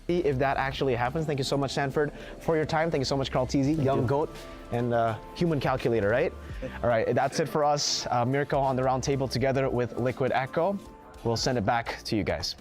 See if that actually happens. Thank you so much, Sanford, for your time. Thank you so much, Carl Teasy, Young Goat, and Human Calculator, right? All right, that's it for us. Miracle on the round table together with Liquid Echo. We'll send it back to you guys.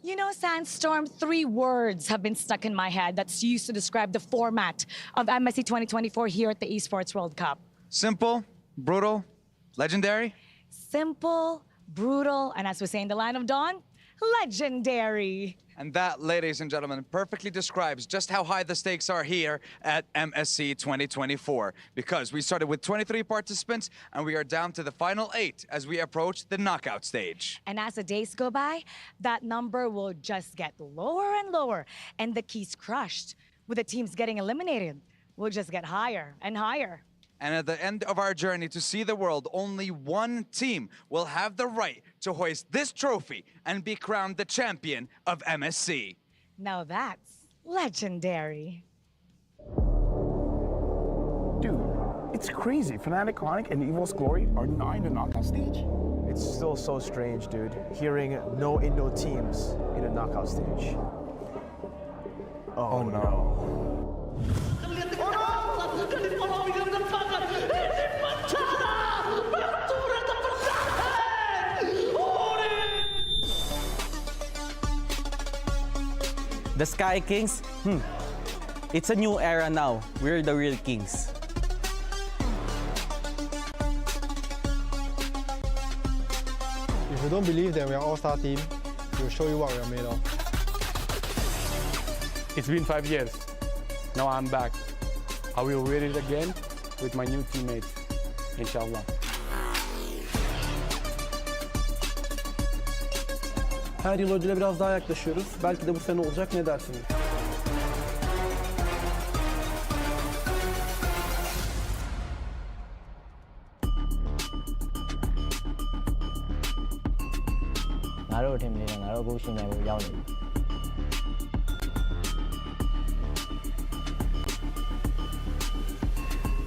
You know, Sandstorm, 3 words have been stuck in my head that's used to describe the format of MSC 2024 here at the Esports World Cup. Simple, brutal, legendary. Simple, brutal, and as we say in the line of dawn, legendary. And that, ladies and gentlemen, perfectly describes just how high the stakes are here at MSC 2024. Because we started with 23 participants and we are down to the final 8 as we approach the knockout stage. And as the days go by, that number will just get lower and lower. And the keys crushed, with the teams getting eliminated, will just get higher and higher. And at the end of our journey to see the world, only one team will have the right to hoist this trophy and be crowned the champion of MSC. Now that's legendary. Dude, it's crazy. Fnatic, Chronic, and Evil's Glory are not in the knockout stage. It's still so strange, dude, hearing no Indo teams in a knockout stage. Oh no. The Sky Kings? It's a new era now. We're the real kings. If you don't believe that we are all-star team, we'll show you what we are made of. It's been 5 years. Now I'm back. I will win it again with my new teammates, inshallah. Her yıl ödüle biraz daha yaklaşıyoruz. Belki de bu sene olacak, ne dersiniz?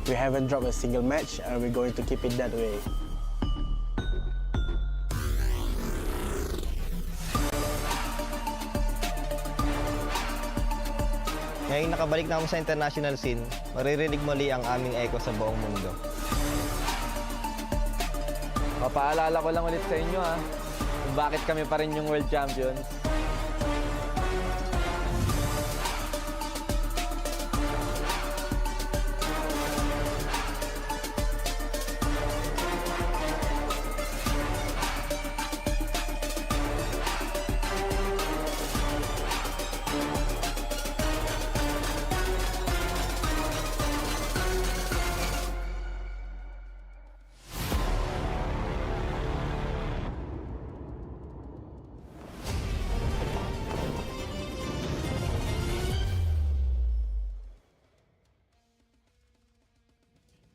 We haven't dropped a single match and we're going to keep it that way. Ngayong nakabalik na ako sa international scene, maririnig muli ang aming echo sa buong mundo. Papaalala ko lang ulit sa inyo kung bakit kami pa rin yung world champions.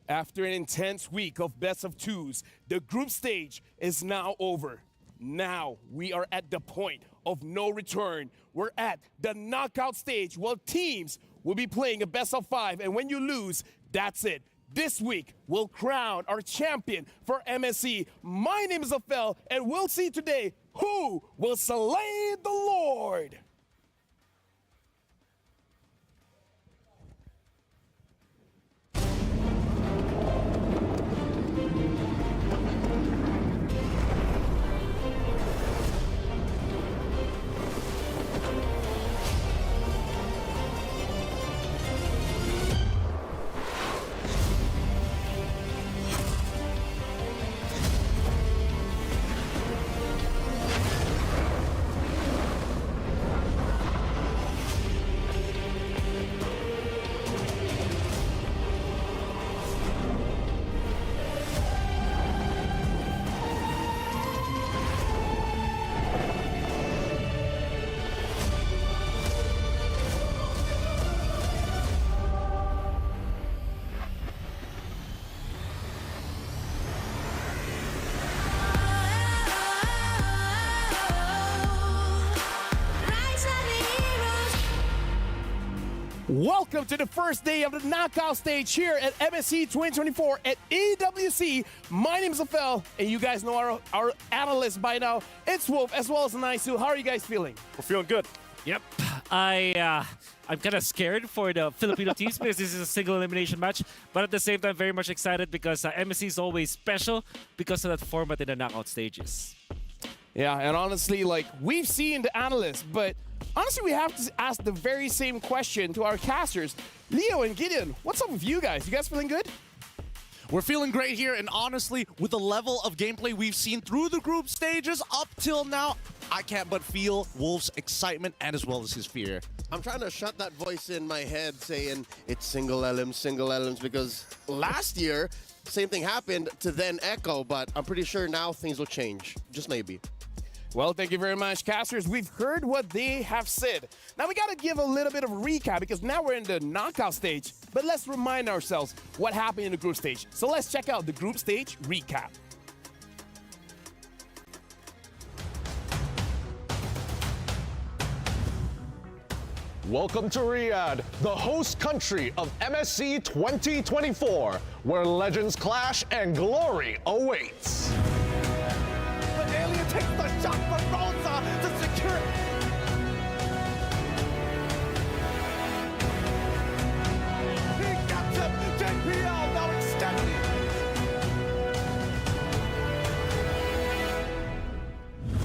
After an intense week of best-of-2s, the group stage is now over. Now we are at the point of no return. We're at the knockout stage where teams will be playing a best-of-5, and when you lose, that's it. This week, we'll crown our champion for MSC. My name is Afel, and we'll see today who will slay the Lord. Welcome to the first day of the knockout stage here at MSC 2024 at EWC. My name is Afel, and you guys know our analysts by now. It's Wolf as well as Naisu. How are you guys feeling? We're feeling good. Yep. I'm kind of scared for the Filipino teams because this is a single elimination match, but at the same time, very much excited because MSC is always special because of that format in the knockout stages. Yeah, and honestly, like, we've seen the analysts, but honestly, we have to ask the very same question to our casters. Leo and Gideon, what's up with you guys? You guys feeling good? We're feeling great here, and honestly, with the level of gameplay we've seen through the group stages up till now, I can't but feel Wolf's excitement and as well as his fear. I'm trying to shut that voice in my head saying it's single LMs, because last year, same thing happened to then Echo, but I'm pretty sure now things will change, just maybe. Well, thank you very much, casters. We've heard what they have said. Now we got to give a little bit of a recap because now we're in the knockout stage. But let's remind ourselves what happened in the group stage. So let's check out the group stage recap. Welcome to Riyadh, the host country of MSC 2024, where legends clash and glory awaits. Alien takes the shot from Rosa to secure it. He gets him. JPL now extending.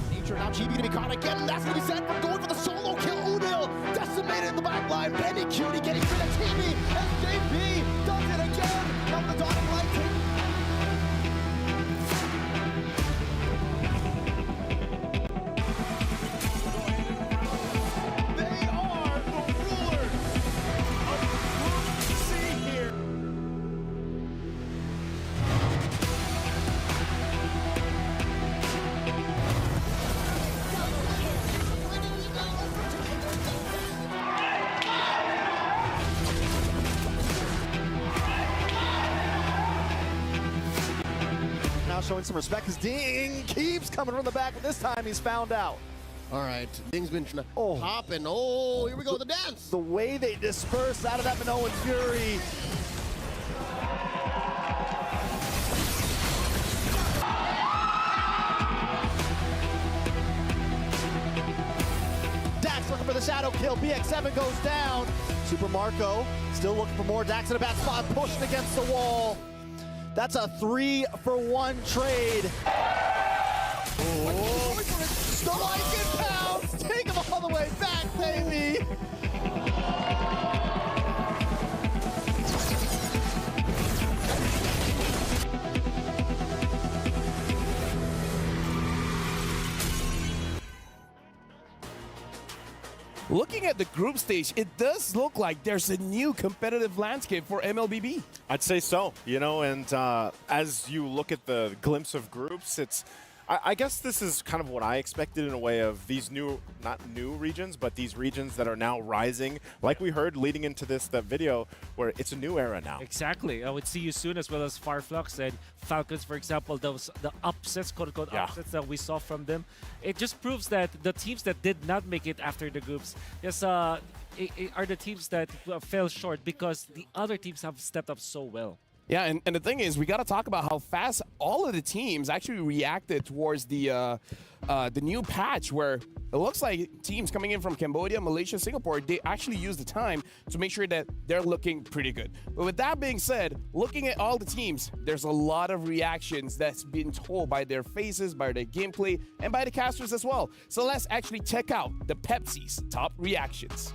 Nature now GB to be caught again. That's what he said from going for the solo kill. Udil decimated in the back line. Benny Cutie getting rid of TV. SJP does it again. Now the dotted line takes. Showing some respect because Ding keeps coming from the back, but this time he's found out. All right, Ding's been hopping. Oh, here we go, the dance. The way they disperse out of that Minoan Fury. Dax looking for the shadow kill. BX7 goes down. Super Marco still looking for more. Dax in a bad spot, pushing against the wall. That's a 3-for-1 trade. Oh. Strike and pounce. Take him all the way back, baby. Looking at the group stage, it does look like there's a new competitive landscape for MLBB. I'd say so, you know, and as you look at the glimpse of groups, it's I guess this is kind of what I expected in a way of these not new regions, but these regions that are now rising. Like we heard leading into that video, where it's a new era now. Exactly. I would see you soon, as well as Flux and Falcons, for example, the upsets, quote-unquote upsets that we saw from them. It just proves that the teams that did not make it after the groups are the teams that fell short because the other teams have stepped up so well. Yeah, and the thing is, we got to talk about how fast all of the teams actually reacted towards the new patch, where it looks like teams coming in from Cambodia, Malaysia, Singapore, they actually use the time to make sure that they're looking pretty good. But with that being said, looking at all the teams, there's a lot of reactions that's been told by their faces, by their gameplay, and by the casters as well. So let's actually check out the Pepsi's top reactions.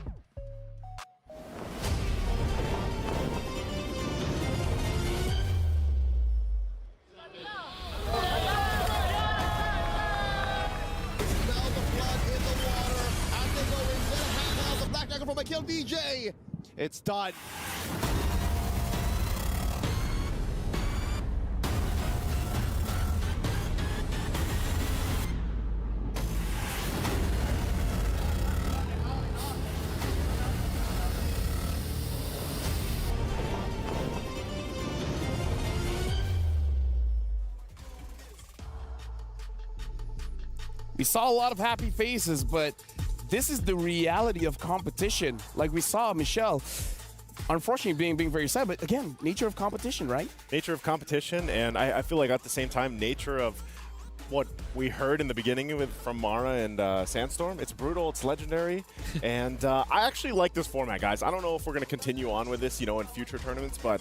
From a kill DJ. It's done. We saw a lot of happy faces, but this is the reality of competition. Like we saw Michelle, unfortunately being very sad, but again, nature of competition, right? Nature of competition, and I feel like at the same time, nature of what we heard in the beginning from Mara and Sandstorm. It's brutal, it's legendary, and I actually like this format, guys. I don't know if we're going to continue on with this, you know, in future tournaments, but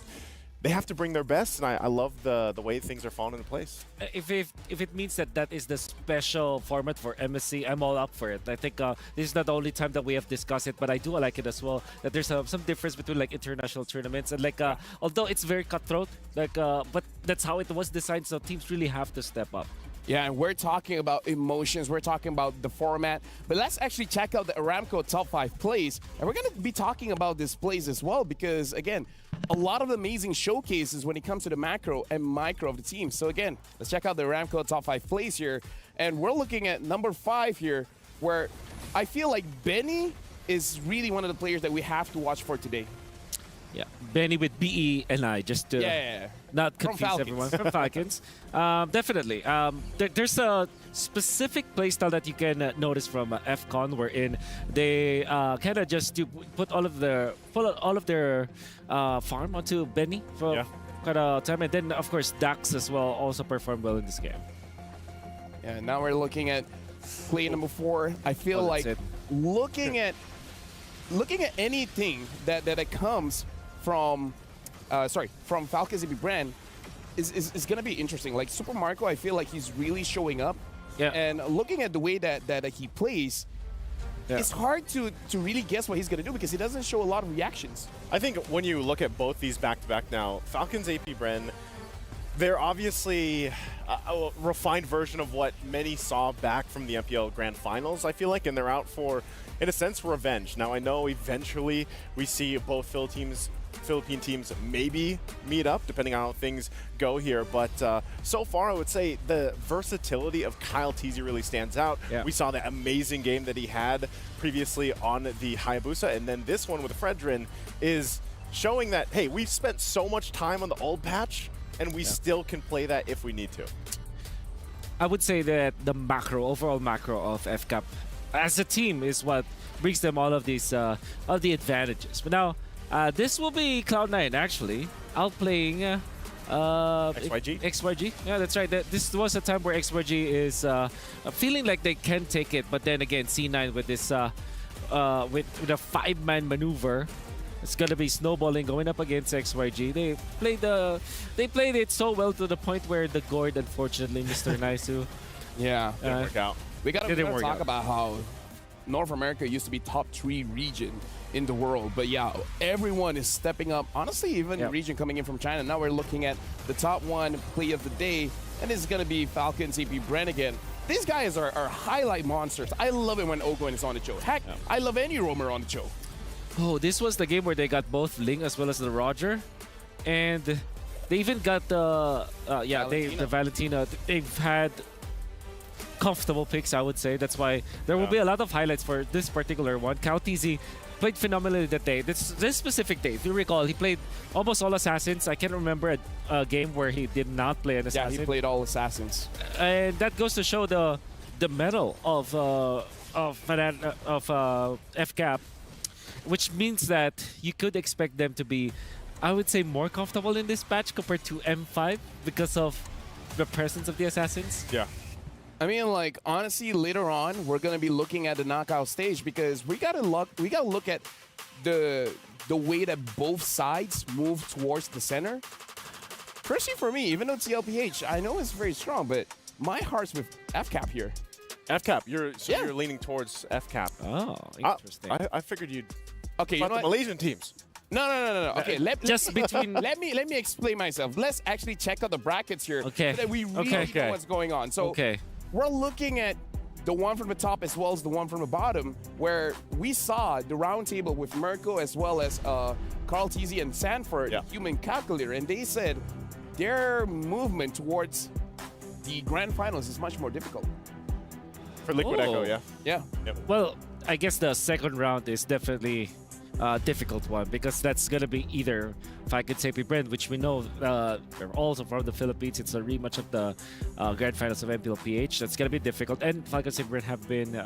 they have to bring their best, and I love the way things are falling into place. If it means that is the special format for MSC, I'm all up for it. I think this is not the only time that we have discussed it, but I do like it as well. That there's some difference between like international tournaments and like although it's very cutthroat, like but that's how it was designed. So teams really have to step up. Yeah, and we're talking about emotions, we're talking about the format, but let's actually check out the Aramco top 5 plays, and we're going to be talking about this plays as well because, again, a lot of amazing showcases when it comes to the macro and micro of the team. So again, let's check out the Aramco top 5 plays here, and we're looking at number 5 here, where I feel like Benny is really one of the players that we have to watch for today. Yeah, Benny with BE&I, just to not confuse everyone. From Falcons. Definitely. There's a specific playstyle that you can notice from FCon, wherein they kind of just put all of their farm onto Benny for quite a time, and then of course Dax as well also performed well in this game. Yeah, now we're looking at play number 4. I feel like looking at anything that comes from Falcon's EP brand is gonna be interesting. Like Super Marco, I feel like he's really showing up. Yeah. And looking at the way that he plays, it's hard to really guess what he's gonna do because he doesn't show a lot of reactions. I think when you look at both these back-to-back now, Falcon's AP Bren, they're obviously a refined version of what many saw back from the MPL Grand Finals, I feel like, and they're out for, in a sense, revenge. Now, I know eventually we see both Philippine teams maybe meet up, depending on how things go here. But so far, I would say the versatility of Kyle Teasy really stands out. Yeah. We saw the amazing game that he had previously on the Hayabusa, and then this one with Fredrin is showing that, hey, we've spent so much time on the old patch, and we still can play that if we need to. I would say that the overall macro of FCAP as a team is what brings them all of these the advantages. But now, this will be Cloud9 actually outplaying XYG. Yeah, that's right. This was a time where XYG is feeling like they can take it, but then again, C9 with this with a 5-man maneuver, it's gonna be snowballing going up against XYG. They played it so well to the point where the Gord, unfortunately, Mr. Naisu. Yeah, didn't work out. We gotta talk about how North America used to be top 3 region in the world, but yeah, everyone is stepping up. Honestly, even the region coming in from China. Now we're looking at the top 1 play of the day, and it's gonna be Falcon's EP Bren again. These guys are highlight monsters. I love it when Ogoin is on the show. Heck, I love any roamer on the show. Oh, this was the game where they got both Ling as well as the Roger, and they even got the Valentina. They've had comfortable picks, I would say. That's why there will be a lot of highlights for this particular one. Kauteezy played phenomenally that day. This specific day, if you recall, he played almost all assassins. I can't remember a game where he did not play an assassin. Yeah, he played all assassins, and that goes to show the mettle of FCAP, which means that you could expect them to be, I would say, more comfortable in this match compared to M5 because of the presence of the assassins. Yeah. I mean, like, honestly, later on, we're going to be looking at the knockout stage because we got to look at the way that both sides move towards the center. Personally, for me, even though it's the LPH, I know it's very strong, but my heart's with FCAP here. FCAP, you're leaning towards FCAP. Oh, interesting. I figured you'd fight the Malaysian teams. No. Okay, let me explain myself. Let's actually check out the brackets here. Okay. So that we really know what's going on. So we're looking at the one from the top as well as the one from the bottom, where we saw the round table with Mirko as well as Carl Teasy and Sanford, Human Calculator, and they said their movement towards the grand finals is much more difficult. For Liquid Echo, yeah. Yeah. Yep. Well, I guess the second round is definitely a difficult one because that's going to be either Falcon's AP Bren, which we know they're also from the Philippines. It's a rematch of the grand finals of MPLPH. That's going to be difficult, and Falcon's AP Bren have been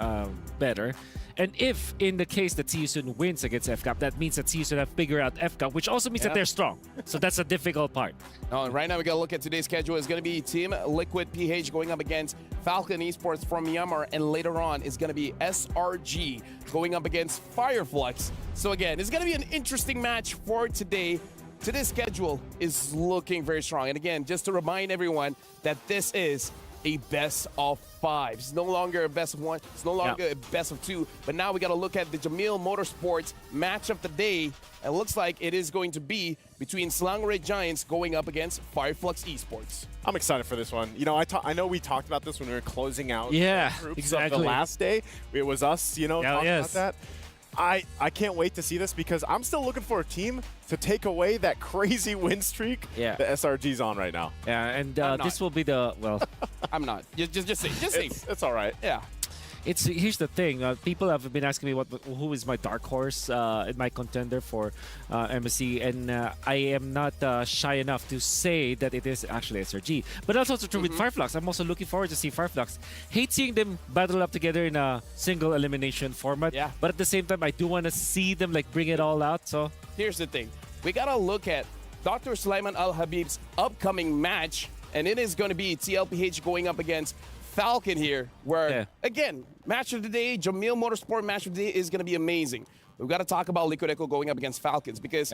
better. And if, in the case that Tiyusun wins against FCAP, that means that Tiyusun have figured out FCAP, which also means that they're strong. So that's a difficult part. Right now, we got to look at today's schedule. It's going to be Team Liquid PH going up against Falcon Esports from Myanmar, and later on is going to be SRG going up against Fireflux. So again, it's going to be an interesting match for today. today's schedule is looking very strong. And again, just to remind everyone that this is a best of 5. It's no longer a best of 1. It's no longer a best of 2. But now we got to look at the Jamil Motorsports match of the day. It looks like it is going to be between Selangor Giants going up against Flux Esports. I'm excited for this one. You know, I know we talked about this when we were closing out groups of the last day. It was us, you know, talking about that. I can't wait to see this because I'm still looking for a team to take away that crazy win streak the SRG's on right now. Yeah, and this will be the, well... I'm not. Just say. It's all right. Yeah. Here's the thing. People have been asking me who is my dark horse, my contender for MSC, and I am not shy enough to say that it is actually SRG. But that's also true with Fireflux. I'm also looking forward to see Fireflux. Hate seeing them battle up together in a single elimination format. Yeah. But at the same time, I do want to see them like bring it all out. So here's the thing. We gotta look at Dr. Sulaiman Al Habib's upcoming match, and it is going to be TLPH going up against Falcon here, where, again, match of the day, Jamil Motorsport match of the day is going to be amazing. We've got to talk about Liquid Echo going up against Falcons because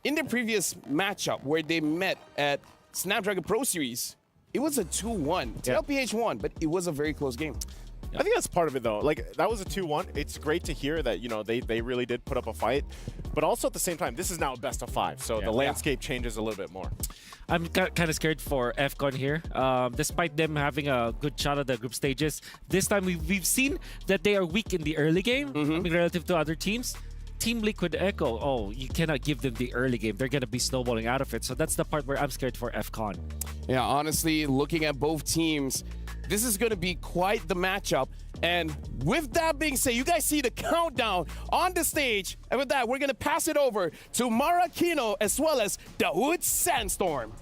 in the previous matchup where they met at Snapdragon Pro Series, it was a 2-1. TLPH won, but it was a very close game. I think that's part of it, though. Like, that was a 2-1. It's great to hear that, you know, they really did put up a fight. But also at the same time, this is now a best of 5, so the landscape changes a little bit more. I'm kind of scared for FCON here. Despite them having a good shot at the group stages, this time we've seen that they are weak in the early game, I mean, relative to other teams. Team Liquid Echo, you cannot give them the early game. They're going to be snowballing out of it. So that's the part where I'm scared for FCON. Yeah, honestly, looking at both teams, this is going to be quite the matchup. And with that being said, you guys see the countdown on the stage. And with that, we're going to pass it over to Marakino as well as Dawood Sandstorm.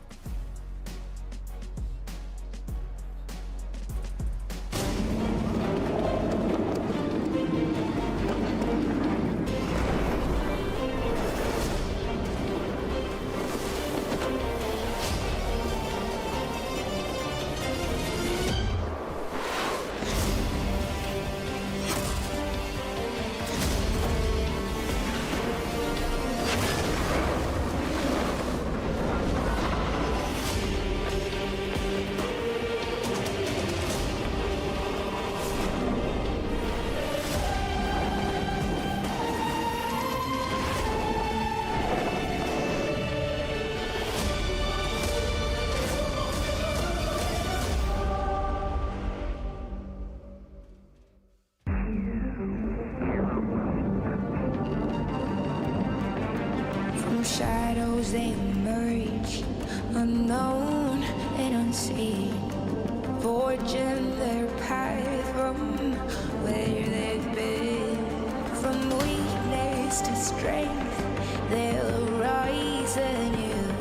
Shadows they emerge, unknown and unseen, forging their path from where they've been. From weakness to strength, they'll rise anew,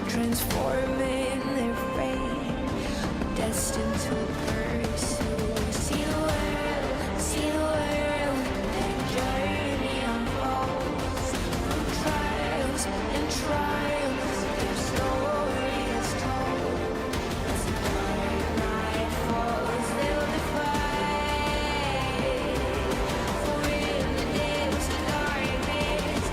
transforming their fate, destined to pursue. See the world, their journey unfolds from trials and triumphs, their story is told. As the dark night falls, they'll defy. For in the depths of darkness,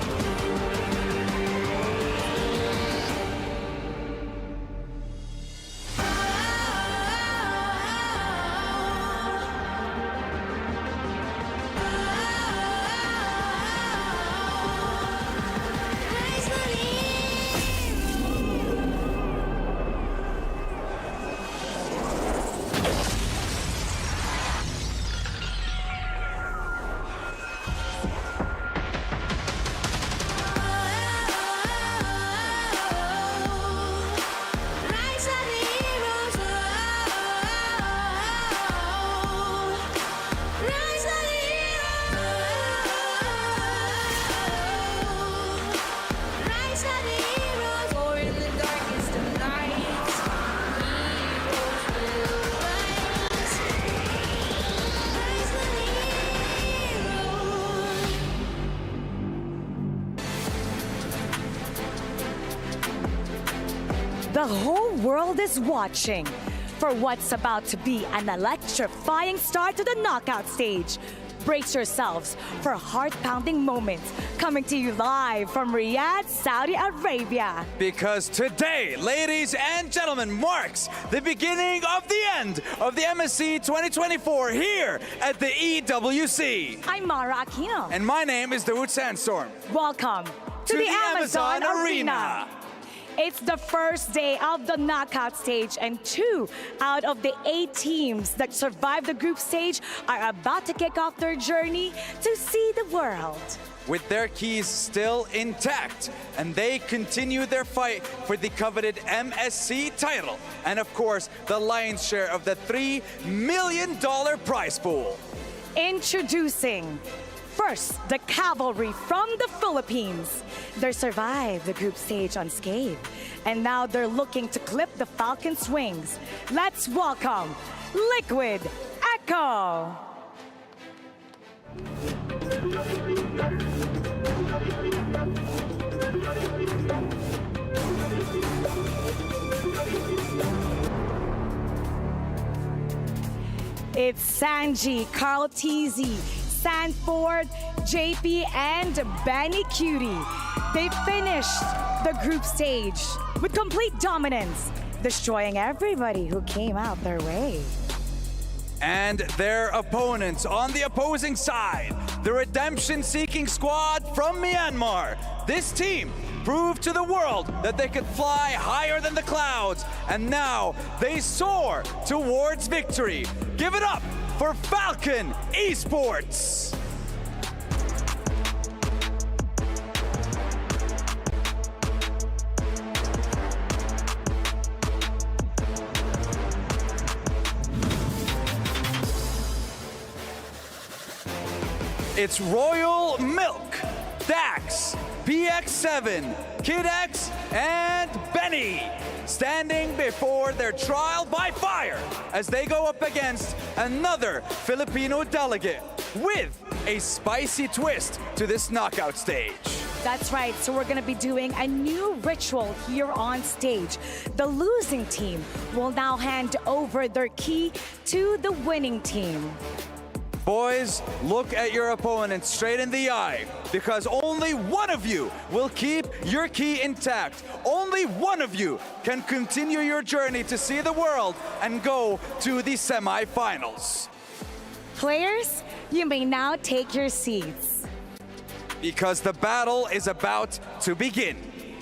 The whole world is watching for what's about to be an electrifying start to the knockout stage. brace yourselves for heart-pounding moments coming to you live from Riyadh, Saudi Arabia. Because today, ladies and gentlemen, marks the beginning of the end of the MSC 2024 here at the EWC. I'm Mara Aquino. And my name is Dawood Sandstorm. Welcome to the Amazon Arena. It's the first day of the knockout stage, and 2 out of the 8 teams that survived the group stage are about to kick off their journey to see the world. With their keys still intact, and they continue their fight for the coveted MSC title, and of course, the lion's share of the $3 million prize pool. Introducing first, the cavalry from the Philippines. They survived the group stage unscathed, and now they're looking to clip the Falcon's wings. Let's welcome Liquid Echo. It's Sanji, Carl Teasy, Sanford, JP, and Benny Cutie. They finished the group stage with complete dominance, destroying everybody who came out their way. And their opponents on the opposing side, the redemption-seeking squad from Myanmar. This team proved to the world that they could fly higher than the clouds, and now they soar towards victory. Give it up for Falcon Esports. It's Royal Milk, Dax, PX7, Kid X, and Benny standing before their trial by fire as they go up against another Filipino delegate with a spicy twist to this knockout stage. That's right, so we're gonna be doing a new ritual here on stage. The losing team will now hand over their key to the winning team. Boys, look at your opponent straight in the eye, because only one of you will keep your key intact. Only one of you can continue your journey to see the world and go to the semifinals. Players, you may now take your seats. Because the battle is about to begin.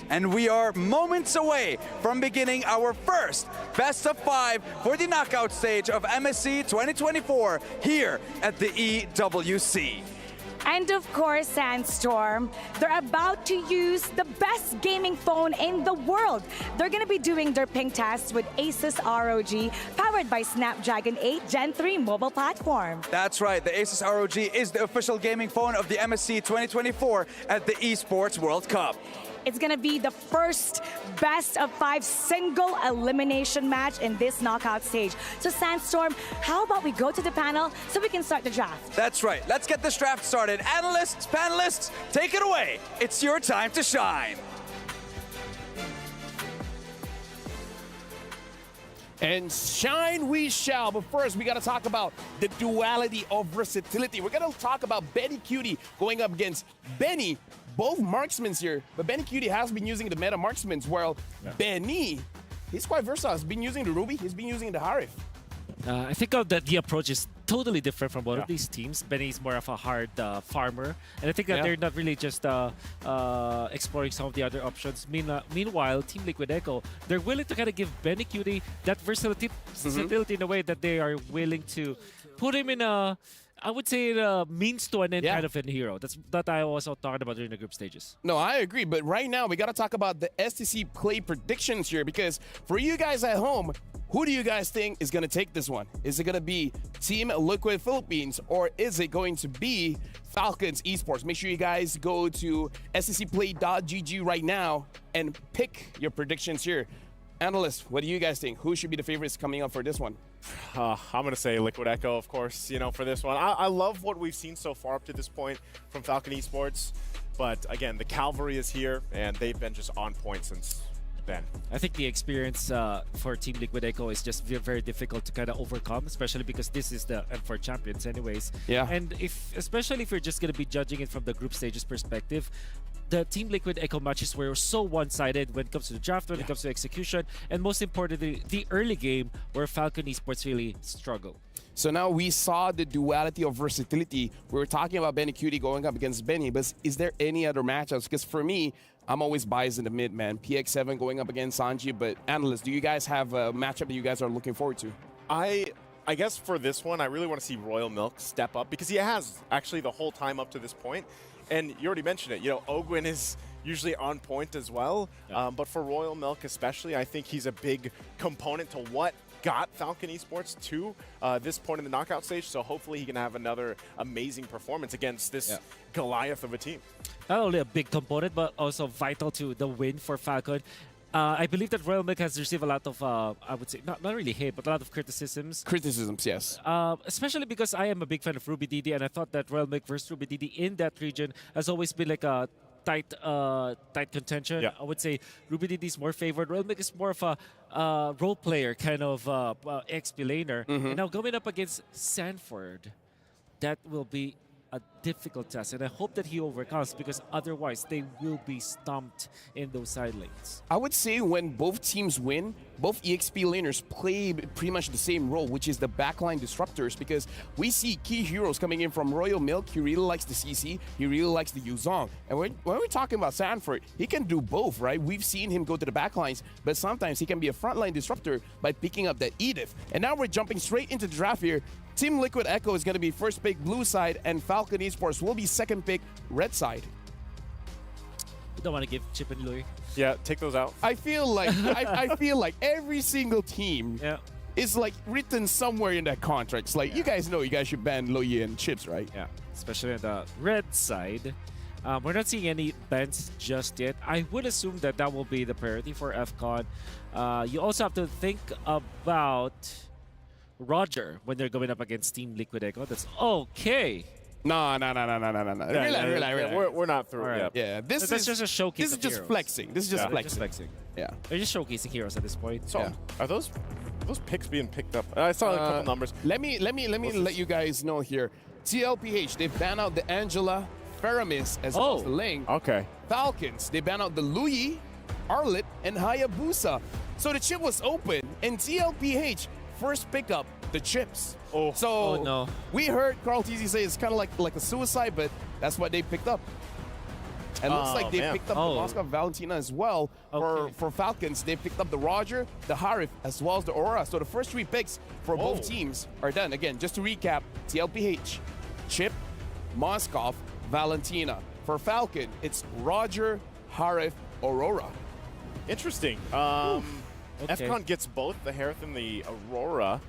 And we are moments away from beginning our first best of 5 for the knockout stage of MSC 2024 here at the EWC. And of course, Sandstorm, they're about to use the best gaming phone in the world. They're gonna be doing their ping test with Asus ROG, powered by Snapdragon 8 Gen 3 mobile platform. That's right, the Asus ROG is the official gaming phone of the MSC 2024 at the Esports World Cup. It's gonna be the first best of 5 single elimination match in this knockout stage. So Sandstorm, how about we go to the panel so we can start the draft? That's right, let's get this draft started. Analysts, panelists, take it away. It's your time to shine. And shine we shall, but first we gotta talk about the duality of versatility. We're gonna talk about Benny Cutie going up against Benny, both marksmen here, but Benny Cutie has been using the meta marksmen, while Benny, he's quite versatile. He's been using the Ruby, he's been using the Harif. I think that the approach is totally different from both of these teams. Benny's more of a hard farmer, and I think that they're not really just exploring some of the other options. Meanwhile, Team Liquid Echo, they're willing to kind of give Benny Cutie that versatility in a way that they are willing to put him in a, I would say, a means to an end kind of a hero. That's that I was talking about during the group stages. No, I agree, but right now we got to talk about the STC play predictions here, because for you guys at home, who do you guys think is going to take this one? Is it going to be Team Liquid Philippines, or is it going to be Falcons Esports? Make sure you guys go to stcplay.gg right now and pick your predictions here. Analysts, what do you guys think? Who should be the favorites coming up for this one? I'm going to say Liquid Echo, of course, for this one. I love what we've seen so far up to this point from Falcon Esports. But again, the cavalry is here, and they've been just on point since Ben. I think the experience for Team Liquid Echo is just very difficult to kind of overcome, especially because this is the M4 champions anyways. Yeah. And especially if you're just going to be judging it from the group stages perspective, the Team Liquid Echo matches were so one-sided when it comes to the draft, when it comes to execution, and most importantly, the early game where Falcon Esports really struggled. So now we saw the duality of versatility. We were talking about Benny Cutie going up against Benny, but is there any other matchups? Because for me, I'm always biased in the mid, man. PX7 going up against Sanji, but analysts, do you guys have a matchup that you guys are looking forward to? I guess for this one, I really want to see Royal Milk step up because he has actually the whole time up to this point. And you already mentioned it, you know, Ogwin is usually on point as well. Yeah. But for Royal Milk especially, I think he's a big component to what got Falcon Esports to this point in the knockout stage. So hopefully he can have another amazing performance against this Goliath of a team. Not only a big component, but also vital to the win for Falcon. I believe that Royal Milk has received a lot of, I would say, not really hate, but a lot of criticisms. Criticisms, yes. Especially because I am a big fan of Ruby Didi, and I thought that Royal Milk versus Ruby Didi in that region has always been like a tight contention. Yeah. I would say Ruby Didi is more favored. Royal Milk is more of a role player kind of XP laner. And now going up against Sanford, that will be a difficult test, and I hope that he overcomes, because otherwise they will be stumped in those side lanes. I would say when both teams win, both EXP laners play pretty much the same role, which is the backline disruptors, because we see key heroes coming in from Royal Milk. He really likes the CC, he really likes the Yuzong. And when we're talking about Sanford, he can do both, right? We've seen him go to the backlines, but sometimes he can be a frontline disruptor by picking up that Edith. And now we're jumping straight into the draft here. Team Liquid Echo is going to be first pick blue side, and Falcon Esports will be second pick red side. You don't want to give Chip and Louis. Yeah, take those out. I feel like I feel like every single team is like written somewhere in that contract. It's like, you guys know you guys should ban Loyi and Chips, right? Yeah, especially on the red side. We're not seeing any bans just yet. I would assume that that will be the priority for FCON. You also have to think about Roger when they're going up against Team Liquid Echo. That's okay. No. We're not through right. yet. Yeah, this That's is just a showcase. This is of just heroes. flexing. This is just They're just flexing. Yeah. They're just showcasing heroes at this point. So are those picks being picked up? I saw a couple numbers. Let me let you guys know here. TLPH, they ban out the Angela, Faramis, as well as the Ling. Okay. Falcons, they ban out the Louis, Arlet, and Hayabusa. So the chip was open, and TLPH first pick up the chips. So we heard Carl TZ say it's kind of like a suicide, but that's what they picked up. And looks like they picked up the Moscow Valentina as well. For Falcons, they picked up the Roger, the Harif, as well as the Aurora. So the first three picks for both teams are done. Again, just to recap, TLPH, Chip, Moskov, Valentina. For Falcon, it's Roger, Harif, Aurora. Interesting. FCON gets both the Harith and the Aurora.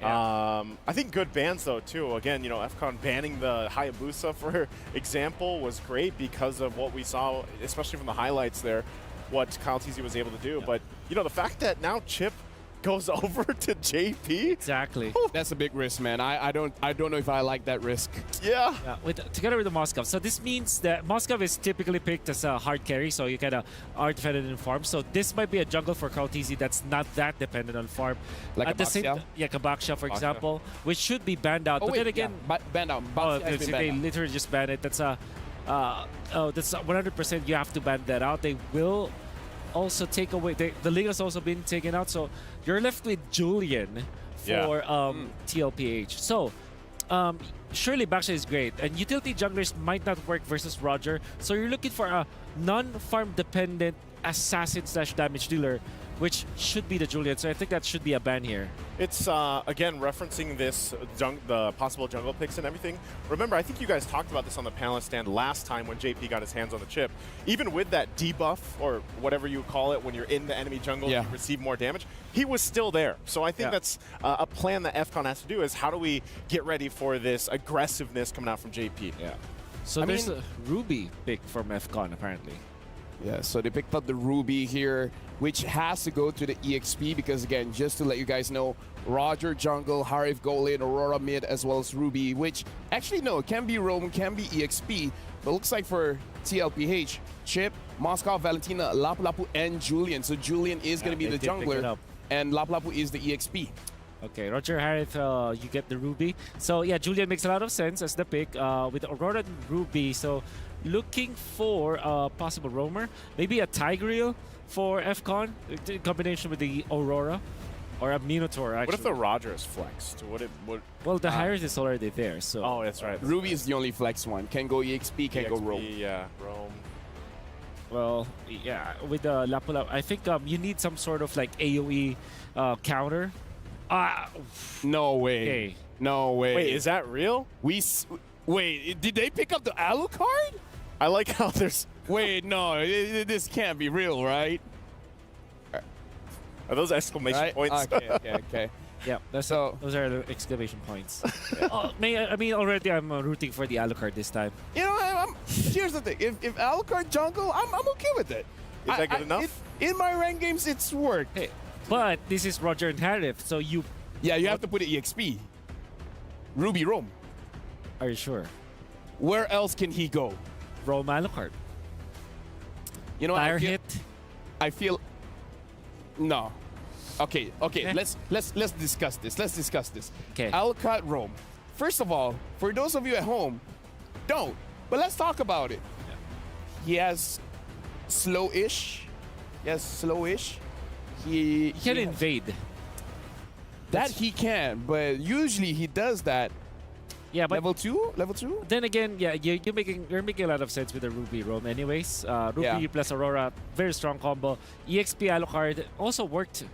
I think good bans though too. Again, you know, FCON banning the Hayabusa, for example, was great because of what we saw, especially from the highlights there, what Kyle TZ was able to do. But you know, the fact that now Chip goes over to JP. Exactly. That's a big risk, man. I don't know if I like that risk. Yeah. Together with the Moskov. So this means that Moskov is typically picked as a hard carry, so you kind of are dependent on farm. So this might be a jungle for Carl TZ that's not that dependent on farm. Like at the same Kabaksha, for example, which should be banned out. But then again, banned out. They literally just banned it. That's that's 100%. You have to ban that out. They will also take away the league has also been taken out, so you're left with Julian for TLPH. So surely Baksha is great, and utility junglers might not work versus Roger, so you're looking for a non-farm dependent assassin / damage dealer, which should be the Julian. So I think that should be a ban here. It's again referencing this the possible jungle picks and everything. Remember, I think you guys talked about this on the panelist stand last time when JP got his hands on the chip. Even with that debuff, or whatever you call it, when you're in the enemy jungle, you receive more damage. He was still there. So I think that's a plan that FCON has to do, is how do we get ready for this aggressiveness coming out from JP? Yeah. So there's a Ruby pick from FCON apparently. Yeah, so they picked up the Ruby here, which has to go to the EXP because, again, just to let you guys know, Roger jungle, Harif goal in, Aurora mid, as well as Ruby, which actually, no, it can be Rome, can be EXP, but looks like for TLPH, Chip, Moscow, Valentina, Lapu Lapu, and Julian. So Julian is going to be the jungler, and Lapu Lapu is the EXP. Okay, Roger Harith, you get the Ruby. So yeah, Julian makes a lot of sense as the pick with Aurora and Ruby. So looking for a possible roamer, maybe a Tigreal for FCon in combination with the Aurora, or a Minotaur. Actually, What if the Roger is flexed? Well, the Harith is already there. So oh, that's right. Ruby is the only flex one. Can go EXP, can go Rome. Yeah, Rome. Well, yeah, with the Lapu Lapu, I think you need some sort of like AoE counter. No way. Okay. No way. Wait, is that real? Wait, did they pick up the Alucard? I like how there's... Wait, no, this can't be real, right? Are those exclamation points? Okay. Yeah, those are the exclamation points. I mean, already I'm rooting for the Alucard this time. You know, here's the thing. If Alucard jungle, I'm okay with it. Is that good enough? In my ranked games, it's worked. Hey, but this is Roger and Harith, so you... Yeah, you have to put it EXP. Ruby Rome. Are you sure? Where else can he go? Rome Alucard. You know, Fire hit. I feel... No. Okay. Let's discuss this. Okay. Alucard Rome. First of all, for those of you at home, don't. But let's talk about it. Yeah. He has slow-ish. He can invade. That he can, but usually he does that. Yeah, but level two. Then again, yeah, you're making a lot of sense with the Ruby Rome. Anyways, Ruby plus Aurora, very strong combo. EXP Alucard also worked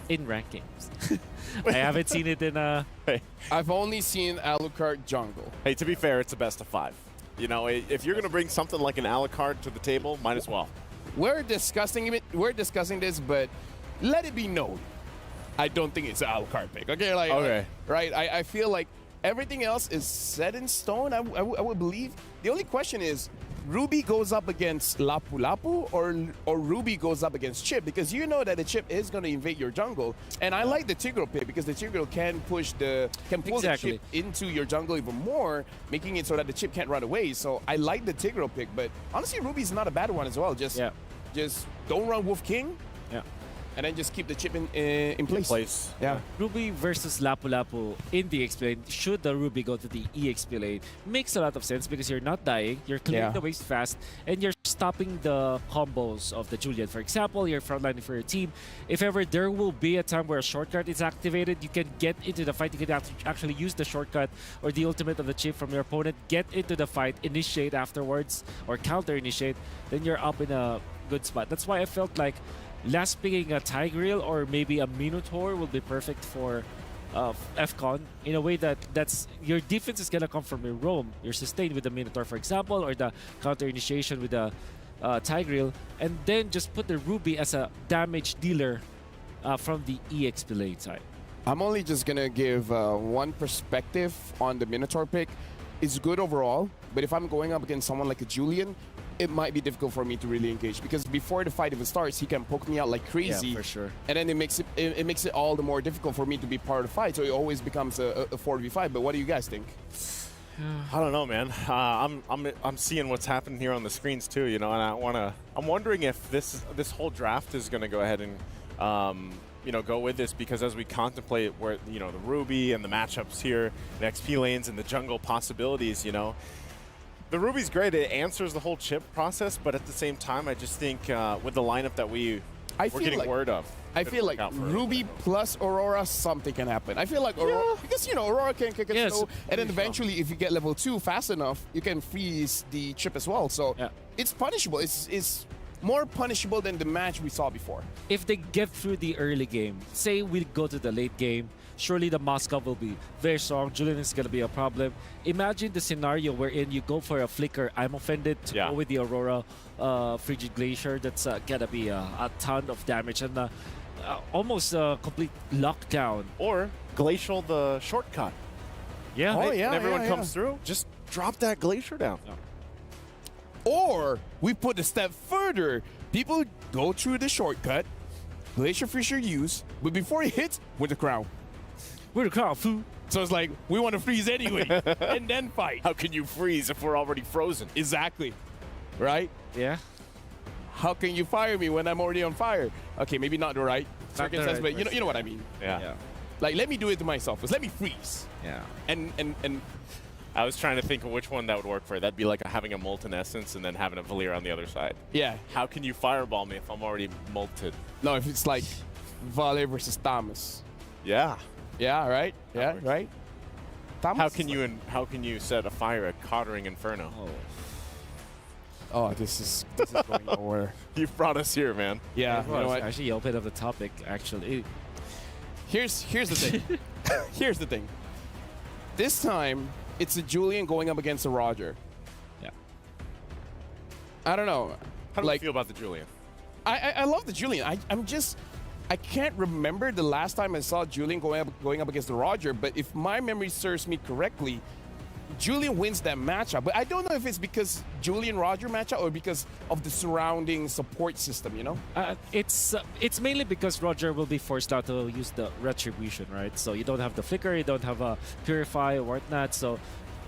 in ranked games. I haven't seen it in I've only seen Alucard jungle. Hey, to be fair, it's a best of 5. You know, if you're gonna bring something like an Alucard to the table, might as well. We're discussing this, but let it be known, I don't think it's an Alucard pick. Okay, right? I feel like everything else is set in stone. I would believe. The only question is, Ruby goes up against Lapu Lapu or Ruby goes up against Chip, because you know that the Chip is going to invade your jungle. And I like the Tigreal pick because the Tigreal can pull the Chip into your jungle even more, making it so that the Chip can't run away. So I like the Tigreal pick, but honestly, Ruby's not a bad one as well. Just don't run Wolf King. Yeah. And then just keep the chip in place. Yeah. Ruby versus Lapu Lapu in the EXP lane. Should the Ruby go to the EXP lane? Makes a lot of sense because you're not dying, you're clearing the waste fast, and you're stopping the combos of the Julian. For example, you're frontlining for your team. If ever there will be a time where a shortcut is activated, you can get into the fight. You can actually use the shortcut or the ultimate of the chip from your opponent, get into the fight, initiate afterwards, or counter-initiate. Then you're up in a good spot. That's why I felt like last picking a Tigreal or maybe a Minotaur will be perfect for FCon, in a way that's your defense is gonna come from your roam. You're sustained with the Minotaur, for example, or the counter initiation with the Tigreal, and then just put the Ruby as a damage dealer from the EXP lane side. I'm only just gonna give one perspective on the Minotaur pick. It's good overall, but if I'm going up against someone like a Julian, it might be difficult for me to really engage, because before the fight even starts, he can poke me out like crazy. Yeah, for sure. And then it makes it all the more difficult for me to be part of the fight. So it always becomes a 4v5. But what do you guys think? I don't know, man. I'm seeing what's happening here on the screens too, you know, and I'm wondering if this whole draft is gonna go ahead and you know, go with this, because as we contemplate where, you know, the Ruby and the matchups here, the XP lanes and the jungle possibilities, you know, the Ruby's great. It answers the whole chip process, but at the same time, I just think with the lineup that we're getting word of, I feel like Ruby plus Aurora, something can happen. I feel like Aurora, because, you know, Aurora can kick it slow, and then eventually, if you get level 2 fast enough, you can freeze the chip as well. So it's punishable. It's more punishable than the match we saw before. If they get through the early game, say we go to the late game, surely the Moscow will be very strong. Julian is going to be a problem. Imagine the scenario wherein you go for a flicker. I'm offended to go with the Aurora Frigid Glacier. That's going to be a ton of damage and almost a complete lockdown. Or Glacial the shortcut. Yeah. And everyone comes through. Just drop that Glacier down. Or we put a step further. People go through the shortcut, Glacier Fisher use, but before he hits, with the crown. We're the crown, fool. So it's like, we want to freeze anyway, and then fight. How can you freeze if we're already frozen? Exactly. Right? Yeah. How can you fire me when I'm already on fire? Okay, maybe not the right circumstance, right but you know what I mean. Yeah. Like, let me do it to myself. Let me freeze. Yeah. And I was trying to think of which one that would work for. That'd be like having a molten essence and then having a Valir on the other side. Yeah. How can you fireball me if I'm already molted? No, if it's like Vale versus Thomas. Yeah. Yeah, right? Yeah, right? Thomas How can you set a fire at Cottering Inferno? Oh, this is going nowhere. You brought us here, man. Yeah, you know what? Actually, you opened up the topic, actually. Here's the thing. Here's the thing. This time, it's a Julian going up against a Roger. Yeah. I don't know. How do you feel about the Julian? I love the Julian. I can't remember the last time I saw Julian going up against the Roger, but if my memory serves me correctly, Julian wins that matchup. But I don't know if it's because Julian-Roger matchup or because of the surrounding support system, you know? It's mainly because Roger will be forced out to use the Retribution, right? So you don't have the Flicker, you don't have a Purify or whatnot, so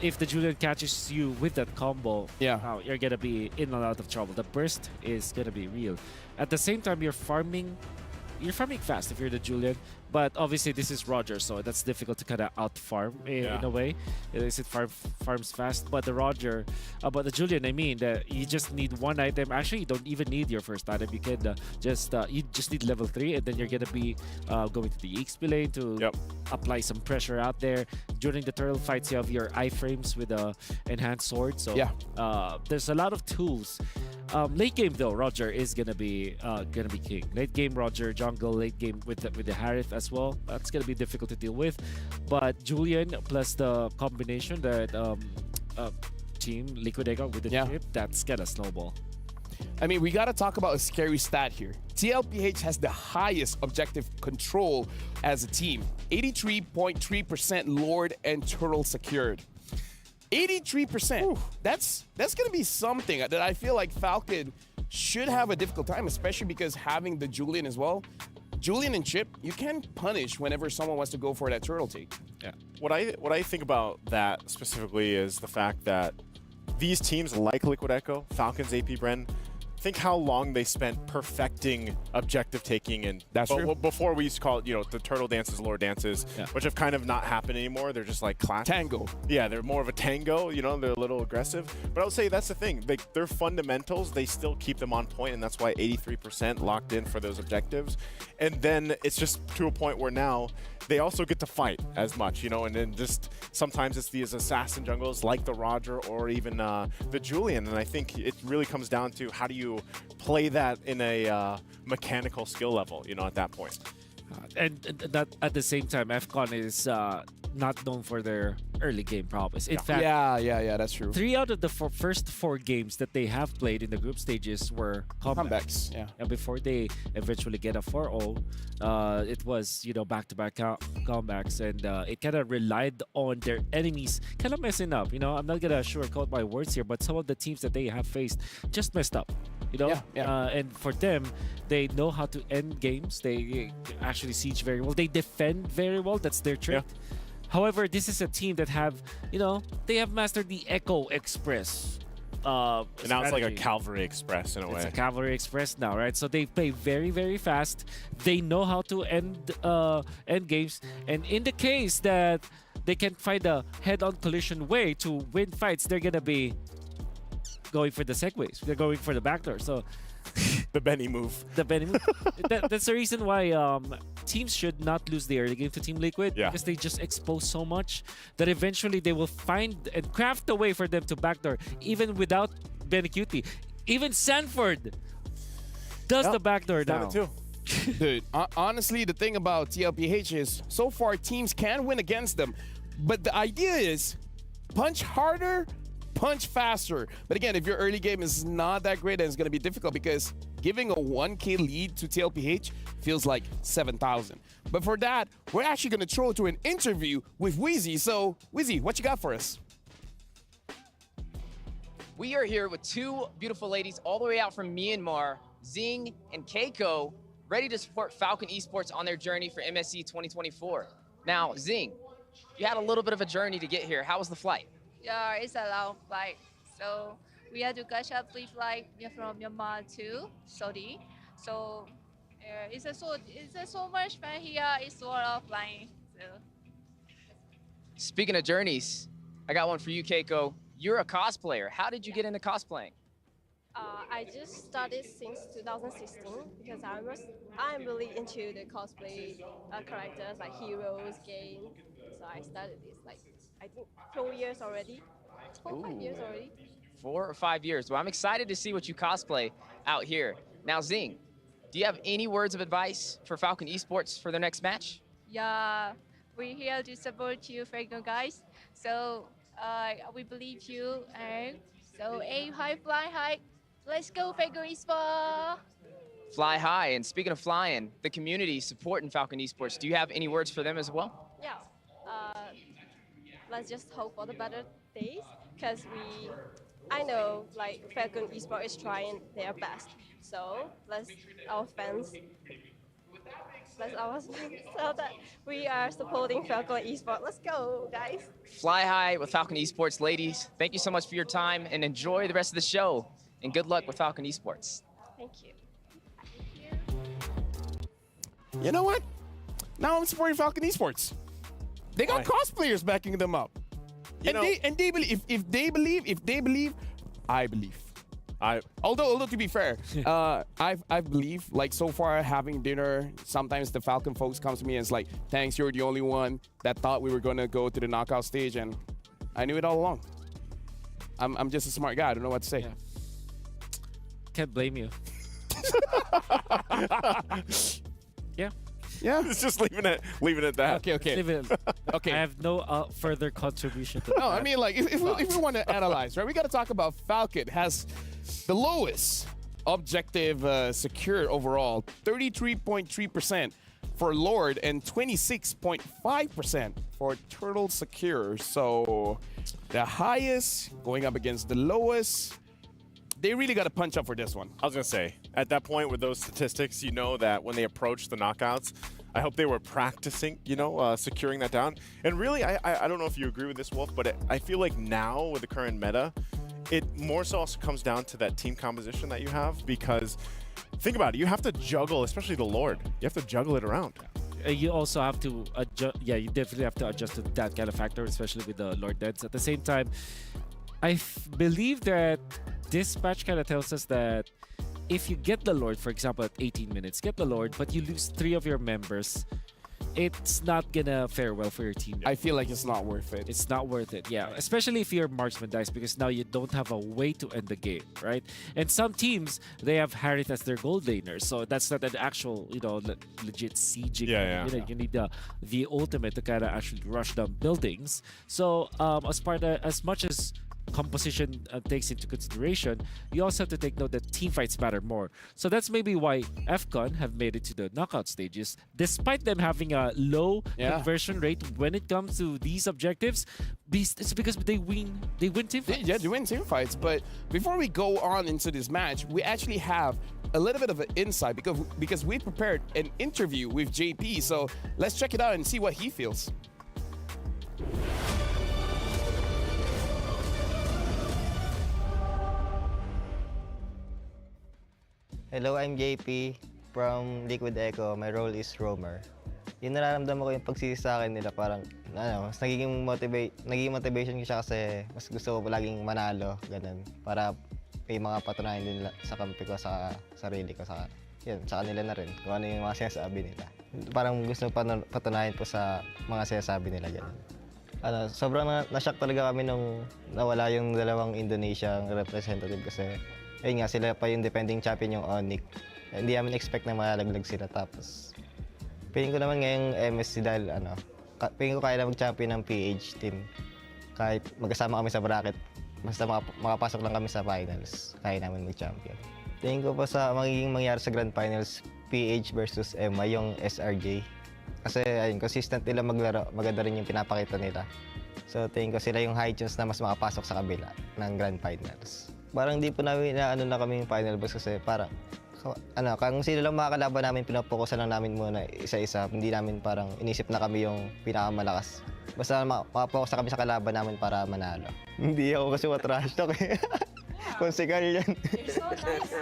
if the Julian catches you with that combo, you're going to be in and out of trouble. The burst is going to be real. At the same time, you're farming fast if you're the Julian, but obviously this is Roger, so that's difficult to kind of out-farm in a way. It farms fast, but the Roger, but the Julian, I mean, you just need one item. Actually, you don't even need your first item. You can you just need level 3, and then you're gonna be going to the XP lane to apply some pressure out there. During the turtle fights, you have your iframes with the enhanced sword. So there's a lot of tools. Late game though, Roger is gonna be king. Late game Roger, jungle, late game with the Harith as well. That's gonna be difficult to deal with. But Julian plus the combination that team Liquid Echo with the chip, that's gonna snowball. I mean, we gotta talk about a scary stat here. TLPH has the highest objective control as a team. 83.3% Lord and Turtle secured. 83%. That's gonna be something that I feel like Falcon should have a difficult time, especially because having the Julian as well. Julian and Chip, you can punish whenever someone wants to go for that turtle take. Yeah. What I think about that specifically is the fact that these teams like Liquid Echo, Falcon's AP Bren, think how long they spent perfecting objective taking, and that's true. Before we used to call it, the turtle dances, lore dances, which have kind of not happened anymore. They're just like classic. Tango. Yeah, they're more of a tango, they're a little aggressive. But I would say that's the thing. Their fundamentals, they still keep them on point, and that's why 83% locked in for those objectives. And then it's just to a point where now they also get to fight as much, and then just sometimes it's these assassin jungles like the Roger or even the Julian. And I think it really comes down to how do you play that in a mechanical skill level, at that point. And that at the same time, FCON is not known for their early game prowess. In fact, that's true. 3 out of the first 4 games that they have played in the group stages were comebacks. And before they eventually get a 4-0, it was back-to-back comebacks, and it kind of relied on their enemies kind of messing up. I'm not gonna sugarcoat my words here, but some of the teams that they have faced just messed up. And for them, they know how to end games. They actually siege very well. They defend very well. That's their trick. However, this is a team that have, they have mastered the Echo Express. And now it's like a Cavalry Express in a way. It's a Cavalry Express now, right? So they play very, very fast. They know how to end games. And in the case that they can find a head-on collision way to win fights, they're gonna be going for the segues. They're going for the backdoor. So the Benny move. The Benny move. That's the reason why teams should not lose the early game to Team Liquid, because they just expose so much that eventually they will find and craft a way for them to backdoor, even without Benny Cutie. Even Sanford does the backdoor now. Too. Dude, honestly, the thing about TLPH is so far teams can win against them, but the idea is punch harder, punch faster. But again, if your early game is not that great, then it's going to be difficult because giving a 1K lead to TLPH feels like 7,000. But for that, we're actually going to throw to an interview with Wheezy. So, Wheezy, what you got for us? We are here with two beautiful ladies all the way out from Myanmar, Zing and Keiko, ready to support Falcon Esports on their journey for MSC 2024. Now, Zing, you had a little bit of a journey to get here. How was the flight? Yeah, it's a long flight. So we had to catch up the flight from Myanmar to Saudi. So it's so much fun here. It's a lot of flying. So. Speaking of journeys, I got one for you, Keiko. You're a cosplayer. How did you get into cosplaying? I just started since 2016 because I'm really into the cosplay characters like heroes, games. So I started this like I think 4 years already. 5 years already. 4 or 5 years. Well, I'm excited to see what you cosplay out here. Now, Zing, do you have any words of advice for Falcon Esports for their next match? Yeah, we're here to support you, Falcon guys. So we believe you. And so aim high, fly high. Let's go, Falcon Esports. Fly high. And speaking of flying, the community supporting Falcon Esports, do you have any words for them as well? Yeah. Let's just hope for the better days because I know like Falcon Esports is trying their best. So our fans so that we are supporting Falcon Esports. Let's go, guys. Fly high with Falcon Esports, ladies. Thank you so much for your time and enjoy the rest of the show. And good luck with Falcon Esports. Thank you. You know what? Now I'm supporting Falcon Esports. They got cosplayers backing them up. And they believe. If they believe, I believe. Although to be fair, I believe like so far having dinner. Sometimes the Falcon folks comes to me and it's like, "Thanks, you're the only one that thought we were gonna go to the knockout stage," and I knew it all along. I'm just a smart guy. I don't know what to say. Yeah. Can't blame you. Yeah. Yeah. It's just leaving it at that. Okay. Okay. I have no further contribution to that. No, I mean, like, if we want to analyze, right, we got to talk about Falcon has the lowest objective secured overall, 33.3% for Lord and 26.5% for Turtle secure. So the highest going up against the lowest. They really got to punch up for this one. I was going to say, at that point with those statistics, you know that when they approach the knockouts, I hope they were practicing, securing that down. And really, I don't know if you agree with this, Wolf, but I feel like now with the current meta, it more so also comes down to that team composition that you have because think about it, you have to juggle, especially the Lord. You have to juggle it around. You also have to adjust. Yeah, you definitely have to adjust to that kind of factor, especially with the Lord Deads. At the same time, I believe that this match kind of tells us that if you get the Lord, for example, at 18 minutes, get the Lord, but you lose 3 of your members, it's not gonna fare well for your team. I feel like it's not worth it. It's not worth it, yeah. Especially if you're Marksman Dice, because now you don't have a way to end the game, right? And some teams, they have Harith as their gold laner, so that's not an actual, legit sieging. You need the ultimate to kind of actually rush down buildings. So as much as composition takes into consideration, you also have to take note that team fights matter more. So that's maybe why FCON have made it to the knockout stages, despite them having a low conversion rate when it comes to these objectives. It's because they win team fights. Yeah, they win team fights. But before we go on into this match, we actually have a little bit of an insight because we prepared an interview with JP. So let's check it out and see what he feels. Hello, I'm JP from Liquid Echo. My role is roamer. Yung nararamdaman ko yung pagsisi sa akin nila parang mas nagiging motivation ko siya kasi mas gusto ko laging manalo, ganun. Para may mga patunayan din sa kampi ko, sa sarili ko, sa kanila na rin. Kung ano yung mga sinasabi nila. Parang gusto patunayan po sa mga sinasabi nila, ganun. Sobrang na-shock talaga kami nung nawala yung dalawang Indonesian representative kasi ayun nga, sila pa yung defending champion yung Onyx. Hindi namin expect na malalaglag sila. Tapos, piling ko naman ngayong MSC dahil piling ko kaya na mag-champion ng PH team. Kahit magkasama kami sa bracket, basta makapasok lang kami sa finals, kaya namin mag-champion. Tingin ko pa sa magiging mangyari sa Grand Finals, PH versus Emma, yung SRJ. Kasi ayun, consistent nila maglaro, maganda rin yung pinapakita nila. So tingin ko sila yung high chance na mas makapasok sa kabila ng Grand Finals. Parang di po namin na kami yung final boss kasi parang kung sino lang mga kalaban namin, pinapokusan lang namin muna isa-isa. Hindi namin parang inisip na kami yung pinakamalakas. Basta makapokus na kami sa kalaban namin para manalo. Hindi ako kasi matrash talk eh. Konsekal yan. You're so nice.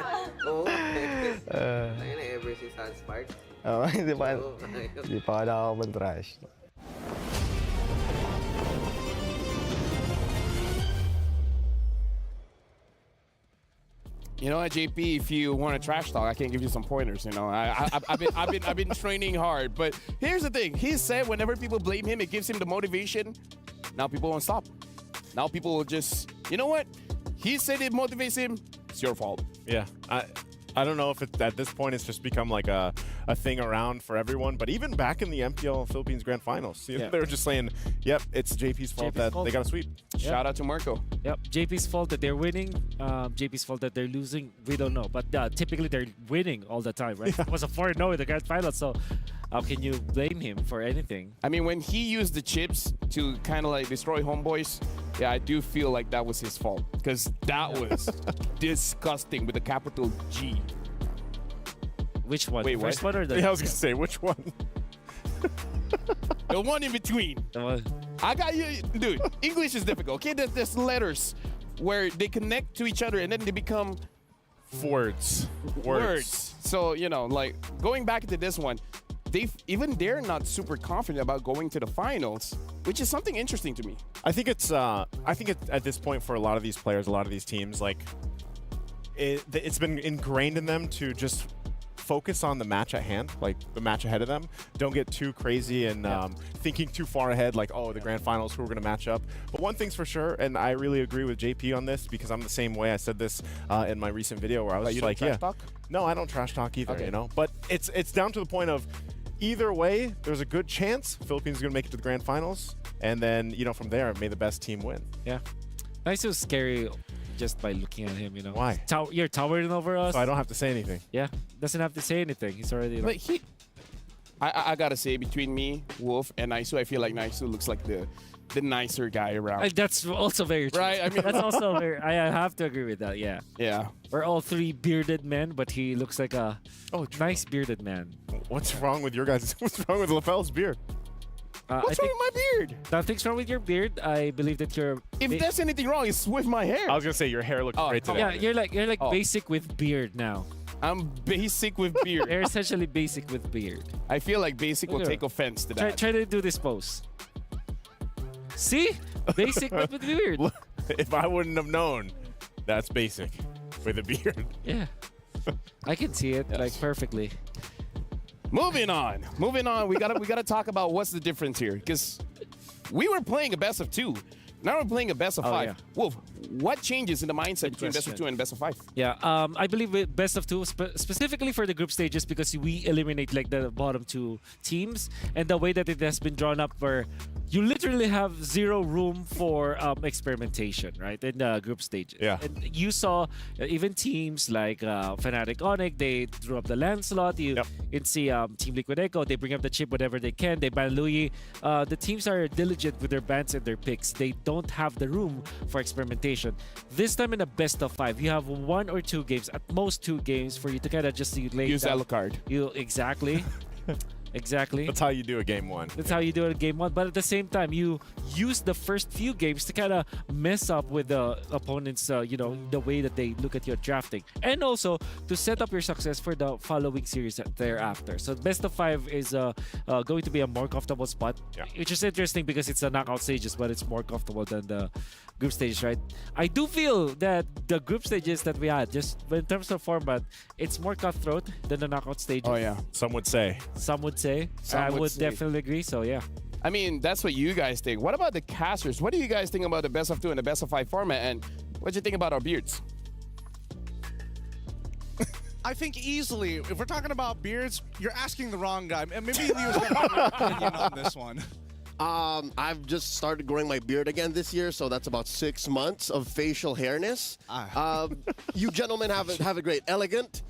Oo. Ayun na, ever since Sunspark. Oo, hindi pa ako mag-trash. You know what, JP? If you want to trash talk, I can give you some pointers. You know, I've been training hard. But here's the thing: he said whenever people blame him, it gives him the motivation. Now people won't stop. Now people will just, you know what? He said it motivates him. It's your fault. Yeah, I don't know if at this point it's just become like a thing around for everyone. But even back in the MPL Philippines Grand Finals, they were just saying, "Yep, it's JP's fault that they got a sweep." Yep. Shout out to Marco. Yep, JP's fault that they're winning. JP's fault that they're losing. We don't know, but typically they're winning all the time, right? It was a 4-0 in the Grand Finals, so how can you blame him for anything? I mean, when he used the chips to kind of like destroy homeboys, yeah, I do feel like that was his fault because that was disgusting with a capital G. Which one? Wait, First what? one or the? Yeah, I was gonna say which one. The one in between. I got you, dude. English is difficult. Okay, there's letters where they connect to each other and then they become words. So you know, like going back to this one, they're not super confident about going to the finals, which is something interesting to me. I think it's at this point for a lot of these players, a lot of these teams, like it's been ingrained in them to just focus on the match at hand, like the match ahead of them. Don't get too crazy and thinking too far ahead, like, oh, the grand finals, who we're going to match up. But one thing's for sure, and I really agree with JP on this because I'm the same way. I said this in my recent video where I was like, trash talk? No, I don't trash talk either, Okay. you know? But it's down to the point of either way, there's a good chance Philippines is going to make it to the grand finals. And then, you know, from there, may the best team win. Yeah. Nice so scary just by looking at him, you know. Why? You're towering over us. So I don't have to say anything. Yeah, doesn't have to say anything. He's already. But I gotta say, between me, Wolf, and Naisu, I feel like Naisu looks like the nicer guy around. That's also very true. Right? I mean, that's also very. I have to agree with that. Yeah. Yeah. We're all three bearded men, but he looks like a nice bearded man. What's wrong with your guys? What's wrong with LaFell's beard? What's wrong with my beard? Nothing's wrong with your beard. I believe that you're. If there's anything wrong, it's with my hair. I was gonna say your hair looks great today. Yeah, you're like basic with beard now. I'm basic with beard. You're essentially basic with beard. I feel like basic will take offense to that. Try to do this pose. See? Basic but with beard. If I wouldn't have known, that's basic with a beard. Yeah. I can see it like perfectly. Moving on. We gotta talk about what's the difference here, because we were playing a best of 2. Now we're playing a best of 5. Yeah. Wolf, what changes in the mindset between best of 2 and best of 5? Yeah, I believe with best of 2, specifically for the group stages, because we eliminate like the bottom 2 teams, and the way that it has been drawn up where you literally have zero room for experimentation, right, in the group stages. Yeah. And you saw even teams like Fnatic Onyx, they drew up the Lancelot. You can see Team Liquid Echo, they bring up the chip whenever they can. They ban Louis. The teams are diligent with their bans and their picks. They don't have the room for experimentation. This time in a best of 5, you have 1 or 2 games, at most 2 games, for you to kind of just lay use down. Alucard. Exactly. Exactly. That's how you do a game 1. That's how you do it in game 1. But at the same time, you use the first few games to kind of mess up with the opponents, you know, the way that they look at your drafting. And also to set up your success for the following series thereafter. So best of 5 is going to be a more comfortable spot, which is interesting because it's the knockout stages, but it's more comfortable than the group stages, right? I do feel that the group stages that we had, just in terms of format, it's more cutthroat than the knockout stages. Oh, yeah. Some would say. Some would say. I would definitely agree, so yeah. I mean, that's what you guys think. What about the casters? What do you guys think about the best of 2 and the best of 5 format? And what do you think about our beards? I think easily, if we're talking about beards, you're asking the wrong guy. And maybe Leo's got a better opinion on this one. I've just started growing my beard again this year, so that's about 6 months of facial hairness. You gentlemen have a great, elegant,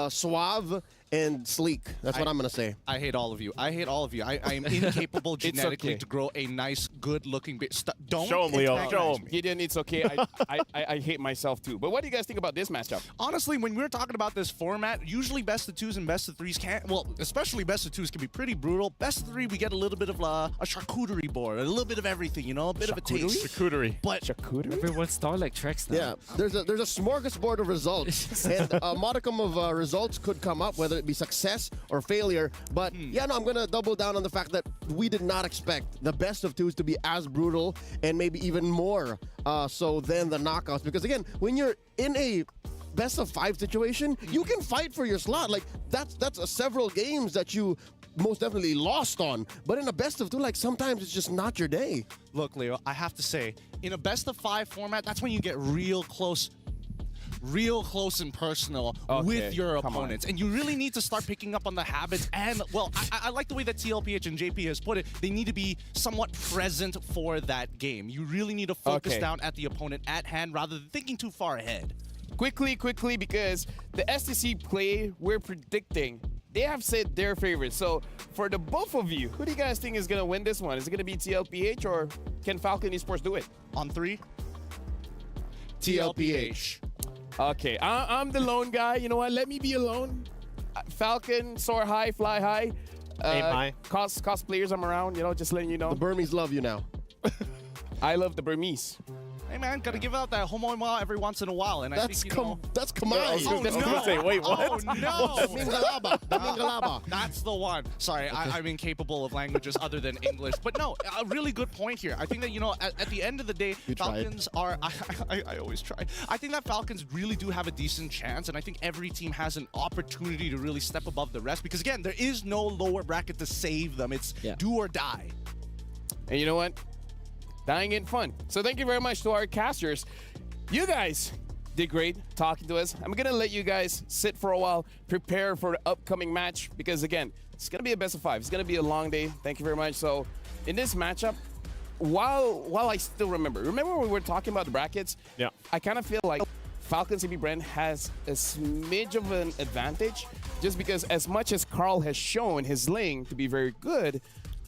suave, and sleek. That's what I'm going to say. I hate all of you. I hate all of you. I am incapable genetically to grow a nice, good-looking beard. Don't show him, Leo. Show him. Gideon, it's okay. I hate myself too. But what do you guys think about this matchup? Honestly, when we're talking about this format, usually best of twos and best of threes can, well, especially best of twos can be pretty brutal. Best of three, we get a little bit of a charcuterie board, a little bit of everything, you know, a bit of a taste. Charcuterie. But charcuterie? Everyone's talking like Trex now. Yeah, there's a smorgasbord of results, and a modicum of results could come up, whether it be success or failure. But yeah, no, I'm gonna double down on the fact that we did not expect the best of twos to be as brutal and maybe even more so than the knockouts. Because again, when you're in a best of 5 situation, you can fight for your slot. Like that's several games that you most definitely lost on. But in a best of 2, like sometimes it's just not your day. Look, Leo, I have to say, in a best of 5 format, that's when you get real close and personal with your opponents. And you really need to start picking up on the habits. And, well, I like the way that TLPH and JP has put it. They need to be somewhat present for that game. You really need to focus down at the opponent at hand rather than thinking too far ahead. Quickly, because the STC play we're predicting, they have said their favorite. So for the both of you, who do you guys think is going to win this one? Is it going to be TLPH or can Falcon Esports do it? On 3? TLPH. Okay, I'm the lone guy. You know what? Let me be alone. Falcon, soar high, fly high. Aim high. Cosplayers, I'm around, you know, just letting you know. The Burmese love you now. I love the Burmese. Hey man, gotta give out that homo every once in a while, and I think you know. That's Kamai. Oh no! Say, wait, what? Oh no! Mingalaba. That's the one. Sorry, I'm incapable of languages other than English. But no, a really good point here. I think that you know, at the end of the day, Falcons are. I always try. I think that Falcons really do have a decent chance, and I think every team has an opportunity to really step above the rest. Because again, there is no lower bracket to save them. It's do or die. And you know what? Dying in fun. So thank you very much to our casters. You guys did great talking to us. I'm gonna let you guys sit for a while, prepare for the upcoming match, because again, it's gonna be a best of 5. It's gonna be a long day. Thank you very much. So in this matchup, while I still remember when we were talking about the brackets, I kind of feel like Falcon CB Brand has a smidge of an advantage, just because as much as Carl has shown his lane to be very good,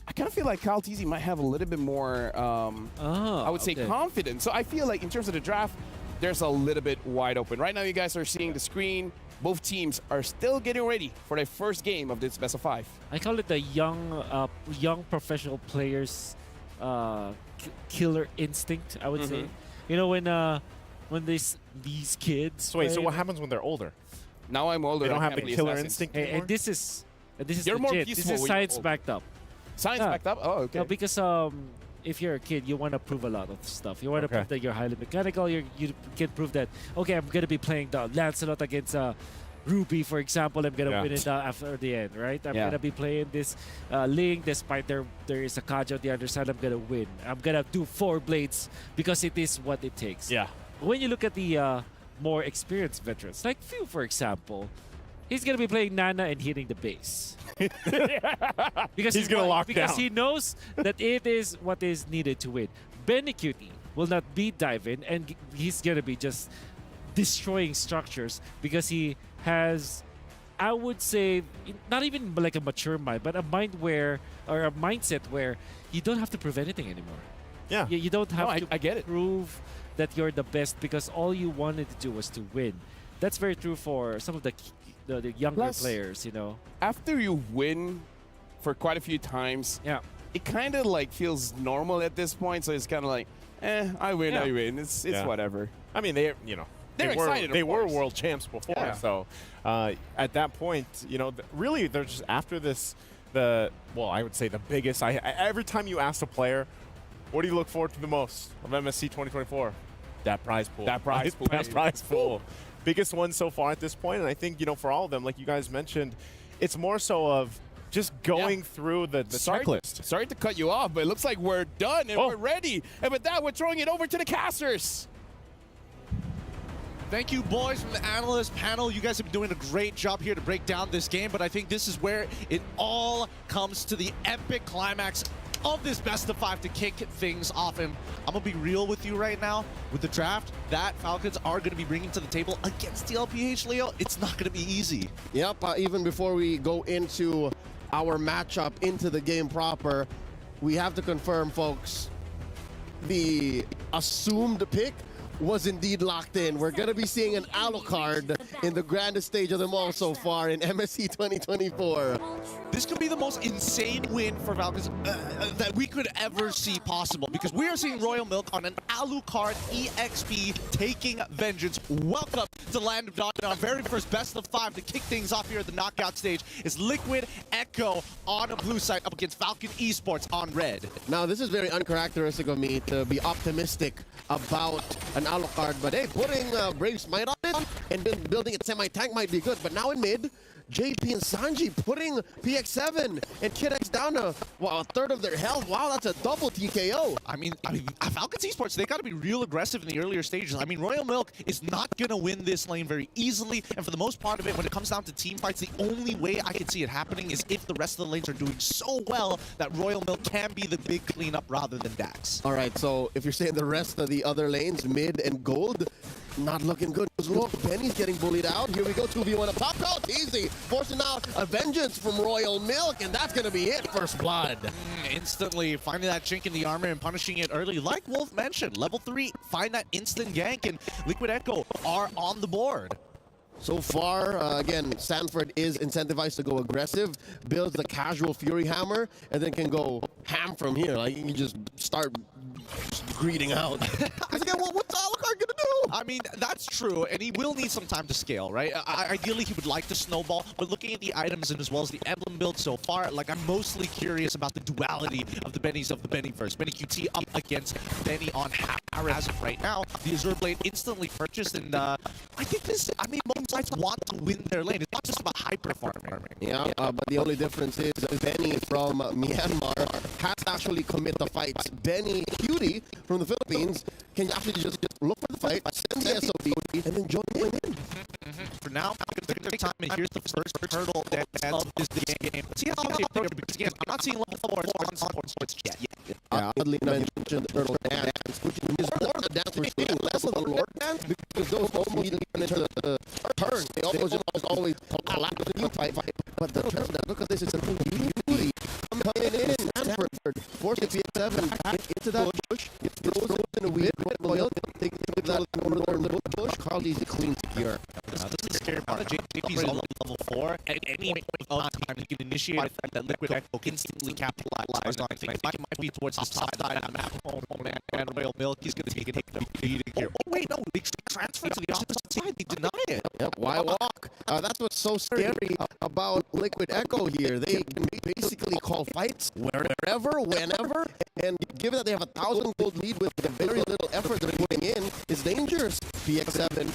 I kind of feel like Kyle TZ might have a little bit more, I would say, confidence. So I feel like in terms of the draft, there's a little bit wide open. Right now, you guys are seeing the screen. Both teams are still getting ready for their first game of this best of 5. I call it the young professional players killer instinct, I would say. You know, when these kids. Wait, so what happens when they're older? Now I'm older. They don't have the killer instinct anymore? And this is You're more legit. peaceful. This is science backed up. Science backed up? Oh, okay. No, because if you're a kid, you want to prove a lot of stuff. You want to prove that you're highly mechanical. You can prove that, okay, I'm going to be playing the Lancelot against Ruby, for example. I'm going to win it after the end, right? I'm going to be playing this Ling, despite there is a Kaja on the other side. I'm going to win. I'm going to do 4 blades because it is what it takes. Yeah. When you look at the more experienced veterans, like Few, for example, he's going to be playing Nana and hitting the base. Because he's going to lock down. Because he knows that it is what is needed to win. Benny Cutie will not be diving, and he's going to be just destroying structures because he has, I would say, not even like a mature mind, but a mind where, or a mindset where you don't have to prove anything anymore. Yeah. You don't have to I get it. prove that you're the best because all you wanted to do was to win. That's very true for some of the younger players, you know. After you win for quite a few times, it kind of like feels normal at this point. So it's kind of like, I win, I win. It's whatever. I mean, they're excited. They were world champs before, so at that point, you know, really, they're just after this. I would say the biggest. Every time you ask a player, what do you look forward to the most of MSC 2024? That prize pool. That prize pool. That prize pool. Biggest one so far at this point, and I think, you know, for all of them, like you guys mentioned, it's more so of just going through the checklist. Sorry to cut you off, but it looks like we're done and we're ready. And with that, we're throwing it over to the casters. Thank you, boys, from the analyst panel. You guys have been doing a great job here to break down this game, but I think this is where it all comes to the epic climax. of this best of 5 to kick things off. And I'm going to be real with you right now. With the draft that Falcons are going to be bringing to the table against TLPH, Leo, it's not going to be easy. Yep, even before we go into our matchup, into the game proper, we have to confirm, folks, the assumed pick was indeed locked in. We're going to be seeing an Alucard in the grandest stage of them all so far in MSC 2024. This could be the most insane win for Falcons that we could ever see possible, because we are seeing Royal Milk on an Alucard EXP taking vengeance. Welcome to the land of Dawn. Our very first best of 5 to kick things off here at the knockout stage is Liquid Echo on a blue side up against Falcon Esports on red. Now, this is very uncharacteristic of me to be optimistic about an Alucard, but hey, putting Brave Smite on it and then building it semi-tank might be good. But now in mid, JP and Sanji putting PX7 and Kid X down to, well, a third of their health. Wow, that's a double TKO. I mean, Falcons Esports, they got to be real aggressive in the earlier stages. I mean, Royal Milk is not going to win this lane very easily, and for the most part of it, when it comes down to team fights, the only way I can see it happening is if the rest of the lanes are doing so well that Royal Milk can be the big cleanup rather than Dax. All right, so if you're saying the rest of the other lanes, mid and gold, not looking good. Look, Benny's getting bullied out. Here we go, 2v1 up top. Oh, easy. Forcing out a vengeance from Royal Milk, and that's going to be it. First blood. Instantly finding that chink in the armor and punishing it early. Like Wolf mentioned, level 3, find that instant gank, and Liquid Echo are on the board. So far, again, Sanford is incentivized to go aggressive, builds the casual Fury Hammer, and then can go ham from here. Like, you can just start greeting out. Because again, what's Alucard gonna do? I mean, that's true, and he will need some time to scale, right? Ideally, he would like to snowball, but looking at the items and as well as the emblem build so far, like, I'm mostly curious about the duality of the Bennies of the Bennyverse. Benny QT up against Benny on Hammer as of right now. The Azure Blade instantly purchased, and I think this, I mean, most sides want to win their lane. It's not just about hyper farming. Yeah, but the only difference is Benny from Myanmar has to actually commit the fights. Benny Cutie from the Philippines can actually just look for the fight, send the SOB, and then join in. For now, I'm going to take time, and here's the first hurdle that of this game. Let's see how they approach it, because again, I'm not seeing level 4 on sports yet. Oddly mentioned the turtle dance, which is more of the dance we're seeing, less of the Lord dance, because those almost immediately get into the turn. They always collapse the new fight. But the turtle dance, look at this, it's a beauty. Coming in, Sanford forcing PX7 back into that bush. It throws in a weird royal, taking that little bush. Carl Easy clean secure. This is the scary part. JP's on level 4. At any point of time, he can initiate a fight that Liquid Echo instantly capitalize on. I think it might be towards the top side of the map. And Royal Milk, he's going to take a beating here. Oh, wait, no. They transfer to the opposite side. They deny it. Yep, why walk? That's what's so scary about Liquid Echo here. They basically call fights wherever, whenever, and given that they have 1,000 gold lead with very little effort they're putting in, it's dangerous. PX7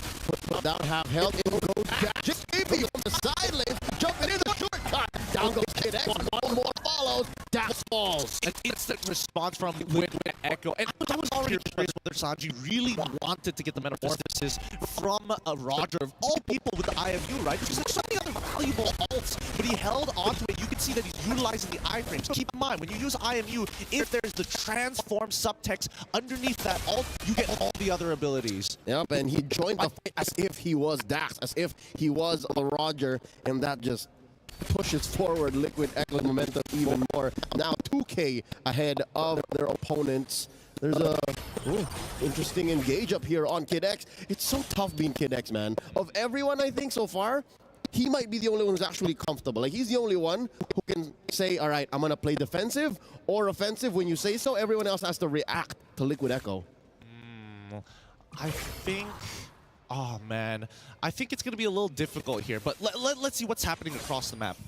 put down half health. It will go back. Just JP on the side lane, jumping in the shortcut. Down goes Kid X. One more follows. Dax falls. An instant response from Liquid Echo. And I was already curious whether Sanji really wanted to get the Metamorphosis from Roger, of all people, with the IMU, right? Because there's so many other valuable ults, but he held onto it. You can see that he's utilizing the iframes. Keep in mind, when you use IMU, if there's the transform subtext underneath that ult, you get all the other abilities. Yep, and he joined the fight as if he was Dax, as if he was the Roger, and that just pushes forward Liquid Echo's momentum even more. Now 2K ahead of their opponents. There's a interesting engage up here on Kid X. It's so tough being Kid X, man. Of everyone, I think, so far, he might be the only one who's actually comfortable. Like, he's the only one who can say, all right, I'm going to play defensive or offensive. When you say so, everyone else has to react to Liquid Echo. I think... Oh, man. I think it's going to be a little difficult here, but let's see what's happening across the map.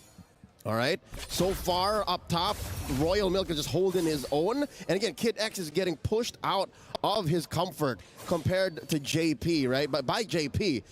All right, so far up top, Royal Milk is just holding his own. And again, Kid X is getting pushed out of his comfort compared to JP, right? But by JP,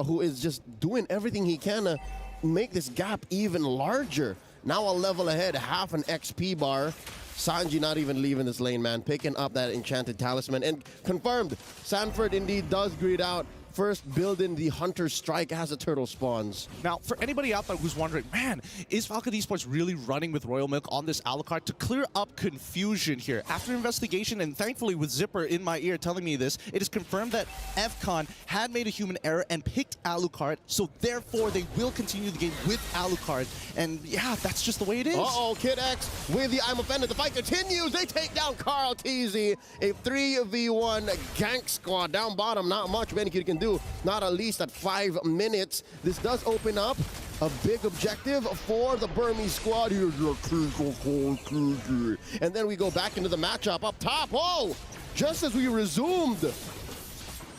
who is just doing everything he can to make this gap even larger. Now a level ahead, half an XP bar. Sanji not even leaving this lane, man. Picking up that enchanted talisman. And confirmed, Sanford indeed does greet out first build in the Hunter Strike as the turtle spawns. Now, for anybody out there who's wondering, man, is Falcon Esports really running with Royal Milk on this Alucard? To clear up confusion here, after investigation, and thankfully with Zipper in my ear telling me this, it is confirmed that FCon had made a human error and picked Alucard, so therefore they will continue the game with Alucard. And yeah, that's just the way it is. Uh-oh, Kid X with the I'm Offended. The fight continues. They take down Carl Teasy. A 3v1 gank squad. Down bottom, not much Benikid can do. Not at least at 5 minutes. This does open up a big objective for the Burmese squad. Here's your and then we go back into the matchup up top. Oh, just as we resumed.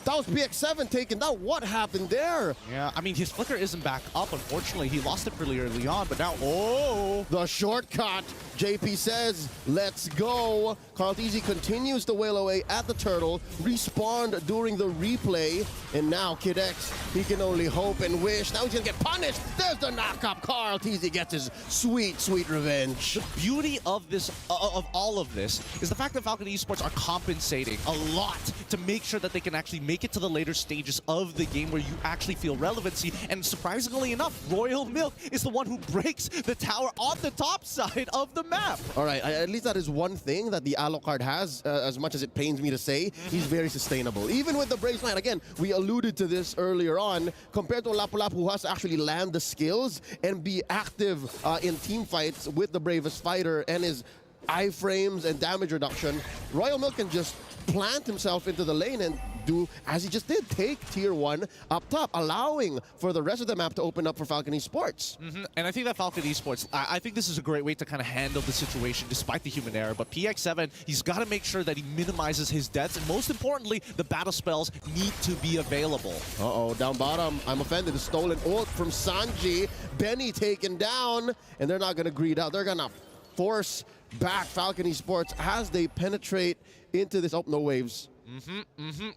That was BX7 taken down. What happened there? Yeah, I mean, his flicker isn't back up, unfortunately. He lost it pretty early on, but now, oh! The shortcut. JP says, let's go. Carl Teasy continues to wail away at the turtle, respawned during the replay, and now Kid X, he can only hope and wish. Now he's gonna get punished. There's the knockup. Carl Teasy gets his sweet, sweet revenge. The beauty of this, of all of this, is the fact that Falcon Esports are compensating a lot to make sure that they can actually make it to the later stages of the game where you actually feel relevancy. And surprisingly enough, Royal Milk is the one who breaks the tower on the top side of the map. All right, at least that is one thing that the Alucard has, as much as it pains me to say, he's very sustainable. Even with the Braves Knight, again, we alluded to this earlier on, compared to Lapu-Lapu who has to actually land the skills and be active in team fights with the Bravest Fighter and his iframes and damage reduction, Royal Milk can just plant himself into the lane and do as he just did, take tier 1 up top, allowing for the rest of the map to open up for Falcon Esports. And I think that Falcon Esports, I think this is a great way to kind of handle the situation despite the human error. But PX7, he's got to make sure that he minimizes his deaths, and most importantly, the battle spells need to be available. Uh-oh, down bottom, I'm Offended. A stolen ult from Sanji. Benny taken down, and they're not going to greed out. They're going to force back Falcon Esports as they penetrate into this. Oh, no waves.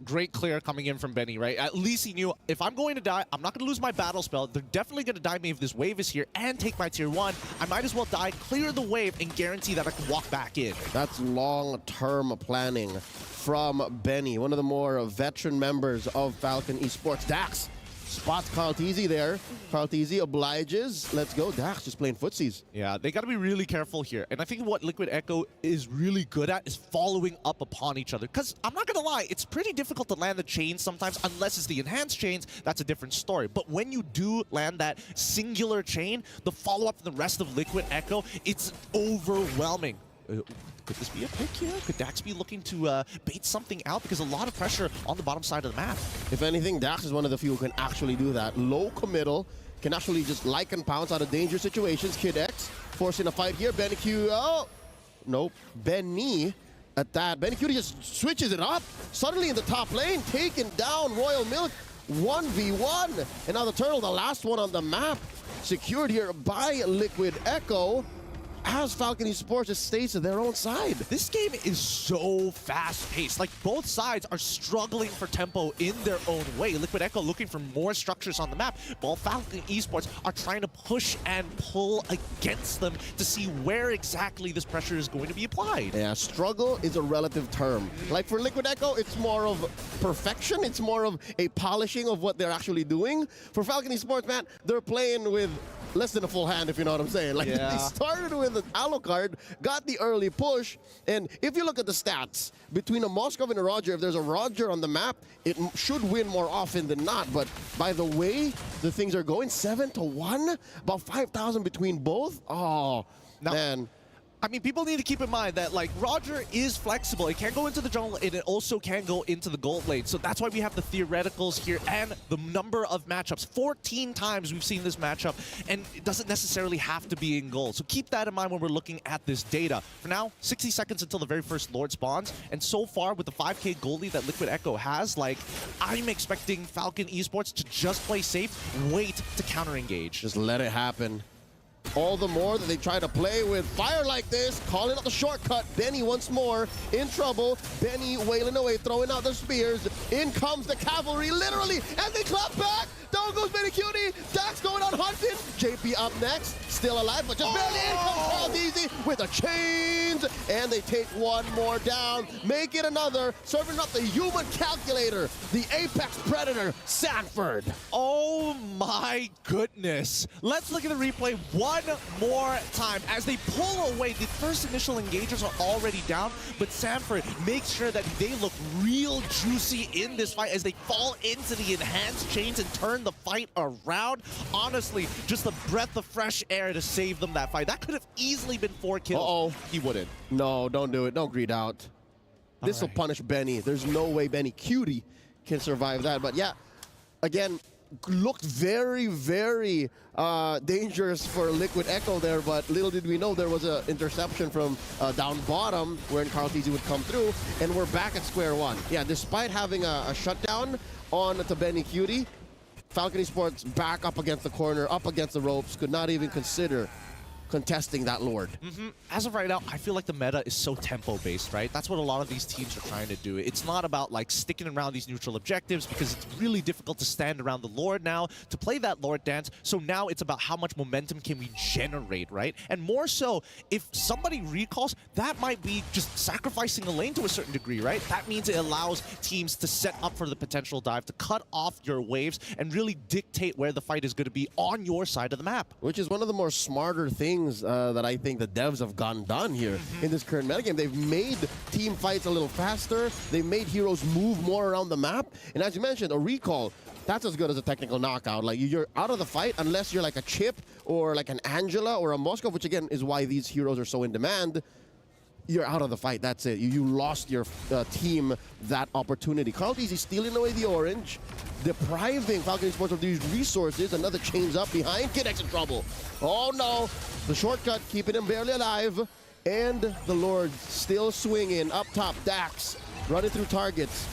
Great clear coming in from Benny, right? At least he knew, if I'm going to die, I'm not going to lose my battle spell. They're definitely going to die me if this wave is here and take my tier 1. I might as well die, clear the wave, and guarantee that I can walk back in. That's long-term planning from Benny, one of the more veteran members of Falcon Esports. Dax spots Carl Teasy there. Carl Teasy obliges. Let's go. Dax just playing footsies. Yeah, they got to be really careful here. And I think what Liquid Echo is really good at is following up upon each other. Because I'm not going to lie, it's pretty difficult to land the chains sometimes, unless it's the enhanced chains. That's a different story. But when you do land that singular chain, the follow-up from the rest of Liquid Echo, it's overwhelming. Could this be a pick here? Could Dax be looking to bait something out? Because a lot of pressure on the bottom side of the map. If anything, Dax is one of the few who can actually do that. Low committal, can actually just like and pounce out of dangerous situations. Kid X forcing a fight here. Benicute, oh, nope. Benny at that. Benicute just switches it up. Suddenly in the top lane, taking down Royal Milk. 1v1. And now the turtle, the last one on the map, secured here by Liquid Echo, as Falcon Esports just stays to their own side. This game is so fast-paced. Like, both sides are struggling for tempo in their own way. Liquid Echo looking for more structures on the map, while Falcon Esports are trying to push and pull against them to see where exactly this pressure is going to be applied. Yeah, struggle is a relative term. Like, for Liquid Echo, it's more of perfection. It's more of a polishing of what they're actually doing. For Falcon Esports, man, they're playing with less than a full hand, if you know what I'm saying. Like, they started with an Alucard, got the early push, and if you look at the stats, between a Moskov and a Roger, if there's a Roger on the map, it should win more often than not. But by the way the things are going, 7-1, about 5,000 between both. Oh, man. I mean, people need to keep in mind that, like, Roger is flexible. It can go into the jungle, and it also can go into the gold lane. So that's why we have the theoreticals here and the number of matchups. 14 times we've seen this matchup, and it doesn't necessarily have to be in gold. So keep that in mind when we're looking at this data. For now, 60 seconds until the very first Lord spawns, and so far with the 5k gold lead that Liquid Echo has, like, I'm expecting Falcon Esports to just play safe, wait to counter-engage. Just let it happen. All the more that they try to play with fire like this, calling out the shortcut. Benny once more in trouble. Benny wailing away, throwing out the spears. In comes the cavalry, literally, and they clap back. Down goes Benny Cutie. Dax going on hunting. JP up next, still alive, but just barely. In comes Carl Easy with the chains, and they take one more down. Make it another, serving up the human calculator, the apex predator, Sanford. Oh my goodness. Let's look at the replay one more time. As they pull away, the first initial engagers are already down, but Sanford makes sure that they look real juicy in this fight as they fall into the enhanced chains and turn the fight around. Honestly, just a breath of fresh air to save them that fight. That could have easily been 4 kills. He wouldn't. No, don't do it. Don't greed out. This will punish Benny. There's no way Benny Cutie can survive that. But yeah, again, looked very, very dangerous for Liquid Echo there, but little did we know there was an interception from down bottom where Carl Tizzy would come through, and we're back at square one. Yeah, despite having a shutdown on to Benny Cutie, Falcon Esports back up against the corner, up against the ropes, could not even consider contesting that Lord. As of right now, I feel like the meta is so tempo-based, right? That's what a lot of these teams are trying to do. It's not about like sticking around these neutral objectives because it's really difficult to stand around the Lord now, to play that Lord dance. So now it's about how much momentum can we generate, right? And more so, if somebody recalls, that might be just sacrificing a lane to a certain degree, right? That means it allows teams to set up for the potential dive, to cut off your waves and really dictate where the fight is going to be on your side of the map. Which is one of the more smarter things that I think the devs have gotten done here in this current metagame. They've made team fights a little faster. They've made heroes move more around the map. And as you mentioned, a recall, that's as good as a technical knockout. Like, you're out of the fight unless you're like a Chip or like an Angela or a Moscow, which again is why these heroes are so in demand. You're out of the fight. That's it. You lost your team that opportunity. Carl Easy stealing away the orange, depriving Falcon Esports of these resources. Another chains up behind. Kid X in trouble. Oh no. The shortcut keeping him barely alive. And the Lord still swinging up top. Dax running through targets.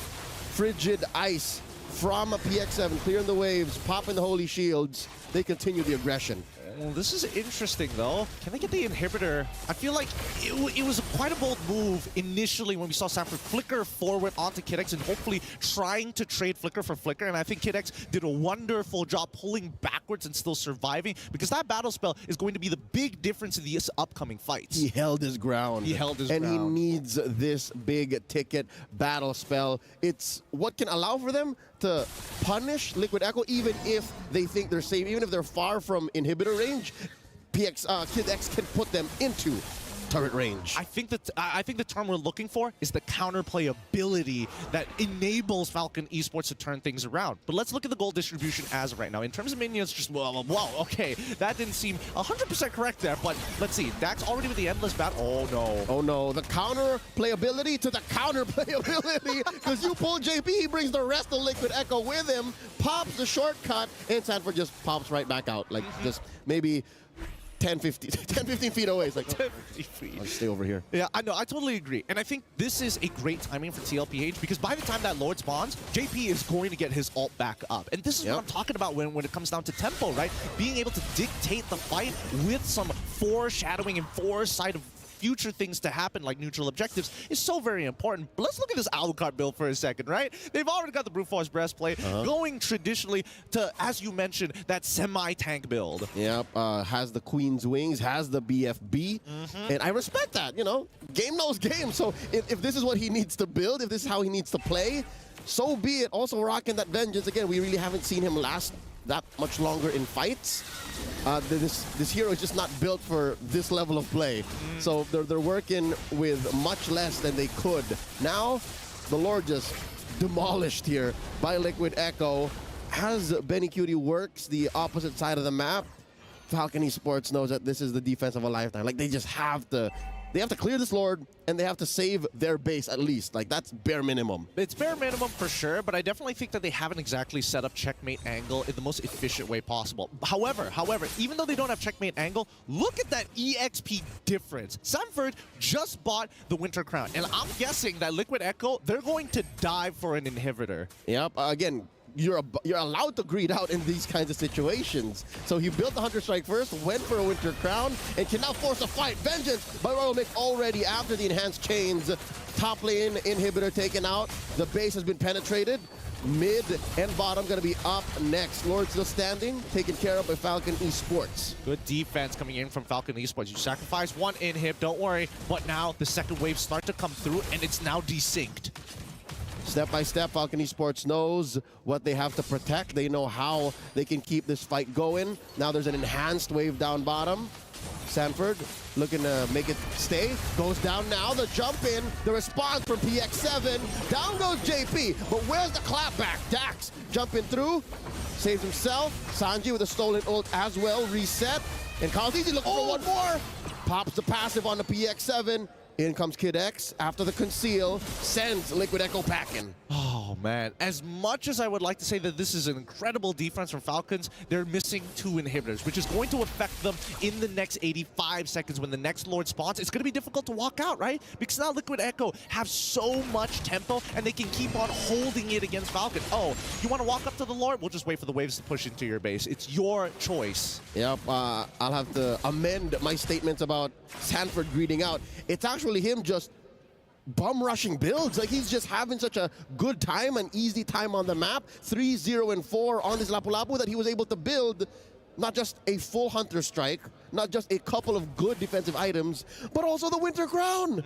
Frigid Ice from a PX7, clearing the waves, popping the holy shields. They continue the aggression. Well, this is interesting, though. Can they get the inhibitor? I feel like it was quite a bold move initially when we saw Sanford flicker forward onto Kid X and hopefully trying to trade flicker for flicker. And I think Kid X did a wonderful job pulling backwards and still surviving, because that battle spell is going to be the big difference in these upcoming fights. He held his ground. He held his ground. ground. And he needs this big ticket battle spell. It's what can allow for them to punish Liquid Echo even if they think they're safe, even if they're far from inhibitor range. Kid X can put them into turret range. I think the term we're looking for is the counterplay ability that enables Falcon Esports to turn things around. But let's look at the goal distribution as of right now. In terms of minions, just wow, okay, that didn't seem 100% correct there, but let's see. Dax already with the endless bat. Oh no. Oh no, the counter playability to the counter playability, because you pull JP, he brings the rest of Liquid Echo with him, pops the shortcut, and Sanford just pops right back out. Like just maybe 10, 15 feet away. It's like, 10, 15 feet. I'll stay over here. Yeah, I know. I totally agree. And I think this is a great timing for TLPH, because by the time that Lord spawns, JP is going to get his ult back up. And this is what I'm talking about when it comes down to tempo, right? Being able to dictate the fight with some foreshadowing and foresight of future things to happen, like neutral objectives, is so very important. But let's look at this Alucard build for a second, right? They've already got the Brute Force breastplate, going traditionally to, as you mentioned, that semi-tank build. Yep, has the Queen's Wings, has the BFB, and I respect that, you know? Game knows game, so if this is what he needs to build, if this is how he needs to play, so be it. Also rocking that Vengeance. Again, we really haven't seen him last that much longer in fights. This hero is just not built for this level of play. So they're working with much less than they could. Now, the Lord just demolished here by Liquid Echo. As Benny Cutie works the opposite side of the map, Falcon Esports knows that this is the defense of a lifetime. Like, they just have to... They have to clear this Lord, and they have to save their base at least. Like, that's bare minimum. It's bare minimum for sure, but I definitely think that they haven't exactly set up checkmate angle in the most efficient way possible. However, even though they don't have checkmate angle, look at that EXP difference. Sanford just bought the Winter Crown, and I'm guessing that Liquid Echo, they're going to dive for an inhibitor. Yep, again, you're allowed to greed out in these kinds of situations. So he built the Hunter Strike first, went for a Winter Crown, and can now force a fight. Vengeance by Royal Mick already after the enhanced chains. Top lane inhibitor taken out. The base has been penetrated. Mid and bottom going to be up next. Lord still standing, taken care of by Falcon Esports. Good defense coming in from Falcon Esports. You sacrifice one inhib, don't worry. But now the second wave starts to come through, and it's now desynced. Step by step, Falcon Esports knows what they have to protect. They know how they can keep this fight going. Now there's an enhanced wave down bottom. Sanford looking to make it stay. Goes down now. The jump in. The response from PX7. Down goes JP. But where's the clapback? Dax jumping through. Saves himself. Sanji with a stolen ult as well. Reset. And ChezyGaming looking for one more. Pops the passive on the PX7. In comes Kid X after the conceal, sends Liquid Echo packing. Oh man, as much as I would like to say that this is an incredible defense from Falcons, they're missing 2 inhibitors, which is going to affect them in the next 85 seconds when the next Lord spawns. It's going to be difficult to walk out, right? Because now Liquid Echo have so much tempo and they can keep on holding it against Falcon. Oh, you want to walk up to the Lord? We'll just wait for the waves to push into your base. It's your choice. Yep, I'll have to amend my statements about Sanford greeting out. It's actually him just bum rushing builds. Like, he's just having such a good time, an easy time on the map. 3-0-4 on this Lapu-Lapu that he was able to build not just a full Hunter Strike, not just a couple of good defensive items, but also the Winter Crown.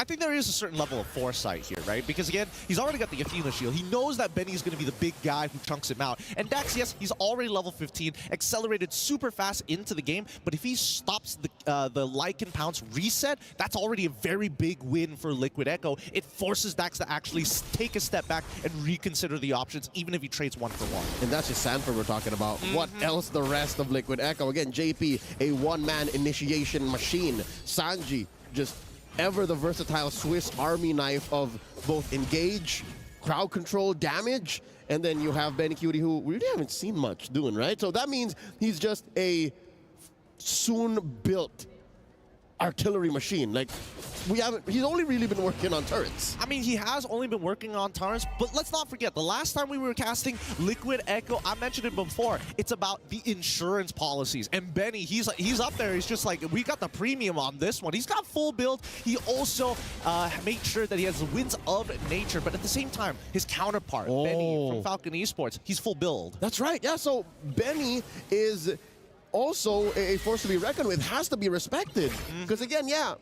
I think there is a certain level of foresight here, right? Because again, he's already got the Athena shield. He knows that Benny is going to be the big guy who chunks him out. And Dax, yes, he's already level 15, accelerated super fast into the game, but if he stops the Lycan Pounce reset, that's already a very big win for Liquid Echo. It forces Dax to actually take a step back and reconsider the options, even if he trades 1-for-1. And that's just Sanford we're talking about. What else the rest of Liquid Echo? Again, JP, a one-man initiation machine. Sanji, just ever the versatile Swiss Army knife of both engage, crowd control, damage, and then you have Benny Cutie, who we really haven't seen much doing, right? So that means he's just a soon-built artillery machine. Like, he's only really been working on turrets. I mean, he has only been working on turrets, but let's not forget, the last time we were casting Liquid Echo, I mentioned it before, it's about the insurance policies. And Benny, he's up there, he's just like, we got the premium on this one. He's got full build. He also made sure that he has the Winds of Nature, but at the same time, his counterpart, Benny from Falcon Esports, he's full build. That's right, yeah, so Benny is also a force to be reckoned with, has to be respected. Because again, yeah,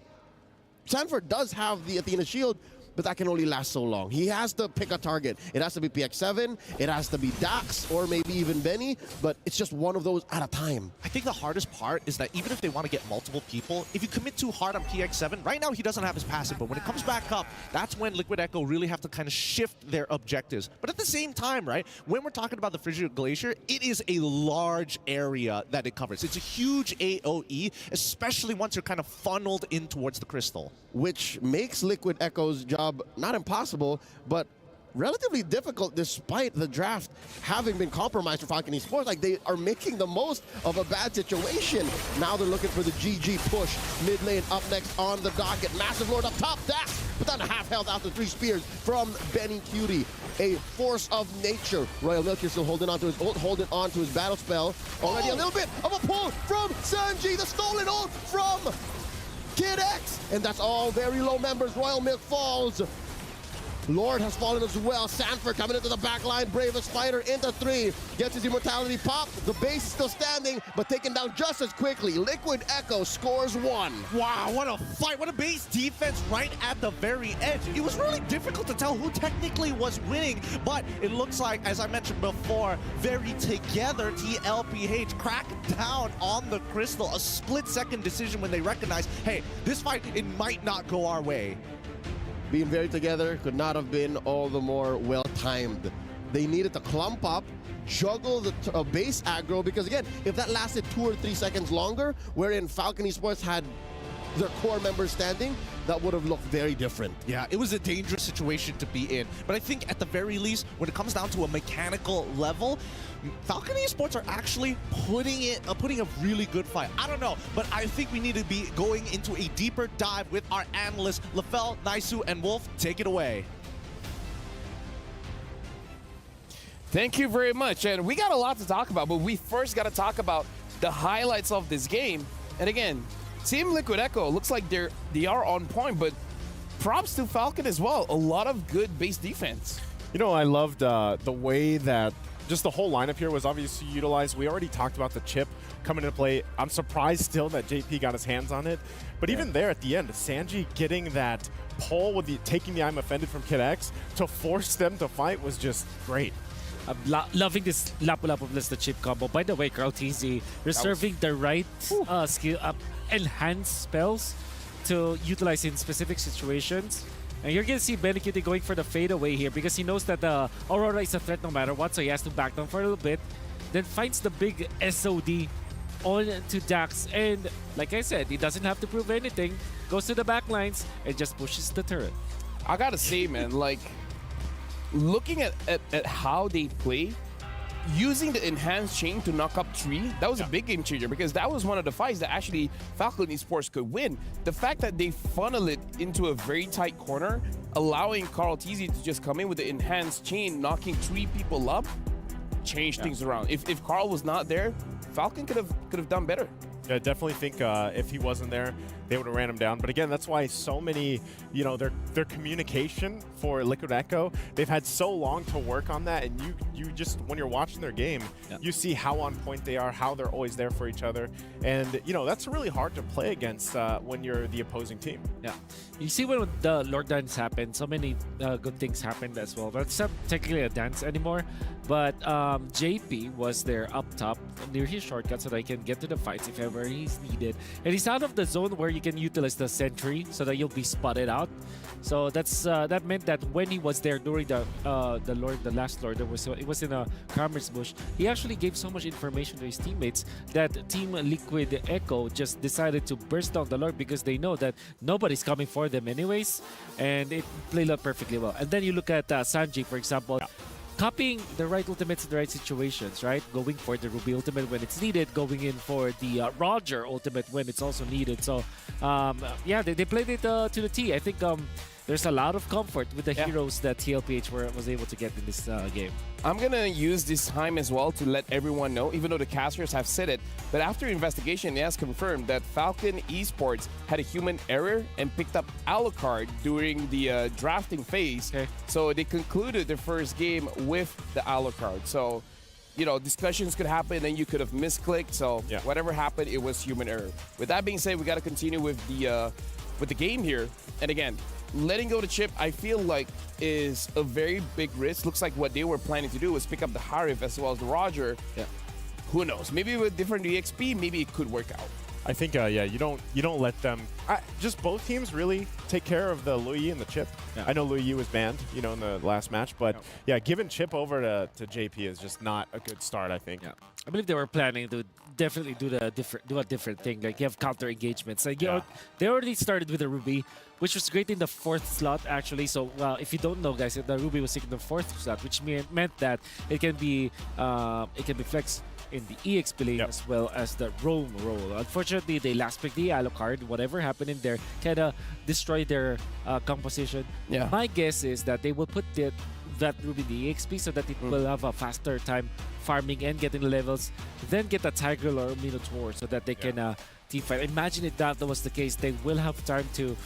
Sanford does have the Athena shield, but that can only last so long. He has to pick a target. It has to be PX7, it has to be Dax, or maybe even Benny, but it's just one of those at a time. I think the hardest part is that even if they want to get multiple people, if you commit too hard on PX7, right now he doesn't have his passive, but when it comes back up, that's when Liquid Echo really have to kind of shift their objectives. But at the same time, right, when we're talking about the Frigid Glacier, it is a large area that it covers. It's a huge AoE, especially once you're kind of funneled in towards the crystal. Which makes Liquid Echo's job not impossible, but relatively difficult despite the draft having been compromised for Falcon Esports. Like, they are making the most of a bad situation. Now they're looking for the GG push. Mid lane up next on the docket. Massive Lord up top. Dax put down to half health after 3 spears from Benny Cutie. A force of nature. Royal Milk here still holding on to his ult, holding on to his battle spell. Already a little bit of a pull from Sanji. The stolen ult from Kid X, and that's all very low members. Royal Milk falls. Lord has fallen as well. Sanford coming into the back line. Bravest fighter into 3. Gets his immortality pop. The base is still standing, but taken down just as quickly. Liquid Echo scores 1. Wow, what a fight. What a base defense right at the very edge. It was really difficult to tell who technically was winning, but it looks like, as I mentioned before, very together TLPH cracked down on the crystal. A split-second decision when they recognized, hey, this fight, it might not go our way. Being very together could not have been all the more well-timed. They needed to clump up, juggle the base aggro, because again, if that lasted 2 or 3 seconds longer, wherein Falcon Esports had their core members standing, that would have looked very different. Yeah, it was a dangerous situation to be in. But I think at the very least, when it comes down to a mechanical level, Falcon Esports are actually putting a really good fight. I don't know, but I think we need to be going into a deeper dive with our analysts, Lafell, Naisu, and Wolf. Take it away. Thank you very much. And we got a lot to talk about, but we first got to talk about the highlights of this game. And again, Team Liquid Echo looks like they are on point, but props to Falcon as well. A lot of good base defense. You know, I loved the way that just the whole lineup here was obviously utilized. We already talked about the chip coming into play. I'm surprised still that JP got his hands on it. But even there at the end, Sanji getting that pull with taking the I'm offended from Kid X to force them to fight was just great. I'm loving this Lapu-Lapu plus the chip combo. By the way, CrowdTZ reserving the right skill enhanced spells to utilize in specific situations. And you're going to see Benikute going for the fadeaway here because he knows that Aurora is a threat no matter what, so he has to back down for a little bit. Then finds the big SOD on to Dax. And like I said, he doesn't have to prove anything. Goes to the back lines and just pushes the turret. I got to say, man, like, looking at how they play, using the enhanced chain to knock up Tree, that was a big game changer because that was one of the fights that actually Falcon Esports could win. The fact that they funnel it into a very tight corner, allowing CrowdTZ to just come in with the enhanced chain, knocking 3 people up, changed things around. If Carl was not there, Falcon could have done better. Yeah, I definitely think if he wasn't there, they would have ran him down. But again, that's why so many, you know, their communication for Liquid Echo, they've had so long to work on that. And you just, when you're watching their game, you see how on point they are, how they're always there for each other. And, you know, that's really hard to play against when you're the opposing team. Yeah. You see when the Lord Dance happened, so many good things happened as well. But it's not technically a dance anymore. But JP was there up top near his shortcut so that he can get to the fights if ever he's needed. And he's out of the zone where you can utilize the sentry so that you'll be spotted out. So that's that meant that when he was there during the last Lord, it was in a Karmer's bush. He actually gave so much information to his teammates that Team Liquid Echo just decided to burst down the Lord because they know that nobody's coming for them anyways, and it played out perfectly well. And then you look at Sanji, for example. Copying the right ultimates in the right situations, right? Going for the Ruby ultimate when it's needed, going in for the Roger ultimate when it's also needed. So, yeah, they played it to the T. I think there's a lot of comfort with the heroes that TLPH was able to get in this game. I'm going to use this time as well to let everyone know, even though the casters have said it, but after investigation, it has confirmed that Falcon Esports had a human error and picked up Alucard during the drafting phase. So they concluded the first game with the Alucard. So, you know, discussions could happen and you could have misclicked. So whatever happened, it was human error. With that being said, we got to continue with the game here. And again, letting go the chip, I feel like, is a very big risk. Looks like what they were planning to do was pick up the Harif as well as the Roger. Who knows? Maybe with different EXP, maybe it could work out. I think, yeah, you don't let them. Just both teams really take care of the Luyi and the chip. I know Luyi was banned, you know, in the last match, but yeah, giving chip over to JP is just not a good start, I think. I believe they were planning to definitely do a different thing. Like you have counter engagements. Like they already started with the Ruby, which was great in the 4th slot actually. So if you don't know, guys, the Ruby was taking the 4th slot, which meant that it can be flexed in the EXP lane as well as the roam role. Unfortunately, they last picked the Alucard. Whatever happened in there kind of destroyed their composition. My guess is that they will put that Ruby in the EXP so that it will have a faster time farming and getting levels, then get a Tiger or a Minotaur so that they can team fight. Imagine if that was the case, they will have time to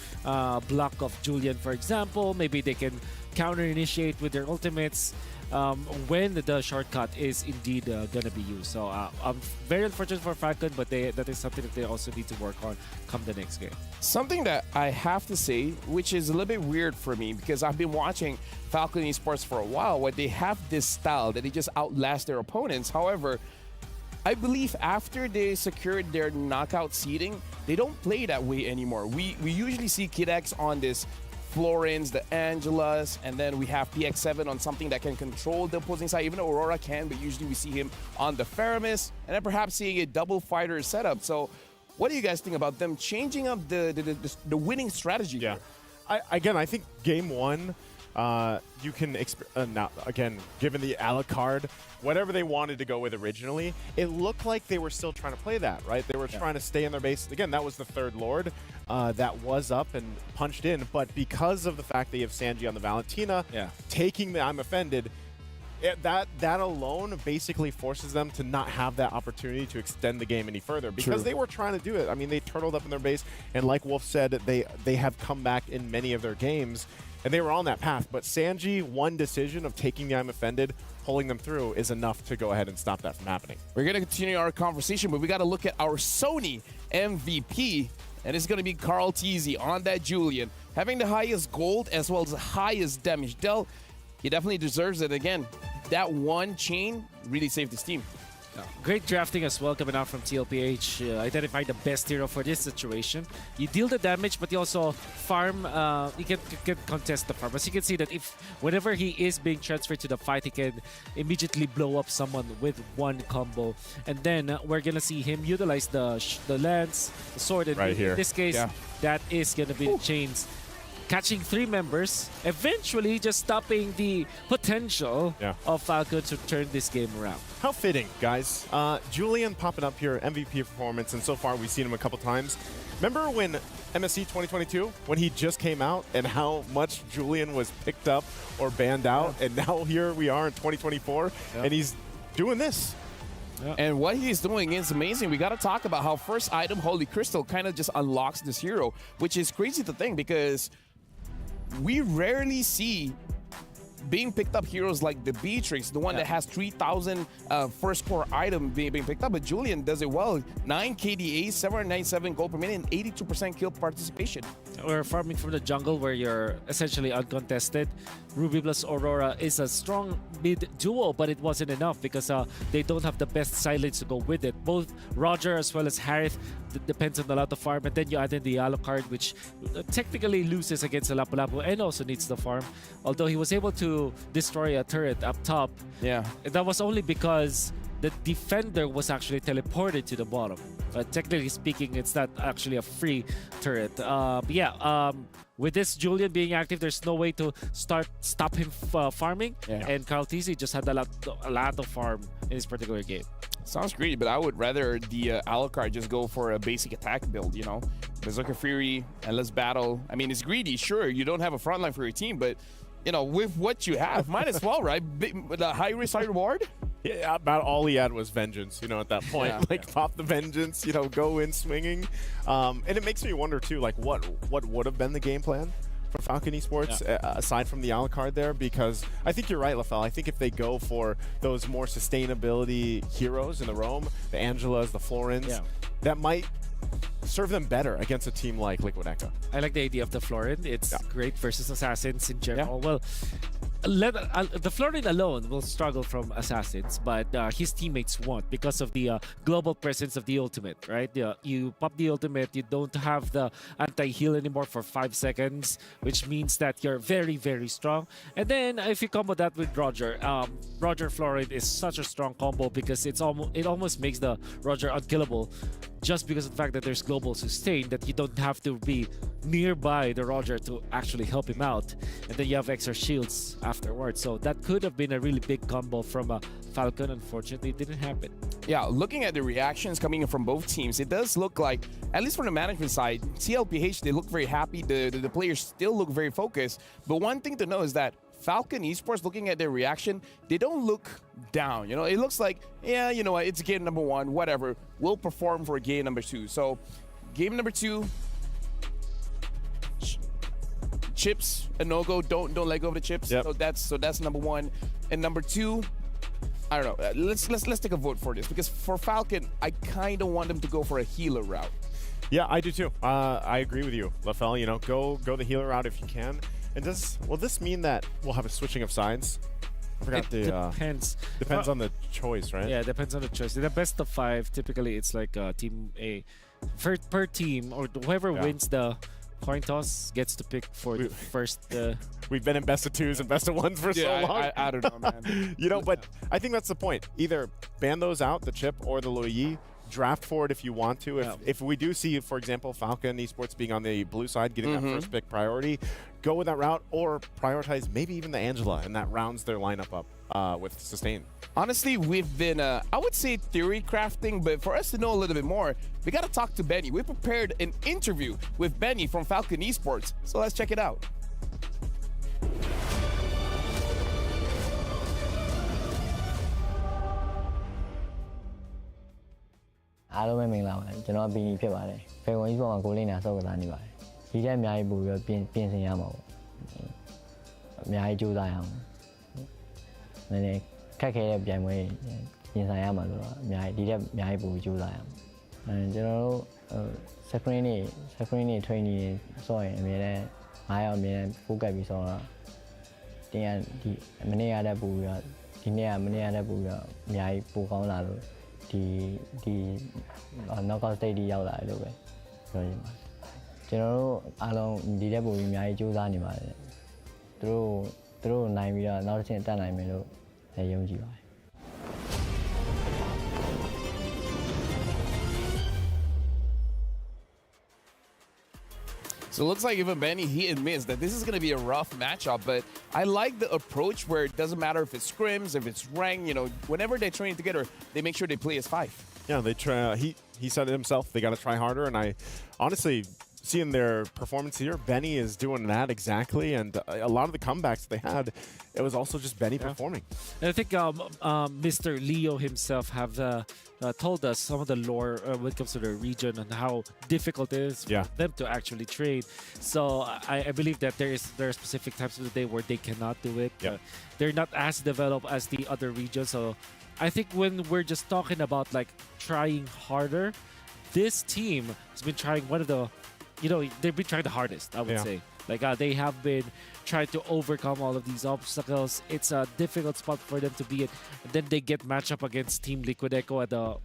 block off Julian, for example. Maybe they can counter-initiate with their ultimates when the shortcut is indeed gonna be used. So I'm very unfortunate for Falcon, but that is something that they also need to work on come the next game. Something that I have to say, which is a little bit weird for me because I've been watching Falcon Esports for a while, where they have this style that they just outlast their opponents. However, I believe after they secured their knockout seeding, they don't play that way anymore. We usually see Kid X on this Florence, the Angelas, and then we have PX7 on something that can control the opposing side. Even Aurora can, but usually we see him on the Faramis, and then perhaps seeing a double fighter setup. So what do you guys think about them changing up the winning strategy here? I think game 1, you can, now, again, given the Alucard, whatever they wanted to go with originally, it looked like they were still trying to play that, right? They were trying to stay in their base. Again, that was the 3rd Lord that was up and punched in, but because of the fact that you have Sanji on the Valentina, taking the I'm Offended, that alone basically forces them to not have that opportunity to extend the game any further because they were trying to do it. I mean, they turtled up in their base, and like Wolf said, they have come back in many of their games, and they were on that path. But Sanji, one decision of taking the I'm Offended, pulling them through, is enough to go ahead and stop that from happening. We're going to continue our conversation, but we got to look at our Sony MVP, and it's going to be Carl Teasy on that Julian. Having the highest gold as well as the highest damage dealt, he definitely deserves it. Again, that one chain really saved his team. Great drafting as well coming out from TLPH. Identify the best hero for this situation. You deal the damage, but you also farm. You can contest the farm. As you can see that whenever he is being transferred to the fight, he can immediately blow up someone with one combo. And then we're gonna see him utilize the lance, the sword, and right here. In this case, that is gonna be the chains. Catching 3 members, eventually just stopping the potential of Falcon to turn this game around. How fitting, guys. Julian popping up here, MVP performance, and so far we've seen him a couple times. Remember when MSC 2022, when he just came out and how much Julian was picked up or banned out, and now here we are in 2024, and he's doing this. And what he's doing is amazing. We got to talk about how first item, Holy Crystal, kind of just unlocks this hero, which is crazy to think because we rarely see being picked up heroes like the Beatrix, the one that has 3,000 first core item being picked up, but Julian does it well. 9 KDA, 797 gold per minute, and 82% kill participation. We're farming from the jungle where you're essentially uncontested. Ruby plus Aurora is a strong mid duo, but it wasn't enough because they don't have the best silence to go with it. Both Roger as well as Harith depends on a lot of farm, and then you add in the Alucard, which technically loses against the Lapu-Lapu and also needs the farm. Although he was able to destroy a turret up top, that was only because the defender was actually teleported to the bottom. Technically speaking, it's not actually a free turret. With this Julian being active, there's no way to stop him farming. And Carl Teasy just had a lot of farm in this particular game. Sounds great, but I would rather the Alucard just go for a basic attack build, you know? Berserker Fury, Endless Battle. I mean, it's greedy, sure. You don't have a frontline for your team, but you know, with what you have, might as well, right? The high risk, high reward. Yeah, about all he had was vengeance, you know, at that point. Pop the vengeance, you know, go in swinging. And it makes me wonder, too, like, what would have been the game plan for Falcon Esports, aside from the Alucard there? Because I think you're right, Lafel. I think if they go for those more sustainability heroes in the roam, the Angelas, the Florins, that might serve them better against a team like Liquid Echo. I like the idea of the Florin. It's great versus Assassins in general. Well, the Florin alone will struggle from Assassins, but his teammates won't because of the global presence of the ultimate, right? You pop the ultimate, you don't have the anti-heal anymore for 5 seconds, which means that you're very, very strong. And then if you combo that with Roger, Roger Florin is such a strong combo because it almost makes the Roger unkillable just because of the fact that there's global sustain, that you don't have to be nearby the Roger to actually help him out. And then you have extra shields afterwards. So that could have been a really big combo from Falcon. Unfortunately, it didn't happen. Yeah, looking at the reactions coming in from both teams, it does look like, at least from the management side, CLPH, they look very happy. The players still look very focused. But one thing to know is that Falcon Esports, looking at their reaction, they don't look down. You know, it looks like, yeah, you know what, it's game number 1, whatever. We'll perform for game number 2. So, game number 2, chips, a no-go. Don't let go of the chips. So that's number 1. And number 2, I don't know. Let's take a vote for this, because for Falcon, I kind of want them to go for a healer route. Yeah, I do too. I agree with you, Lafel. You know, go the healer route if you can. And will this mean that we'll have a switching of sides? I forgot depends. Depends on the choice, right? Yeah, it depends on the choice. In the best of 5, typically it's like team A. Per team, or whoever wins the coin toss gets to pick for the first. We've been in best of 2s and best of 1s for so long. I don't know, man. You know, but I think that's the point. Either ban those out, the chip or the Luyi. Draft for it if you want to. If we do see, for example, Falcon Esports being on the blue side, getting that first pick priority, go with that route, or prioritize maybe even the Angela, and that rounds their lineup up with sustain. Honestly, we've been, I would say, theory crafting, but for us to know a little bit more, we got to talk to Benny. We prepared an interview with Benny from Falcon Esports, so let's check it out. အားလုံးပဲမင်္ဂလာပါကျွန်တော်ဘီနီဖြစ်ပါတယ် Falcon Esports မှာကိုလင်းနေတာစောက်ကစားနေပါတယ်ဒီထက်အများကြီးပို့ပြီးပြင်ဆင်ရမှာပေါ့အများကြီးကြိုးစားရအောင်နည်းနည်းခက်ခဲတဲ့ပြိုင်ပွဲပြင်ဆင်ရမှာဆိုတော့အများကြီးဒီထက်အများကြီးပို့ပြီးကြိုးစားရအောင်ကျွန်တော်တို့screen တွေ training တွေဆော့ရင်အများနဲ့9ရောက်အများနဲ့ focus ပြီးဆော့တော့တင်ရဒီမနေ့ကတည်းကပို့ပြီးတော့ဒီနေ့ကမနေ့ကတည်းကပို့ပြီးတော့အများကြီးပိုကောင်းလာလို့ဒီ knockout stage တွေရောက်လာတယ်လို့ပဲပြောချင်ပါတယ်ကျွန်တော်တို့အားလုံးဒီတက်ပို့ပြီးအများကြီးစူးစမ်းနေပါတယ်သူတို့နိုင်ပြီးတော့နောက်တစ်ချိန်တက်နိုင်မယ်လို့လည်းယုံကြည်ပါတယ် So it looks like even Benny, he admits that this is going to be a rough matchup, but I like the approach where it doesn't matter if it's scrims, if it's ranked, you know, whenever they train together, they make sure they play as 5. Yeah, they try. He said it himself. They got to try harder, and I honestly, seeing their performance here, Benny is doing that exactly, and a lot of the comebacks they had, it was also just Benny performing. And I think Mr. Leo himself have told us some of the lore when it comes to the region and how difficult it is for them to actually train. So I believe that there are specific times of the day where they cannot do it. They're not as developed as the other regions. So I think when we're just talking about like trying harder, this team has been trying one of the, you know, they've been trying the hardest, I would say. Like they have been trying to overcome all of these obstacles. It's a difficult spot for them to be in. And then they get matched up against Team Liquid Echo at the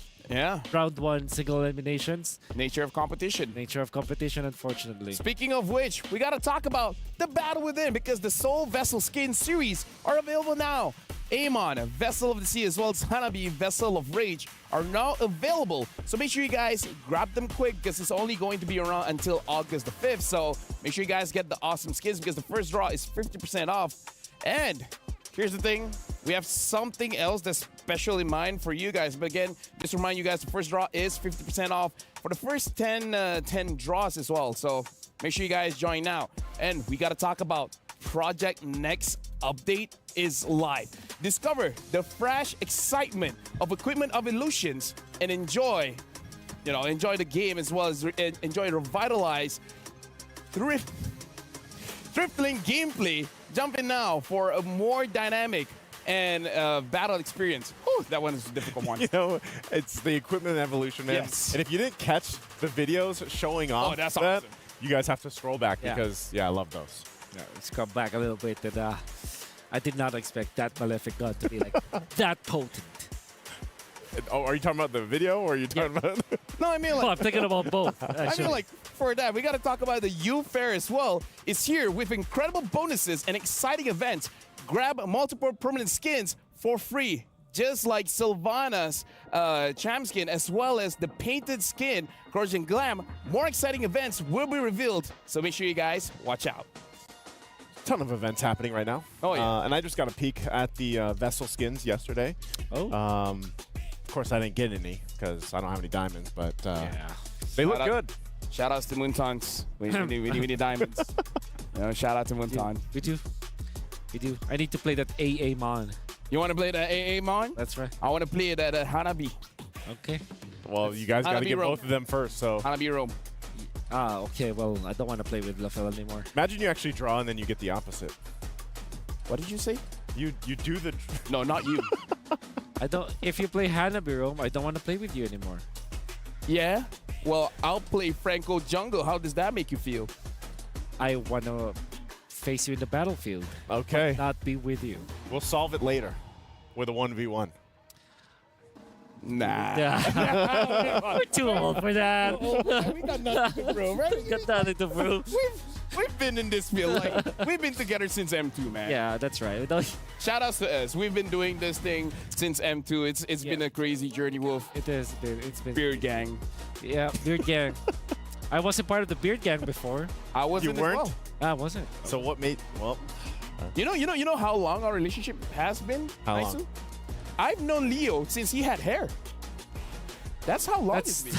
round 1 single eliminations. Nature of competition. Nature of competition, unfortunately. Speaking of which, we got to talk about the battle within because the Soul Vessel Skin series are available now. Amon, Vessel of the Sea, as well as Hanabi, Vessel of Rage, are now available. So make sure you guys grab them quick because it's only going to be around until August the 5th. So make sure you guys get the awesome skins because the first draw is 50% off. And here's the thing. We have something else that's special in mind for you guys. But again, just to remind you guys, the first draw is 50% off for the first 10 draws as well. So make sure you guys join now. And we got to talk about Project Next update is live. Discover the fresh excitement of Equipment of Illusions and enjoy the game as well as enjoy revitalized thriftling gameplay. Jump in now for a more dynamic and battle experience. Whew, that one is a difficult one. You know, it's the Equipment Evolution, man. Yes. And if you didn't catch the videos showing off that's that, awesome. you guys have to scroll back because, I love those. Yeah, let's come back a little bit. And, I did not expect that Malefic God to be like that potent. Oh, are you talking about the video or are you talking about... No, I mean like... Well, I'm thinking about both, I mean like, for that, we got to talk about the U Fair as well. It's here with incredible bonuses and exciting events. Grab multiple permanent skins for free, just like Sylvana's Champ skin, as well as the painted skin, Gorgeous Glam. More exciting events will be revealed, so make sure you guys watch out. Ton of events happening right now. Oh, yeah. And I just got a peek at the Vessel skins yesterday. Oh. Of course, I didn't get any because I don't have any diamonds, but they look good. Shout outs to Moontons. We need diamonds. Shout out to Moonton. We do. I need to play that AA Mon. You want to play that AA Mon? That's right. I want to play that Hanabi. Okay. Well, you guys got to get both of them first, so. Hanabi Rome. Okay. Well, I don't want to play with Lafel anymore. Imagine you actually draw and then you get the opposite. What did you say? You do the... No, not you. I don't... If you play Hanabi Rome, I don't want to play with you anymore. Yeah? Well, I'll play Franco Jungle. How does that make you feel? I want to face you in the battlefield. Okay. Not be with you. We'll solve it later with a 1v1. Nah. We're too old for that. We got nothing to prove, right? Got nothing to prove. We've been in this field. Like, we've been together since M2, man. Yeah, that's right. Shout outs to us. We've been doing this thing since M2. It's been a crazy journey, Wolf. It has been. It's been. Beard Gang. Yeah, Beard Gang. I wasn't part of the Beard Gang before. I wasn't. You weren't? As well. I wasn't. So what made... Well... You know how long our relationship has been? How Aisu? long? I've known Leo since he had hair. That's how long it's been.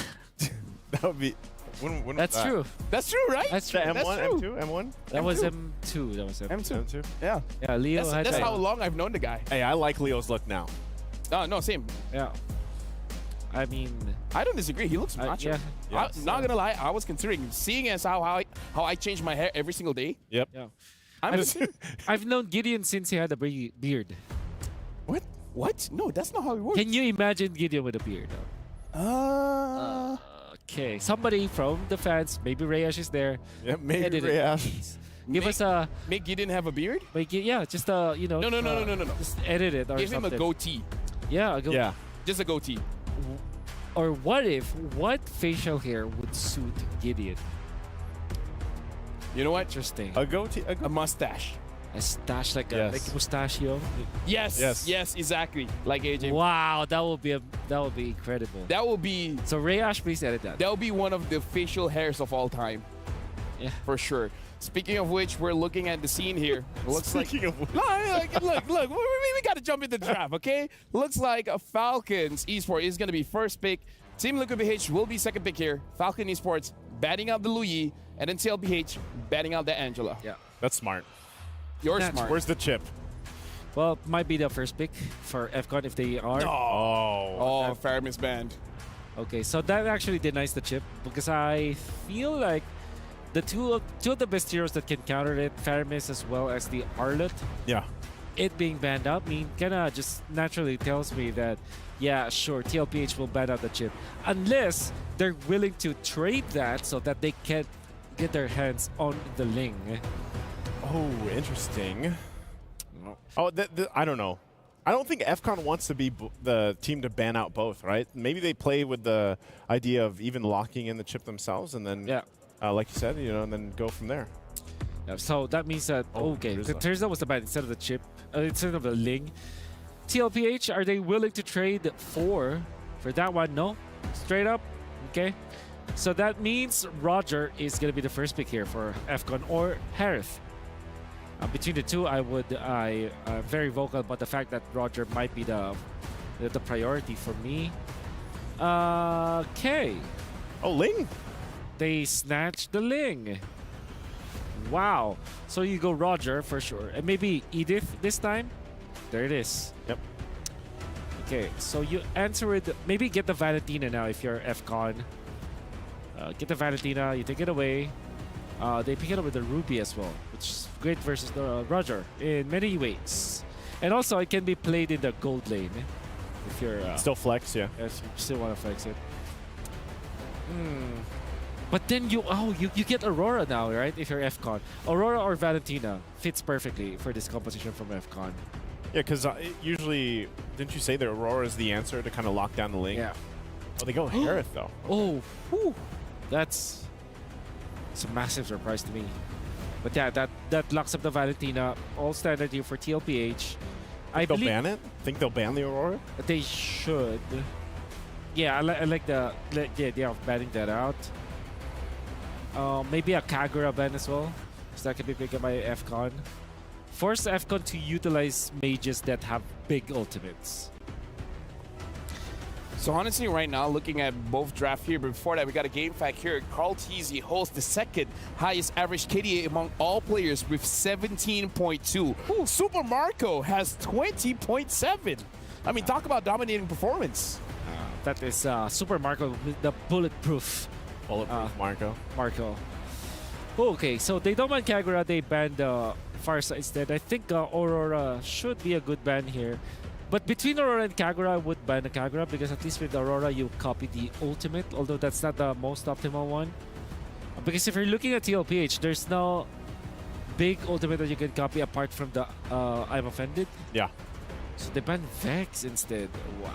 That would be... When That's was that? true. That's true, right? That's true. M1, That's true. M2, M1? That was M2. That was M2. M2? Yeah. Yeah, Leo had That's that. how long I've known the guy. Hey, I like Leo's look now. No, same. Yeah. I mean, I don't disagree. He looks macho. yeah. Not gonna lie, I was considering, seeing as how I change my hair every single day. Yep. Yeah. I've known Gideon since he had a beard. What? What? No, that's not how it works. Can you imagine Gideon with a beard? Okay, somebody from the fans, maybe Rayash is there. Yeah, maybe edit it. Rayash. Give us a. Make Gideon have a beard? Yeah, just you know. No. Just edit it or Give something. him a goatee. Yeah, Just a goatee. Or what facial hair would suit Gideon? You know what? Interesting. A goatee, a mustache. A stash like a mustachio. Yes, exactly. Like AJ. Wow, that would be incredible. That will be. So Rayash, please edit that. That will be one of the facial hairs of all time. Yeah, for sure. Speaking of which, we're looking at the scene here. Looks like look, we got to jump into the draft, okay? Looks like a Falcons Esports is going to be first pick. Team Liquid BH will be second pick here. Falcon Esports batting out the Louis, and then TLPH batting out the Angela. Yeah, that's smart. You're smart. Where's the chip? Well, might be the first pick for FCON if they are. Oh, Faramis banned. Okay, so that actually denies the chip because I feel like the two of the best heroes that can counter it, Faramis as well as the Arlet. Yeah. It being banned out kinda just naturally tells me that, yeah, sure, TLPH will ban out the chip. Unless they're willing to trade that so that they can get their hands on the Ling. Oh, interesting. Oh, I don't know. I don't think FCON wants to be the team to ban out both, right? Maybe they play with the idea of even locking in the chip themselves and then, like you said, and then go from there. Yeah, so that means that, okay, Terza was the ban instead of the chip, instead of the Ling. TLPH, are they willing to trade for that one? No? Straight up? Okay. So that means Roger is going to be the first pick here for FCON or Harith. Between the two, I'm very vocal about the fact that Roger might be the priority for me. Okay. Oh, Ling. They snatched the Ling. Wow. So you go Roger for sure. And maybe Edith this time. There it is. Yep. Okay, so you answer with maybe get the Valentina now if you're FCON. Get the Valentina, you take it away. They pick it up with the Ruby as well, which is great versus the Roger in many ways. And also, it can be played in the gold lane if you're still flex, yeah. If you still want to flex it. But then you get Aurora now, right? If you're FCON, Aurora or Valentina fits perfectly for this composition from FCON. Yeah, because usually, didn't you say that Aurora is the answer to kind of lock down the lane? Yeah. Oh, they go Harith though. Oh, whew. It's a massive surprise to me. But yeah, that locks up the Valentina. All standard here for TLPH. I believe they'll ban it? Think they'll ban the Aurora? They should. Yeah, I like the idea of banning that out. Maybe a Kagura ban as well. So that can be picked up by FCON. Force FCON to utilize mages that have big ultimates. So honestly, right now, looking at both draft here, but before that, we got a game fact here. Carl Teasy holds the second highest average KDA among all players with 17.2. Super Marco has 20.7. I mean, talk about dominating performance. That is Super Marco with the bulletproof. Marco. Okay, so they don't ban Kagura, they banned Farsa instead. I think Aurora should be a good ban here. But between Aurora and Kagura, I would ban the Kagura because at least with Aurora, you copy the ultimate, although that's not the most optimal one. Because if you're looking at TLPH, there's no big ultimate that you can copy apart from the I'm Offended. Yeah. So they banned Vex instead. Wow.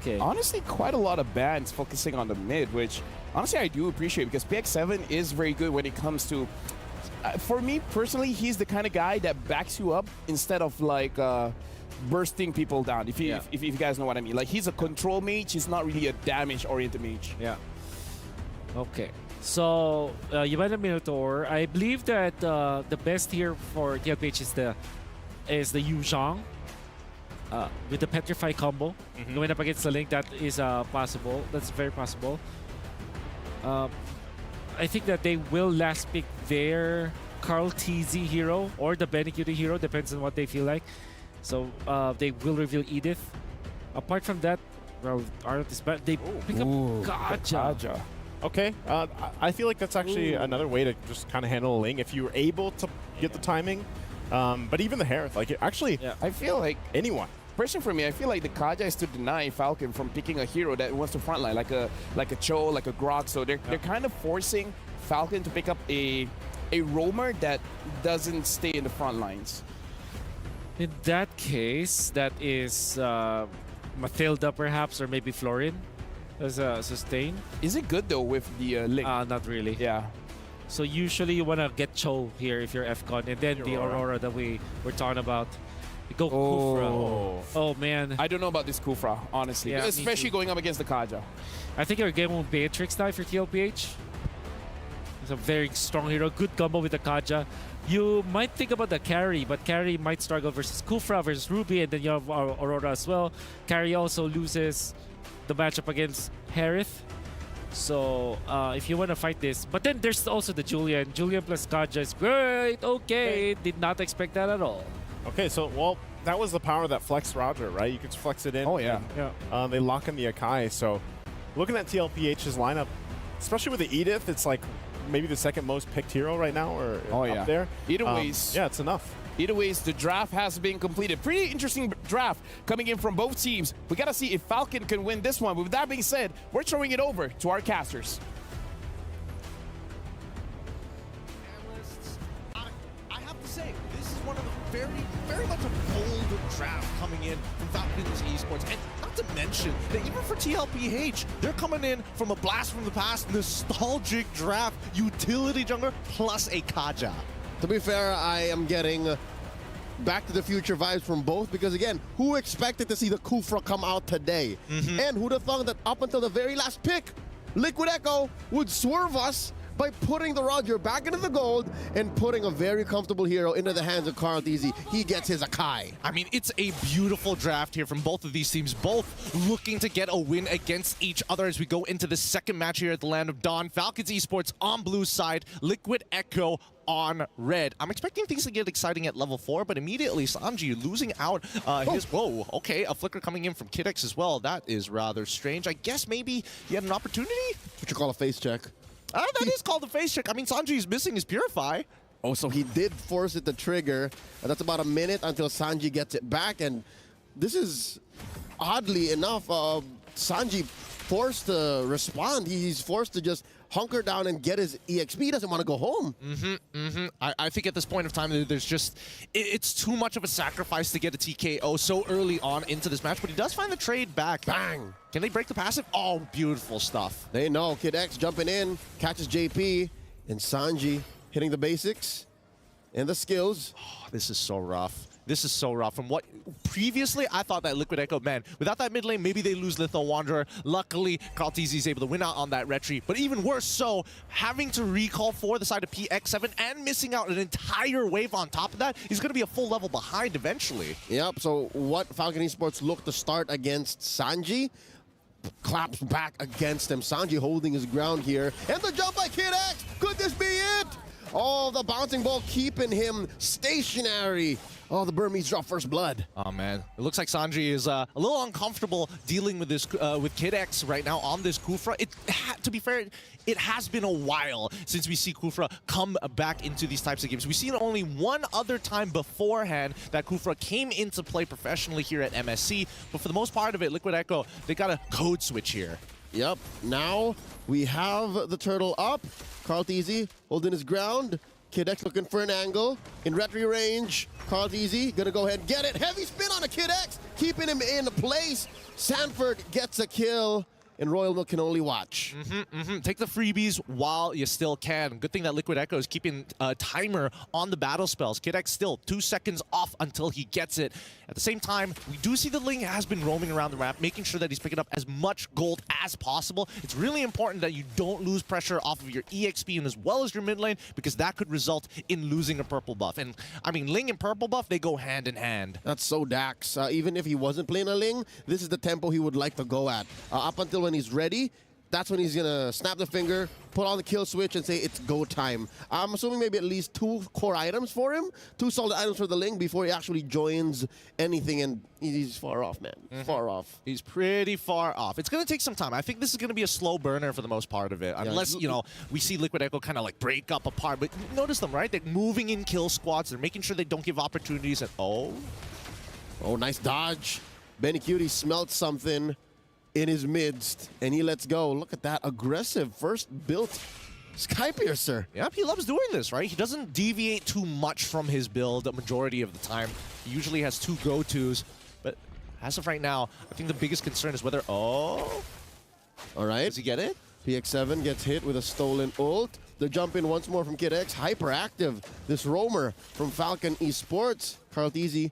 Okay. Honestly, quite a lot of bans focusing on the mid, which honestly I do appreciate because PX7 is very good when it comes to... for me, personally, he's the kind of guy that backs you up instead of like... bursting people down, if you guys know what I mean. Like, he's a control mage, he's not really a damage-oriented mage. Yeah. Okay. So, you went a Minotaur. I believe that the best here for TLPH is the Yu Zhang with the Petrify combo. Going up against the Link, that is possible. That's very possible. I think that they will last pick their Carl TZ hero or the Benny Cutie hero, depends on what they feel like. So they will reveal Edith. Apart from that, Well, Arnold is bad. They pick up Kaja. Okay, I feel like that's actually another way to just kind of handle a Ling if you're able to get the timing. But even the Harith, like actually, I feel like anyone. Personally, for me, I feel like the Kaja is to deny Falcon from picking a hero that wants to frontline, like a Cho, like a Grok. So they're kind of forcing Falcon to pick up a roamer that doesn't stay in the front lines. In that case, that is Mathilda perhaps, or maybe Florin as a sustain. Is it good though with the Ling? Not really. Yeah. So usually you want to get Cho here if you're FCon, and then the Aurora that we were talking about. Go Kufra. Oh man. I don't know about this Kufra, honestly. Yeah, especially going up against the Kaja. I think your game will be Beatrix now for TLPH. It's a very strong hero. Good combo with the Kaja. You might think about the carry, but carry might struggle versus Kufra versus Ruby, and then you have Aurora as well. Carry also loses the matchup against Harith. So if you want to fight this, but then there's also the Julian. Julian plus Kaja is great. Okay, did not expect that at all. Okay, so, well, that was the power of that Flex Roger, right? You could flex it in. Oh, yeah. They lock in the Akai. So, looking at TLPH's lineup, especially with the Edith, it's like maybe the second most picked hero right now, or up there. Either ways. Yeah, it's enough. Either ways, the draft has been completed. Pretty interesting draft coming in from both teams. We got to see if Falcon can win this one. But with that being said, we're throwing it over to our casters. I have to say, this is one of the very much a bold draft coming in from Falcons Esports. And not to mention that even for TLPH, they're coming in from a blast from the past, nostalgic draft, utility jungler plus a Kaja. To be fair, I am getting Back to the Future vibes from both, because again, who expected to see the Kufra come out today? And who'd have thought that up until the very last pick, Liquid Echo would swerve us by putting the Roger back into the gold and putting a very comfortable hero into the hands of Carl Teasy. He gets his Akai. I mean, it's a beautiful draft here from both of these teams, both looking to get a win against each other as we go into the second match here at the Land of Dawn. Falcons Esports on blue side, Liquid Echo on red. I'm expecting things to get exciting at level 4, but immediately Sanji losing out his... Whoa, okay, a flicker coming in from Kidx as well. That is rather strange. I guess maybe he had an opportunity? That's what you call a face check. That is called a face check. I mean, Sanji's missing his Purify. Oh, so he did force it to trigger. And that's about a minute until Sanji gets it back. And this is, oddly enough, Sanji forced to respond. He's forced to just hunker down and get his EXP. He doesn't want to go home. I think at this point of time, there's just... It's too much of a sacrifice to get a TKO so early on into this match, but he does find the trade back. Bang! Can they break the passive? Oh, beautiful stuff. They know. Kid X jumping in, catches JP, and Sanji hitting the basics and the skills. Oh, this is so rough. This is so rough. From what previously, I thought that Liquid Echo, man, without that mid lane, maybe they lose Litho Wanderer. Luckily, Carl Teasy is able to win out on that retreat. But even worse so, having to recall for the side of PX7 and missing out an entire wave on top of that, he's going to be a full level behind eventually. Yep, so what Falcon Esports look to start against Sanji, claps back against him. Sanji holding his ground here. And the jump by Kid X! Could this be it? Oh, the bouncing ball keeping him stationary. Oh, the Burmese draw first blood. Oh, man. It looks like Sanji is a little uncomfortable dealing with this with Kid X right now on this Kufra. To be fair, it has been a while since we see Kufra come back into these types of games. We've seen only one other time beforehand that Kufra came into play professionally here at MSC. But for the most part of it, Liquid Echo, they got a code switch here. Yep. Now we have the turtle up. Carl Teasy holding his ground. Kid X looking for an angle. In retry range, Carl Teasy gonna go ahead and get it. Heavy spin on a Kid X, keeping him in place. Sanford gets a kill, and Royal Milk can only watch. Take the freebies while you still can. Good thing that Liquid Echo is keeping a timer on the battle spells. Kid X still 2 seconds off until he gets it. At the same time, we do see the Ling has been roaming around the map, making sure that he's picking up as much gold as possible. It's really important that you don't lose pressure off of your EXP and as well as your mid lane, because that could result in losing a purple buff. And I mean, Ling and purple buff, they go hand in hand. That's so Dax. Even if he wasn't playing a Ling, this is the tempo he would like to go at. Up until when he's ready, that's when he's gonna snap the finger, put on the kill switch, and say it's go time. I'm assuming maybe at least 2 core items for him, 2 solid items for the Ling before he actually joins anything, and he's far off, man. Far off. He's pretty far off. It's going to take some time. I think this is going to be a slow burner for the most part of it, unless, you know, we see Liquid Echo kind of like break up apart. But notice them, right? They're moving in kill squads. They're making sure they don't give opportunities. And oh, nice dodge. Benny Cutie smelt something in his midst, and he lets go. Look at that aggressive first built Sky Piercer. Yep, he loves doing this, right? He doesn't deviate too much from his build the majority of the time. He usually has 2 go-tos, but as of right now, I think the biggest concern is whether, all right. Does he get it? PX7 gets hit with a stolen ult. The jump in once more from Kid X. Hyperactive, this roamer from Falcon Esports. Carl Teasy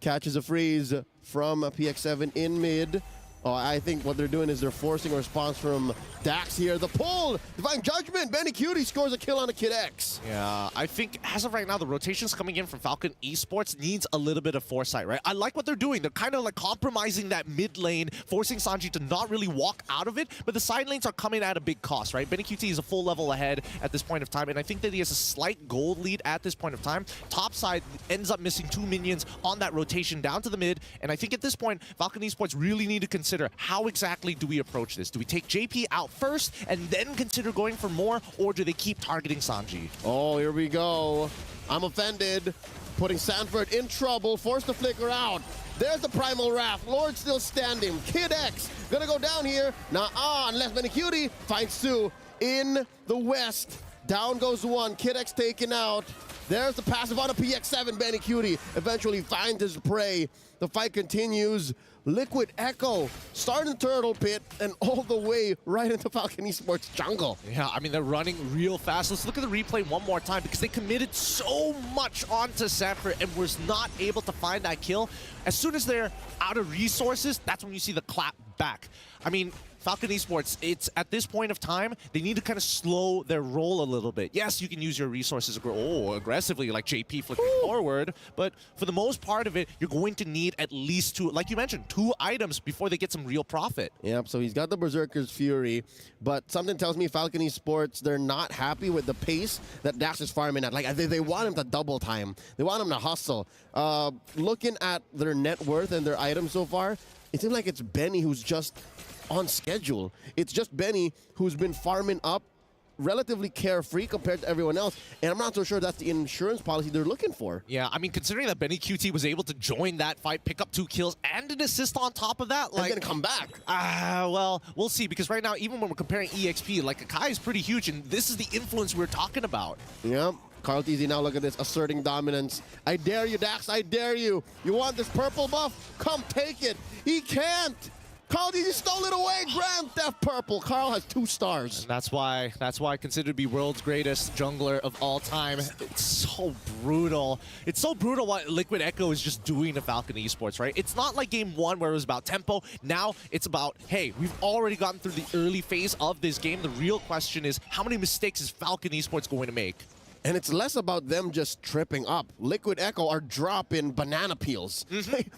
catches a freeze from PX7 in mid. Oh, I think what they're doing is they're forcing a response from Dax here. The pull! Divine Judgment! Benny Cutie scores a kill on a Kid X. Yeah, I think as of right now, the rotations coming in from Falcon Esports needs a little bit of foresight, right? I like what they're doing. They're kind of like compromising that mid lane, forcing Sanji to not really walk out of it, but the side lanes are coming at a big cost, right? Benny QT is a full level ahead at this point of time, and I think that he has a slight gold lead at this point of time. Top side ends up missing 2 minions on that rotation down to the mid, and I think at this point, Falcon Esports really need to consider how exactly do we approach this? Do we take JP out first and then consider going for more, or do they keep targeting Sanji? Oh, here we go. I'm offended. Putting Sanford in trouble, forced to flicker out. There's the Primal Wrath. Lord still standing. Kid X gonna go down here. Nah, unless Benny Cutie finds 2 in the west. Down goes 1. Kid X taken out. There's the passive on a PX7. Benny Cutie eventually finds his prey. The fight continues. Liquid Echo starting the turtle pit and all the way right into Falcon Esports jungle. Yeah, I mean, they're running real fast. Let's look at the replay one more time because they committed so much onto Sanford and was not able to find that kill. As soon as they're out of resources, that's when you see the clap back. I mean, Falcon Esports, it's at this point of time, they need to kind of slow their roll a little bit. Yes, you can use your resources aggressively, like JP flickering forward, but for the most part of it, you're going to need at least 2, like you mentioned, 2 items before they get some real profit. Yep, so he's got the Berserker's Fury, but something tells me Falcon Esports, they're not happy with the pace that Dax is farming at. Like, they want him to double time. They want him to hustle. Looking at their net worth and their items so far, it seems like it's Benny who's just on schedule. It's just Benny who's been farming up relatively carefree compared to everyone else, and I'm not so sure that's the insurance policy they're looking for. Yeah, I mean, considering that Benny QT was able to join that fight, pick up 2 kills, and an assist on top of that, like... And then come back. Well, we'll see, because right now, even when we're comparing EXP, like, Akai is pretty huge, and this is the influence we're talking about. Yep. Carl TZ, now look at this, asserting dominance. I dare you, Dax, I dare you. You want this purple buff? Come take it. He can't. Carl TZ stole it away. Grand Theft Purple. Carl has 2 stars. And that's why considered to be world's greatest jungler of all time. It's so brutal. It's so brutal what Liquid Echo is just doing to Falcon Esports, right? It's not like game 1 where it was about tempo. Now it's about, hey, we've already gotten through the early phase of this game. The real question is, how many mistakes is Falcon Esports going to make? And it's less about them just tripping up. Liquid Echo are dropping banana peels.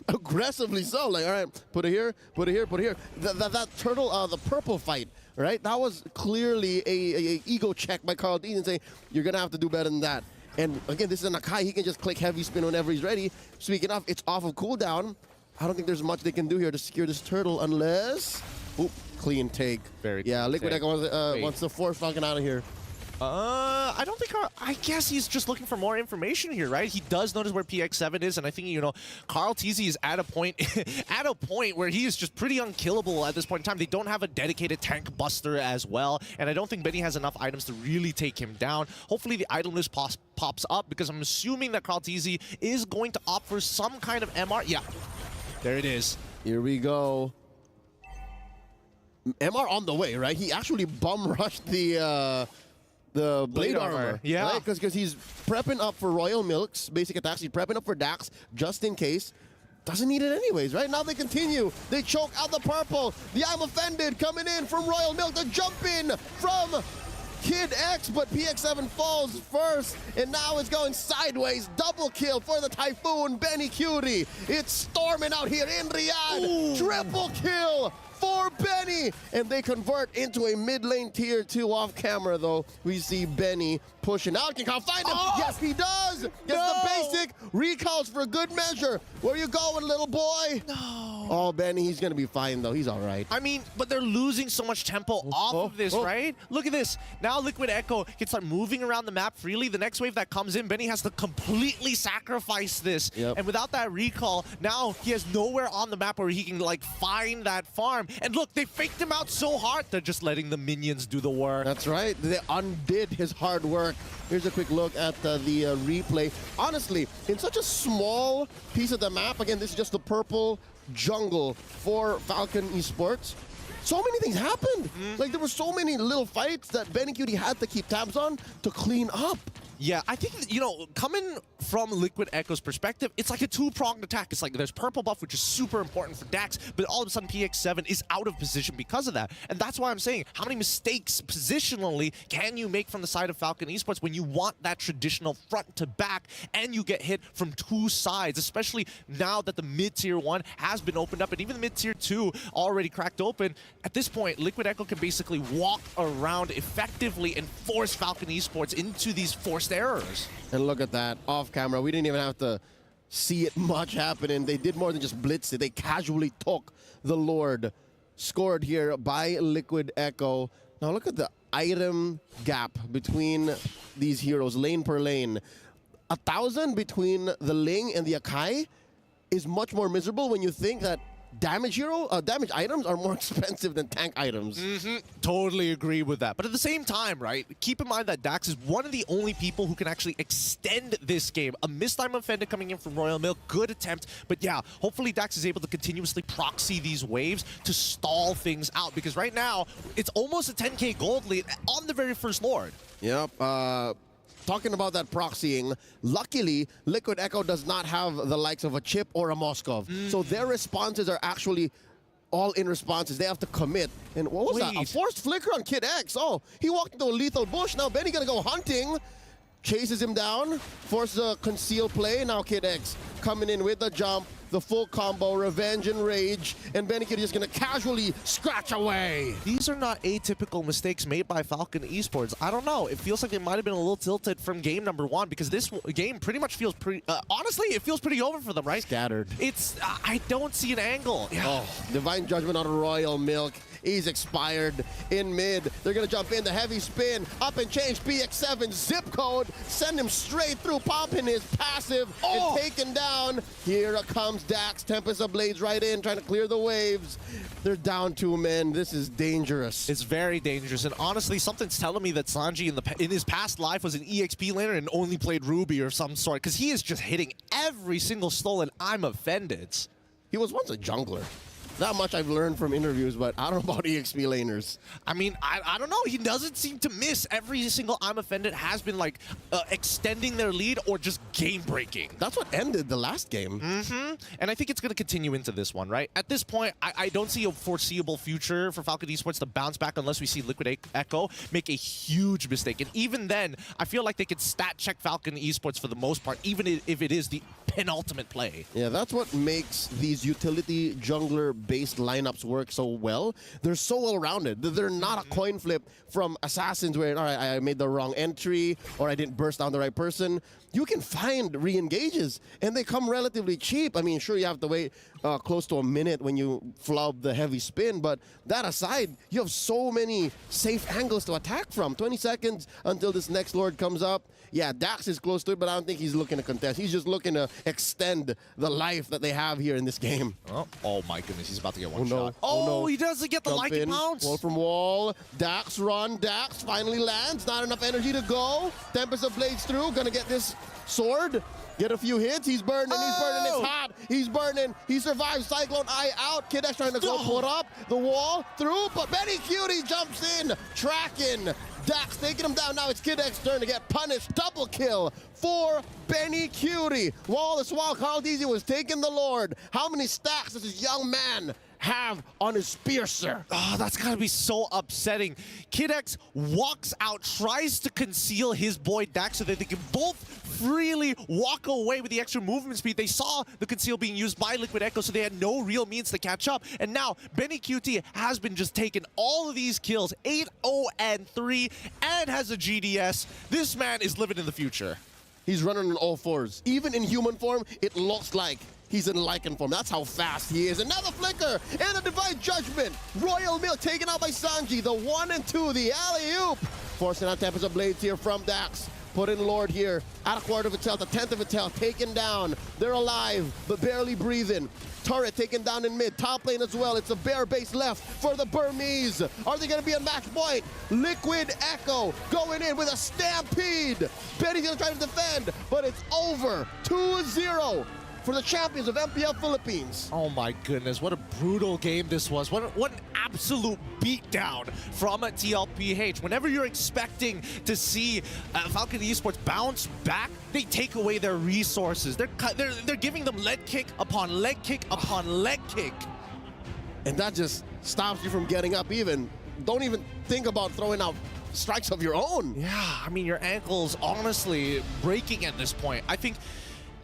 Aggressively so. Like, all right, put it here, put it here, put it here. That turtle, the purple fight, right? That was clearly a ego check by Carl Dean and say, you're going to have to do better than that. And again, this is an Akai. He can just click heavy spin whenever he's ready. Speaking of, it's off of cooldown. I don't think there's much they can do here to secure this turtle unless... Oop, clean take. Very yeah, Liquid Echo wants to force Falcon out of here. I don't think... I guess he's just looking for more information here, right? He does notice where PX7 is, and I think, you know, Carl TZ is at a point where he is just pretty unkillable at this point in time. They don't have a dedicated tank buster as well, and I don't think Benny has enough items to really take him down. Hopefully the item list pops up, because I'm assuming that Carl TZ is going to opt for some kind of MR. Yeah, there it is. Here we go. MR on the way, right? He actually bum rushed the blade armor. Yeah. Right? Because he's prepping up for Royal Milks, basic attacks. He's prepping up for Dax, just in case. Doesn't need it anyways, right? Now they continue. They choke out the purple. The I'm Offended coming in from Royal Milk. The jump in from Kid X, but PX7 falls first, and now it's going sideways. Double kill for the Typhoon, Benny Cutie. It's storming out here in Riyadh. Triple kill for Benny, and they convert into a mid lane tier 2 off camera though. We see Benny pushing out. Can Kyle find him? Yes, he does. Gets the basic. Recalls for good measure. Where you going, little boy? No. Oh, Benny, he's gonna be fine though. He's all right. I mean, but they're losing so much tempo off of this, right? Look at this. Now Liquid Echo can start moving around the map freely. The next wave that comes in, Benny has to completely sacrifice this. And without that recall, now he has nowhere on the map where he can like find that farm. And look, they faked him out so hard. They're just letting the minions do the work. That's right. They undid his hard work. Here's a quick look at the replay. Honestly, in such a small piece of the map, again, this is just the purple jungle for Falcon Esports. So many things happened. Like, there were so many little fights that BennyCutie had to keep tabs on to clean up. Yeah, I think, you know, coming from Liquid Echo's perspective, it's like a two-pronged attack. It's like there's purple buff, which is super important for Dax, but all of a sudden PX7 is out of position because of that. And that's why I'm saying, how many mistakes positionally can you make from the side of Falcon Esports when you want that traditional front to back and you get hit from two sides, especially now that the mid-tier 1 has been opened up and even the mid-tier 2 already cracked open. At this point, Liquid Echo can basically walk around effectively and force Falcon Esports into these forced errors. And look at that, off camera. We didn't even have to see it much happening. They did more than just blitz it. They casually took the Lord. Scored here by Liquid Echo. Now look at the item gap between these heroes, lane per lane. 1,000 between the Ling and the Akai is much more miserable when you think that damage items are more expensive than tank items. Totally agree with that. But at the same time, right, keep in mind that Dax is one of the only people who can actually extend this game. A mistime offender coming in from Royal Milk, good attempt. But yeah, hopefully Dax is able to continuously proxy these waves to stall things out. Because right now, it's almost a 10k gold lead on the very first Lord. Yep. Talking about that proxying, luckily, Liquid Echo does not have the likes of a Chip or a Moskov. So their responses are actually all-in responses. They have to commit. And what was that? A forced flicker on Kid X. Oh, he walked into a lethal bush. Now Benny gonna go hunting. Chases him down. Forces a conceal play. Now Kid X coming in with the jump. The full combo, Revenge and Rage, and BennyCutie is going to casually scratch away. These are not atypical mistakes made by Falcon Esports. I don't know. It feels like it might have been a little tilted from game number 1 because this game pretty much feels pretty... honestly, it feels pretty over for them, right? Scattered. It's... I don't see an angle. Oh, Divine Judgment on Royal Milk. He's expired in mid. They're going to jump in. The heavy spin. Up and change. PX7 zip code. Send him straight through. Popping his passive and taken down. Here comes Dax. Tempest of Blades right in. Trying to clear the waves. They're down 2 men. This is dangerous. It's very dangerous. And honestly, something's telling me that Sanji in his past life was an EXP laner and only played Ruby or some sort. Because he is just hitting every single stolen. I'm offended. He was once a jungler. Not much I've learned from interviews, but I don't know about EXP laners. I mean, I don't know. He doesn't seem to miss. Every single I'm offended has been like extending their lead or just game breaking. That's what ended the last game. And I think it's going to continue into this one, right? At this point, I don't see a foreseeable future for Falcon Esports to bounce back unless we see Liquid Echo make a huge mistake. And even then, I feel like they could stat check Falcon Esports for the most part, even if it is the penultimate play. Yeah, that's what makes these utility jungler-based lineups work so well. They're so well-rounded. They're not a coin flip from Assassins where, all right, I made the wrong entry or I didn't burst down the right person. You can find re-engages, and they come relatively cheap. I mean, sure, you have to wait close to a minute when you flub the heavy spin, but that aside, you have so many safe angles to attack from. 20 seconds until this next Lord comes up. Yeah, Dax is close to it, but I don't think he's looking to contest. He's just looking to extend the life that they have here in this game. Oh my goodness, he's about to get one no. shot. Oh, he doesn't get the lightning pounce. Wall from wall. Dax run. Dax finally lands. Not enough energy to go. Tempest of Blades through. Gonna get this sword. Get a few hits. He's burning. He's burning. It's hot. He's burning. He survives. Cyclone Eye out. Kid X trying to go put up the wall through, but BennyCutie jumps in, tracking. Dax taking him down. Now it's Kid X's turn to get punished. Double kill for BennyCutie. While Carl Teasy was taking the Lord. How many stacks does this young man have on his spear, sir? Oh, that's gotta be so upsetting. Kid X walks out, tries to conceal his boy Dax so that they can both freely walk away with the extra movement speed. They saw the conceal being used by Liquid Echo, so they had no real means to catch up. And now Benny QT has been just taking all of these kills, 8-0-3, and has a GDS. This man is living in the future. He's running on all fours. Even in human form, it looks like he's in Lycan form. That's how fast he is. Another flicker and a Divine Judgment. Royal Milk taken out by Sanji. The 1 and 2, the alley-oop. Forcing out Tempest of Blades here from Dax. Put in Lord here. At a quarter of its health, a tenth of its health. Taken down. They're alive, but barely breathing. Turret taken down in mid. Top lane as well. It's a bare base left for the Burmese. Are they going to be on match point? Liquid Echo going in with a stampede. Benny's going to try to defend, but it's over. 2-0. For the champions of MPL Philippines. Oh my goodness, what a brutal game this was. What an absolute beatdown from TLPH. Whenever you're expecting to see Falcon Esports bounce back, they take away their resources. They're giving them leg kick upon leg kick upon leg kick. And that just stops you from getting up even. Don't even think about throwing out strikes of your own. Yeah, I mean, your ankle's honestly breaking at this point. I think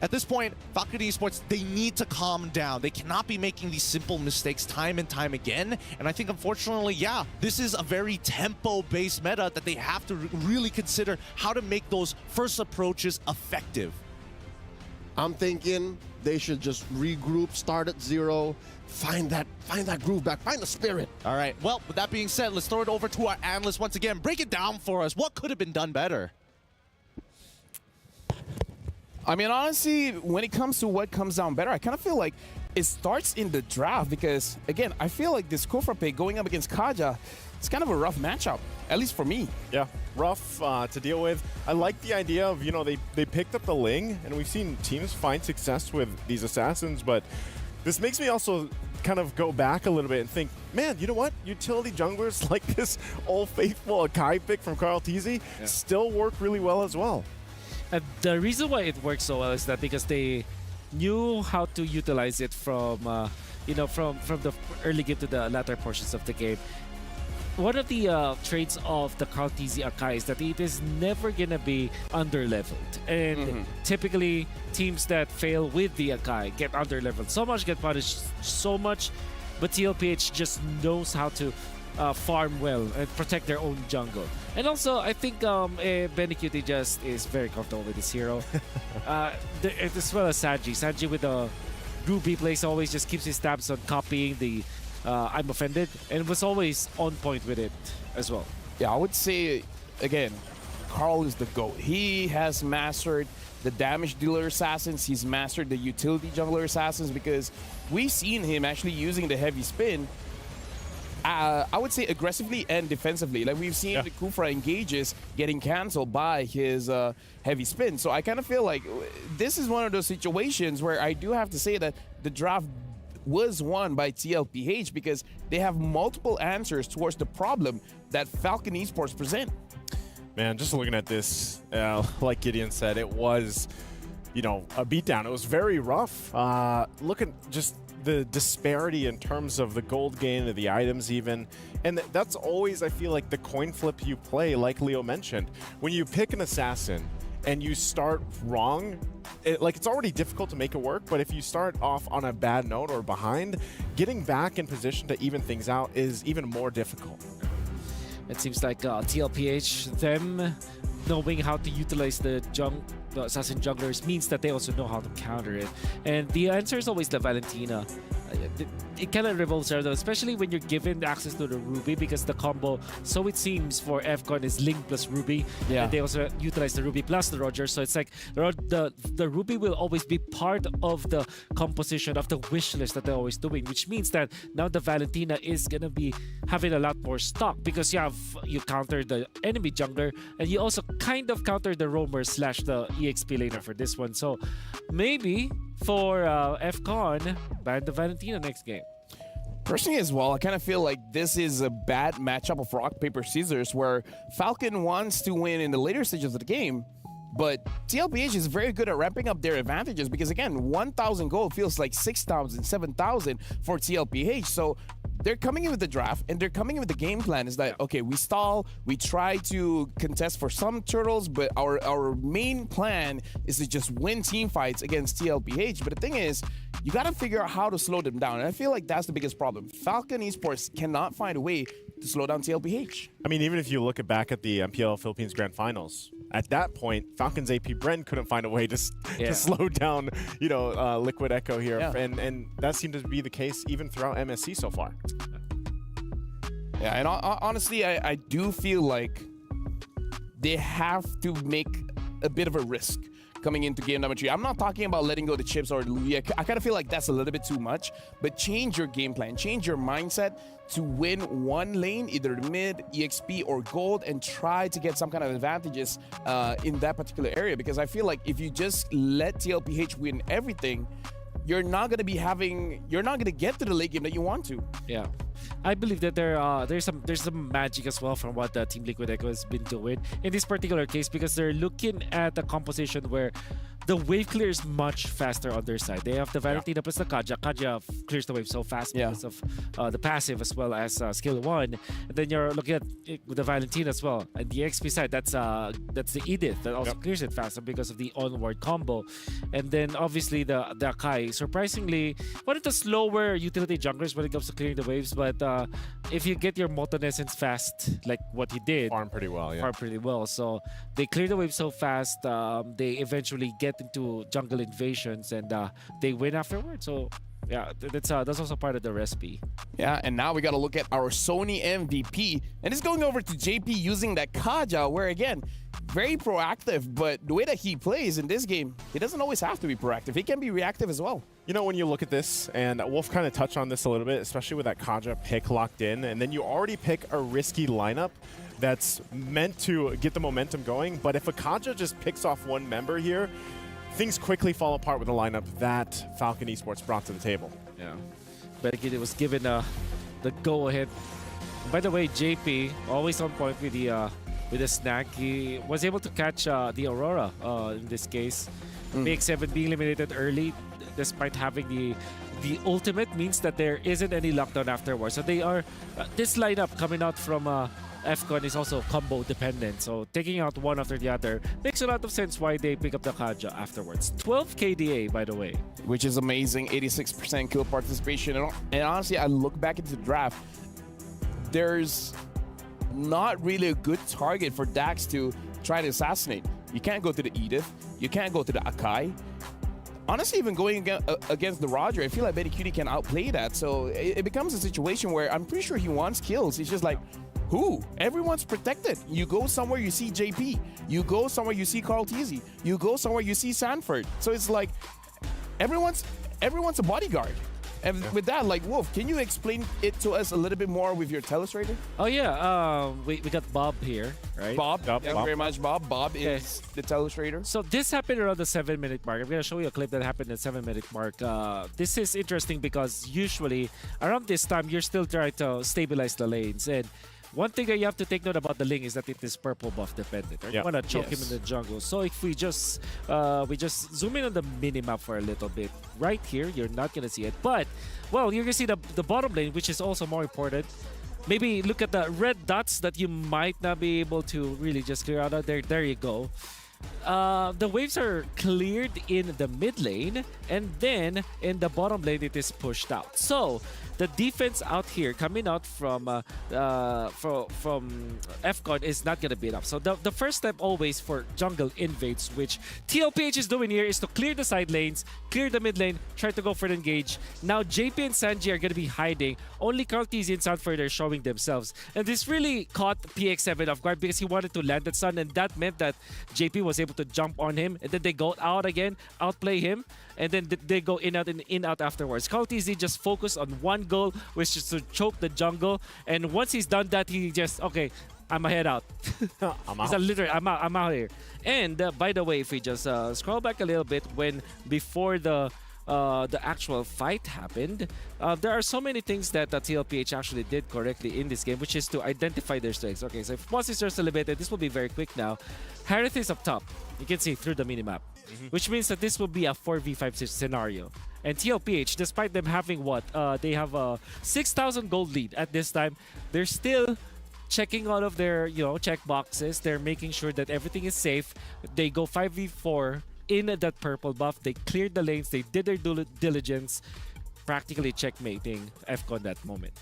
at this point, Falcon Esports, they need to calm down. They cannot be making these simple mistakes time and time again. And I think, unfortunately, yeah, this is a very tempo-based meta that they have to really consider how to make those first approaches effective. I'm thinking they should just regroup, start at 0, find that groove back, find the spirit. All right, well, with that being said, let's throw it over to our analyst once again. Break it down for us. What could have been done better? I mean, honestly, when it comes to what comes down better, I kind of feel like it starts in the draft because, again, I feel like this Kufrape going up against Kaja, it's kind of a rough matchup, at least for me. Yeah, rough to deal with. I like the idea of, they picked up the Ling, and we've seen teams find success with these assassins, but this makes me also kind of go back a little bit and think, man, you know what? Utility junglers like this Old Faithful Akai pick from Carl Teasy still work really well as well. And the reason why it works so well is that because they knew how to utilize it from the early game to the latter portions of the game. One of the traits of the Carl Teasy Akai is that it is never gonna be under-leveled, and typically teams that fail with the Akai get under-leveled so much, get punished so much, but TLPH just knows how to farm well and protect their own jungle. And also, I think Benny QT just is very comfortable with his hero. As well as Sanji. Sanji with the Ruby plays always just keeps his tabs on copying the I'm offended, and was always on point with it as well. Yeah, I would say, again, Carl is the GOAT. He has mastered the damage dealer assassins. He's mastered the utility jungler assassins because we've seen him actually using the heavy spin I would say aggressively and defensively. Like we've seen the Kufra engages getting canceled by his heavy spin. So I kind of feel like this is one of those situations where I do have to say that the draft was won by TLPH because they have multiple answers towards the problem that Falcon Esports present. Man, just looking at this, like Gideon said, it was, a beatdown. It was very rough. Look at just the disparity in terms of the gold gain of the items even. And that's always, I feel like, the coin flip you play, like Leo mentioned. When you pick an assassin and you start wrong, it's already difficult to make it work, but if you start off on a bad note or behind, getting back in position to even things out is even more difficult. It seems like TLPH, them knowing how to utilize the assassin junglers means that they also know how to counter it. And the answer is always the Valentina. It kind of revolves around that, especially when you're given access to the Ruby, because the combo, so it seems, for FCON is Ling plus Ruby. Yeah. And they also utilize the Ruby plus the Roger. So it's like the Ruby will always be part of the composition of the wish list that they're always doing, which means that now the Valentina is going to be having a lot more stock because you counter the enemy jungler and you also kind of counter the roamer / the EXP laner for this one. So maybe for FCON, ban the Valentina next game. Personally as well, I kind of feel like this is a bad matchup of rock, paper, scissors where Falcon wants to win in the later stages of the game, But TLPH is very good at ramping up their advantages because, again, 1,000 gold feels like 6,000, 7,000 for TLPH. So they're coming in with the draft and they're coming in with the game plan. Is that, okay, we stall, we try to contest for some turtles, but our main plan is to just win team fights against TLPH. But the thing is, you got to figure out how to slow them down. And I feel like that's the biggest problem. Falcon Esports cannot find a way to slow down TLPH. I mean, even if you look back at the MPL Philippines Grand Finals, at that point, Falcon's AP Bren couldn't find a way to slow down, Liquid Echo here. Yeah. And that seemed to be the case even throughout MSC so far. Yeah, and honestly, I do feel like they have to make a bit of a risk coming into game number 3. I'm not talking about letting go the chips or Louis. I kind of feel like that's a little bit too much, but change your game plan, change your mindset to win one lane, either mid, EXP, or gold, and try to get some kind of advantages in that particular area. Because I feel like if you just let TLPH win everything, you're not going to get to the late game that you want to. Yeah. I believe that there's some magic as well from what Team Liquid Echo has been doing in this particular case, because they're looking at a composition where the wave clear is much faster on their side. They have the Valentina plus the Kaja. Kaja clears the wave so fast because of the passive as well as skill 1. And then you're looking at the Valentina as well. And the XP side, that's the Edith that also clears it faster because of the onward combo. And then obviously the Akai, surprisingly, one of the slower utility junglers when it comes to clearing the waves. But if you get your Motonescence fast, like what he did, farm pretty well. Farm pretty well. So they clear the wave so fast. They eventually get into jungle invasions and they win afterwards. So yeah, that's also part of the recipe. Yeah, and now we got to look at our Sony MVP, and it's going over to JP using that Kaja, where again, very proactive, but the way that he plays in this game, he doesn't always have to be proactive. He can be reactive as well. You know, when you look at this, and Wolf kind of touched on this a little bit, especially with that Kaja pick locked in, and then you already pick a risky lineup that's meant to get the momentum going, but if a Kaja just picks off one member here, things quickly fall apart with the lineup that Falcon Esports brought to the table. Yeah. But again, it was given the go-ahead. By the way, JP, always on point with the snack. He was able to catch the Aurora in this case. BX7 being eliminated early, despite having the ultimate, means that there isn't any lockdown afterwards. So they are, this lineup coming out from FCON is also combo dependent, so taking out one after the other makes a lot of sense why they pick up the Kaja afterwards. 12 KDA, by the way. Which is amazing, 86% kill participation. And honestly, I look back into the draft, there's not really a good target for Dax to try to assassinate. You can't go to the Edith, you can't go to the Akai. Honestly, even going against the Roger, I feel like Betty Cutie can outplay that. So it becomes a situation where I'm pretty sure he wants kills. He's just like, who? Everyone's protected. You go somewhere, you see JP. You go somewhere, you see Carl Teasy. You go somewhere, you see Sanford. So it's like everyone's a bodyguard. And with that, like, Wolf, can you explain it to us a little bit more with your Telestrator? Oh yeah, we got Bob here, right? Bob, thank you very much, Bob. Bob is the Telestrator. So this happened around the 7-minute mark. I'm gonna show you a clip that happened at the 7-minute mark. This is interesting because usually around this time you're still trying to stabilize the lanes, and one thing that you have to take note about the Ling is that it is purple buff dependent. Right? You want to choke him in the jungle. So if we just zoom in on the minimap for a little bit, right here, you're not going to see it. But, well, you're going to see the bottom lane, which is also more important. Maybe look at the red dots that you might not be able to really just clear out of there. There you go. The waves are cleared in the mid lane, and then in the bottom lane it is pushed out. So the defense out here coming out from FCON is not gonna be enough. So the first step always for jungle invades, which TLPH is doing here, is to clear the side lanes, clear the mid lane, try to go for the engage. Now JP and Sanji are gonna be hiding. Only Cartesian and Sanford are showing themselves, and this really caught PX7 off guard because he wanted to land that stun, and that meant that JP was able to jump on him, and then they go out again, outplay him, and then they go in out and in out afterwards. Cartesian just focused on one goal, which is to choke the jungle, and once he's done that, he just, okay, I'm head out. I'm out. He's literally, I'm out here. And by the way, if we just scroll back a little bit, before the the actual fight happened, there are so many things that TLPH actually did correctly in this game, which is to identify their strengths. Okay, so if Monsters are elevated, this will be very quick now. Harith is up top. You can see through the minimap, which means that this will be a 4v5 scenario. And TLPH, despite them having what? They have a 6,000 gold lead at this time. They're still checking all of their, check boxes. They're making sure that everything is safe. They go 5v4 in that purple buff. They cleared the lanes. They did their due diligence, practically checkmating FCON that moment.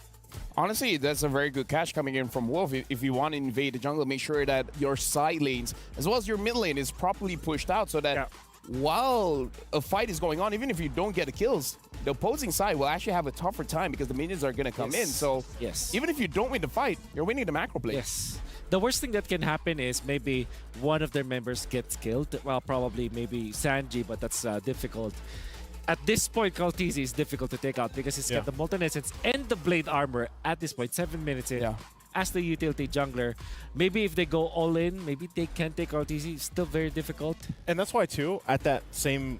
Honestly, that's a very good catch coming in from Wolf. If you want to invade the jungle, make sure that your side lanes, as well as your mid lane, is properly pushed out so that while a fight is going on, even if you don't get the kills, the opposing side will actually have a tougher time because the minions are going to come in. So even if you don't win the fight, you're winning the macro play. Yes. The worst thing that can happen is maybe one of their members gets killed. Well, probably maybe Sanji, but that's difficult. At this point, Kaltizi is difficult to take out because he's got the Molten Essence and the Blade Armor at this point, 7 minutes in. As the utility jungler, maybe if they go all in, maybe they can take Kaltizi. Still very difficult. And that's why, too, at that same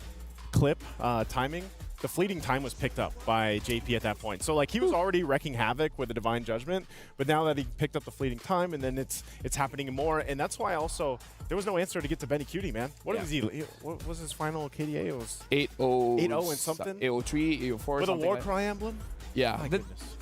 clip timing, the fleeting time was picked up by JP at that point. So, like, he was already wrecking havoc with the Divine Judgment, but now that he picked up the fleeting time, and then it's happening more. And that's why also there was no answer to get to Benny Cutie, man. What was his final KDA? It was 8-0 and something? 8-0-3, 8-4, with a War Cry emblem? Yeah.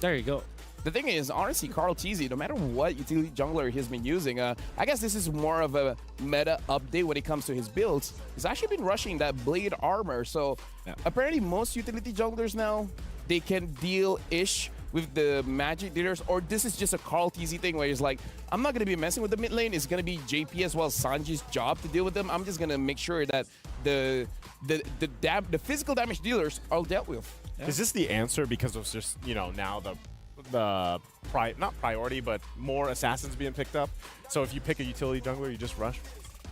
There you go. The thing is, honestly, Carl TZ, no matter what utility jungler he's been using, I guess this is more of a meta update when it comes to his builds. He's actually been rushing that Blade Armor. So apparently most utility junglers now, they can deal-ish with the magic dealers, or this is just a Carl TZ thing where he's like, I'm not going to be messing with the mid lane. It's going to be JP as well as Sanji's job to deal with them. I'm just going to make sure that the physical damage dealers are dealt with. Is this the answer because of just, now not priority, but more assassins being picked up? So if you pick a utility jungler, you just rush?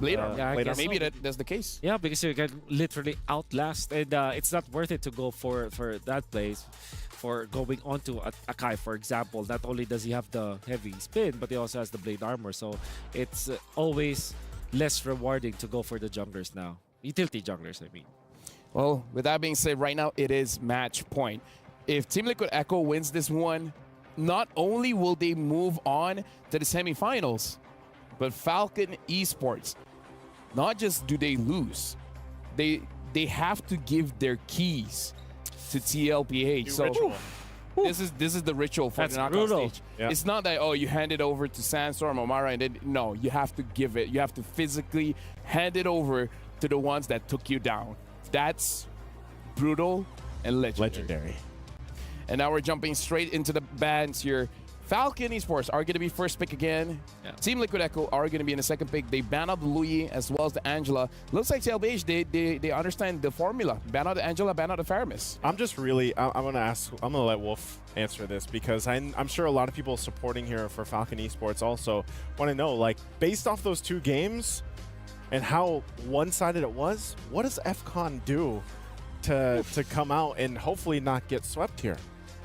Later. Maybe that's the case. Yeah, because you can literally outlast, and it's not worth it to go for that place. For going onto Akai, for example, not only does he have the heavy spin, but he also has the Blade Armor. So it's always less rewarding to go for the junglers now. Utility junglers, I mean. Well, with that being said, right now it is match point. If Team Liquid Echo wins this one, not only will they move on to the semifinals, but Falcon Esports, not just do they lose, they have to give their keys to TLPH. So this is the ritual for the knockout stage. Yeah. It's not that, you hand it over to Sandstorm or Mara, and then no, you have to give it. You have to physically hand it over to the ones that took you down. That's brutal and legendary. And now we're jumping straight into the bands here. Falcon Esports are going to be first pick again. Team Liquid Echo are going to be in the second pick. They ban out the Louis as well as the Angela. Looks like TLBH, they understand the formula. Ban out the Angela, ban out the Faramis. I'm just really, I'm going to let Wolf answer this because I'm sure a lot of people supporting here for Falcon Esports also want to know, like, based off those two games and how one-sided it was, what does FCON do to come out and hopefully not get swept here?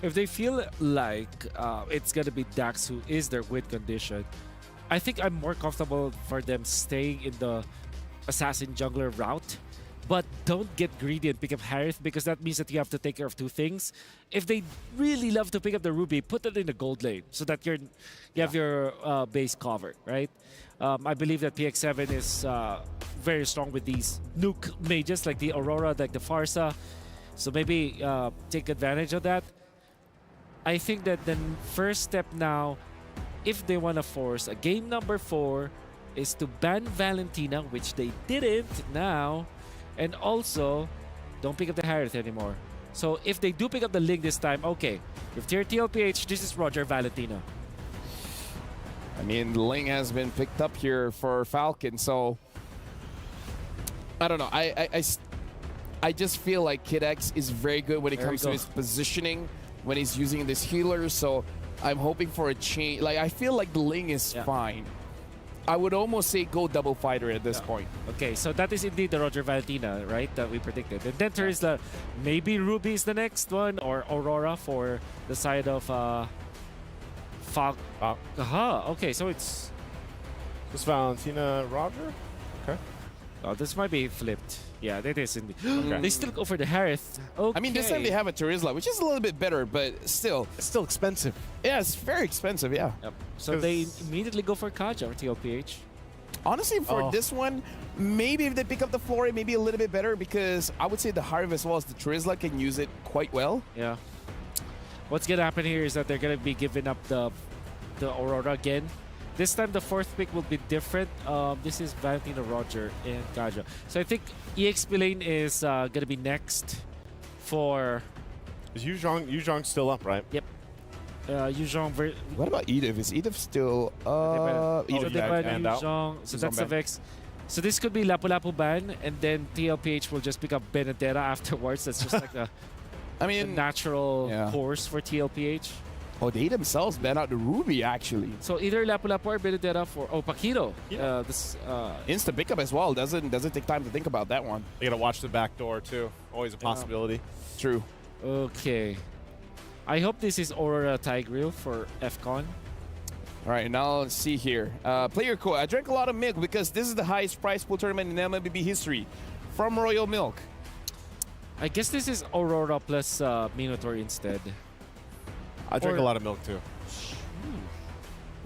If they feel like it's going to be Dax who is their win condition, I think I'm more comfortable for them staying in the assassin jungler route. But don't get greedy and pick up Harith because that means that you have to take care of two things. If they really love to pick up the Ruby, put it in the gold lane so that you have your base covered, right? I believe that PX7 is very strong with these nuke mages like the Aurora, like the Farsa. So maybe take advantage of that. I think that the first step now, if they want to force a game number 4, is to ban Valentina, which they didn't now, and also don't pick up the Harith anymore. So if they do pick up the Ling this time, okay, if tier TLPH, this is Roger Valentina. I mean, Ling has been picked up here for Falcon, so I don't know. I just feel like Kid X is very good when it comes to his positioning, when he's using this healer, so I'm hoping for a change. Like, I feel like the Ling is fine. I would almost say go double fighter at this point. Okay, so that is indeed the Roger Valentina, right, that we predicted. And then there is the, maybe Ruby is the next one, or Aurora for the side of Falcon. Aha, okay, so it's Valentina Roger? Okay. Oh, this might be flipped. Yeah, that is indeed. They still go for the Harith. Okay. I mean, this time they have a Turizla, which is a little bit better, but still. It's still expensive. Yeah, it's very expensive, yeah. Yep. So they immediately go for Kaja or TLPH. Honestly, for this one, maybe if they pick up the Flora, maybe a little bit better, because I would say the Harith as well as the Turizla can use it quite well. Yeah. What's going to happen here is that they're going to be giving up the Aurora again. This time, the 4th pick will be different. This is Valentino, Roger, and Kaja. So I think EXP lane is going to be next for... Is Yuzhong still up, right? Yep. Yuzhong... What about Edith? Is Edith still... Edith Yuzhong. So that's the Vex. So this could be Lapu-Lapu ban, and then TLPH will just pick up Benedetta afterwards. That's just like the natural course for TLPH. Oh, they themselves ban out the Ruby, actually. So either Lapu-Lapu or Benedetta for... Oh, Paquito. Yeah. Instant pickup as well. Doesn't take time to think about that one. They got to watch the back door, too. Always a possibility. True. Okay. I hope this is Aurora Tigreal for FCON. All right, now let's see here. Player code. I drank a lot of milk because this is the highest prize pool tournament in MLBB history. From Royal Milk. I guess this is Aurora plus Minotaur instead. I drink a lot of milk too.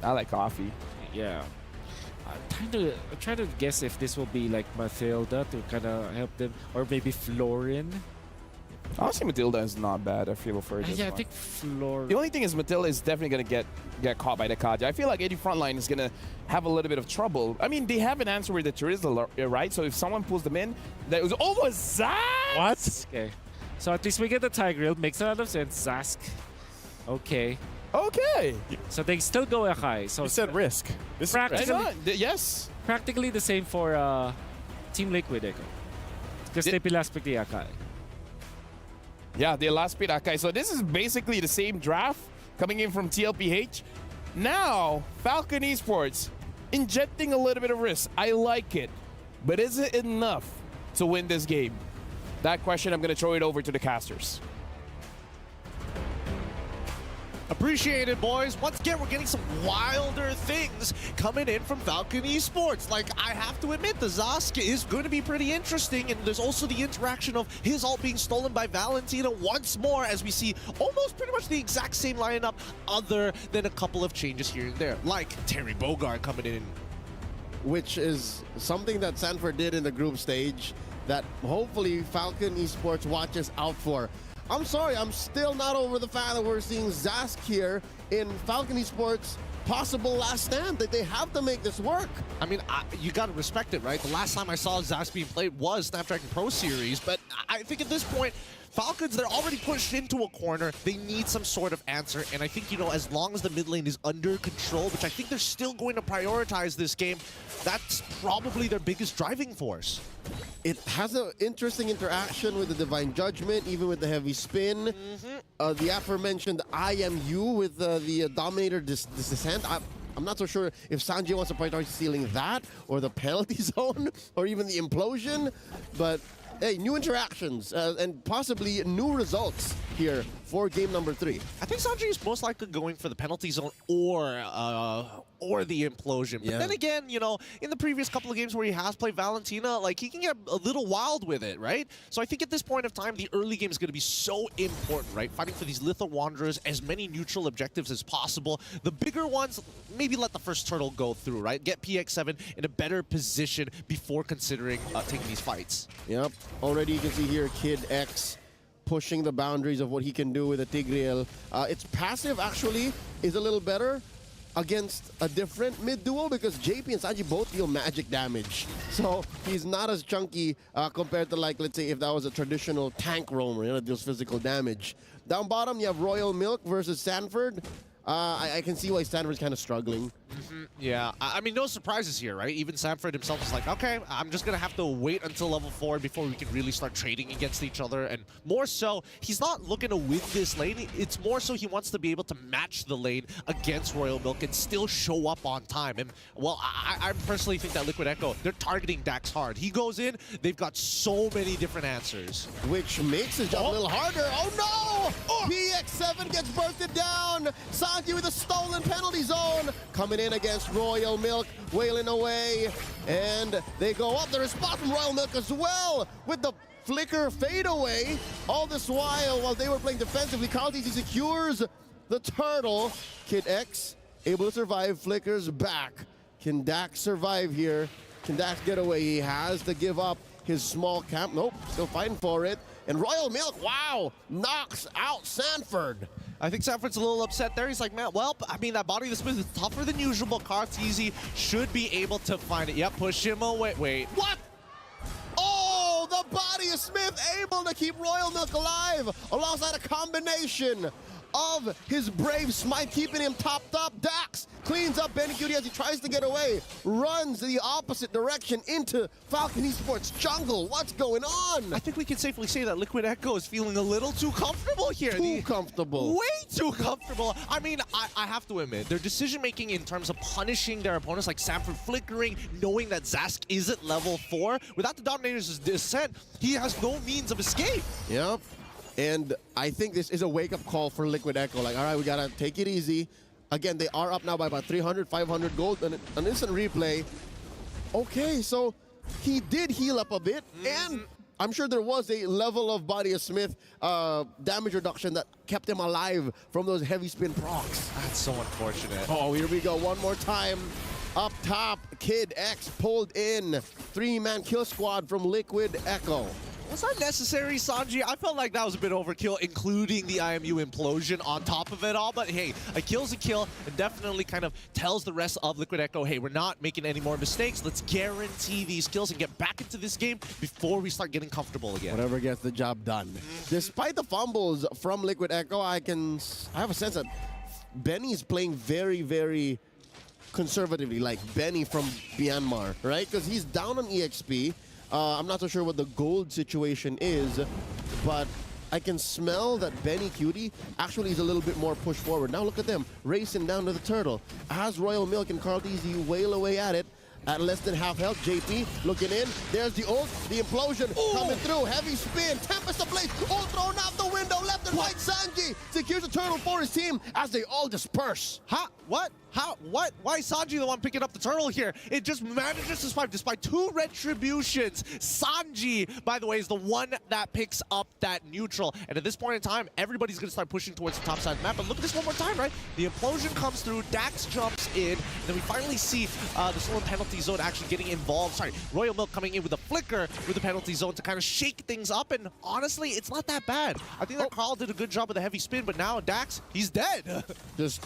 I like coffee. Yeah. I'm trying to guess if this will be like Mathilda to kind of help them, or maybe Florin. Honestly, Matilda is not bad. I feel for this Yeah, one. I think Florin. The only thing is Matilda is definitely going to get caught by the Kaja. I feel like any frontline is going to have a little bit of trouble. I mean, they have an answer with the Turizla, right? So if someone pulls them in, that was almost Zask! What? Okay. So at least we get the Tigreal. Makes a lot of sense. Zask. Okay. Okay. So they still go high. So you said risk. This practically, yes. Practically the same for Team Liquid Echo. Because they last pick the Akai. Yeah, they last pick Akai. So this is basically the same draft coming in from TLPH. Now, Falcon Esports injecting a little bit of risk. I like it. But is it enough to win this game? That question, I'm going to throw it over to the casters. Appreciate it, boys. Once again, we're getting some wilder things coming in from Falcon Esports. Like, I have to admit, the Zask is going to be pretty interesting, and there's also the interaction of his ult being stolen by Valentina once more, as we see almost pretty much the exact same lineup, other than a couple of changes here and there, like Terry Bogard coming in. Which is something that Sanford did in the group stage that hopefully Falcon Esports watches out for. I'm sorry, I'm still not over the fact that we're seeing Zask here in Falcon Esports' possible last stand, that they have to make this work. I mean, you got to respect it, right? The last time I saw Zask being played was Snapdragon Pro Series, but I think at this point, Falcons, they're already pushed into a corner. They need some sort of answer, and I think, you know, as long as the mid lane is under control, which I think they're still going to prioritize this game, that's probably their biggest driving force. It has an interesting interaction with the Divine Judgment, even with the heavy spin. The aforementioned IMU with the Dominator Descent. I'm not so sure if Sanjay wants to prioritize stealing that, or the penalty zone, or even the implosion, but hey, new interactions and possibly new results here for game number 3. I think Sanjay is most likely going for the penalty zone or the implosion. But then again, you know, in the previous couple of games where he has played Valentina, like, he can get a little wild with it, right? So I think at this point of time, the early game is going to be so important, right? Fighting for these Litho Wanderers, as many neutral objectives as possible. The bigger ones, maybe let the first turtle go through, right? Get PX7 in a better position before considering taking these fights. Yep. Already you can see here Kid X pushing the boundaries of what he can do with a Tigreal. Its passive actually is a little better against a different mid duo because JP and Sanji both deal magic damage. So he's not as chunky compared to, like, let's say if that was a traditional tank roamer, you know, that deals physical damage. Down bottom, you have Royal Milk versus Sanford. I can see why Sanford's kind of struggling. Yeah, I mean, no surprises here, right? Even Sanford himself is like, okay, I'm just going to have to wait until level 4 before we can really start trading against each other. And more so, he's not looking to win this lane. It's more so he wants to be able to match the lane against Royal Milk and still show up on time. And, well, I personally think that Liquid Echo, they're targeting Dax hard. He goes in, they've got so many different answers. Which makes his job a little harder. Oh, no! PX7 gets bursted down. Sanji with a stolen penalty zone. Coming in against Royal Milk, wailing away. And they go up. The response from Royal Milk as well with the flicker fadeaway. All this while they were playing defensively, CarlTzy secures the turtle. Kid X able to survive, flickers back. Can Dax survive here? Can Dax get away? He has to give up his small camp. Nope, still fighting for it. And Royal Milk, wow, knocks out Sanford. I think Sanford's a little upset there. He's like, man, well, I mean, that body of the Smith is tougher than usual. CarlTzy should be able to find it. Yep, push him away. Wait. What? Oh, the body of Smith able to keep Royal Milk alive alongside a combination of his brave smite, keeping him topped up. Dax cleans up Benny Cutie as he tries to get away, runs the opposite direction into Falcon Esports jungle. What's going on? I think we can safely say that Liquid Echo is feeling a little too comfortable here. Too comfortable. Way too comfortable. I mean, I have to admit, their decision-making in terms of punishing their opponents, like Sanford flickering, knowing that Zask is at level 4, without the Dominator's descent, he has no means of escape. Yep. And I think this is a wake-up call for Liquid Echo. Like, all right, we gotta take it easy. Again, they are up now by about 300, 500 gold. And an instant replay. Okay, so he did heal up a bit. And I'm sure there was a level of Body of Smith damage reduction that kept him alive from those heavy spin procs. That's so unfortunate. Oh, here we go. One more time. Up top, Kid X pulled in. 3-man kill squad from Liquid Echo. Was that necessary, Sanji? I felt like that was a bit overkill, including the IMU implosion on top of it all. But hey, a kill's a kill, and definitely kind of tells the rest of Liquid Echo, hey, we're not making any more mistakes. Let's guarantee these kills and get back into this game before we start getting comfortable again. Whatever gets the job done. Despite the fumbles from Liquid Echo, I have a sense that Benny's playing very, very conservatively, like Benny from Myanmar, right? Because he's down on EXP. I'm not so sure what the gold situation is, but I can smell that Benny Cutie actually is a little bit more pushed forward. Now look at them, racing down to the turtle. As Royal Milk and CarlTzy wail away at it, at less than half health. JP looking in. There's the ult, the implosion coming through. Heavy spin, Tempest Ablaze, ult thrown out the window, left and right. Sanji secures the turtle for his team as they all disperse. Huh? What? How? What? Why is Sanji the one picking up the turtle here? It just manages to survive despite 2 retributions. Sanji, by the way, is the one that picks up that neutral. And at this point in time, everybody's going to start pushing towards the top side of the map. But look at this one more time, right? The implosion comes through, Dax jumps in, and then we finally see the stolen penalty zone actually getting involved. Sorry, Royal Milk coming in with a flicker with the penalty zone to kind of shake things up. And honestly, it's not that bad. I think that Carl did a good job with the heavy spin, but now Dax, he's dead. Just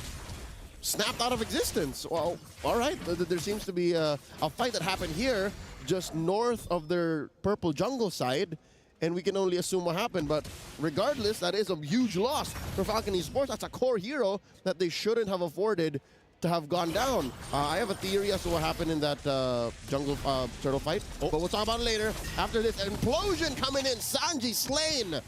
snapped out of existence. Well, all right. There seems to be a fight that happened here just north of their purple jungle side, and we can only assume what happened. But regardless, that is a huge loss for Falcon Esports. That's a core hero that they shouldn't have afforded to have gone down. I have a theory as to what happened in that jungle turtle fight, but we'll talk about it later. After this implosion coming in, Sanji slain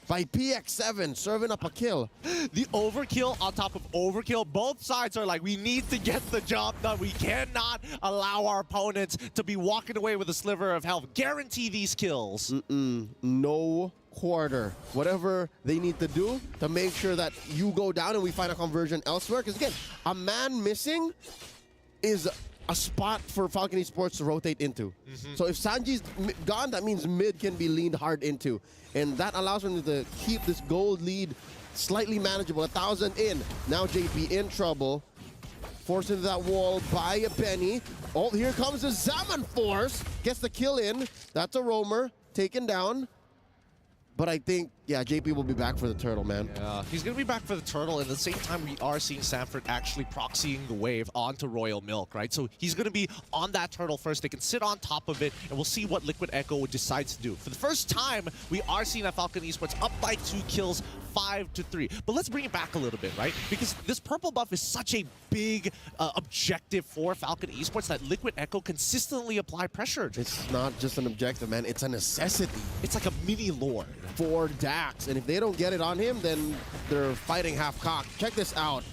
by PX7, serving up a kill. The overkill on top of overkill. Both sides are like, we need to get the job done. We cannot allow our opponents to be walking away with a sliver of health. Guarantee these kills. No quarter. Whatever they need to do to make sure that you go down and we find a conversion elsewhere. Because again, a man missing is a spot for Falcon Esports to rotate into. So if Sanji's gone, that means mid can be leaned hard into. And that allows them to keep this gold lead slightly manageable. 1,000 in. Now JP in trouble. Forced into that wall by a Benny. Oh, here comes the Zaman Force. Gets the kill in. That's a roamer. Taken down. But I think, yeah, JP will be back for the turtle, man. Yeah, he's going to be back for the turtle. And at the same time, we are seeing Sanford actually proxying the wave onto Royal Milk, right? So he's going to be on that turtle first. They can sit on top of it, and we'll see what Liquid Echo decides to do. For the first time, we are seeing that Falcon Esports up by 2 kills, 5-3. But let's bring it back a little bit, right? Because this purple buff is such a big objective for Falcon Esports that Liquid Echo consistently apply pressure. It's not just an objective, man. It's a necessity. It's like a mini lord. For Dax, and if they don't get it on him, then they're fighting half-cocked. Check this out.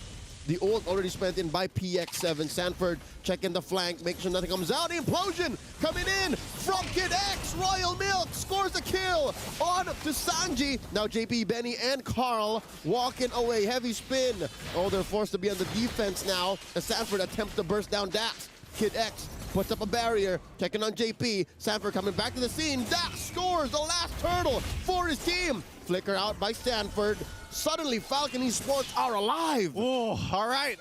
The ult already spent in by PX7. Sanford checking the flank, making sure nothing comes out. Implosion coming in. from Kid X. Royal Milk scores a kill on to Sanji. Now JP, Benny, and Carl walking away. Heavy spin. Oh, they're forced to be on the defense now as Sanford attempts to burst down Dax. Kid X puts up a barrier, checking on JP. Sanford coming back to the scene. Dax scores the last turtle for his team. Flicker out by Stanford. Suddenly, Falcon Esports are alive. Oh, all right.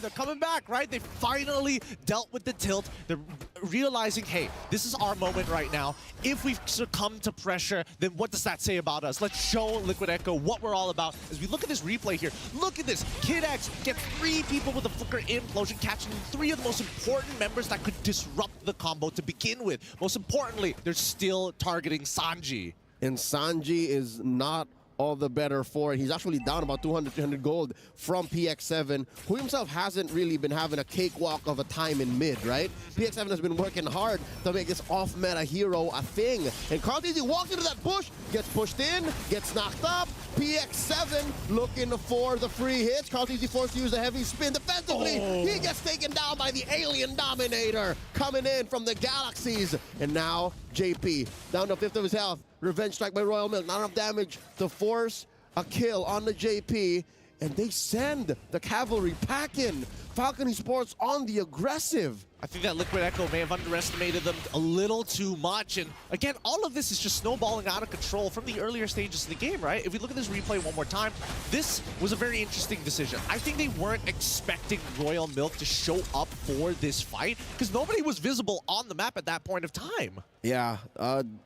They're coming back, right? They finally dealt with the tilt. They're realizing, hey, this is our moment right now. If we succumb to pressure, then what does that say about us? Let's show Liquid Echo what we're all about. As we look at this replay here, look at this. Kid X gets 3 people with a Flicker implosion, catching 3 of the most important members that could disrupt the combo to begin with. Most importantly, they're still targeting Sanji. And Sanji is not all the better for it. He's actually down about 200, 300 gold from PX7, who himself hasn't really been having a cakewalk of a time in mid, right? PX7 has been working hard to make this off-meta hero a thing. And CarlTeasy walks into that bush, gets pushed in, gets knocked up. PX7 looking for the free hits. CarlTeasy forced to use a heavy spin defensively. He gets taken down by the Alien Dominator coming in from the galaxies. And now JP down to 5th of his health. Revenge strike by Royal Milk. Not enough damage to force a kill on the JP. And they send the cavalry packing. Falcon Esports on the aggressive. I think that Liquid Echo may have underestimated them a little too much. And again, all of this is just snowballing out of control from the earlier stages of the game, right? If we look at this replay one more time, this was a very interesting decision. I think they weren't expecting Royal Milk to show up for this fight because nobody was visible on the map at that point of time. Yeah,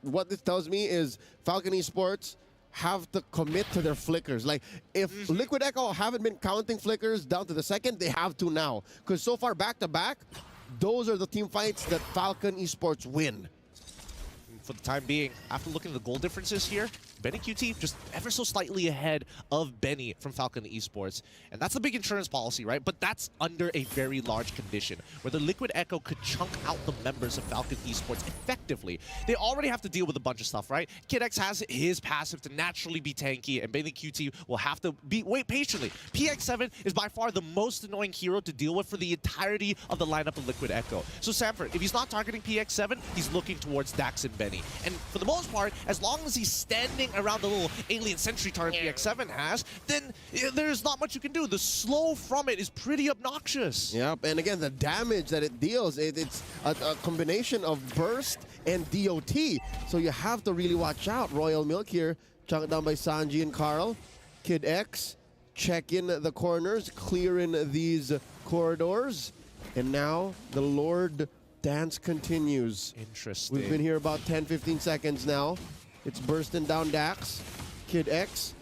what this tells me is Falcon Esports have to commit to their flickers. Like, if Liquid Echo haven't been counting flickers down to the second, they have to now. Because so far, back-to-back, those are the team fights that Falcon Esports win. For the time being, after looking at the goal differences here, Benny QT just ever so slightly ahead of Benny from Falcon Esports. And that's the big insurance policy, right? But that's under a very large condition, where the Liquid Echo could chunk out the members of Falcon Esports effectively. They already have to deal with a bunch of stuff, right? Kid X has his passive to naturally be tanky, and Benny QT will have to wait patiently. PX7 is by far the most annoying hero to deal with for the entirety of the lineup of Liquid Echo. So Sanford, if he's not targeting PX7, he's looking towards Dax and Benny. And for the most part, as long as he's standing around the little alien sentry turret PX7 has, then there's not much you can do. The slow from it is pretty obnoxious. Yep, and again, the damage that it deals, it's a combination of burst and DOT. So you have to really watch out. Royal Milk here, chunked down by Sanji and Carl. Kid X, check in the corners, clearing these corridors. And now the Lord dance continues. Interesting. We've been here about 10-15 seconds now. It's bursting down Dax. Kid X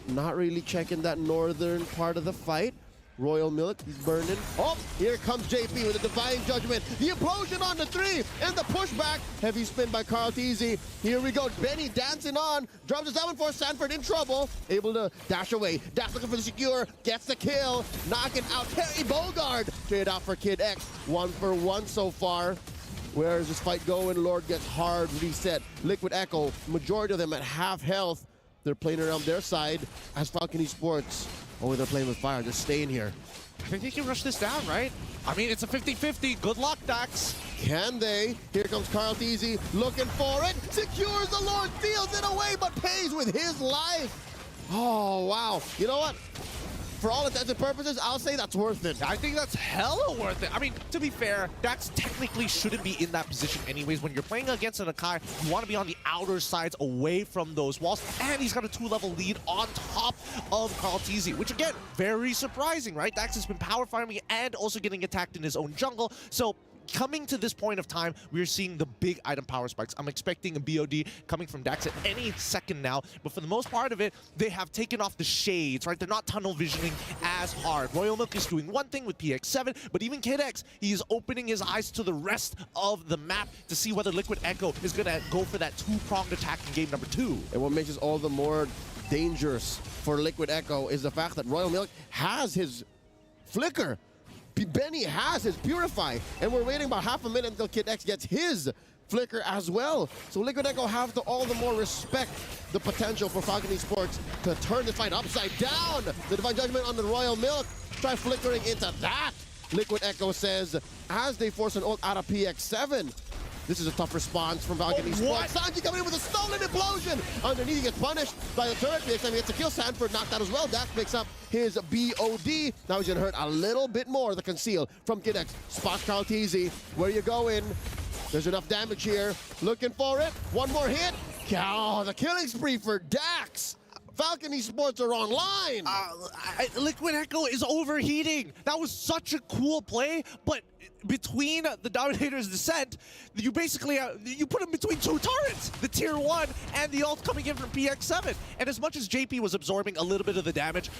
not really checking that northern part of the fight. Royal Milk, he's burning. Oh, here comes JP with a Divine Judgment. The implosion on the 3 and the pushback. Heavy spin by CarlTeasy. Here we go. Benny dancing on. Drops the 7-4. Sanford in trouble. Able to dash away. Dash looking for the secure. Gets the kill. Knocking out Terry Bogard. Straight out for Kid X. 1 for 1 so far. Where is this fight going? Lord gets hard reset. Liquid Echo, majority of them at half health. They're playing around their side as Falcon Esports. Oh, they're playing with fire. They're staying here. I think they can rush this down, right? I mean, it's a 50-50. Good luck, Dax. Can they? Here comes CarlTeasy looking for it. Secures the Lord, steals it away, but pays with his life. Oh, wow. You know what? For all intents and purposes, I'll say that's worth it. I think that's hella worth it. I mean, to be fair, Dax technically shouldn't be in that position anyways. When you're playing against an Akai, you want to be on the outer sides away from those walls. And he's got a 2-level lead on top of CarlTeasy, which again, very surprising, right? Dax has been power farming and also getting attacked in his own jungle. So coming to this point of time, we're seeing the big item power spikes. I'm expecting a BOD coming from Dax at any second now, but for the most part of it, they have taken off the shades, right? They're not tunnel visioning as hard. Royal Milk is doing one thing with PX7, but even Kid X, he is opening his eyes to the rest of the map to see whether Liquid Echo is going to go for that 2-pronged attack in game number 2. And what makes this all the more dangerous for Liquid Echo is the fact that Royal Milk has his flicker. Benny has his Purify, and we're waiting about half a minute until Kid X gets his flicker as well. So Liquid Echo have to all the more respect the potential for Falcon Esports to turn the fight upside down. The Divine Judgment on the Royal Milk. Try flickering into that. Liquid Echo says as they force an ult out of PX7. This is a tough response from Falcon Esports. Sanji coming in with a stolen implosion. Underneath, he gets punished by the turret. The next time he gets a kill, Sanford knocked out as well. Dax picks up his BOD. Now he's gonna hurt a little bit more. The conceal from Kid X. Spots Carlteasy. Where you going? There's enough damage here. Looking for it. One more hit. Oh, the killing spree for Dax. Falcon Esports are online. Liquid Echo is overheating. That was such a cool play, but between the Dominator's Descent, you basically you put him between two turrets, the tier 1 and the ult coming in from PX7. And as much as JP was absorbing a little bit of the damage,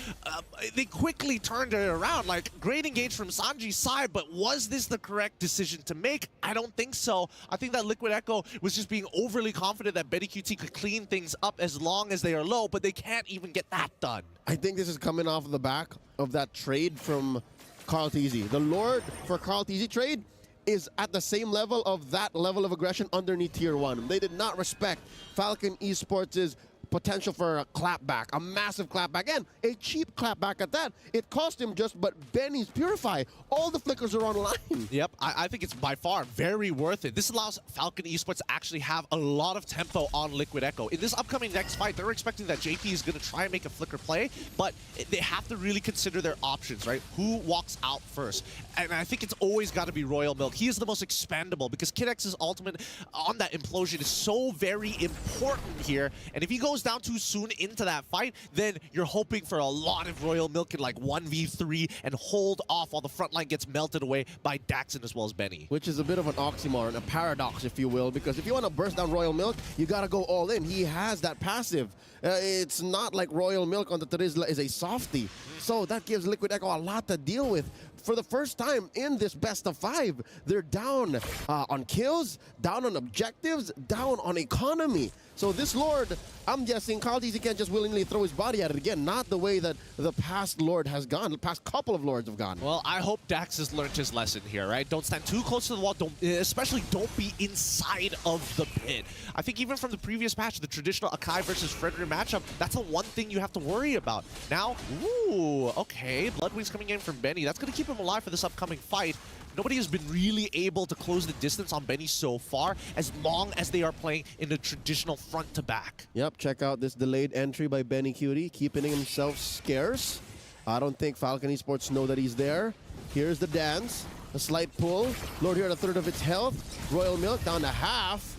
they quickly turned it around. Like, great engage from Sanji's side, but was this the correct decision to make? I don't think so. I think that Liquid Echo was just being overly confident that Betty QT could clean things up as long as they are low, but they can't even get that done. I think this is coming off of the back of that trade from Carlteasy. The Lord for Carlteasy trade is at the same level of that level of aggression underneath tier 1. They did not respect Falcon Esports' potential for a clapback, a massive clapback, and a cheap clapback at that. It cost him just but Benny's Purify. All the flickers are online. Yep, I think it's by far very worth it. This allows Falcon Esports to actually have a lot of tempo on Liquid Echo. In this upcoming next fight, they're expecting that JP is going to try and make a flicker play, but they have to really consider their options, right? Who walks out first? And I think it's always got to be Royal Milk. He is the most expendable because Kid X's ultimate on that implosion is so very important here. And if he goes down too soon into that fight, then you're hoping for a lot of Royal Milk in like 1v3 and hold off while the front line gets melted away by Daxon as well as Benny. Which is a bit of an oxymoron, a paradox, if you will, because if you want to burst down Royal Milk, you got to go all in. He has that passive. It's not like Royal Milk on the Terizla is a softie. So that gives Liquid Echo a lot to deal with. For the first time in this best of 5, they're down on kills, down on objectives, down on economy. So this Lord, I'm guessing Carlteasy can't just willingly throw his body at it again. Not the way that the past Lord has gone. The past couple of Lords have gone. Well, I hope Dax has learned his lesson here, right? Don't stand too close to the wall. Especially don't be inside of the pit. I think even from the previous patch, the traditional Akai versus Frederick matchup, that's the one thing you have to worry about. Now, ooh, okay. Bloodwings coming in from Benny. That's going to keep him alive for this upcoming fight. Nobody has been really able to close the distance on Benny so far, as long as they are playing in the traditional front to back. Yep, check out this delayed entry by Benny Cutie, keeping himself scarce. I don't think Falcon Esports know that he's there. Here's the dance, a slight pull. Lord here at a third of its health. Royal Milk down to half.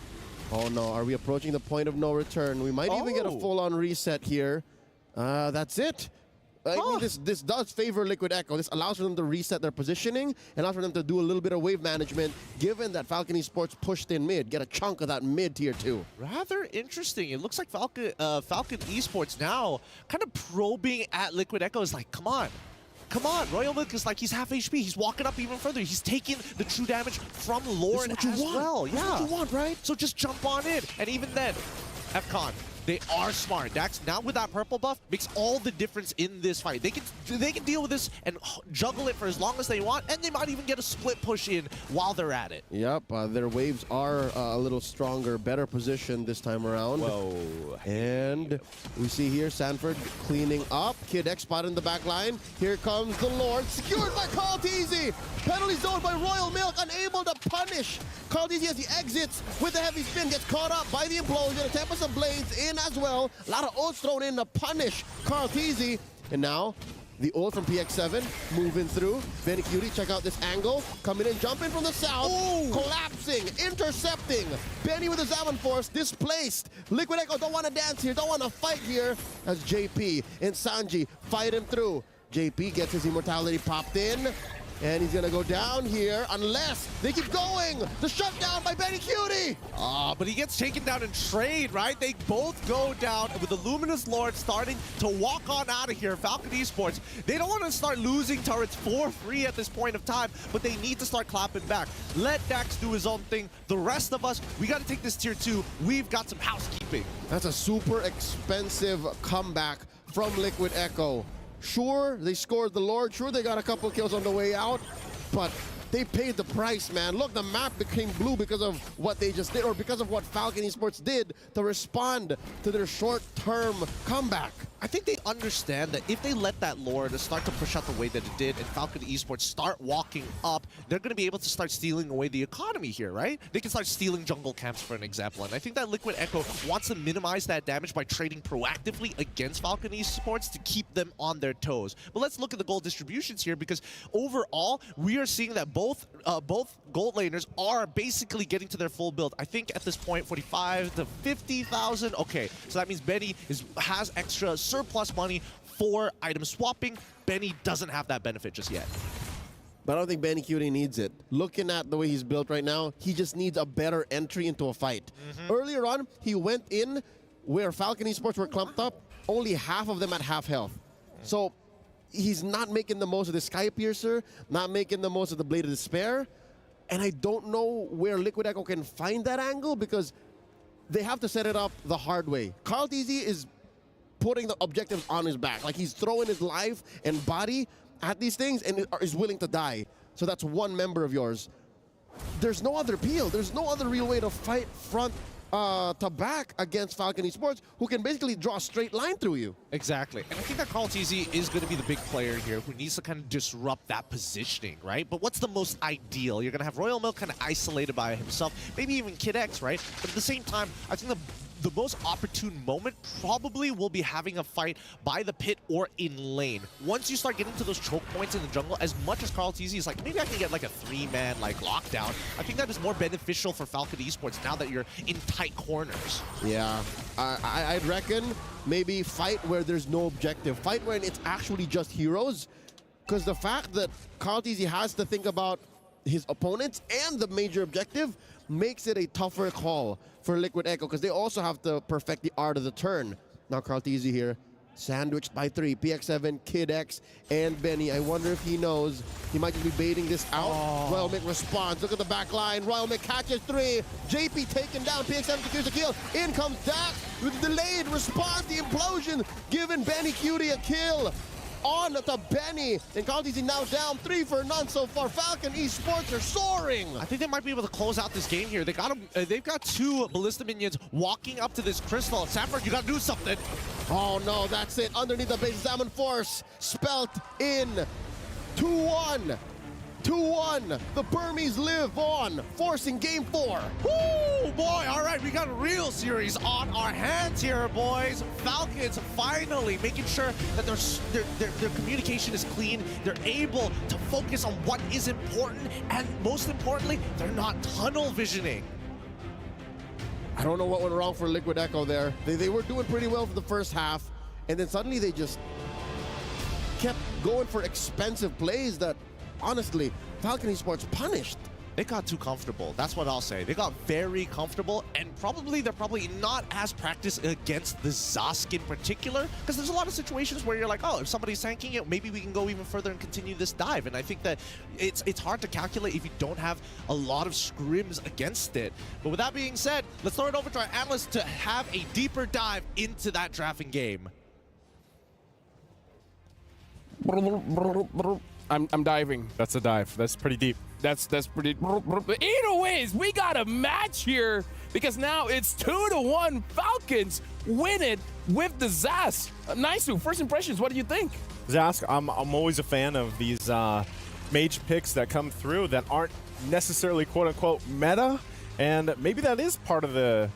Oh no, are we approaching the point of no return? We might even get a full-on reset here. That's it. I mean, this does favor Liquid Echo. This allows for them to reset their positioning and allows for them to do a little bit of wave management, given that Falcon Esports pushed in mid, get a chunk of that mid tier 2. Rather interesting. It looks like Falcon Esports now kind of probing at Liquid Echo is like, come on. Come on, Royal Milk is like, he's half HP. He's walking up even further. He's taking the true damage from Lord as well. This is what you want, right? So just jump on in. And even then, FCon, they are smart. Dax, now with that purple buff, makes all the difference in this fight. They can deal with this and juggle it for as long as they want, and they might even get a split push in while they're at it. Yep, their waves are a little stronger, better position this time around. Whoa. And we see here Sanford cleaning up. Kid X spot in the back line. Here comes the Lord, secured by Carlteasy. Penalty zone by Royal Milk, unable to punish Carlteasy as he exits with the heavy spin, gets caught up by the implosion. A Tempest of Blades in as well. A lot of ults thrown in to punish Carlteasy. And now, the ult from PX7 moving through. Benny Cutie, check out this angle. Coming in, jumping from the south. Ooh. Collapsing, intercepting. Benny with his Zaman Force, displaced. Liquid Echo don't want to dance here, don't want to fight here. As JP and Sanji fight him through. JP gets his immortality popped in. And he's going to go down here unless they keep going. The shutdown by Benny Cutie. But he gets taken down in trade, right? They both go down with the Luminous Lord starting to walk on out of here. Falcon Esports, they don't want to start losing turrets for free at this point of time, but they need to start clapping back. Let Dax do his own thing. The rest of us, we got to take this tier 2. We've got some housekeeping. That's a super expensive comeback from Liquid Echo. Sure, they scored the Lord. Sure, they got a couple kills on the way out. But they paid the price, man. Look, the map became blue because of what they just did, or because of what Falcon Esports did to respond to their short-term comeback. I think they understand that if they let that lore to start to push out the way that it did and Falcon Esports start walking up, they're going to be able to start stealing away the economy here, right? They can start stealing jungle camps, for an example. And I think that Liquid Echo wants to minimize that damage by trading proactively against Falcon Esports to keep them on their toes. But let's look at the gold distributions here, because overall, we are seeing that both gold laners are basically getting to their full build. I think at this point, 45 to 50,000. Okay, so that means Benny has extra surplus money for item swapping. Benny doesn't have that benefit just yet. But I don't think Benny Cutie needs it. Looking at the way he's built right now, he just needs a better entry into a fight. Earlier on, he went in where Falcon Esports were clumped up, only half of them at half health. So he's not making the most of the Sky Piercer, not making the most of the Blade of Despair. And I don't know where Liquid Echo can find that angle, because they have to set it up the hard way. Carl TZ is putting the objectives on his back. Like, he's throwing his life and body at these things and is willing to die. So that's one member of yours. There's no other appeal. There's no other real way to fight front to back against Falcon Esports, who can basically draw a straight line through you. Exactly. And I think that Carl TZ is going to be the big player here who needs to kind of disrupt that positioning, right? But what's the most ideal? You're going to have Royal Milk kind of isolated by himself, maybe even Kid X, right? But at the same time, I think the most opportune moment probably will be having a fight by the pit or in lane. Once you start getting to those choke points in the jungle, as much as Carl TZ is like, maybe I can get like a 3-man like lockdown, I think that is more beneficial for Falcon Esports now that you're in tight corners. Yeah, I'd reckon maybe fight where there's no objective. Fight when it's actually just heroes. Because the fact that Carl TZ has to think about his opponents and the major objective makes it a tougher call for Liquid Echo, because they also have to perfect the art of the turn. Now Carl TZ here, sandwiched by 3, PX7, Kid X, and Benny. I wonder if he knows he might just be baiting this out. Royal Mick responds. Look at the back line. Royal Mick catches 3. JP taken down. PX7 secures the kill. In comes Dax with delayed response. The implosion giving Benny Cutie a kill. On to Benny, and Carl TZ now down 3 for none so far. Falcon Esports are soaring. I think they might be able to close out this game here. They got they've got 2 Ballista minions walking up to this crystal. Sanford, you got to do something. Oh no, that's it. Underneath the base, Salmon Force spelt in 2-1. 2-1. The Burmese live on, forcing game 4. Woo, boy. All right, we got a real series on our hands here, boys. Falcons finally making sure that their communication is clean. They're able to focus on what is important, and most importantly, they're not tunnel visioning. I don't know what went wrong for Liquid Echo there. They were doing pretty well for the first half, and then suddenly they just kept going for expensive plays that, honestly, Falcon Esports punished. They got too comfortable. That's what I'll say. They got very comfortable, and they're probably not as practiced against the Zask in particular, because there's a lot of situations where you're like, oh, if somebody's tanking it, maybe we can go even further and continue this dive. And I think that it's hard to calculate if you don't have a lot of scrims against it. But with that being said, let's throw it over to our analyst to have a deeper dive into that drafting game. I'm diving. That's a dive. That's pretty deep. That's pretty. Either ways, we got a match here, because now it's 2-1. Falcons win it with the Zask. Naisu, first impressions, what do you think? Zask, I'm always a fan of these mage picks that come through that aren't necessarily quote-unquote meta, and maybe that is part of the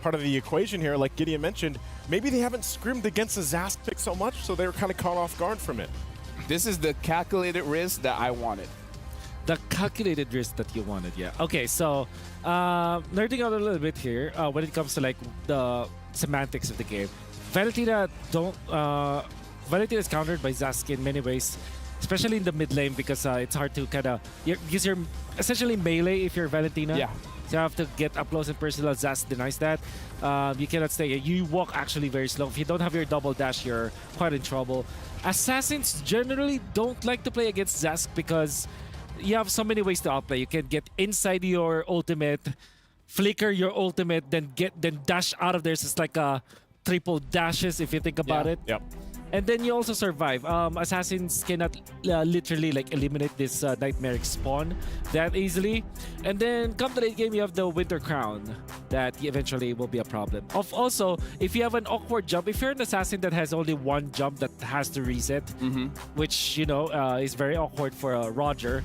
equation here. Like Gideon mentioned, maybe they haven't scrimmed against the Zask pick so much, so they were kind of caught off guard from it. This is the calculated risk that I wanted. The calculated risk that you wanted, yeah. Okay, so nerding out a little bit here when it comes to like the semantics of the game. Valentina is countered by Zask in many ways, especially in the mid lane, because it's hard to kind of, because you're essentially melee if you're Valentina. Yeah. So you have to get up close and personal. Zask denies that. You cannot stay. You walk actually very slow. If you don't have your double dash, you're quite in trouble. Assassins generally don't like to play against Zask because you have so many ways to outplay. You can get inside your ultimate, flicker your ultimate, then dash out of there. So it's like a triple dashes if you think about it. Yep. And then you also survive. Assassins cannot literally like eliminate this nightmare spawn that easily. And then come the late game, you have the Winter Crown that eventually will be a problem. Also, if you have an awkward jump, if you're an assassin that has only one jump that has to reset, which you know is very awkward for Roger.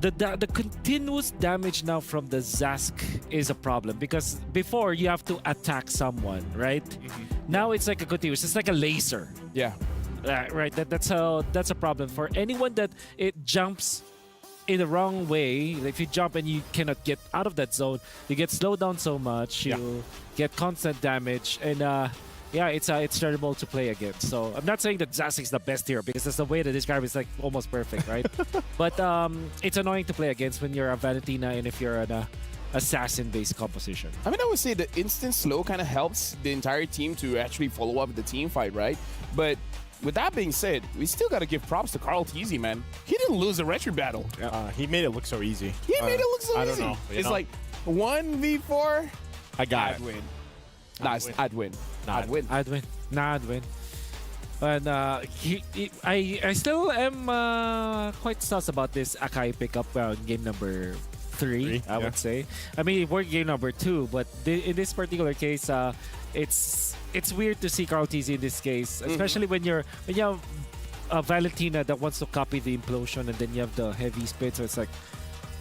The continuous damage now from the Zask is a problem because before you have to attack someone, right? Now it's like a continuous, it's like a laser. Yeah. Right. That's a problem for anyone that it jumps in the wrong way. If you jump and you cannot get out of that zone, you get slowed down so much, you get constant damage, and yeah, it's terrible to play against. So I'm not saying that Zask is the best here because that's the way to describe it. It's like almost perfect, right? But it's annoying to play against when you're a Valentina and if you're an assassin-based composition. I mean, I would say the instant slow kind of helps the entire team to actually follow up the team fight, right? But with that being said, we still got to give props to CarlTeasy, man. He didn't lose a retro battle. He made it look so easy. He made it look so easy. I don't know. It's like 1v4. I got I'd it. win. I'd win. I'd win. I'd win. And I still am quite sus about this Akai pickup game number 3, I would say. I mean, it worked game number 2, but in this particular case, it's weird to see CarlTeasy in this case, especially when you have a Valentina that wants to copy the implosion, and then you have the heavy spit, so it's like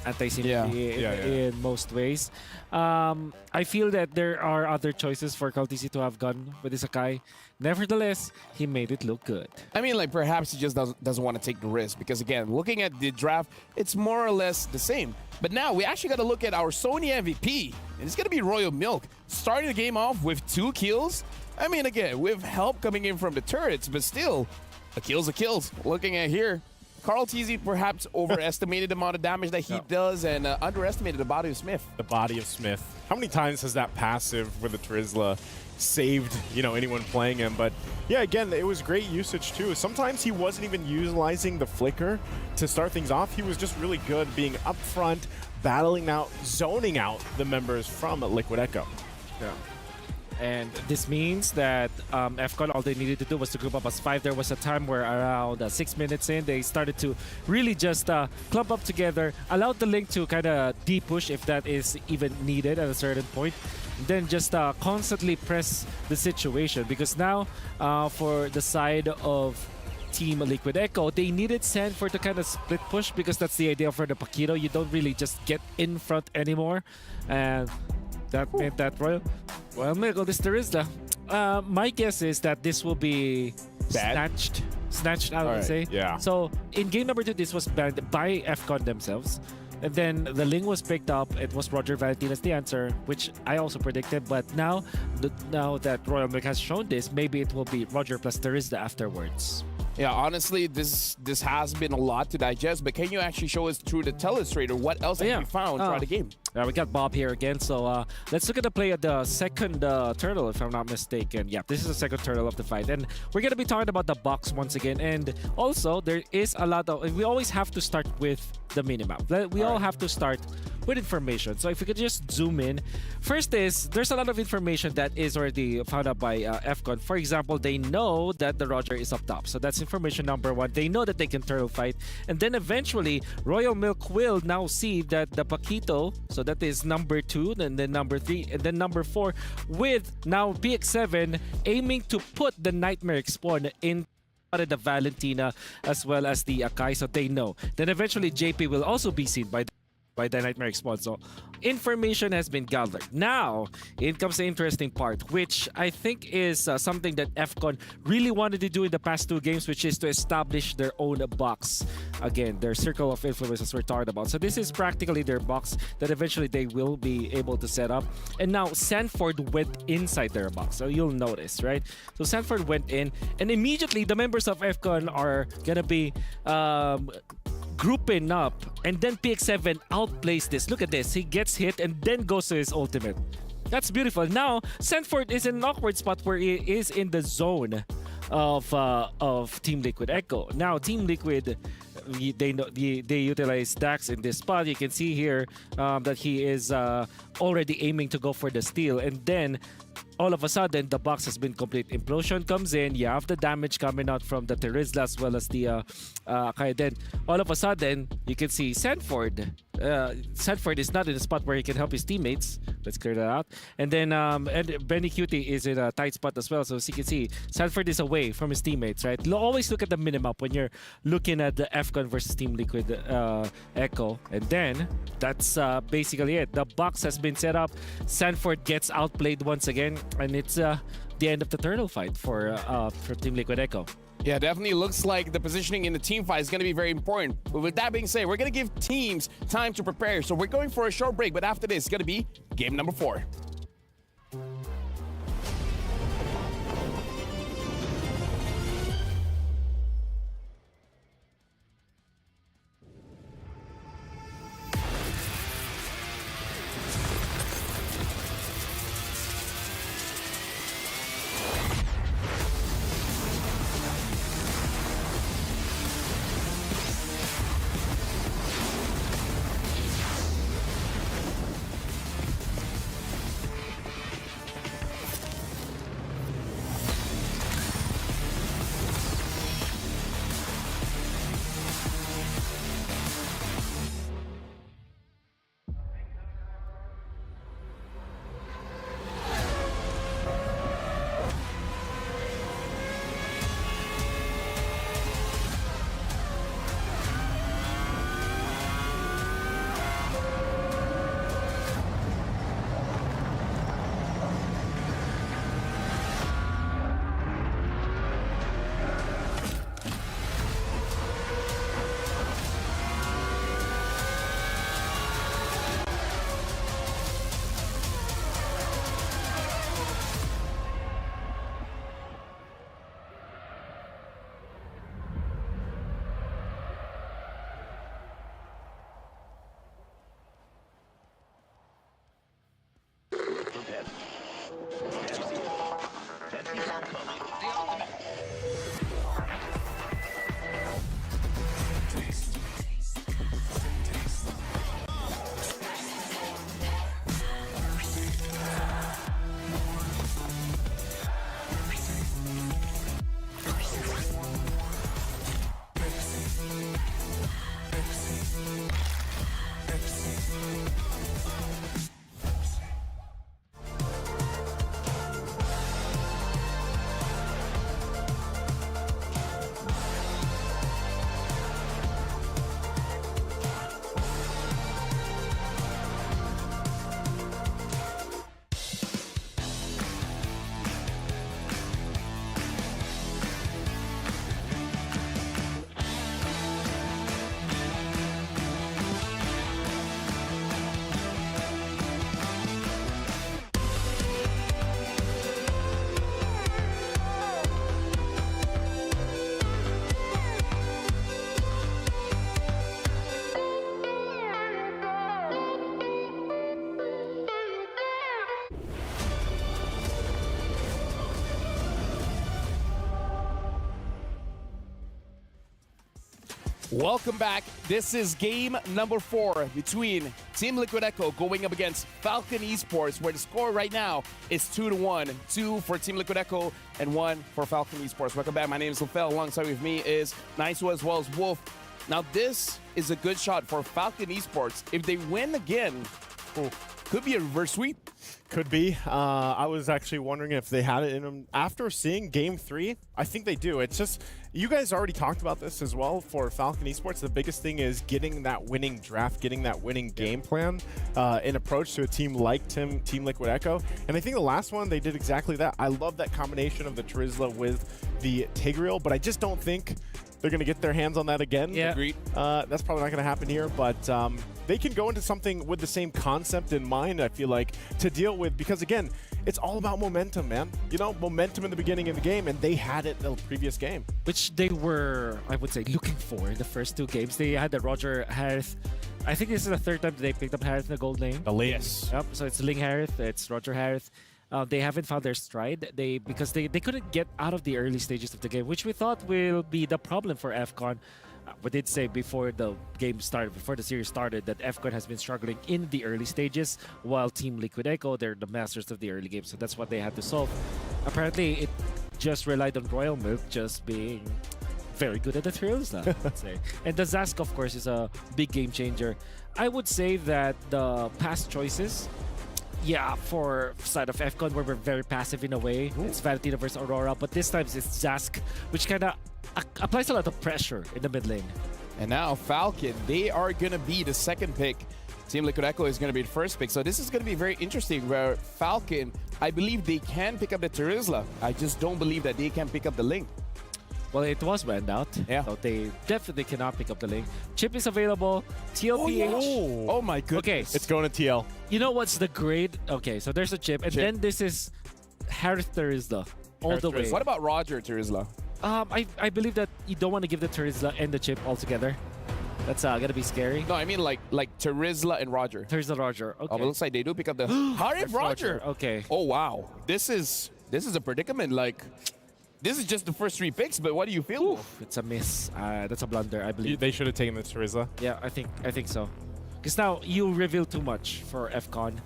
anti-symmetry in most ways. I feel that there are other choices for CarlTeasy to have gone with this Akai. Nevertheless, he made it look good. I mean, like, perhaps he just doesn't want to take the risk because, again, looking at the draft, it's more or less the same. But now we actually got to look at our Sony MVP, and it's going to be Royal Milk, starting the game off with 2 kills. I mean, again, with help coming in from the turrets, but still, a kill's a kill. Looking at here, CarlTeasy perhaps overestimated the amount of damage that he does and underestimated the body of Smith. The body of Smith. How many times has that passive with the Trizla saved, you know, anyone playing him? But yeah, again, it was great usage too. Sometimes he wasn't even utilizing the flicker to start things off. He was just really good being up front, battling out, zoning out the members from Liquid Echo. Yeah. And this means that FCON, all they needed to do was to group up as 5. There was a time where around 6 minutes in, they started to really just clump up together, allowed the Link to kind of de-push if that is even needed at a certain point. Then just constantly press the situation, because now for the side of Team Liquid Echo, they needed Sanford to kind of split push, because that's the idea for the Paquito. You don't really just get in front anymore. And that meant that Royal Milk, this Trizla. My guess is that this will be snatched, I would say. Yeah. So in game number 2, this was banned by FCON themselves. And then the Ling was picked up. It was Roger Valentin as the answer, which I also predicted. But now that Royal Milk has shown this, maybe it will be Roger plus Trizla afterwards. Yeah, honestly, this has been a lot to digest, but can you actually show us through the telestrator what else have you found throughout the game? We got Bob here again, so let's look at the play of the second turtle, if I'm not mistaken. Yeah, this is the second turtle of the fight, and we're going to be talking about the box once again, and also there is a lot of, we always have to start with the minimap. We all have to start with information. So if we could just zoom in. First is, there's a lot of information that is already found out by FCON. For example, they know that the Roger is up top. So that's information number 1. They know that they can turtle fight. And then eventually, Royal Milk will now see that the Paquito, so that is number 2, and then number 3, and then number 4, with now PX7 aiming to put the Nightmare Spawn in the Valentina as well as the Akai, so they know. Then eventually JP will also be seen by the Nightmare Spawn. So information has been gathered. Now, it comes the interesting part, which I think is something that FCON really wanted to do in the past 2 games, which is to establish their own box. Again, their circle of influences we're talking about. So this is practically their box that eventually they will be able to set up. And now Sanford went inside their box. So you'll notice, right? So Sanford went in, and immediately the members of FCON are gonna be grouping up, and then PX7 outplays this. Look at this. He gets hit and then goes to his ultimate. That's beautiful. Now, Sanford is in an awkward spot where he is in the zone of Team Liquid Echo. Now, Team Liquid, they utilize Dax in this spot. You can see here that he is already aiming to go for the steal, and then all of a sudden, the box has been complete. Implosion comes in. You have the damage coming out from the Terizla as well as the Akai. Then, all of a sudden, you can see Sanford. Sanford is not in a spot where he can help his teammates. Let's clear that out. And then and Benny Cutie is in a tight spot as well. So as you can see, Sanford is away from his teammates, right? Always look at the minimap when you're looking at the FCON versus Team Liquid Echo. And then, that's basically it. The box has been set up. Sanford gets outplayed once again. And it's the end of the turtle fight for Team Liquid Echo. Yeah, definitely looks like the positioning in the team fight is going to be very important. But with that being said, we're going to give teams time to prepare. So we're going for a short break, but after this, it's going to be game number 4. Welcome back. This is game number 4 between Team Liquid Echo going up against Falcon Esports, where the score right now is 2-1. 2 for Team Liquid Echo and 1 for Falcon Esports. Welcome back. My name is Lufel. Alongside with me is Nicewa as well as Wolf. Now this is a good shot for Falcon Esports. If they win again, could be a reverse sweep. Could be. I was actually wondering if they had it in them. After seeing Game 3, I think they do. It's just, you guys already talked about this as well for Falcon Esports. The biggest thing is getting that winning draft, getting that winning game plan in approach to a team like Team Liquid Echo. And I think the last one, they did exactly that. I love that combination of the Terizla with the Tigreal, but I just don't think they're going to get their hands on that again. Yeah. Agreed. That's probably not going to happen here, but they can go into something with the same concept in mind, I feel like, to deal with, because again, it's all about momentum, man. You know, momentum in the beginning of the game, and they had it in the previous game. Which they were, I would say, looking for in the first 2 games. They had the Roger Harith. I think this is the 3rd time they picked up Harith in the gold lane. The latest. Yep, so it's Ling Harith, it's Roger Harith. They haven't found their stride because they couldn't get out of the early stages of the game, which we thought will be the problem for FCON. we did say before the game started, before the series started, that FCON has been struggling in the early stages, while Team Liquid Echo, they're the masters of the early game, so that's what they had to solve. Apparently, it just relied on Royal Milk just being very good at the thrills now, let's say. And the Zask, of course, is a big game changer. I would say that the past choices, yeah, for side of FCON, where we're very passive in a way. Ooh. It's Valentina versus Aurora, but this time it's Zask, which kind of applies a lot of pressure in the mid lane. And now Falcon, they are going to be the second pick. Team Liquid Echo is going to be the first pick. So this is going to be very interesting, where Falcon, I believe they can pick up the Terizla. I just don't believe that they can pick up the Link. Well, it was banned out, so they definitely cannot pick up the link. Chip is available. TLPH. Oh my goodness. Okay. It's going to TL. You know what's the grade? Okay, so there's a chip, and then this is Harith Terizla all the way. What about Roger Terizla? I believe that you don't want to give the Terizla and the chip all together. That's gonna be scary. No, I mean like Terizla and Roger. Terizla Roger. Okay. Oh, but it looks like they do pick up the Harith Roger. Okay. Oh wow. This is a predicament. Like, this is just the first 3 picks, but what do you feel? Oof, it's a miss. That's a blunder, I believe. They should have taken the Terizla. Yeah, I think so. Because now you reveal too much for FCON.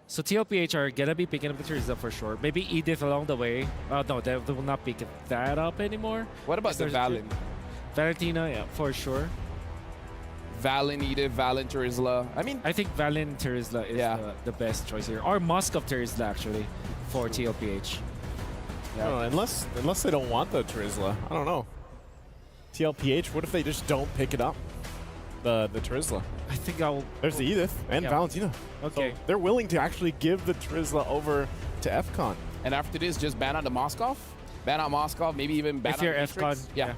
So TLPH are gonna be picking up the Terizla for sure. Maybe Edith along the way. No, they will not pick that up anymore. What about the Valen? Valentina, yeah, for sure. Valen, Edith, Valen, Terizla. I think Valen Terizla is the best choice here. Or Moskov Terizla, actually, for TLPH. Yeah. Unless they don't want the Terizla. I don't know. TLPH, what if they just don't pick it up? The Terizla. I think I'll... There's the Edith and Valentina. Okay. So they're willing to actually give the Terizla over to FCON. And after this, just ban out the Moskov? Ban out Moskov, maybe even ban out if you're Matrix? FCON, Yeah.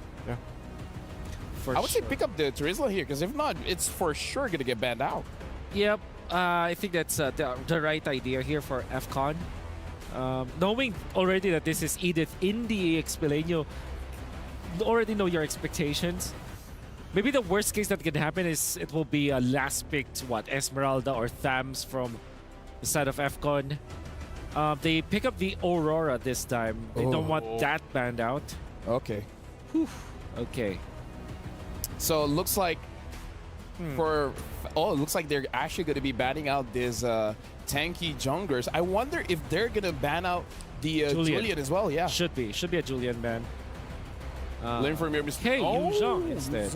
I would say pick up the Terizla here, because if not, it's for sure going to get banned out. Yep. I think that's the right idea here for FCON. Knowing already that this is Edith in the Xpilane, you already know your expectations. Maybe the worst case that can happen is it will be a last picked, Esmeralda or Thams from the side of FCON. They pick up the Aurora this time. They don't want that banned out. Okay. Whew. Okay. So it looks like it looks like they're actually going to be banning out this tanky junglers. I wonder if they're going to ban out the Julian as well. Yeah. Should be a Julian ban. Learn from your mistake. Hey, Yuzhong instead.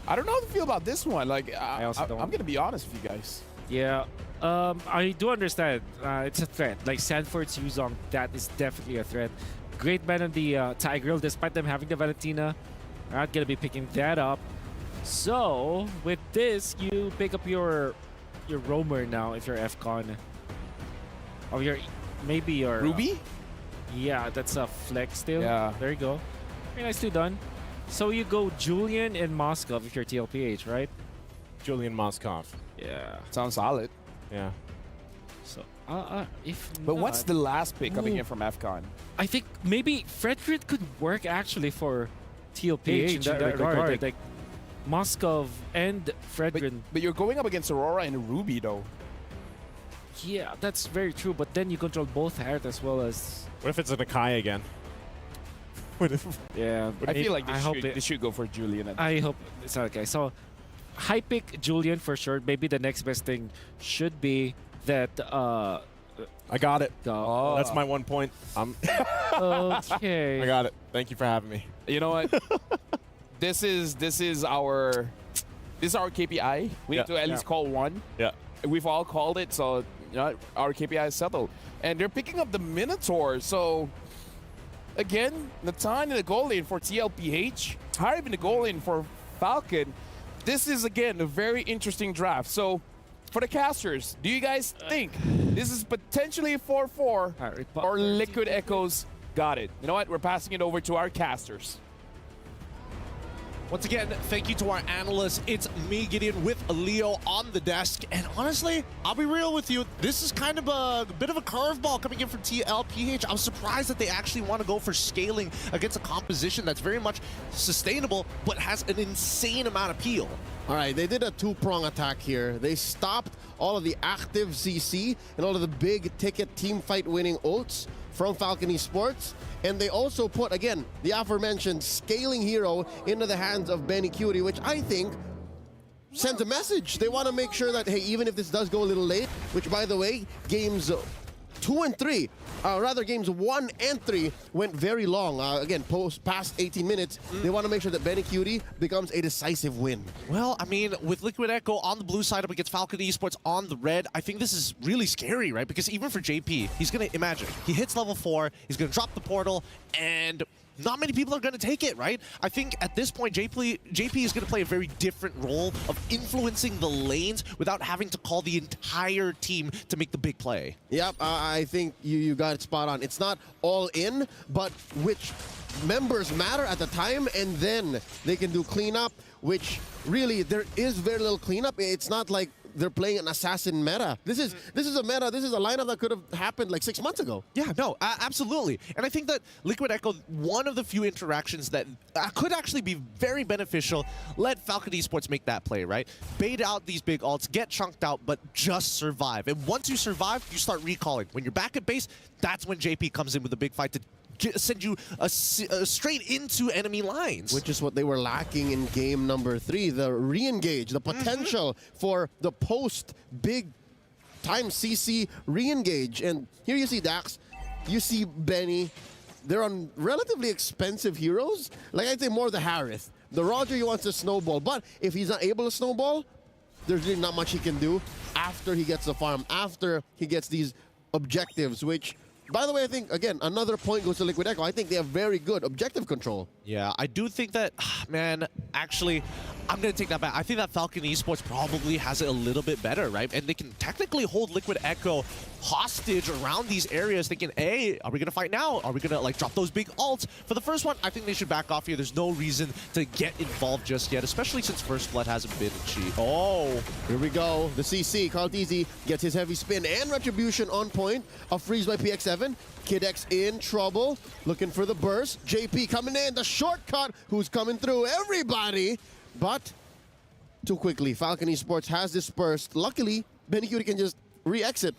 I don't know how to feel about this one. Like, I also don't. I'm going to be honest with you guys. Yeah. I do understand. It's a threat. Like Sanford's Yuzhong, that is definitely a threat. Great ban on the Tigreal, despite them having the Valentina. Not going to be picking that up. So, with this, you pick up your roamer now if you're FCON. Or maybe your... Ruby? Yeah, that's a flex still. Yeah. There you go. Very nicely done. So you go Julian and Moskov if you're TLPH, right? Julian Moskov. Yeah. Sounds solid. Yeah. So, if But not, what's the last pick coming in from FCON? I think maybe Fredrid could work actually for TLPH in that regard. Like Moskov and Fredrin. But you're going up against Aurora and Ruby, though. Yeah, that's very true. But then you control both Harith as well as... What if it's an Akai again? What if... Yeah. I feel like they should go for Julian. I hope it's not okay. So, high pick Julian for sure. Maybe the next best thing should be that... I got it. That's my 1 point. Okay. I got it. Thank you for having me. You know what? This is our KPI. We need to at least call one. Yeah. We've all called it, so our KPI is settled. And they're picking up the Minotaur. So again, Natan in the goal lane for TLPH, Harib in the goal lane for Falcon. This is again a very interesting draft. So for the casters, do you guys think this is potentially a 4-4 or Liquid Echoes got it? You know what? We're passing it over to our casters. Once again, thank you to our analysts. It's me, Gideon, with Leo on the desk. And honestly, I'll be real with you. This is kind of a bit of a curveball coming in from TLPH. I'm surprised that they actually want to go for scaling against a composition that's very much sustainable, but has an insane amount of peel. All right, they did a two-prong attack here. They stopped all of the active CC and all of the big ticket team fight winning ults from Falcon Esports. And they also put, again, the aforementioned scaling hero into the hands of Benny Cutie, which I think sends a message. They want to make sure that, hey, even if this does go a little late, which, by the way, games 2 and 3, games 1 and 3 went very long. Again, past 18 minutes, they want to make sure that Benny Cutie becomes a decisive win. Well, I mean, with Liquid Echo on the blue side up against Falcon Esports on the red, I think this is really scary, right? Because even for JP, he's going to imagine, he hits level 4, he's going to drop the portal, and not many people are going to take it, right? I think at this point, JP is going to play a very different role of influencing the lanes without having to call the entire team to make the big play. Yep, I think you got it spot on. It's not all in, but which members matter at the time, and then they can do cleanup, which really, there is very little cleanup. It's not like they're playing an assassin meta. This is a meta, this is a lineup that could have happened like 6 months ago. Yeah, no, absolutely. And I think that Liquid Echo, one of the few interactions that could actually be very beneficial, let Falcon Esports make that play, right? Bait out these big ults, get chunked out, but just survive. And once you survive, you start recalling. When you're back at base, that's when JP comes in with a big fight to send you straight into enemy lines. Which is what they were lacking in game number 3, the re-engage, the potential for the post-big time CC re-engage. And here you see Dax, you see Benny, they're on relatively expensive heroes. Like I'd say more the Harith. The Roger, he wants to snowball, but if he's not able to snowball, there's really not much he can do after he gets the farm, after he gets these objectives, which, by the way, I think, again, another point goes to Liquid Echo. I think they have very good objective control. Yeah, I do think that, man, actually, I'm going to take that back. I think that Falcon Esports probably has it a little bit better, right? And they can technically hold Liquid Echo hostage around these areas thinking, hey, are we going to fight now? Are we going to, like, drop those big ults? For the first one, I think they should back off here. There's no reason to get involved just yet, especially since First Blood hasn't been achieved. Oh, here we go. The CC, Carlteasy gets his heavy spin and retribution on point. A freeze by PX7. Kid X in trouble, looking for the burst. JP coming in, the shortcut, who's coming through everybody. But too quickly, Falcon Esports has dispersed. Luckily, Benny Cutie can just re-exit.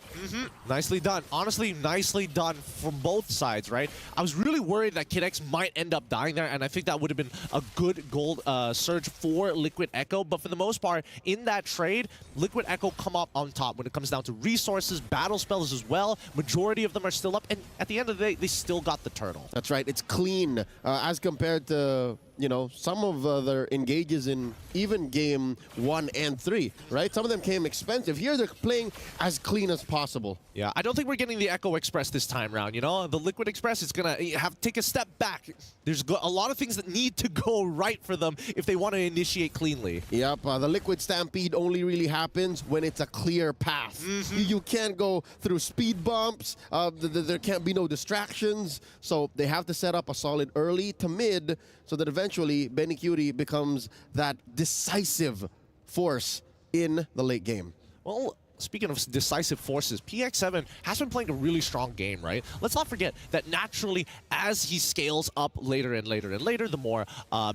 Nicely done. Honestly, nicely done from both sides, right? I was really worried that Kid X might end up dying there, and I think that would have been a good gold surge for Liquid Echo. But for the most part, in that trade, Liquid Echo come up on top when it comes down to resources, battle spells as well. Majority of them are still up, and at the end of the day, they still got the turtle. That's right. It's clean as compared to, you know, some of their engages in even game 1 and 3, right? Some of them came expensive. Here, they're playing as clean as possible. Yeah, I don't think we're getting the Echo Express this time round, you know? The Liquid Express is going to have to take a step back. There's a lot of things that need to go right for them if they want to initiate cleanly. Yep, the Liquid Stampede only really happens when it's a clear path. You can't go through speed bumps. There can't be no distractions. So they have to set up a solid early to mid so that eventually Benny Cutie becomes that decisive force in the late game. Well, speaking of decisive forces, PX7 has been playing a really strong game, right? Let's not forget that naturally, as he scales up later and later and later, the more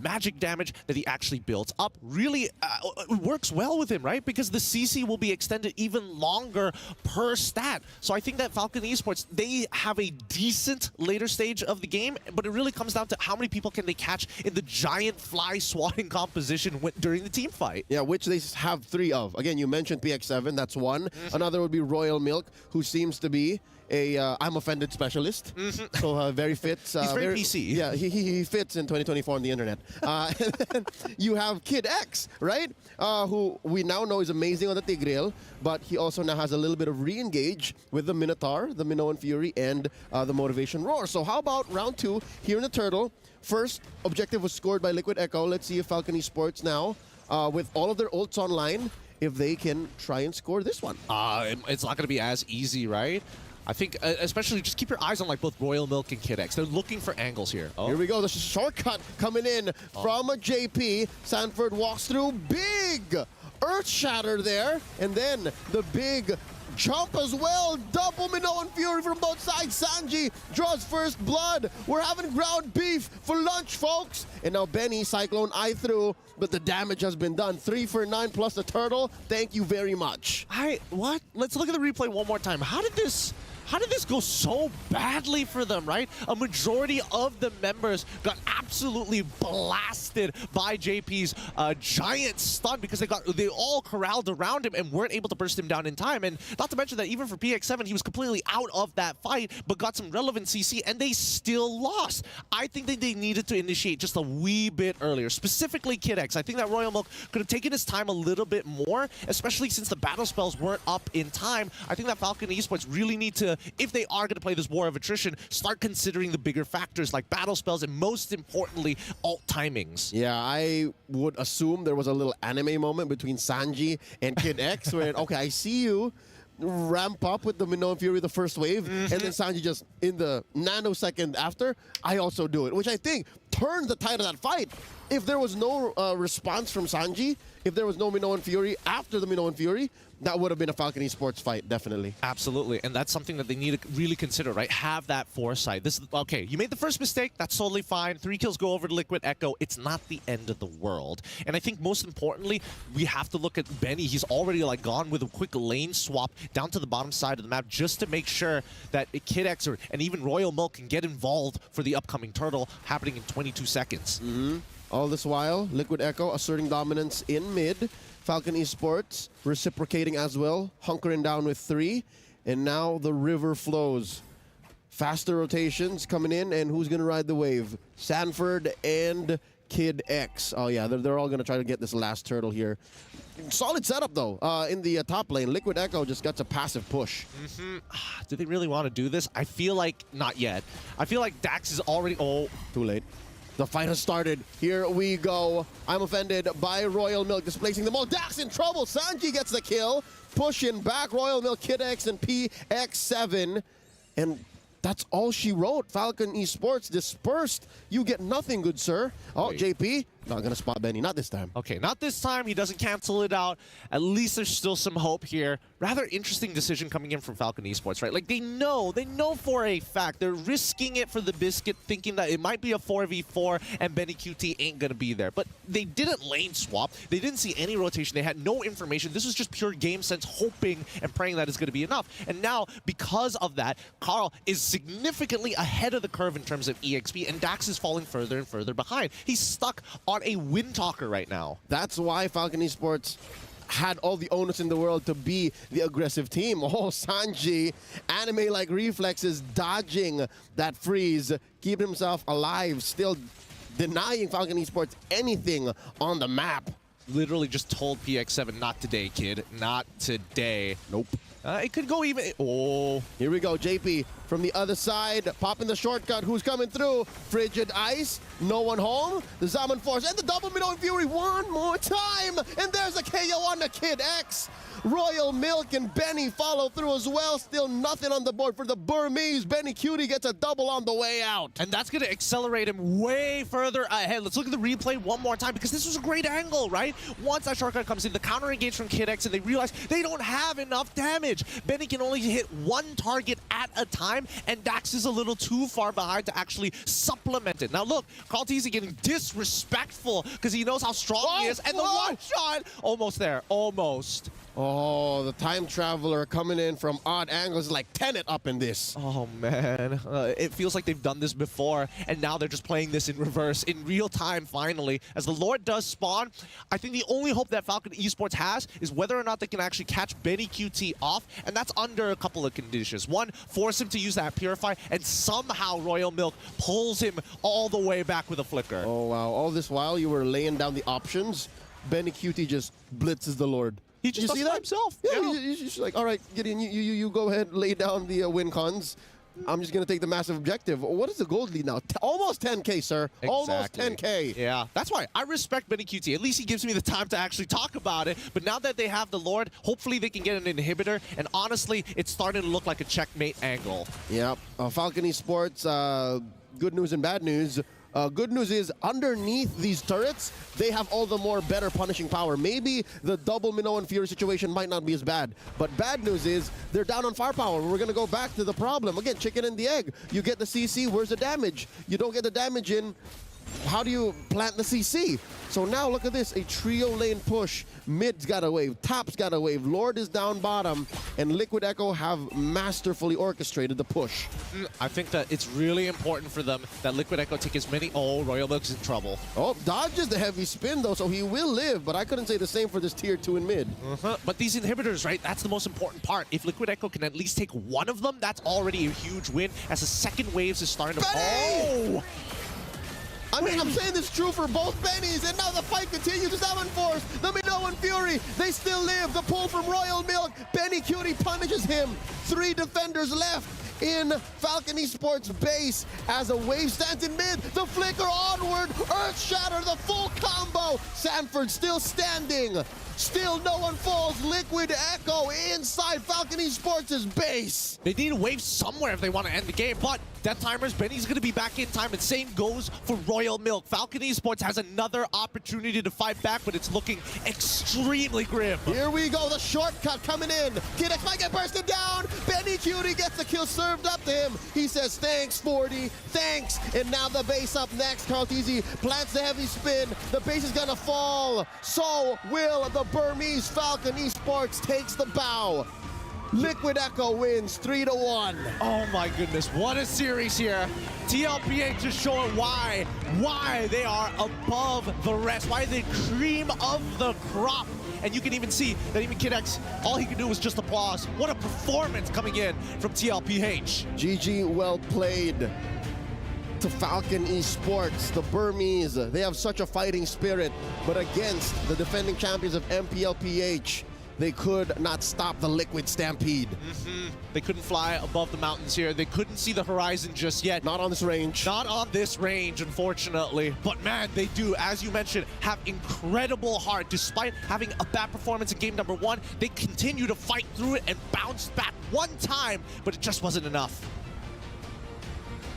magic damage that he actually builds up really works well with him, right? Because the CC will be extended even longer per stat. So I think that Falcon Esports, they have a decent later stage of the game, but it really comes down to how many people can they catch in the giant fly swatting composition during the team fight. Yeah, which they have 3 of. Again, you mentioned PX7, that's 1. Another would be Royal Milk, who seems to be a I'm offended specialist. So very fit. He's very PC. Yeah, he fits in 2024 on the internet. And then you have Kid X, right? Who we now know is amazing on the Tigreal, but he also now has a little bit of re-engage with the Minotaur, the Minoan Fury, and the Motivation Roar. So how about round 2 here in the Turtle? First objective was scored by Liquid Echo. Let's see if Falcon Esports now, with all of their ults online, if they can try and score this one. It's not going to be as easy, right? I think, especially, just keep your eyes on like both Royal Milk and Kid X. They're looking for angles here. Here we go. The shortcut coming in from a JP. Sanford walks through. Big Earth Shatter there. And then the big jump as well. Double Minoan Fury from both sides. Sanji draws first blood. We're having ground beef for lunch, folks. And now Benny, Cyclone Eye through, but the damage has been done. 3 for 9 plus the turtle. Thank you very much. What? Let's look at the replay one more time. How did this how did this go so badly for them, right? A majority of the members got absolutely blasted by JP's giant stun because they all corralled around him and weren't able to burst him down in time. And not to mention that even for PX7, he was completely out of that fight, but got some relevant CC, and they still lost. I think that they needed to initiate just a wee bit earlier, specifically Kid X. I think that Royal Milk could have taken his time a little bit more, especially since the battle spells weren't up in time. I think that Falcon Esports really need to, if they are going to play this war of attrition, start considering the bigger factors like battle spells and most importantly, alt timings. Yeah, I would assume there was a little anime moment between Sanji and Kid X where, okay, I see you ramp up with the Minoan Fury, the first wave, and then Sanji just, in the nanosecond after, I also do it, which I think turned the tide of that fight. If there was no response from Sanji, if there was no Minoan Fury after the Minoan Fury, that would have been a Falcon Esports fight, definitely. Absolutely, and that's something that they need to really consider, right? Have that foresight. This, okay, you made the first mistake, that's totally fine. 3 kills go over to Liquid Echo. It's not the end of the world. And I think most importantly, we have to look at Benny. He's already like gone with a quick lane swap down to the bottom side of the map just to make sure that Kid X and even Royal Milk can get involved for the upcoming turtle happening in 22 seconds. All this while, Liquid Echo asserting dominance in mid. Falcon Esports reciprocating as well, hunkering down with 3. And now the river flows. Faster rotations coming in, and who's going to ride the wave? Sanford and Kid X. Oh yeah, they're all going to try to get this last turtle here. Solid setup though in the top lane. Liquid Echo just gets a passive push. Do they really want to do this? I feel like not yet. I feel like Dax is already... Oh, too late. The fight has started. Here we go. I'm offended by Royal Milk displacing them all. Dax in trouble. Sanji gets the kill. Pushing back Royal Milk, Kid X, and PX7. And that's all she wrote. Falcon Esports dispersed. You get nothing, good sir. Oh, wait. JP, not going to spot Benny. Not this time. Okay, not this time. He doesn't cancel it out. At least there's still some hope here. Rather interesting decision coming in from Falcon Esports, right? Like, they know for a fact. They're risking it for the biscuit, thinking that it might be a 4v4 and Benny QT ain't going to be there. But they didn't lane swap. They didn't see any rotation. They had no information. This was just pure game sense, hoping and praying that it's going to be enough. And now, because of that, Carl is significantly ahead of the curve in terms of EXP, and Dax is falling further and further behind. He's stuck on a win talker right now. That's why Falcon Esports had all the onus in the world to be the aggressive team. Oh, Sanji, anime-like reflexes, dodging that freeze, keeping himself alive, still denying Falcon Esports anything on the map. Literally just told PX7, not today, kid. Not today. Nope. It could go even... Oh. Here we go, JP from the other side, popping the shortcut. Who's coming through? Frigid Ice, no one home. The Zaman Force and the double Minoan Fury one more time. And there's a KO on the Kid X. Royal Milk and Benny follow through as well. Still nothing on the board for the Burmese. Benny Cutie gets a double on the way out. And that's going to accelerate him way further ahead. Let's look at the replay one more time because this was a great angle, right? Once that shortcut comes in, the counter engage from Kid X, and they realize they don't have enough damage. Benny can only hit one target at a time, and Dax is a little too far behind to actually supplement it. Now look, Carl Teasy getting disrespectful because he knows how strong he is, and the one shot, almost there, almost. Oh, the time traveler coming in from odd angles, like Tenet up in this. Oh man, it feels like they've done this before, and now they're just playing this in reverse, in real time finally. As the Lord does spawn, I think the only hope that Falcon Esports has is whether or not they can actually catch Benny QT off, and that's under a couple of conditions. One, force him to use that Purify, and somehow Royal Milk pulls him all the way back with a flicker. Oh wow, all this while you were laying down the options, Benny QT just blitzes the Lord. He just does it himself. Yeah, he's just like, all right, Gideon, you go ahead, lay down the win cons. I'm just going to take the massive objective. What is the gold lead now? Almost 10K, sir. Exactly. Almost 10K. Yeah, that's why I respect Benny QT. At least he gives me the time to actually talk about it. But now that they have the Lord, hopefully they can get an inhibitor. And honestly, it's starting to look like a checkmate angle. Yep. Falcon Esports, good news and bad news. Good news is, underneath these turrets, they have all the more better punishing power. Maybe the double Minoan Fury situation might not be as bad. But bad news is, they're down on firepower. We're going to go back to the problem. Again, chicken and the egg. You get the CC, where's the damage? You don't get the damage in, how do you plant the CC? So now look at this, a trio lane push. Mid's got a wave, top's got a wave, Lord is down bottom, and Liquid Echo have masterfully orchestrated the push. I think that it's really important for them that Liquid Echo take as many... Oh, Royal Milk's in trouble. Oh, dodges the heavy spin though, so he will live, but I couldn't say the same for this tier 2 in mid. But these inhibitors, right, that's the most important part. If Liquid Echo can at least take one of them, that's already a huge win as the second waves is starting to... Oh! I mean, I'm saying this true for both Bennies, and now the fight continues. 7 Force, the Minoan Fury, they still live. The pull from Royal Milk, Benny Cutie punishes him. 3 defenders left in Falcon Esports base as a wave stands in mid. The flicker onward, Earth Shatter, the full combo. Sanford still standing. Still no one falls. Liquid Echo inside Falcon Esports' base. They need a wave somewhere if they want to end the game, but Death Timers, Benny's going to be back in time, and same goes for Royal Milk. Falcon Esports has another opportunity to fight back, but it's looking extremely grim. Here we go, the shortcut coming in. Kid X might get bursted down. Benny Cutie gets the kill served up to him. He says, thanks, 40, thanks. And now the base up next. Carlteasy plants the heavy spin. The base is going to fall. So will the Burmese. Falcon Esports takes the bow. Liquid Echo wins 3-1. Oh my goodness, what a series here. TLPH just showing why they are above the rest, why the cream of the crop. And you can even see that even Kid X, all he can do was just applause. What a performance coming in from TLPH. GG, well played to Falcon Esports. The Burmese, they have such a fighting spirit, but against the defending champions of MPLPH, they could not stop the Liquid Stampede. They couldn't fly above the mountains here. They couldn't see the horizon just yet. Not on this range. Not on this range, unfortunately. But man, they do, as you mentioned, have incredible heart. Despite having a bad performance in game number 1, they continue to fight through it and bounce back one time, but it just wasn't enough.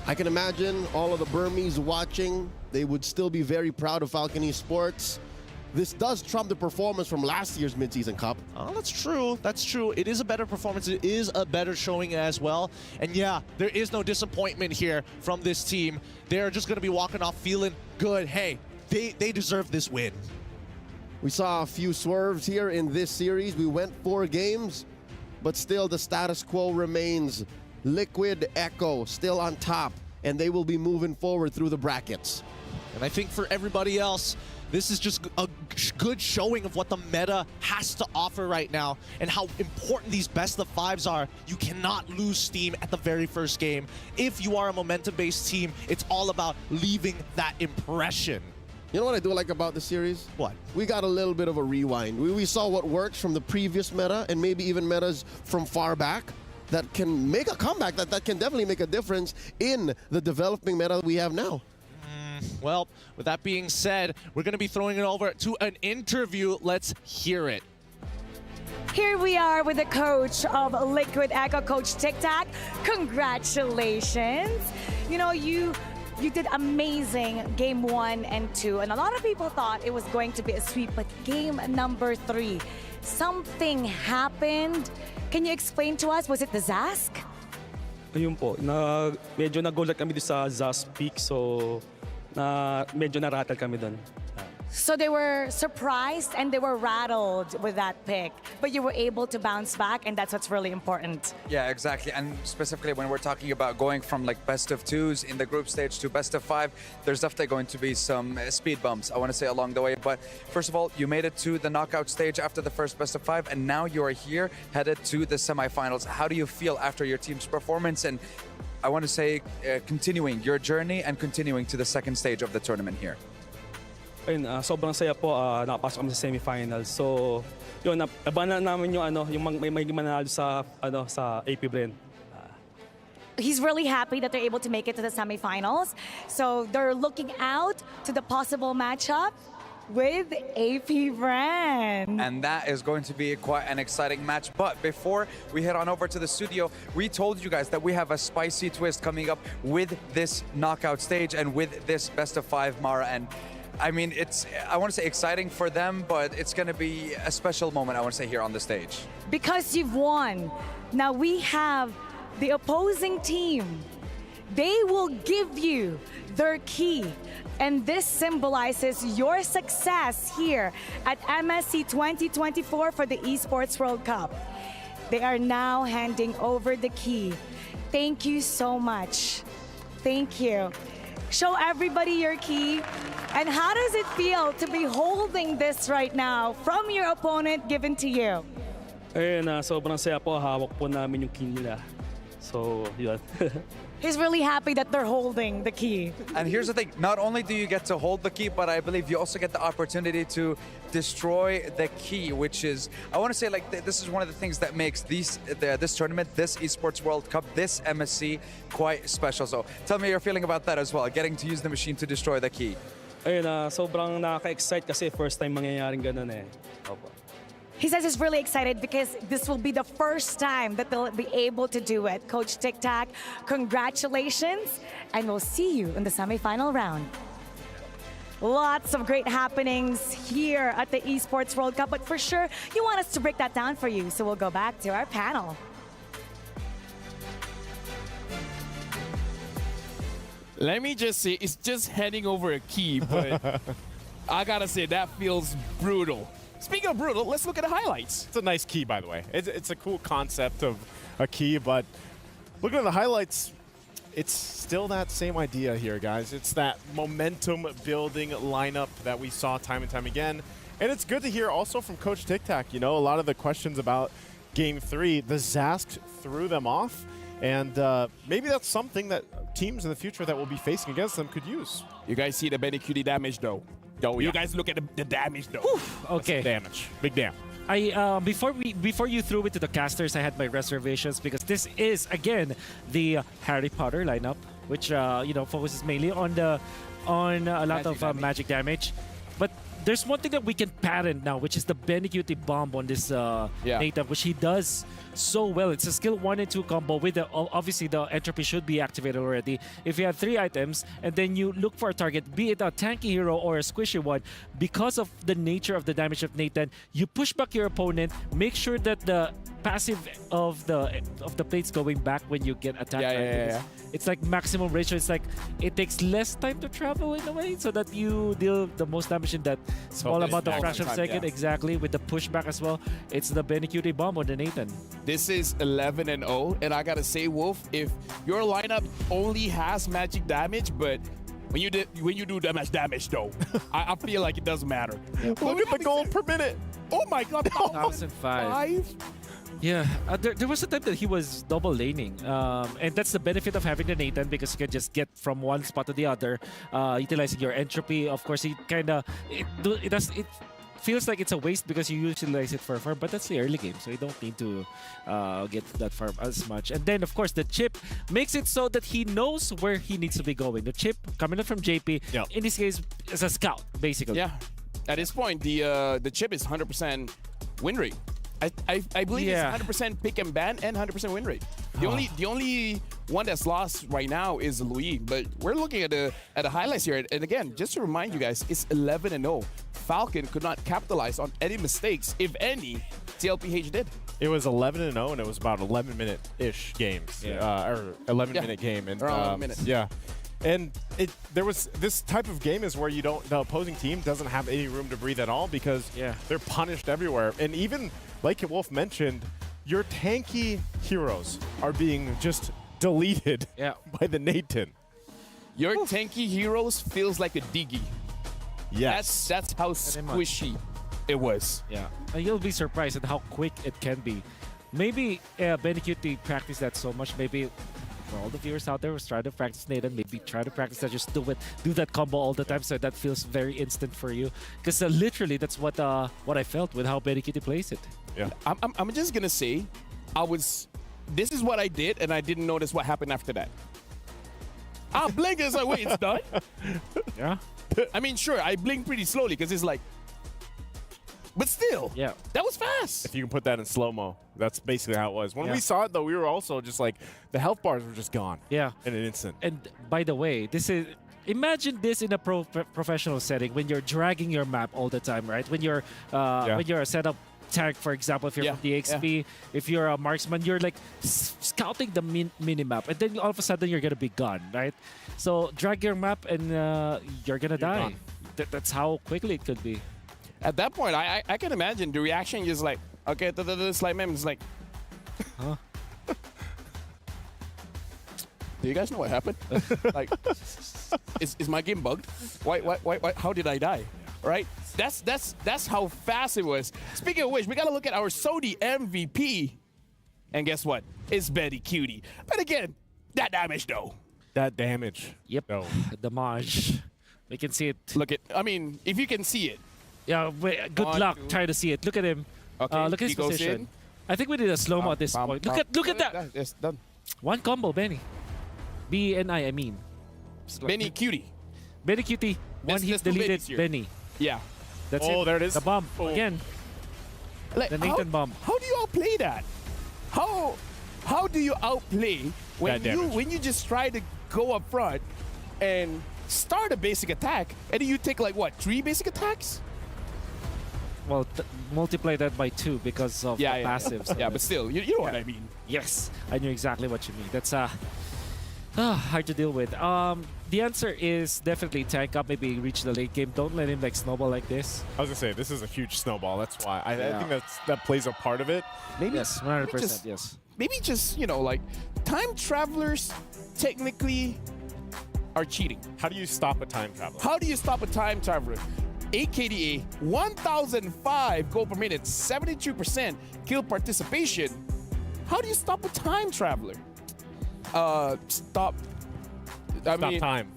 I can imagine all of the Burmese watching. They would still be very proud of Falcon Esports. This does trump the performance from last year's Mid-Season Cup. Oh, that's true. That's true. It is a better performance. It is a better showing as well. And yeah, there is no disappointment here from this team. They're just going to be walking off feeling good. Hey, they deserve this win. We saw a few swerves here in this series. We went 4 games, but still the status quo remains. Liquid Echo still on top, and they will be moving forward through the brackets. And I think for everybody else, this is just a good showing of what the meta has to offer right now and how important these best of 5s are. You cannot lose steam at the very first game. If you are a momentum-based team, it's all about leaving that impression. You know what I do like about the series? What? We got a little bit of a rewind. We saw what works from the previous meta and maybe even metas from far back that can make a comeback, that can definitely make a difference in the developing meta we have now. Well, with that being said, we're going to be throwing it over to an interview. Let's hear it. Here we are with the coach of Liquid Echo, Coach Tic Tac. Congratulations. You know, you did amazing game 1 and 2, and a lot of people thought it was going to be a sweep, but game number 3, something happened. Can you explain to us, was it the Zask? Ayun po, medyo nagulat kami sa Zask peak, so medyo narattle kami doon. So they were surprised and they were rattled with that pick, but you were able to bounce back, and that's what's really important. Yeah, exactly. And specifically when we're talking about going from like best of 2s in the group stage to best of 5, there's definitely going to be some speed bumps, I want to say, along the way. But first of all, you made it to the knockout stage after the first best of 5, and now you are here headed to the semifinals. How do you feel after your team's performance? And I want to say continuing your journey and continuing to the second stage of the tournament here. Ayun, sobrang saya po, nakapasok kami sa semifinals. So, yun, abangan namin yung may manalo sa AP Blend. He's really happy that they're able to make it to the semifinals. So they're looking out to the possible matchup with AP Brand. And that is going to be quite an exciting match. But before we head on over to the studio, we told you guys that we have a spicy twist coming up with this knockout stage and with this best of 5 Mara. And I mean, it's, I want to say exciting for them, but it's going to be a special moment, I want to say, here on the stage. Because you've won. Now we have the opposing team. They will give you their key And this symbolizes your success here at MSC 2024 for the Esports World Cup. They are now handing over the key. Thank you so much. Thank you. Show everybody your key. And how does it feel to be holding this right now from your opponent given to you? Ayun, sobrang saya po, hawak po namin yung key nila. So, yun. He's really happy that they're holding the key. And here's the thing, not only do you get to hold the key, but I believe you also get the opportunity to destroy the key, which is, I want to say, like, this is one of the things that makes this tournament, this Esports World Cup, this MSC quite special. So tell me your feeling about that as well, getting to use the machine to destroy the key. Ayun, sobrang nakaka-excite kasi first time mangyayaring ganun eh. Opo. He says he's really excited because this will be the first time that they'll be able to do it. Coach Tic Tac, congratulations, and we'll see you in the semifinal round. Lots of great happenings here at the Esports World Cup, but for sure, you want us to break that down for you, so we'll go back to our panel. Let me just say, it's just handing over a key, but I gotta say, that feels brutal. Speaking of brutal, let's look at the highlights. It's a nice key, by the way. It's a cool concept of a key, but looking at the highlights, it's still that same idea here, guys. It's that momentum-building lineup that we saw time and time again. And it's good to hear also from Coach Tic Tac, you know, a lot of the questions about Game 3, the Zask threw them off, and maybe that's something that teams in the future that will be facing against them could use. You guys see the Benny Cutie damage, though. Oh, yeah. You guys look at the damage, though. Okay. Damage. Big damn. Before you threw it to the casters, I had my reservations because this is again the Harry Potter lineup, which you know, focuses mainly on a lot of magic damage. But there's one thing that we can patent now, which is the Benny Cutie bomb on this Nathan, which he does so well. It's a skill 1 and 2 combo with obviously the entropy should be activated already. If you have 3 items and then you look for a target, be it a tanky hero or a squishy one, because of the nature of the damage of Nathan, you push back your opponent, make sure that the passive of the plates going back when you get attacked. It's like maximum ratio. It's like it takes less time to travel in a way, so that you deal the most damage in that small amount of fraction of a second. Exactly, with the pushback as well. It's the Benny Cutie bomb on the Nathan. This is 11-0, and I gotta say, Wolf, if your lineup only has magic damage, but when you do damage though, I feel like it doesn't matter. Look at the gold per minute. Oh my God, 1,005. Yeah, there was a time that he was double laning, and that's the benefit of having the Nathan, because you can just get from one spot to the other, utilizing your entropy. Of course, it feels like it's a waste because you utilize it for farm, but that's the early game, so you don't need to get that farm as much. And then, of course, the chip makes it so that he knows where he needs to be going. The chip coming in from JP, in this case, is a scout, basically. Yeah, at this point, the chip is 100% win rate. I believe it's 100% pick and ban and 100% win rate. The only one that's lost right now is Louis, but we're looking at the highlights here. And again, just to remind you guys, it's 11-0. Falcon could not capitalize on any mistakes, if any, TLPH did. It was 11-0, and it was about 11-minute-ish games, or 11-minute game. And, around 11 minutes. Yeah. And there was this type of game is where the opposing team doesn't have any room to breathe at all because they're punished everywhere. And even like Wolf mentioned, your tanky heroes are being just deleted by the Nathan. Your tanky heroes feels like a Diggy. Yes. That's how squishy it was. Yeah. And you'll be surprised at how quick it can be. Maybe Benny Cutie practiced that so much. Maybe for all the viewers out there who's trying to practice Nathan, maybe try to practice that. Just do that combo all the time, so that feels very instant for you. Because literally, that's what I felt with how Benny Cutie plays it. Yeah. I'm just gonna say, this is what I did, and I didn't notice what happened after that. I blinked and it's like, wait, it's done? Yeah. I mean, sure, I blinked pretty slowly because it's like, but still, that was fast. If you can put that in slow-mo, that's basically how it was. When we saw it, though, we were also just like, the health bars were just gone in an instant. And by the way, imagine this in a professional setting when you're dragging your map all the time, right? When you're a setup tank, for example, if you're from the XP, if you're a marksman, you're like scouting the minimap, and then all of a sudden you're gonna be gone, right? So drag your map and you're gonna die. That's how quickly it could be. At that point, I can imagine the reaction is like, okay, the slime man is like, huh? Do you guys know what happened? Like, is my game bugged? Why? How did I die? Right? That's how fast it was. Speaking of which, we gotta look at our Saudi MVP, and guess what? It's Betty Cutie. But again, that damage though. That damage. Yep. No. Damage. We can see it. Look at. I mean, if you can see it. Yeah. Wait, good luck trying to see it. Look at him. Okay. Look at his position. In. I think we did a slow mo at this point. Look at that. It's done. One combo, Benny. BNI, I mean. Benny Cutie. Benny Cutie. One hit deleted Benny. Yeah. That's it. There it is. The bomb. Again. Like, the Nathan bomb. How do you outplay that? How do you outplay when you just try to go up front and start a basic attack, and then you take like what, 3 basic attacks? Well, multiply that by 2 because of the passives. Yeah, but still, you know what I mean. Yes, I knew exactly what you mean. That's hard to deal with. The answer is definitely tank up, maybe reach the late game. Don't let him like snowball like this. I was gonna say, this is a huge snowball. That's why. I think that plays a part of it. Maybe, yes, 100%, yes. Maybe just, you know, like, time travelers technically are cheating. How do you stop a time traveler? How do you stop a time traveler? 8 KDA, 1,005 goal per minute, 72% kill participation. How do you stop a time traveler? Stop time.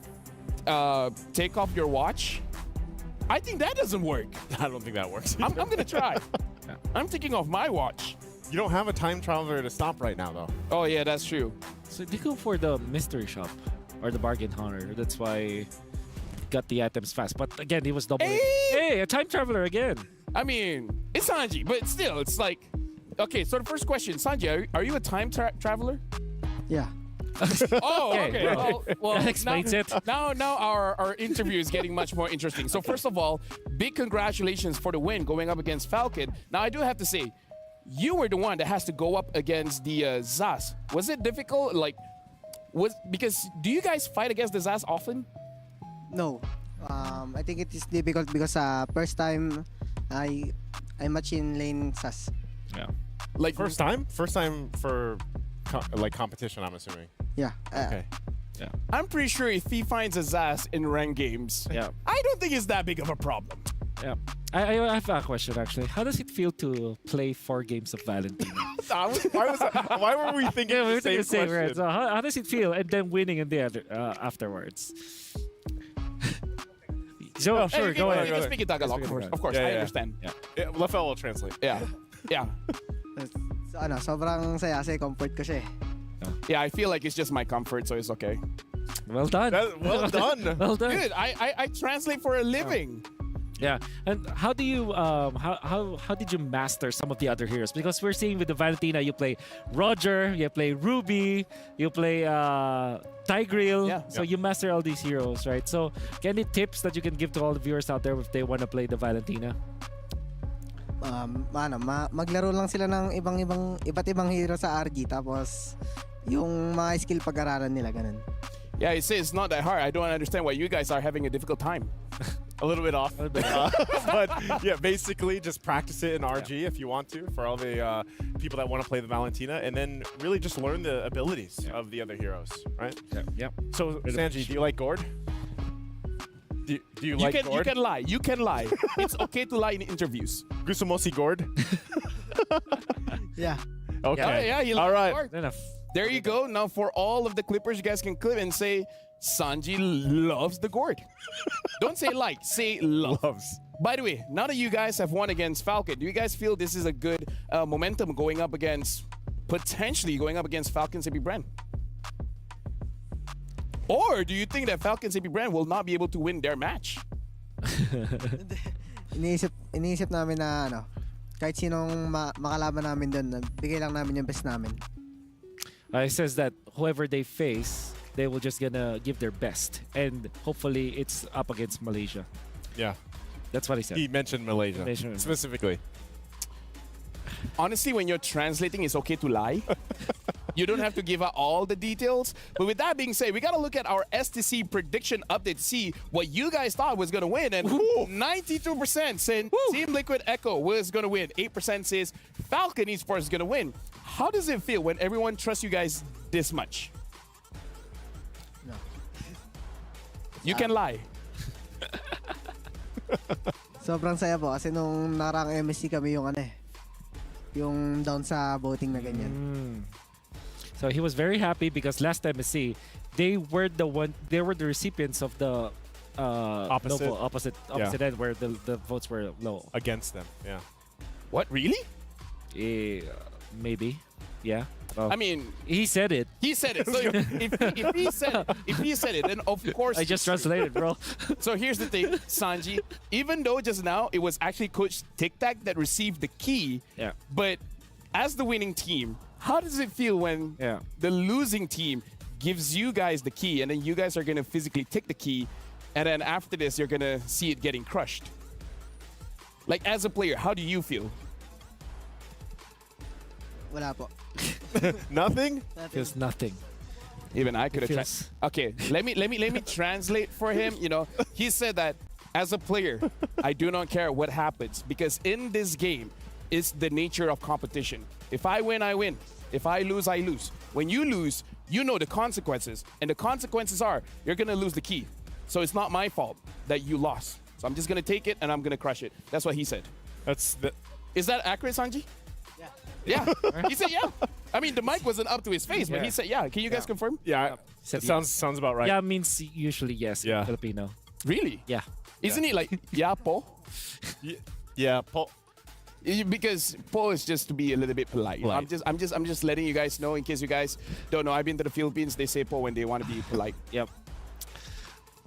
Take off your watch. I think that doesn't work. I don't think that works. I'm gonna try. I'm taking off my watch. You don't have a time traveler to stop right now, though. Oh yeah, that's true. So they go for the mystery shop or the bargain hunter. That's why got the items fast. But again, he was double. Hey, a time traveler again. I mean, it's Sanji, but still, it's like, okay. So the first question, Sanji, are you a time traveler? Yeah. Oh, okay. Well, that explains it. Now our interview is getting much more interesting. So first of all, big congratulations for the win going up against Falcon. Now I do have to say, you were the one that has to go up against the Zas. Was it difficult? Like, because do you guys fight against the Zas often? No. I think it is difficult because first time I match in lane Zas. Yeah. Like first time for like competition, I'm assuming. Yeah. Okay. Yeah. I'm pretty sure if he finds a Zas in ranked games, I don't think it's that big of a problem. Yeah. I have a question actually. How does it feel to play 4 games of Valentina? Why were we thinking the same question? Right? So how does it feel? And then winning in the other afterwards. So sure, go ahead. You can speak in Tagalog, of course. I understand. Yeah. Lefel will translate. Yeah. Yeah. So, sobrang saya kasi comfort ko siya. Yeah, I feel like it's just my comfort, so it's okay. Well done. Well done. Well done. Good. I translate for a living. Yeah, and how do you how did you master some of the other heroes? Because we're seeing with the Valentina, you play Roger, you play Ruby, you play Tigreal. Yeah. So you master all these heroes, right? So any tips that you can give to all the viewers out there if they want to play the Valentina? Maglaro lang sila ng iba't ibang hero sa RG, tapos yung mga skill pag-aralan nila, ganun. Yeah, it says it's not that hard. I don't understand why you guys are having a difficult time. A little bit off. But yeah, basically just practice it in RG if you want to, for all the people that want to play the Valentina, and then really just learn the abilities of the other heroes, right? Yeah. So, Sanji, do you like Gord? Do you like Gord? You can lie. You can lie. It's okay to lie in interviews. Gusto mo si Gord? Yeah. Okay. Yeah, you all right. Gord. There you go. Now for all of the Clippers, you guys can clip and say, Sanji loves the Gord. Don't say like, say loves. By the way, now that you guys have won against Falcon, do you guys feel this is a good momentum potentially going up against Falcon CP Brand? Or do you think that Falcon CP Brand will not be able to win their match? Iniisip namin na kahit sinong makalaban namin doon, bigay lang namin yung best namin. It says that whoever they face, they will just gonna give their best, and hopefully it's up against Malaysia. Yeah. That's what he said. He mentioned Malaysia specifically. honestly, when you're translating, it's okay to lie. You don't have to give out all the details. But with that being said, we got to look at our STC prediction update to see what you guys thought was going to win. And 92% said Team Liquid Echo was going to win. 8% says Falcon Esports is going to win. How does it feel when everyone trusts you guys this much? No. You can lie. Sobrang saya po kasi nung narang MSC kami yung yung down sa voting na ganyan. So he was very happy because last MSC, they were the recipients of the opposite end where the votes were low. Against them, yeah. What, really? Maybe, yeah. Well, I mean, he said it. He said it. So if he said it, then of course. I just translated, bro. So here's the thing, Sanji. Even though just now it was actually Coach Tic Tac that received the key, but as the winning team, how does it feel when the losing team gives you guys the key, and then you guys are gonna physically take the key, and then after this you're gonna see it getting crushed? Like as a player, how do you feel? Wala po. Nothing? Feels nothing. Even I could have Okay, let me translate for him. You know, he said that as a player, I do not care what happens because in this game, it's the nature of competition. If I win, I win. If I lose, I lose. When you lose, you know the consequences, and the consequences are you're gonna lose the key. So it's not my fault that you lost. So I'm just gonna take it and I'm gonna crush it. That's what he said. Is that accurate, Sanji? Yeah. He said yeah. I mean, the mic wasn't up to his face, but he said yeah. Can you guys confirm? Yeah. Said sounds about right. Yeah means usually yes in Filipino. Really? Yeah. Isn't it like yeah, po? Yeah, po. Because po is just to be a little bit polite. I'm just letting you guys know in case you guys don't know. I've been to the Philippines. They say po when they want to be polite. Yep.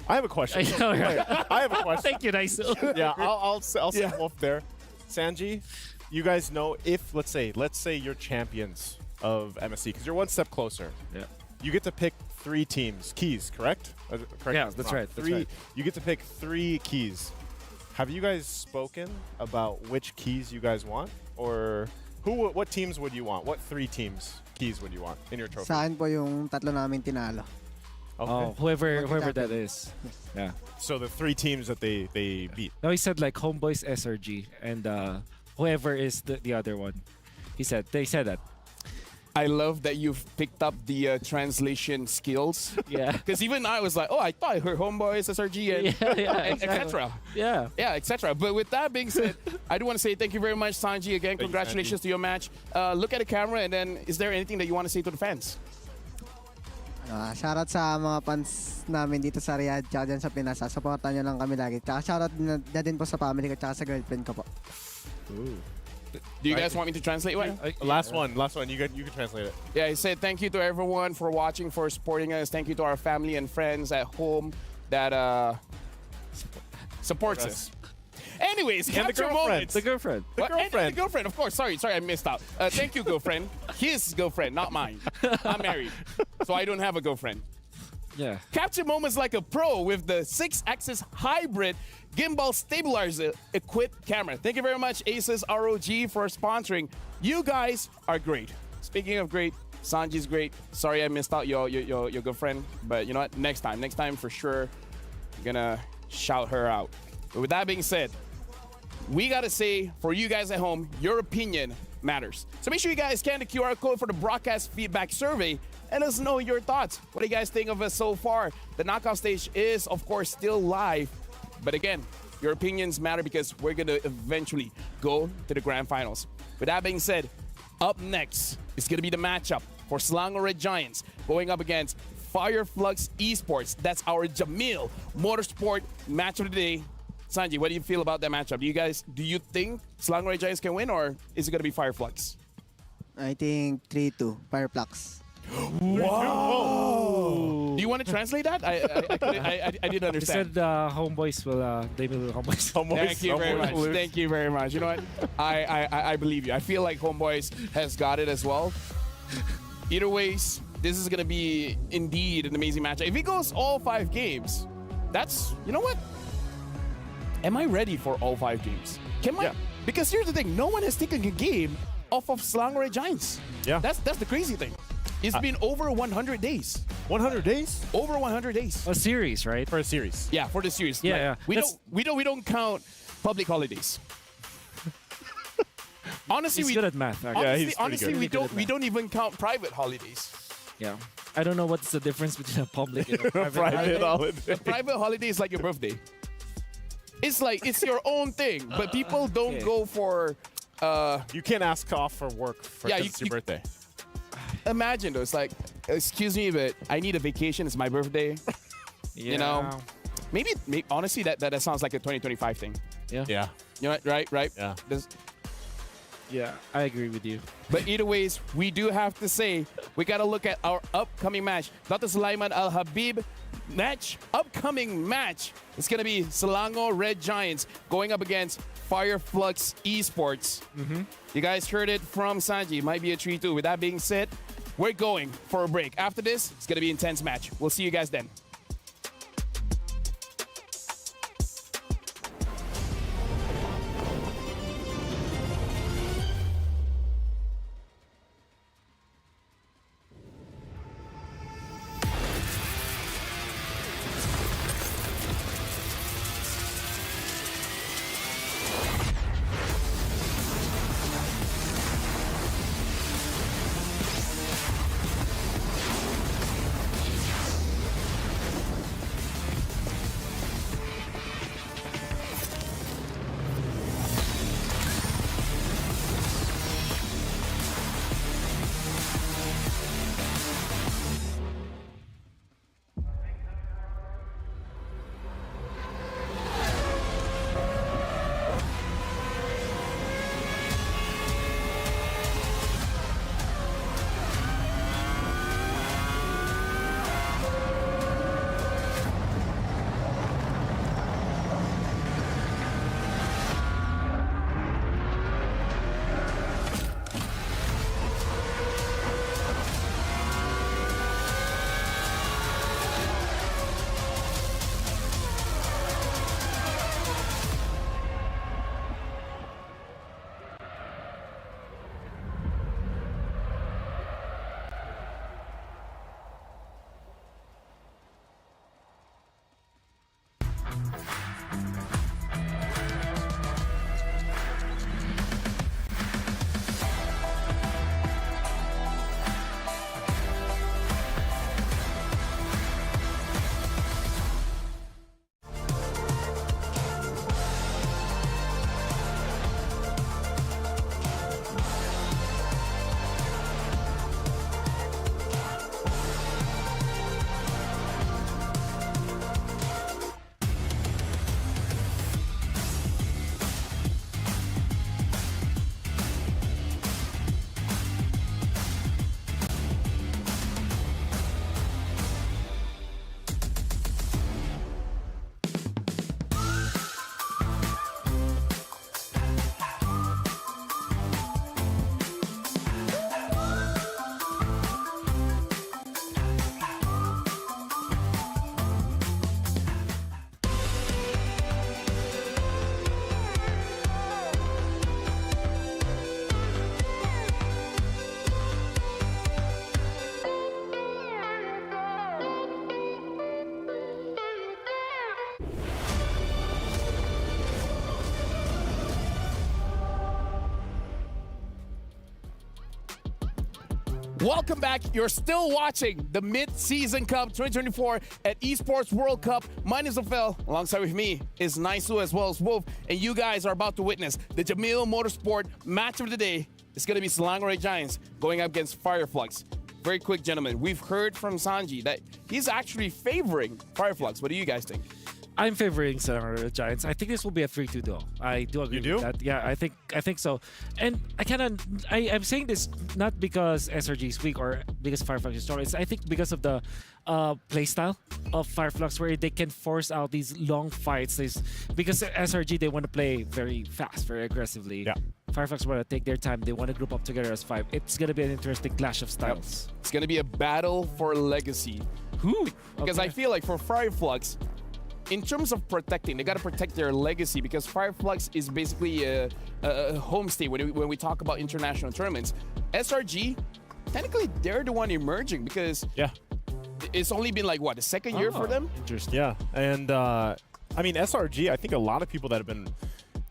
I have a question. I have a question. Thank you, nice. Yeah, I'll set off there. Sanji, you guys know if let's say you're champions of MSC because you're one step closer. Yeah. You get to pick 3 keys, correct? Yeah, that's right. You get to pick 3 keys. Have you guys spoken about which keys you guys want, or what teams would you want? What 3 keys would you want in your trophy? Sa akin po yung tatlo namin tinalo. Okay. Oh, whoever that is. Yeah. So the 3 teams that they beat. No, he said like Homeboys, SRG, and whoever is the other one. They said that. I love that you've picked up the translation skills. Yeah. Because even I was like, oh, I thought I heard Homeboys, SRG, and etc. Yeah. Yeah, etc. But with that being said, I do want to say thank you very much, Sanji. Again, congratulations to your match. Look at the camera, and then is there anything that you want to say to the fans? Shoutout sa mga fans namin dito sa Riyadh tsaka dyan sa Pinas. Supportan nyo lang kami lagi. Tsaka shoutout na din po sa family ko tsaka sa girlfriend ko po. Ooh. Do you guys want me to translate one? Last one. You can translate it. Yeah, he said thank you to everyone for watching, for supporting us. Thank you to our family and friends at home that supports us. Anyways, capture moments. The girlfriend. The girlfriend, of course. Sorry, I missed out. Thank you, girlfriend. His girlfriend, not mine. I'm married, so I don't have a girlfriend. Yeah. Capture moments like a pro with the 6-axis hybrid gimbal stabilizer equipped camera. Thank you very much, Aces ROG, for sponsoring. You guys are great. Speaking of great, Sanji's great. Sorry I missed out your girlfriend, but you know what? Next time for sure, I'm gonna shout her out. But with that being said, we gotta say, for you guys at home, your opinion matters. So make sure you guys scan the QR code for the broadcast feedback survey and let us know your thoughts. What do you guys think of us so far? The knockout stage is, of course, still live. But again, your opinions matter because we're gonna eventually go to the grand finals. With that being said, up next is gonna be the matchup for Selangor Red Giants going up against Flux Esports. That's our Jamil Motorsport match of the day. Sanji, what do you feel about that matchup? Do you think Selangor Red Giants can win, or is it going to be Flux? I think 3-2, Flux. Wow! Do you want to translate that? I didn't understand. He said Homeboys will debut Homeboys. Thank you very much. Thank you very much. You know what? I believe you. I feel like Homeboys has got it as well. Either ways, this is going to be indeed an amazing match. If he goes all 5 games, that's, you know what? Am I ready for all 5 games? Because here's the thing, no one has taken a game off of Selangor Giants. Yeah. That's the crazy thing. It's been over 100 days. 100 days? Over 100 days. A series, right? For a series. Yeah, for the series. Yeah, yeah. We don't count public holidays. Honestly, He's good at math. Actually. Yeah, he's pretty honestly, good. we don't even count private holidays. Yeah. I don't know what's the difference between a public and a private. Private holiday. A private holiday is like your birthday. It's like it's your own thing, but people don't go for. You can't ask off for work for it's your birthday. Imagine though, it's like, excuse me, but I need a vacation. It's my birthday. Yeah. You know, maybe honestly that sounds like a 2025 thing. Yeah. Yeah. You know, right? Yeah. Yeah, I agree with you. But either ways, we do have to say we got to look at our upcoming match. Dr. Sulaiman Al Habib upcoming match. It's going to be Selangor Red Giants going up against Flux Esports. You guys heard it from Sanji. It might be a 3-2. With that being said, we're going for a break. After this, it's going to be an intense match. We'll see you guys then. Welcome back. You're still watching the Mid-Season Cup 2024 at Esports World Cup. My name is Ophel. Alongside with me is Naisu as well as Wolf. And you guys are about to witness the Jamil Motorsport match of the day. It's going to be Selangor Giants going up against Flux. Very quick, gentlemen. We've heard from Sanji that he's actually favoring Flux. What do you guys think? I'm favoring Selangor Giants. I think this will be a 3-2 though. I do agree with that. Yeah, I think so. And I'm saying this not because SRG is weak or because Flux is strong. It's I think because of the playstyle of Flux, where they can force out these long fights. Because SRG, they want to play very fast, very aggressively. Yeah. Flux want to take their time. They want to group up together as 5. It's going to be an interesting clash of styles. Yep. It's going to be a battle for legacy. Because I feel like for Flux, in terms of protecting, they got to protect their legacy because Flux is basically a homestay when we talk about international tournaments. SRG, technically, they're the one emerging because it's only been like, what, the second year for them? Interesting. Yeah, and I mean, SRG, I think a lot of people that have been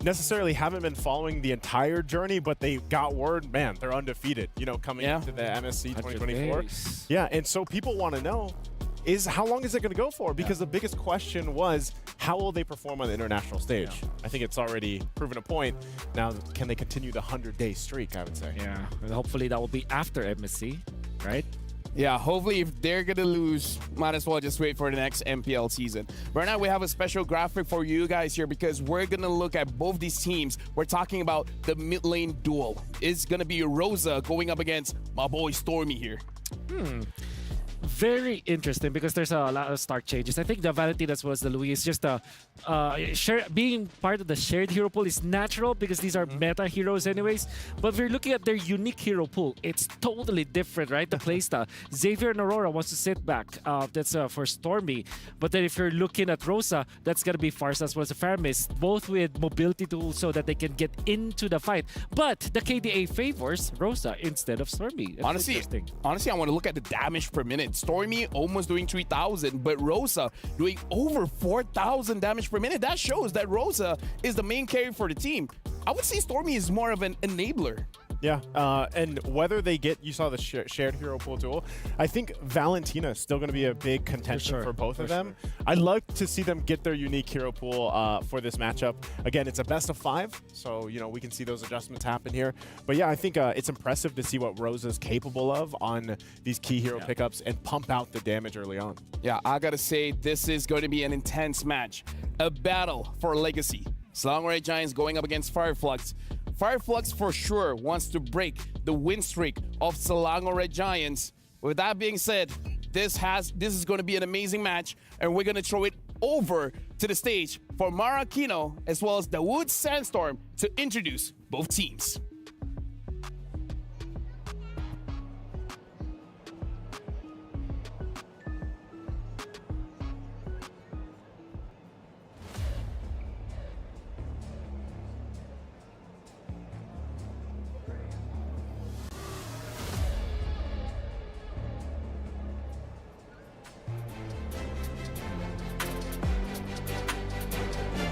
haven't been following the entire journey, but they got word, man, they're undefeated, you know, coming into the MSC 2024. Yeah, and so people want to know, how long is it going to go for? Because the biggest question was, how will they perform on the international stage? I think it's already proven a point. Now, can they continue the 100-day streak, I would say? Yeah, and hopefully that will be after MSC, right? Yeah, hopefully if they're going to lose, might as well just wait for the next MPL season. Right now, we have a special graphic for you guys here because we're going to look at both these teams. We're talking about the mid lane duel. It's going to be Rosa going up against my boy Stormy here. Very interesting because there's a lot of start changes. I think the Valentina as well as the Louis is just being part of the shared hero pool is natural because these are meta heroes anyways. But if you're looking at their unique hero pool, it's totally different, right? The playstyle. Xavier and Aurora wants to sit back. That's for Stormy. But then if you're looking at Rosa, that's going to be Farsa as well as Faramis, both with mobility tools so that they can get into the fight. But the KDA favors Rosa instead of Stormy. Honestly, I want to look at the damage per minute. Stormy almost doing 3,000, but Rosa doing over 4,000 damage per minute. That shows that Rosa is the main carry for the team. I would say Stormy is more of an enabler. Yeah, and whether they get, you saw the shared hero pool tool, I think Valentina is still going to be a big contention for both of them. I'd like to see them get their unique hero pool for this matchup. Again, it's a best of 5, so you know we can see those adjustments happen here. But yeah, I think it's impressive to see what Rosa's capable of on these key hero pickups and pump out the damage early on. Yeah, I gotta say this is going to be an intense match, a battle for legacy. Selangor Red Giants going up against Flux. Flux for sure wants to break the win streak of Selangor Red Giants. With that being said, this is going to be an amazing match, and we're going to throw it over to the stage for Mara Aquino as well as the Wood Sandstorm to introduce both teams.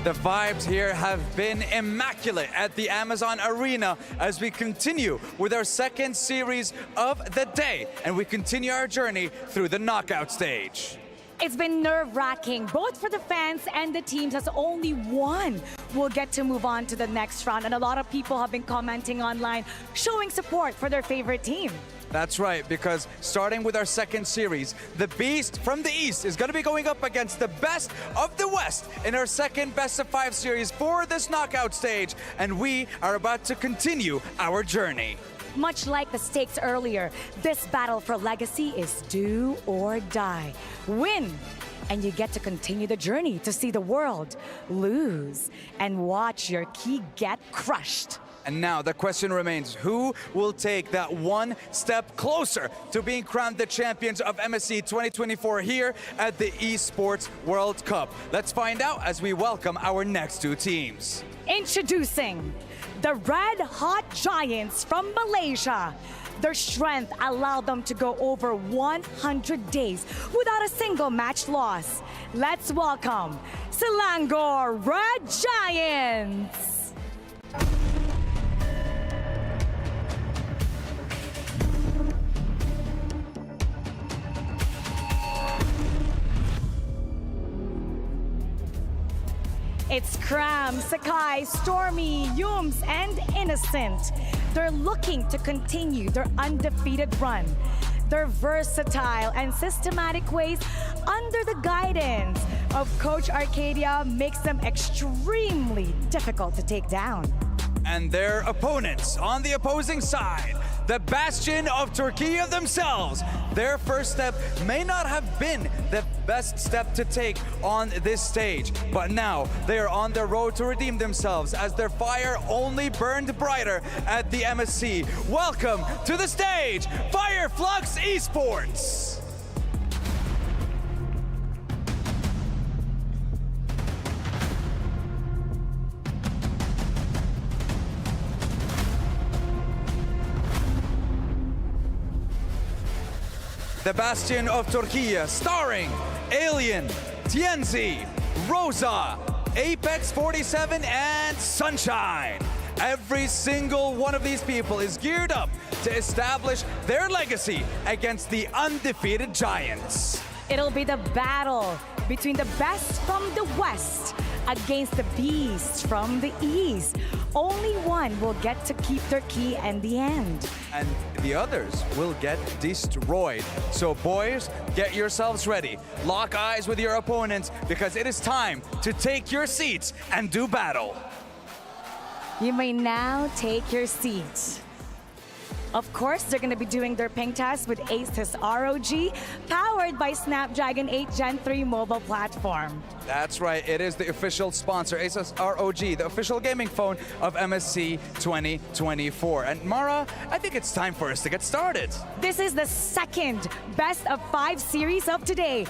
The vibes here have been immaculate at the Amazon Arena as we continue with our second series of the day, and we continue our journey through the knockout stage. It's been nerve-wracking, both for the fans and the teams, as only one will get to move on to the next round. And a lot of people have been commenting online, showing support for their favorite team. That's right, because starting with our second series, the Beast from the East is going to be going up against the Best of the West in our second Best of 5 series for this knockout stage. And we are about to continue our journey. Much like the stakes earlier, this battle for legacy is do or die. Win, and you get to continue the journey to see the world. Lose, and watch your key get crushed. And now the question remains, who will take that one step closer to being crowned the champions of MSC 2024 here at the Esports World Cup? Let's find out as we welcome our next two teams. Introducing the Red Hot Giants from Malaysia. Their strength allowed them to go over 100 days without a single match loss. Let's welcome Selangor Red Giants. It's Cram, Sakai, Stormy, Yums, and Innocent. They're looking to continue their undefeated run. Their versatile and systematic ways under the guidance of Coach Arcadia makes them extremely difficult to take down. And their opponents on the opposing side, the bastion of Turkey themselves. Their first step may not have been the best step to take on this stage, but now they are on their road to redeem themselves as their fire only burned brighter at the MSC. Welcome to the stage, Flux Esports. the Bastion of Turkey, starring Alien, Tienzi, Rosa, Apex 47, and Sunshine. Every single one of these people is geared up to establish their legacy against the undefeated Giants. It'll be the battle between the best from the West against the beasts from the East. Only one will get to keep their key in the end. And the others will get destroyed. So boys, get yourselves ready. Lock eyes with your opponents because it is time to take your seats and do battle. You may now take your seats. Of course, they're going to be doing their ping test with Asus ROG, powered by Snapdragon 8 Gen 3 mobile platform. That's right, it is the official sponsor, Asus ROG, the official gaming phone of MSC 2024. And Mara, I think it's time for us to get started. This is the second best of 5 series of today.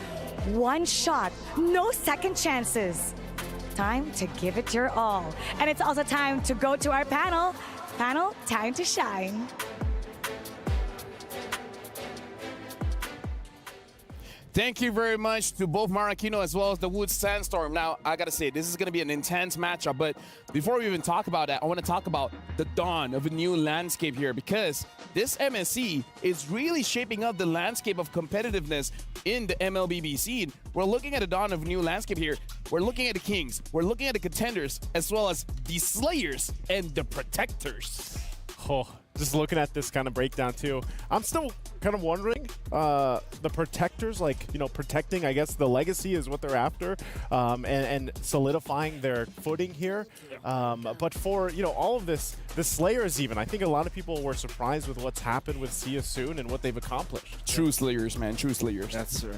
One shot, no second chances. Time to give it your all. And it's also time to go to our panel. Panel, time to shine. Thank you very much to both Maracino as well as the Wood Sandstorm. Now, I gotta say, this is gonna be an intense matchup, but before we even talk about that, I wanna talk about the dawn of a new landscape here, because this MSC is really shaping up the landscape of competitiveness in the MLBB scene. We're looking at a dawn of a new landscape here. We're looking at the Kings, we're looking at the Contenders, as well as the Slayers and the Protectors. Oh, just looking at this kind of breakdown too, I'm still kind of wondering, the Protectors, like, you know, protecting, I guess, the legacy is what they're after, and solidifying their footing here. But for, you know, all of this, the Slayers even, I think a lot of people were surprised with what's happened with See You Soon and what they've accomplished. True Slayers, man, true Slayers.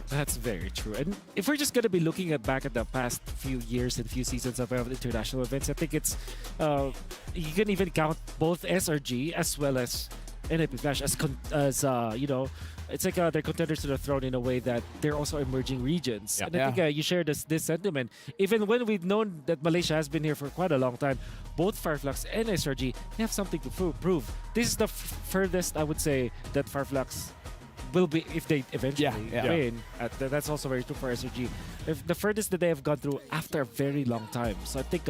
That's very true. And if we're just going to be looking back at the past few years and few seasons of international events, I think it's, you can even count both SRG as well as NIP Flash as you know, it's like they're contenders to the throne in a way that they're also emerging regions. Yeah. And I think you share this sentiment. Even when we've known that Malaysia has been here for quite a long time, both Flux and SRG have something to prove. This is the furthest, I would say, that Flux will be if they eventually win. That's also very true for SRG. If the furthest that they have gone through after a very long time. So I think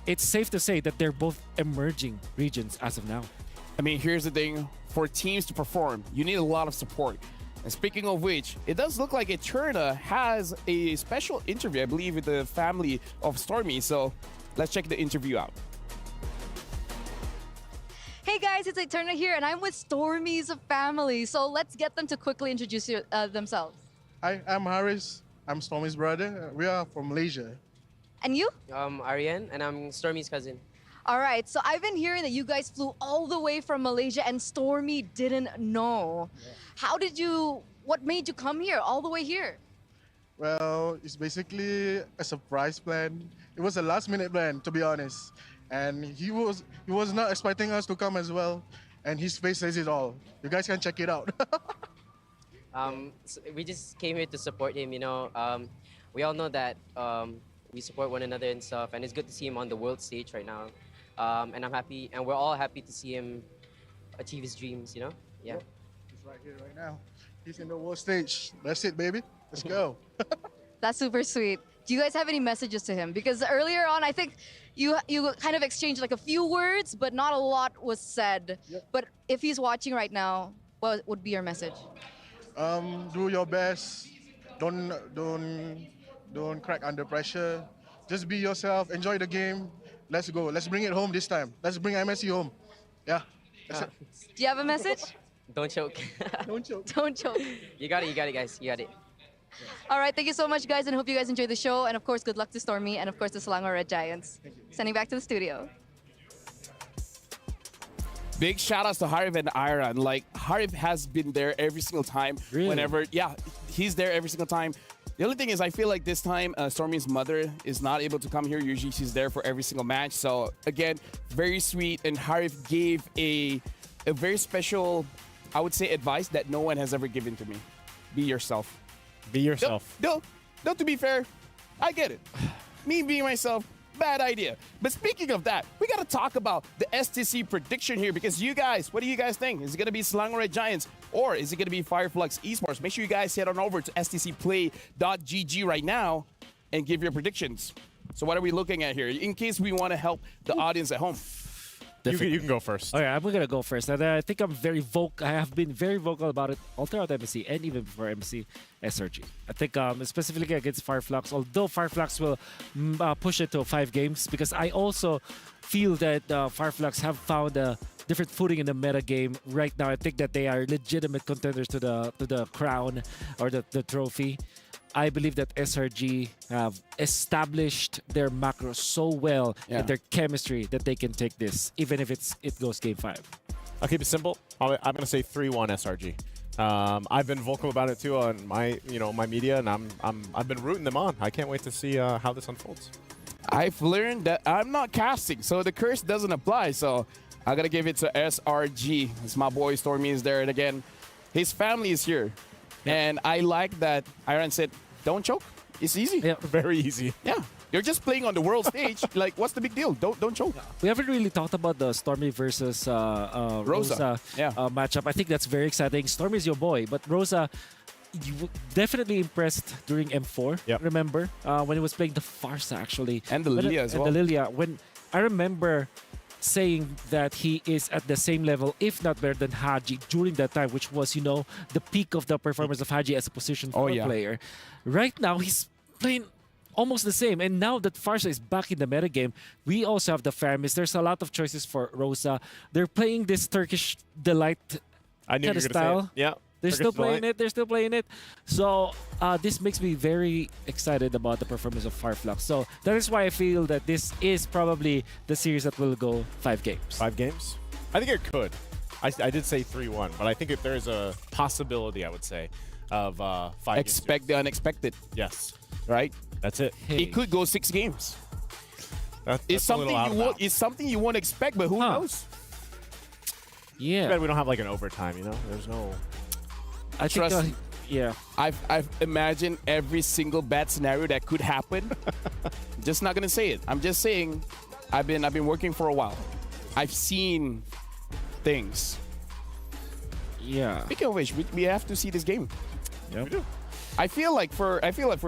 it's safe to say that they're both emerging regions as of now. I mean, here's the thing. For teams to perform, you need a lot of support. And speaking of which, it does look like Eterna has a special interview, I believe, with the family of Stormy. So let's check the interview out. Hey guys, it's Eterna here, and I'm with Stormy's family. So let's get them to quickly introduce themselves. Hi, I'm Haris. I'm Stormy's brother. We are from Malaysia. And you? Aryan, and I'm Stormy's cousin. All right, so I've been hearing that you guys flew all the way from Malaysia and Stormy didn't know. Yeah. What made you come here, all the way here? Well, it's basically a surprise plan. It was a last minute plan, to be honest. And he was not expecting us to come as well. And his face says it all. You guys can check it out. So we just came here to support him, you know. We all know that we support one another and stuff, and it's good to see him on the world stage right now. And I'm happy, and we're all happy to see him achieve his dreams, you know? Yeah. He's right here, right now. He's in the world stage. That's it, baby. Let's go. That's super sweet. Do you guys have any messages to him? Because earlier on, I think you kind of exchanged like a few words, but not a lot was said. Yep. But if he's watching right now, what would be your message? Do your best. Don't crack under pressure. Just be yourself. Enjoy the game. Let's go. Let's bring it home this time. Let's bring MSC home. Yeah. That's it. Do you have a message? Don't choke. Don't choke. Don't choke. You got it, guys. You got it. All right, thank you so much, guys, and hope you guys enjoy the show. And of course, good luck to Stormy and of course the Selangor Red Giants. Sending back to the studio. Big shout outs to Harif and Iron. Like, Harif has been there every single time. Really? Whenever, yeah, he's there every single time. The only thing is, I feel like this time, Stormy's mother is not able to come here. Usually she's there for every single match. So, again, very sweet. And Harif gave a very special, I would say, advice that no one has ever given to me. Be yourself. Be yourself. No, to be fair, I get it. Me being myself, bad idea. But speaking of that, we got to talk about the STC prediction here because you guys, what do you guys think? Is it going to be Selangor Giants or is it going to be Flux Esports? Make sure you guys head on over to stcplay.gg right now and give your predictions. So what are we looking at here? In case we want to help the audience at home. You can go first. Okay, I'm gonna go first. And I think I have been very vocal about it all throughout MSC and even before MSC SRG. I think specifically against Fireflux, although Fireflux will push it to 5 games, because I also feel that Fireflux have found a different footing in the meta game right now. I think that they are legitimate contenders to the crown or the trophy. I believe that SRG have established their macro so well and their chemistry that they can take this, even if it goes game 5. I'll keep it simple. I'm going to say 3-1 SRG. I've been vocal about it too on my media, and I've been rooting them on. I can't wait to see how this unfolds. I've learned that I'm not casting, so the curse doesn't apply. So I gotta give it to SRG. It's my boy Stormy is there, and again, his family is here. And I like that Iron said, don't choke. It's easy. Yeah. Very easy. Yeah. You're just playing on the world stage. Like, what's the big deal? Don't choke. We haven't really talked about the Stormy versus Rosa matchup. I think that's very exciting. Stormy's your boy, but Rosa, you definitely impressed during M4. Yep. Remember when he was playing the Farsa actually, and the Lilia as well. And the Lilia. When I remember saying that he is at the same level, if not better than Haji during that time, which was, the peak of the performance of Haji as a position 4 player. Right now, he's playing almost the same. And now that Farsa is back in the metagame, we also have the Faramis. There's a lot of choices for Rosa. They're playing this Turkish Delight kind of style. Yeah. They're still playing it. They're still playing it. So this makes me very excited about the performance of Fireflux. So that is why I feel that this is probably the series that will go 5 games. 5 games? I think it could. I did say 3-1, but I think if there's a possibility, I would say, of 5 games. Expect the unexpected. Yes. Right? That's it. It could go 6 games. That's it's something you won't expect, but who knows? Yeah. Too bad we don't have like an overtime, There's no... I Trust think, yeah. I've imagined every single bad scenario that could happen. Just not gonna say it. I'm just saying I've been working for a while. I've seen things. Yeah. Speaking of which, we have to see this game. Yeah. We do. I feel like for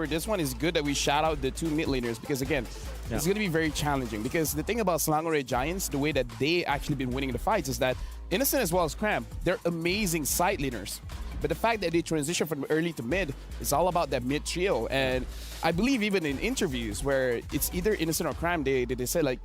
this one, it's good that we shout out the 2 mid laners because again, it's gonna be very challenging. Because the thing about Selangor Giants, the way that they actually been winning the fights is that Innocent as well as Cram, they're amazing side laners. But the fact that they transition from early to mid is all about that mid trio. And I believe even in interviews where it's either Innocent or Cram, they say like,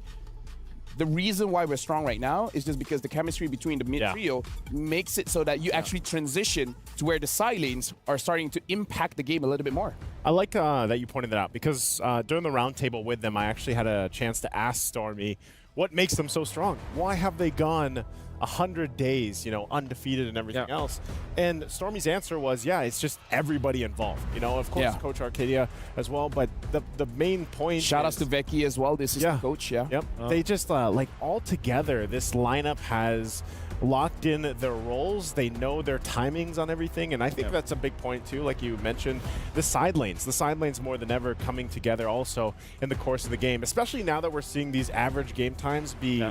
the reason why we're strong right now is just because the chemistry between the mid trio makes it so that you actually transition to where the side lanes are starting to impact the game a little bit more. I like that you pointed that out because during the roundtable with them, I actually had a chance to ask Stormy what makes them so strong. Why have they gone 100 days, undefeated and everything else? And Stormy's answer was, it's just everybody involved. Of course, Coach Arcadia as well, but the main point Shout outs to Becky as well, this is the coach, Yep. They just, all together, this lineup has locked in their roles. They know their timings on everything, and I think that's a big point too. Like you mentioned, the side lanes more than ever coming together also in the course of the game, especially now that we're seeing these average game times be,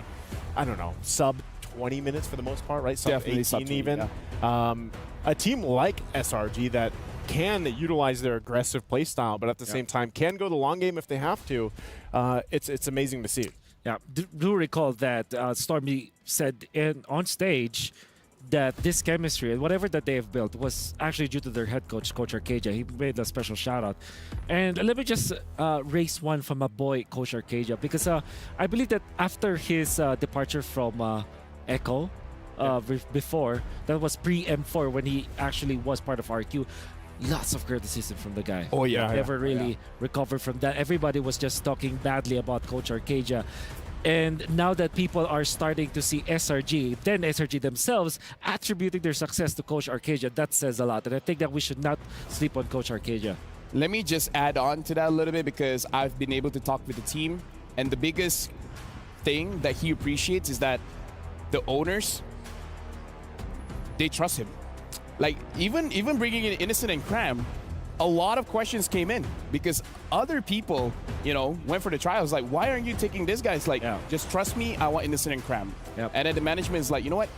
I don't know, sub 20 minutes for the most part, right? Sub 18 even. A team like SRG that can utilize their aggressive play style, but at the same time can go the long game if they have to. It's amazing to see. Yeah, do recall that Stormy said on stage that this chemistry and whatever that they have built was actually due to their head coach, Coach Arcadia. He made a special shout out. And let me just raise one from my boy, Coach Arcadia, because I believe that after his departure from Echo before, that was pre-M4 when he actually was part of RQ, lots of criticism from the guy. Oh yeah. Never really recovered from that. Everybody was just talking badly about Coach Arcadia. And now that people are starting to see SRG, then SRG themselves attributing their success to Coach Arcadia, that says a lot. And I think that we should not sleep on Coach Arcadia. Let me just add on to that a little bit because I've been able to talk with the team. And the biggest thing that he appreciates is that the owners, they trust him. Like even bringing in Innocent and Cram, a lot of questions came in because other people, you know, went for the trials. Like, why aren't you taking this guy? It's like, just trust me. I want Innocent and Cram. And then the management is like, you know what?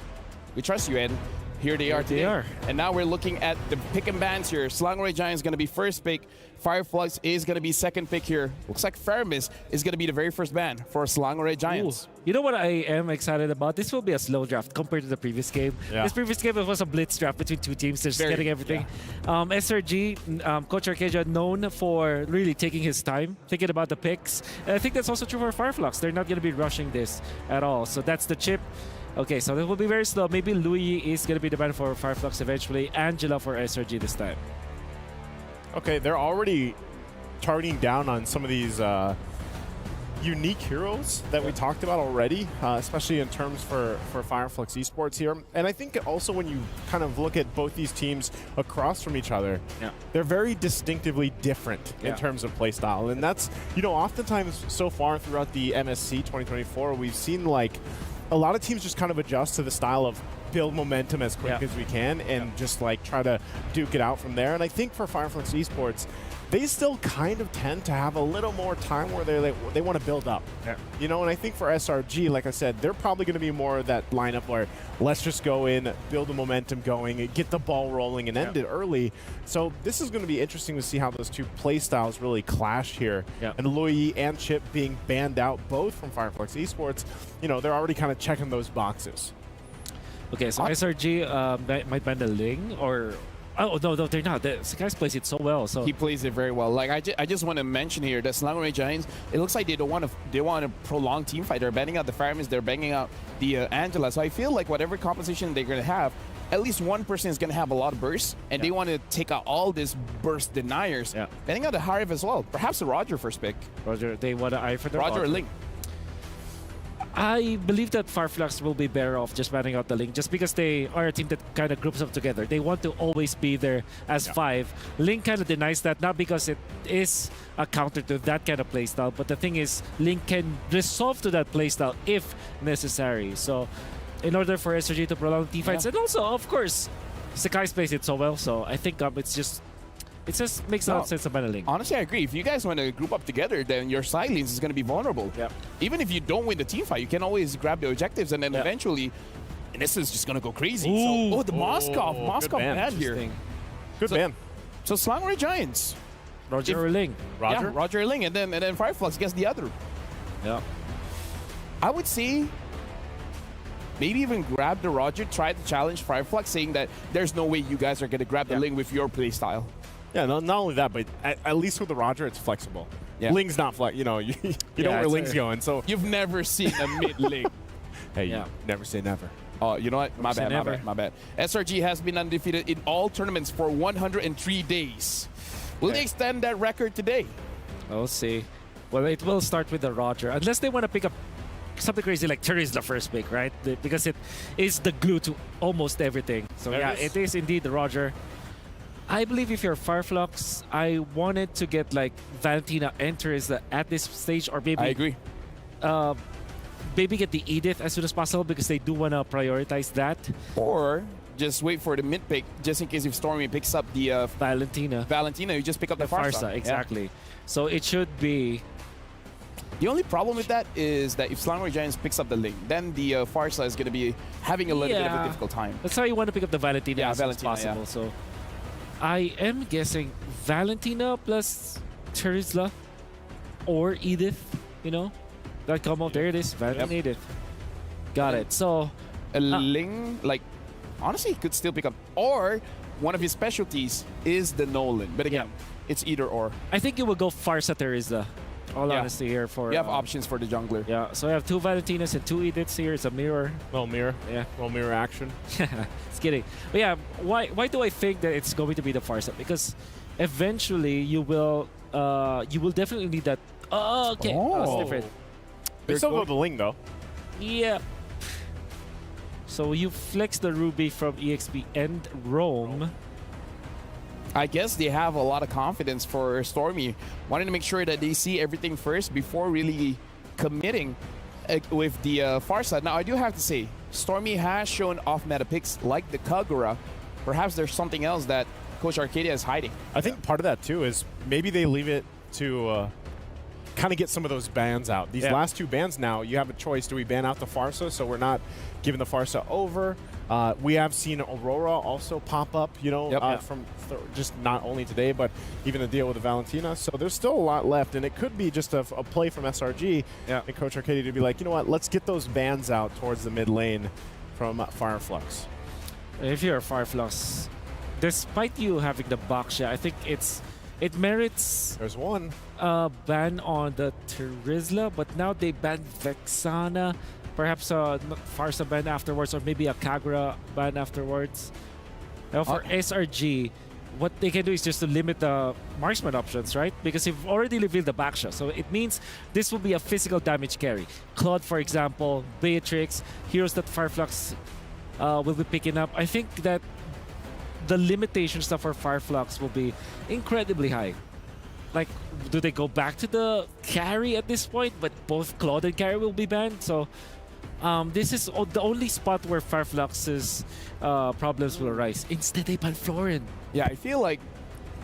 We trust you, and here they are today. And now we're looking at the pick and bans here. Selangor Giants going to be first pick. Fireflux is going to be second pick here. Looks like Fermis is going to be the very first ban for Selangor Giants. Ooh. You know what I am excited about? This will be a slow draft compared to the previous game. This previous game, it was a blitz draft between two teams. They're just getting everything. SRG, Coach Arcadia, known for really taking his time, thinking about the picks. And I think that's also true for Fireflux. They're not going to be rushing this at all. So that's the chip. Okay, so it will be very slow. Maybe Louis is going to be the ban for Fireflux eventually. Angela for SRG this time. Okay, they're already targeting down on some of these unique heroes that we talked about already, especially in terms for Fireflux Esports here. And I think also when you kind of look at both these teams across from each other, they're very distinctively different in terms of playstyle. And that's, you know, oftentimes so far throughout the MSC 2024, we've seen like a lot of teams just kind of adjust to the style of build momentum as quick as we can and just like try to duke it out from there. And I think for Fireflux Esports, they still kind of tend to have a little more time where they want to build up. You know, and I think for SRG, like I said, they're probably going to be more of that lineup where let's just go in, build the momentum going, get the ball rolling, and end it early. So this is going to be interesting to see how those two play styles really clash here. And Louis and Chip being banned out both from Fireflux Esports, you know, they're already kind of checking those boxes. Okay, so SRG might ban the Ling or... Oh, no, they're not. This guy plays it so well. So he plays it very well. Like I just want to mention here that Selangor Giants, it looks like they want a prolonged team fight. They're banning out the Firemen, they're banging out the Angela. So I feel like whatever composition they're going to have, at least one person is going to have a lot of bursts, and they want to take out all these burst deniers. Banning out the Harif as well. Perhaps the Roger first pick. Roger, they want to eye for the Roger or Link. I believe that Fireflux will be better off just banning out the Link just because they are a team that kind of groups up together. They want to always be there as 5. Link kind of denies that, not because it is a counter to that kind of playstyle, but the thing is, Link can resolve to that playstyle if necessary. So, in order for SRG to prolong team fights, and also, of course, Sakai plays it so well, so I think it just makes a lot of sense about a Link. Honestly, I agree. If you guys want to group up together, then your side lanes is going to be vulnerable. Even if you don't win the team fight, you can always grab the objectives, and then eventually, and this is just going to go crazy. Ooh. So, the Moskov bad here. Good ban. So Selangor Giants. Roger or Ling. Roger? Yeah, Roger or Ling, and then Fireflux gets the other. I would say maybe even grab the Roger, try to challenge Fireflux, saying that there's no way you guys are going to grab the Ling with your playstyle. Yeah, not only that, but at least with the Roger, it's flexible. Ling's not flex. You know, you know where Ling's going. So you've never seen a mid Ling. Hey, you never say never. Oh, you know what? My bad. SRG has been undefeated in all tournaments for 103 days. Will they extend that record today? We'll see. Well, it will start with the Roger, unless they want to pick up something crazy like Terry's the first pick, right? Because it is the glue to almost everything. So it is indeed the Roger. I believe if you're Fireflux, I wanted to get like Valentina and Teresa at this stage, or maybe I agree. Maybe get the Edith as soon as possible because they do want to prioritize that. Or just wait for the mid pick, just in case if Stormy picks up the Valentina. You just pick up the Farsa. Exactly. So it should be. The only problem with that is that if Selangor Giants picks up the Link, then the Farsa is going to be having a little bit of a difficult time. That's how you want to pick up the Valentina as soon as possible. So I am guessing Valentina plus Teresa or Edith, you know? That combo, there it is, Valentina Edith. Got it. So a Ling, like, honestly, could still pick up. Or one of his specialties is the Nolan. But again, it's either or. I think you will go Farsa Teresa. All honesty here for... You have options for the jungler. Yeah, so I have 2 Valentinas and 2 Ediths here. It's a mirror. Well, mirror. Yeah. Well, mirror action. Just kidding. But yeah, why do I think that it's going to be the Farsa? Because eventually you will definitely need that... Oh, okay. It's different. They still go the Ling, though. Yeah. So you flex the Ruby from EXP and Roam. I guess they have a lot of confidence for Stormy, wanting to make sure that they see everything first before really committing with the Farsa. Now, I do have to say, Stormy has shown off-meta picks like the Kagura. Perhaps there's something else that Coach Arcadia is hiding. I think part of that too is maybe they leave it to kind of get some of those bans out. These last 2 bans now, you have a choice. Do we ban out the Farsa so we're not giving the Farsa over? We have seen Aurora also pop up, you know, from just not only today, but even the deal with the Valentina. So there's still a lot left, and it could be just a play from SRG and Coach Arcadia to be like, you know what, let's get those bans out towards the mid lane from Fireflux. If you're Fireflux, despite you having the Baksha, I think it merits. There's one ban on the Terizla, but now they banned Vexana. Perhaps a Farsa ban afterwards, or maybe a Kagura ban afterwards. Now for SRG, what they can do is just to limit the marksman options, right? Because you've already revealed the backshot, so it means this will be a physical damage carry. Claude, for example, Beatrix, heroes that Fireflux will be picking up. I think that the limitations for Fireflux will be incredibly high. Like, do they go back to the carry at this point? But both Claude and carry will be banned, so this is the only spot where Fireflux's problems will arise. Instead, they ban Florin. Yeah, I feel like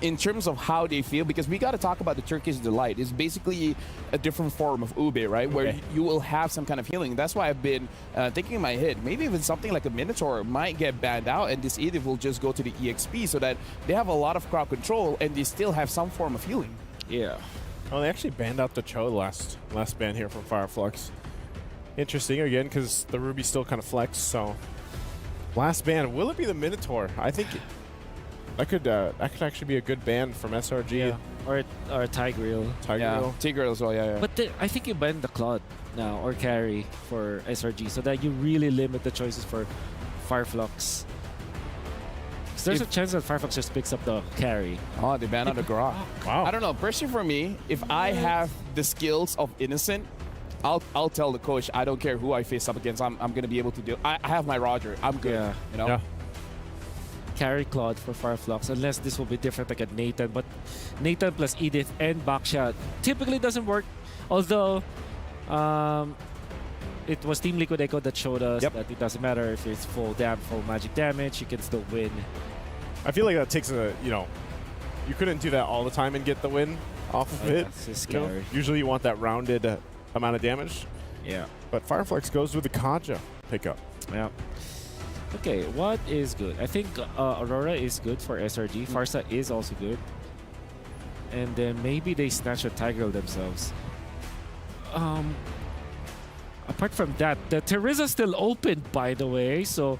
in terms of how they feel, because we got to talk about the Turkish Delight. It's basically a different form of Ube, right? Where you will have some kind of healing. That's why I've been thinking in my head, maybe even something like a Minotaur might get banned out, and this Edith will just go to the EXP so that they have a lot of crowd control and they still have some form of healing. Yeah. Oh, they actually banned out the Cho last ban here from Fireflux. Interesting again, because the Ruby still kind of flex. So last ban, will it be the Minotaur? I think that could actually be a good ban from SRG. Yeah. Or Tigreal. Tigreal as well, yeah. But I think you ban the Claude now, or carry for SRG, so that you really limit the choices for Fireflux. There's a chance that Fireflux just picks up the carry. Oh, they ban out the Grok. Wow. I don't know. Personally, for me, if I have the skills of Innocent, I'll tell the coach, I don't care who I face up against. I'm going to be able to do. I have my Roger. I'm good. Yeah. You know. Yeah. Carry Claude for Fireflux, unless this will be different like at Nathan. But Nathan plus Edith and Baksha typically doesn't work. Although it was Team Liquid Echo that showed us that it doesn't matter if it's full magic damage, you can still win. I feel like that takes you you couldn't do that all the time and get the win off of it. It's scary. Usually you want that rounded amount of damage. Yeah. But Fireflux goes with the Kaja pickup. Yeah. Okay, what is good? I think Aurora is good for SRG. Farsa is also good. And then maybe they snatch a Tigreal themselves. Apart from that, the Terizla still open, by the way. So,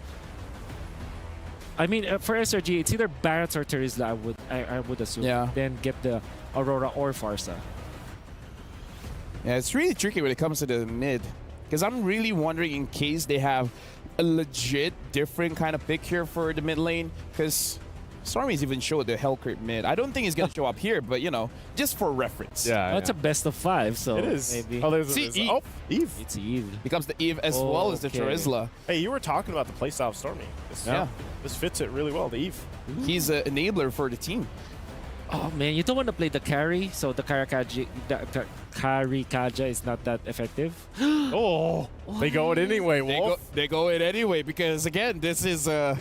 I mean, for SRG, it's either Barretts or Terizla, I would assume. Yeah. Then get the Aurora or Farsa. Yeah, it's really tricky when it comes to the mid. Because I'm really wondering in case they have a legit different kind of pick here for the mid lane. Because Stormy's even showed the Hellcrit mid. I don't think he's going to show up here, but, you know, just for reference. Yeah, It's a best of 5, so it is. maybe. Oh, there's Eve. Eve. It's Eve. Becomes the Eve as well as the Terizla. Hey, you were talking about the playstyle of Stormy. This fits it really well, the Eve. He's an enabler for the team. Oh man, you don't want to play the carry, so the carry Kaja is not that effective. They go it anyway, Wolf. They go it anyway because, again, this is a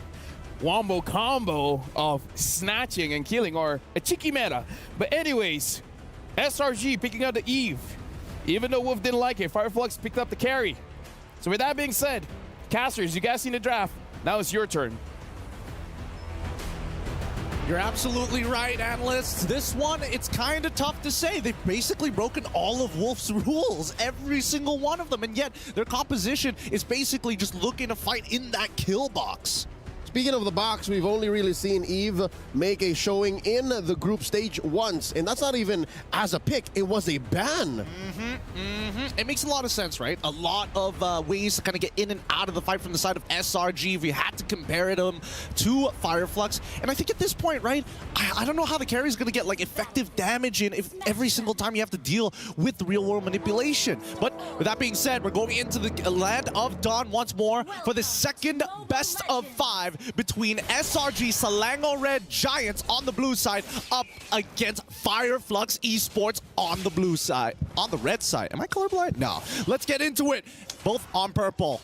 wombo combo of snatching and killing, or a cheeky meta. But anyways, SRG picking up the Eve. Even though Wolf didn't like it, Fireflux picked up the carry. So with that being said, casters, you guys seen the draft. Now it's your turn. You're absolutely right, analysts. This one, it's kind of tough to say. They've basically broken all of Wolf's rules, every single one of them, and yet their composition is basically just looking to fight in that kill box. Speaking of the box, we've only really seen Eve make a showing in the group stage once, and that's not even as a pick, it was a ban. It makes a lot of sense, right? A lot of ways to kind of get in and out of the fight from the side of SRG if you had to compare them to Fireflux. And I think at this point, right, I don't know how the carry is going to get like effective damage in if every single time you have to deal with the real world manipulation. But with that being said, we're going into the land of Dawn once more for the second best of 5 between SRG Selangor Red Giants on the blue side up against Fireflux Esports on the blue side. On the red side. Am I colorblind? No. Let's get into it. Both on purple.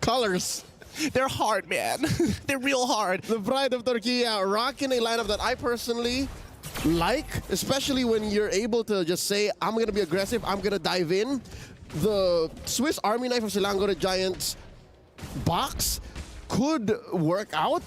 Colors. They're hard, man. They're real hard. The Pride of Turkey rocking a lineup that I personally like, especially when you're able to just say, I'm going to be aggressive, I'm going to dive in. The Swiss Army Knife of Selangor Giants box could work out.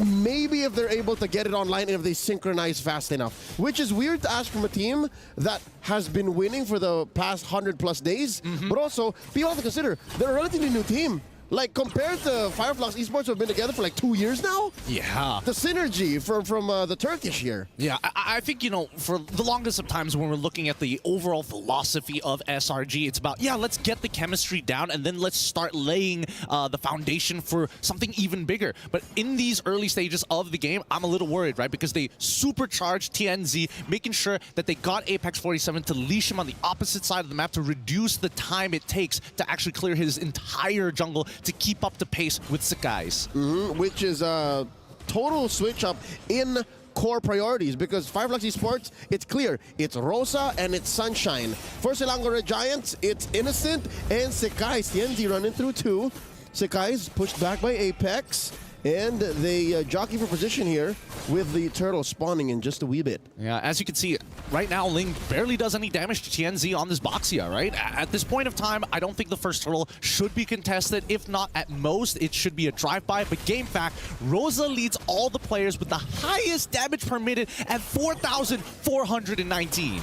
Maybe if they're able to get it online and if they synchronize fast enough. Which is weird to ask from a team that has been winning for the past 100+ days. But also, people have to consider, they're a relatively new team. Like, compared to Flux Esports, who have been together for like 2 years now? Yeah. The synergy from the Turkish here. Yeah, I think, you know, for the longest of times when we're looking at the overall philosophy of SRG, it's about, yeah, let's get the chemistry down and then let's start laying the foundation for something even bigger. But in these early stages of the game, I'm a little worried, right? Because they supercharged TNZ, making sure that they got Apex 47 to leash him on the opposite side of the map to reduce the time it takes to actually clear his entire jungle to keep up the pace with Sakai's. Which is a total switch up in core priorities, because Flux Esports, it's clear. It's Rosa and it's Sunshine. For Selangor Giants, it's Innocent and Sakai's. TNZ running through 2. Sakai's pushed back by Apex. And they jockey for position here with the turtle spawning in just a wee bit. Yeah, as you can see, right now, Ling barely does any damage to TNZ on this Boxia, right? At this point of time, I don't think the first turtle should be contested. If not, at most, it should be a drive-by. But game fact, Rosa leads all the players with the highest damage permitted at 4,419.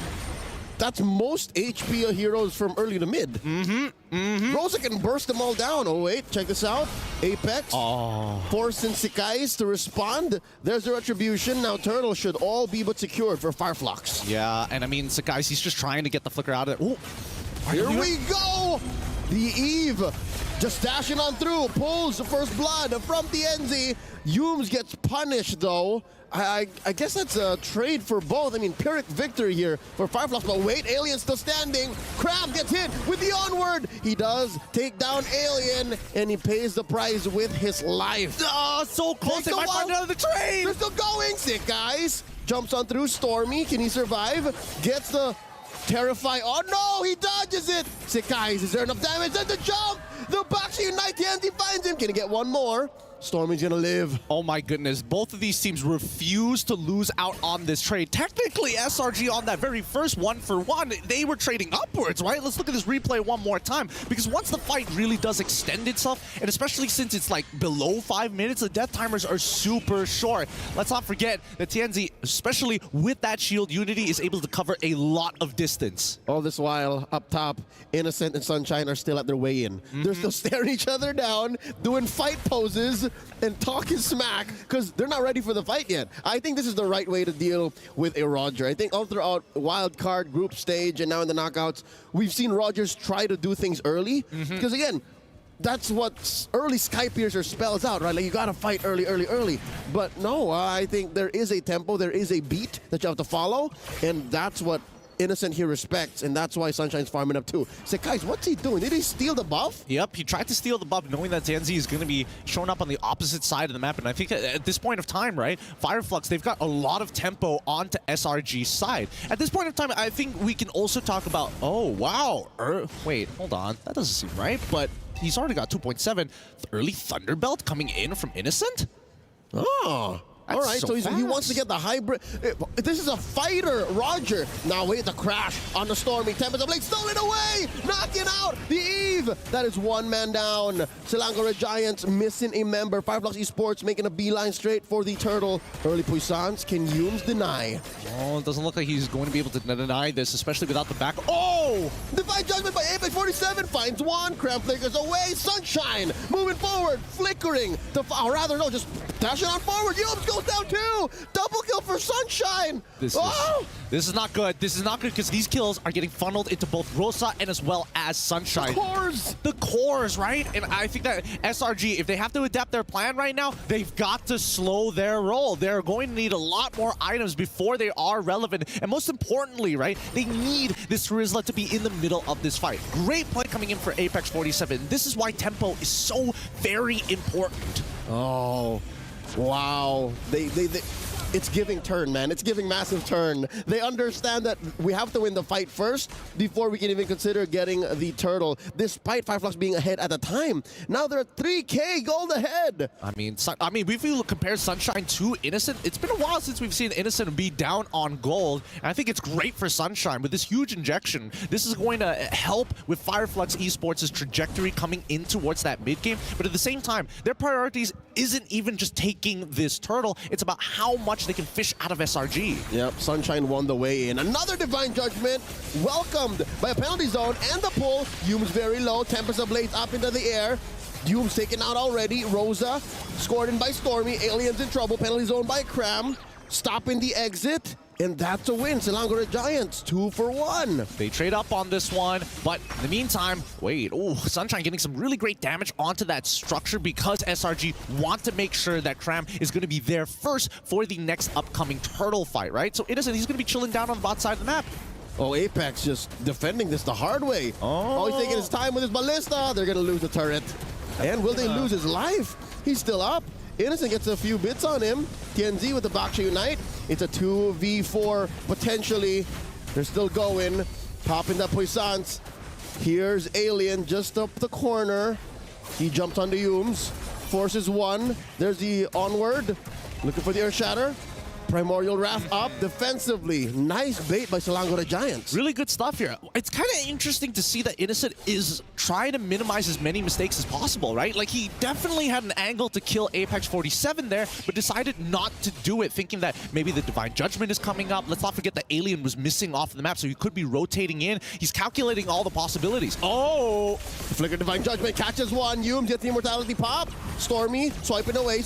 That's most HP heroes from early to mid. Rosa can burst them all down. Oh, wait, check this out. Apex forcing Sakai's to respond. There's the retribution. Now Turtle should all be but secured for Flux. Yeah, and I mean, Sakai's, he's just trying to get the flicker out of it. Ooh. Here we go! The Eve just dashing on through, pulls the first blood from TNZ. Yooms gets punished, though. I guess that's a trade for both. I mean, Pyrrhic victory here for Flux, but wait, Alien still standing. Crab gets hit with the onward. He does take down Alien, and he pays the price with his life. So close, they might find another trade. They're still going, Sakai's. Jumps on through Stormy. Can he survive? Gets the Terrify. Oh no, he dodges it. Sakai's, is there enough damage? And the jump! The Baxi Unite, TNZ finds him. Can he get one more? Stormy's gonna live. Oh my goodness, both of these teams refuse to lose out on this trade. Technically, SRG on that very first 1-for-1, they were trading upwards, right? Let's look at this replay one more time, because once the fight really does extend itself, and especially since it's like below 5 minutes, the death timers are super short. Let's not forget that TNZ, especially with that shield unity, is able to cover a lot of distance. All this while, up top, Innocent and Sunshine are still at their way-in. They're still staring each other down, doing fight poses, and talking smack because they're not ready for the fight yet. I think this is the right way to deal with a Roger. I think all throughout wild card, group stage, and now in the knockouts, we've seen Rogers try to do things early because, again, that's what early Skypiercer spells out, right? Like, you gotta fight early. But no, I think there is a tempo, there is a beat that you have to follow, and that's what Innocent here respects, and that's why Sunshine's farming up too. Sakai's, what's he doing? Did he steal the buff? Yep, he tried to steal the buff knowing that TNZ is going to be showing up on the opposite side of the map, and I think at this point of time, right, Flux, they've got a lot of tempo onto SRG's side. At this point of time, I think we can also talk about, oh, wow, wait, hold on, that doesn't seem right, but he's already got 2.7. Early Thunderbelt coming in from Innocent? Oh. All right, so he wants to get the hybrid. This is a fighter, Roger. Now wait, the crash on the Stormy. Tempest of Blade stolen away, knocking out the Eve. That is one man down. Selangor Giants missing a member. Flux Esports making a beeline straight for the turtle. Early puissance, can Yooms deny? Oh, it doesn't look like he's going to be able to deny this, especially without the back. Oh! Divine Judgment by Apex 47 finds one. Cram flickers away. Sunshine moving forward, flickering. Or rather, no, just dashing on forward. Yooms goes down too. Double kill for Sunshine. This is not good. This is not good because these kills are getting funneled into both Rosa and as well as Sunshine. The cores, right? And I think that SRG, if they have to adapt their plan right now, they've got to slow their roll. They're going to need a lot more items before they are relevant. And most importantly, right, they need this Rizla to be in the middle of this fight. Great play coming in for Apex 47. This is why tempo is so very important. Oh. Wow. it's giving turn, man. It's giving massive turn. They understand that we have to win the fight first before we can even consider getting the turtle. Despite Fireflux being ahead at the time, now they're 3K gold ahead. I mean, if you compare Sunshine to Innocent, it's been a while since we've seen Innocent be down on gold. And I think it's great for Sunshine with this huge injection. This is going to help with Fireflux Esports' trajectory coming in towards that mid game. But at the same time, their priorities isn't even just taking this turtle. It's about how much they can fish out of SRG. Yep, Sunshine won the way in. Another Divine Judgment welcomed by a penalty zone and the pull. Hume's very low. Tempest of Blades up into the air. Hume's taken out already. Rosa scored in by Stormy. Aliens in trouble. Penalty zone by Cram. Stopping the exit. And that's a win. Selangor Giants, 2 for 1. They trade up on this one, but in the meantime, wait, Sunshine getting some really great damage onto that structure because SRG want to make sure that Cram is going to be there first for the next upcoming turtle fight, right? So Innocent, he's going to be chilling down on the bot side of the map. Oh, Apex just defending this the hard way. Oh, he's taking his time with his ballista. They're going to lose the turret. And will they lose his life? He's still up. Innocent gets a few bits on him. TNZ with the Baksha Unite. It's a 2v4 potentially. They're still going. Popping that Puissance. Here's Alien just up the corner. He jumps onto Humes. Forces one. There's the onward. Looking for the Earth Shatter. Primordial Wrath up defensively. Nice bait by Selangor Giants. Really good stuff here. It's kind of interesting to see that Innocent is trying to minimize as many mistakes as possible, right? Like, he definitely had an angle to kill Apex 47 there, but decided not to do it, thinking that maybe the Divine Judgment is coming up. Let's not forget the Alien was missing off the map, so he could be rotating in. He's calculating all the possibilities. Oh! Flicker Divine Judgment catches one. Humes gets the Immortality pop. Stormy swiping away.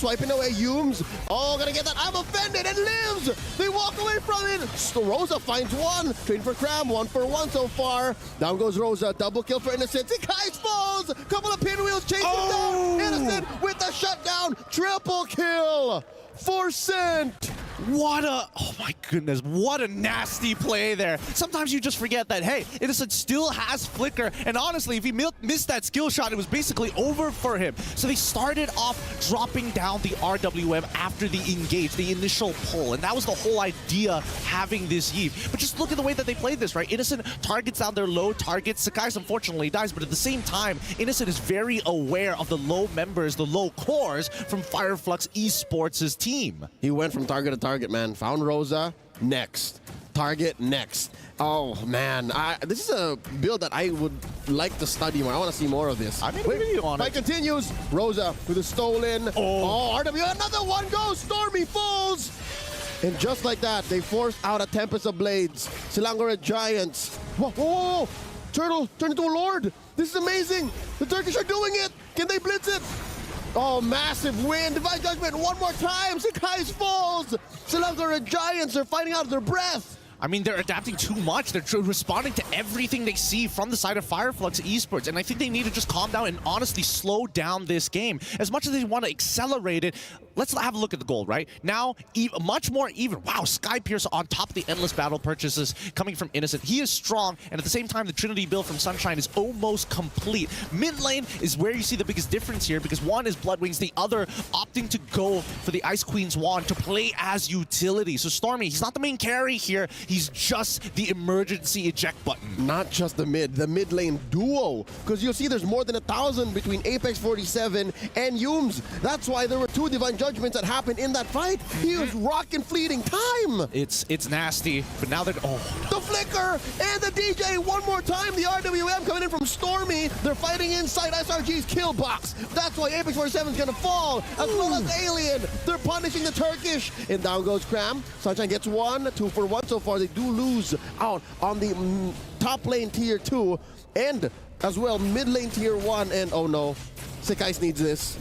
Humes. Oh, gonna get that. I'm offended and lives. They walk away from it. Rosa finds one. Train for Cram. 1 for 1 so far. Down goes Rosa. Double kill for Innocent. Kai's falls. Couple of pinwheels chasing down. Innocent with the shutdown. Triple kill for Cent. Oh my goodness, what a nasty play there. Sometimes you just forget that, hey, Innocent still has Flicker, and honestly, if he missed that skill shot, it was basically over for him. So they started off dropping down the RWM after the engage, the initial pull, and that was the whole idea having this Eve. But just look at the way that they played this, right? Innocent targets down their low targets. Sakai's unfortunately dies, but at the same time, Innocent is very aware of the low members, the low cores from Fireflux Esports' team. He went from target to target, man. Found Rosa, next. Target, next. Oh, man. This is a build that I would like to study more. I want to see more of this. I mean, really on it. Fight continues. Rosa with a stolen. Oh, RW. Another one goes. Stormy falls. And just like that, they forced out a Tempest of Blades. Selangor Giants. Whoa, whoa, whoa. Turtle turned into a Lord. This is amazing. The Turkish are doing it. Can they blitz it? Oh, massive win. Divine Judgment one more time. Sakai's falls. Selangor Giants are fighting out of their breath. I mean, they're adapting too much. They're responding to everything they see from the side of Fireflux Esports. And I think they need to just calm down and honestly slow down this game. As much as they want to accelerate it, let's have a look at the gold, right? Now, much more even. Wow, Skypiercer on top of the endless battle purchases coming from Innocent. He is strong, and at the same time, the Trinity build from Sunshine is almost complete. Mid lane is where you see the biggest difference here, because one is Bloodwings, the other opting to go for the Ice Queen's Wand to play as utility. So Stormy, he's not the main carry here. He's just the emergency eject button. Not just the mid lane duo. Because you'll see there's more than 1,000 between Apex 47 and Humes. That's why there were 2 Divine Judgments that happened in that fight. He was rocking fleeting time. It's nasty, but now they're, The Flicker and the DJ one more time. The RWM coming in from Stormy. They're fighting inside SRG's kill box. That's why Apex 47 is going to fall. As well as Alien. They're punishing the Turkish. And down goes Cram. Sunshine gets 1, 2 for 1 so far. They do lose out on the top lane tier 2 and as well mid lane tier 1. And oh no, Sakai's needs this.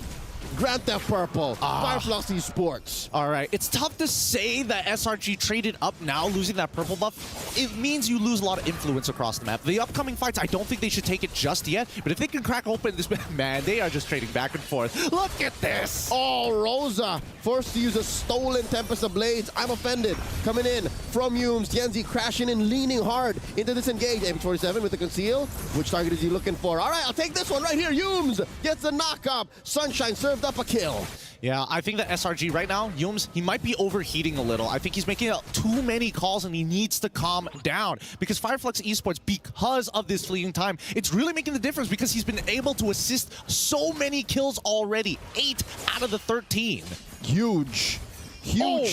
Grand Theft Purple, Fireflux Esports. All right, it's tough to say that SRG traded up now, losing that purple buff. It means you lose a lot of influence across the map. The upcoming fights, I don't think they should take it just yet, but if they can crack open this, man, they are just trading back and forth. Look at this. Oh, Rosa forced to use a stolen Tempest of Blades. I'm offended. Coming in from Humes, Tienzi crashing and leaning hard into this engage. M47 with the conceal. Which target is he looking for? All right, I'll take this one right here. Humes gets the knock up. Sunshine served up a kill. Yeah, I think that SRG right now, Yums, he might be overheating a little. I think he's making too many calls and he needs to calm down. Because Fireflux Esports, because of this fleeting time, it's really making the difference because he's been able to assist so many kills already. 8 out of the 13. Huge here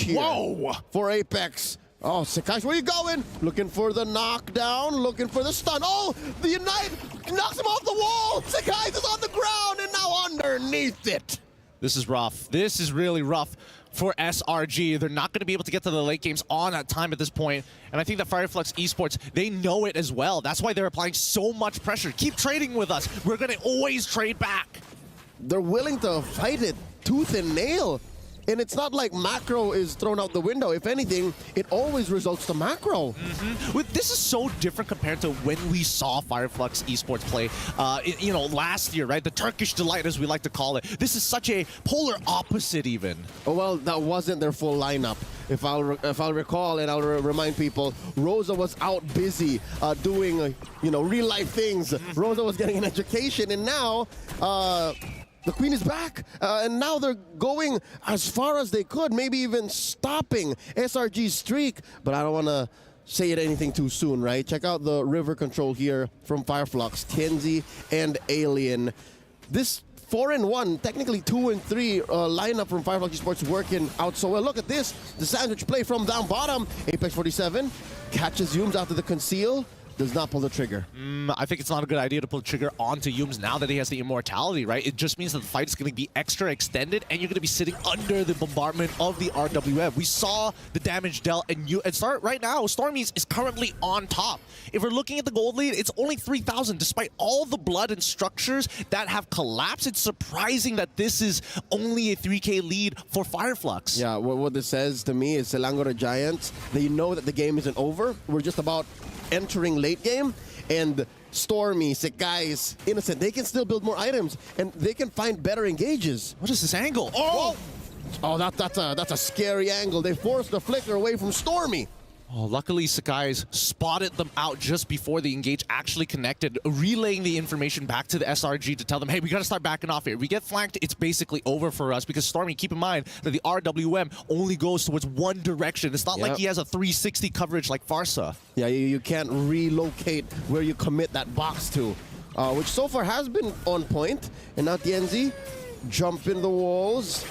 for Apex. Oh, Sekai's, where you going? Looking for the knockdown, looking for the stun. Oh, the Ignite knocks him off the wall. Sekai's is on the ground and now underneath it. This is rough. This is really rough for SRG. They're not going to be able to get to the late games on that time at this point. And I think that Fireflux Esports, they know it as well. That's why they're applying so much pressure. Keep trading with us. We're going to always trade back. They're willing to fight it tooth and nail. And it's not like macro is thrown out the window. If anything, it always results to macro. This is so different compared to when we saw Fireflux Esports play, you know, last year, right? The Turkish delight, as we like to call it. This is such a polar opposite, even. Oh, well, that wasn't their full lineup. If I'll recall, and I'll remind people, Rosa was out busy doing, you know, real life things. Rosa was getting an education, and now. The Queen is back, and now they're going as far as they could, maybe even stopping SRG's streak. But I don't want to say it anything too soon, right? Check out the river control here from Fireflux, Kenzie and Alien. This 4-1, technically 2-3 lineup from Fireflux Esports working out so well. Look at this, the sandwich play from down bottom. Apex 47 catches Yums after the conceal. Does not pull the trigger. I think it's not a good idea to pull the trigger onto Yums now that he has the immortality, right? It just means that the fight is going to be extra extended and you're going to be sitting under the bombardment of the RWM. We saw the damage dealt and start right now, Stormies is currently on top. If we're looking at the gold lead, it's only 3,000 despite all the blood and structures that have collapsed. It's surprising that this is only a 3K lead for Fireflux. Yeah, what this says to me is Selangor Giants, they know that the game isn't over. We're just about entering late game, and Stormy, Sekai's, Innocent, they can still build more items, and they can find better engages. What is this angle? Oh! Oh, that's a scary angle. They forced the flicker away from Stormy. Oh, luckily, Sekai's spotted them out just before the engage actually connected, relaying the information back to the SRG to tell them, hey, we got to start backing off here. We get flanked, it's basically over for us because Stormy, keep in mind that the RWM only goes towards one direction. It's not like he has a 360 coverage like Farsa. Yeah, you can't relocate where you commit that box to, which so far has been on point. And now TNZ, jump in the walls.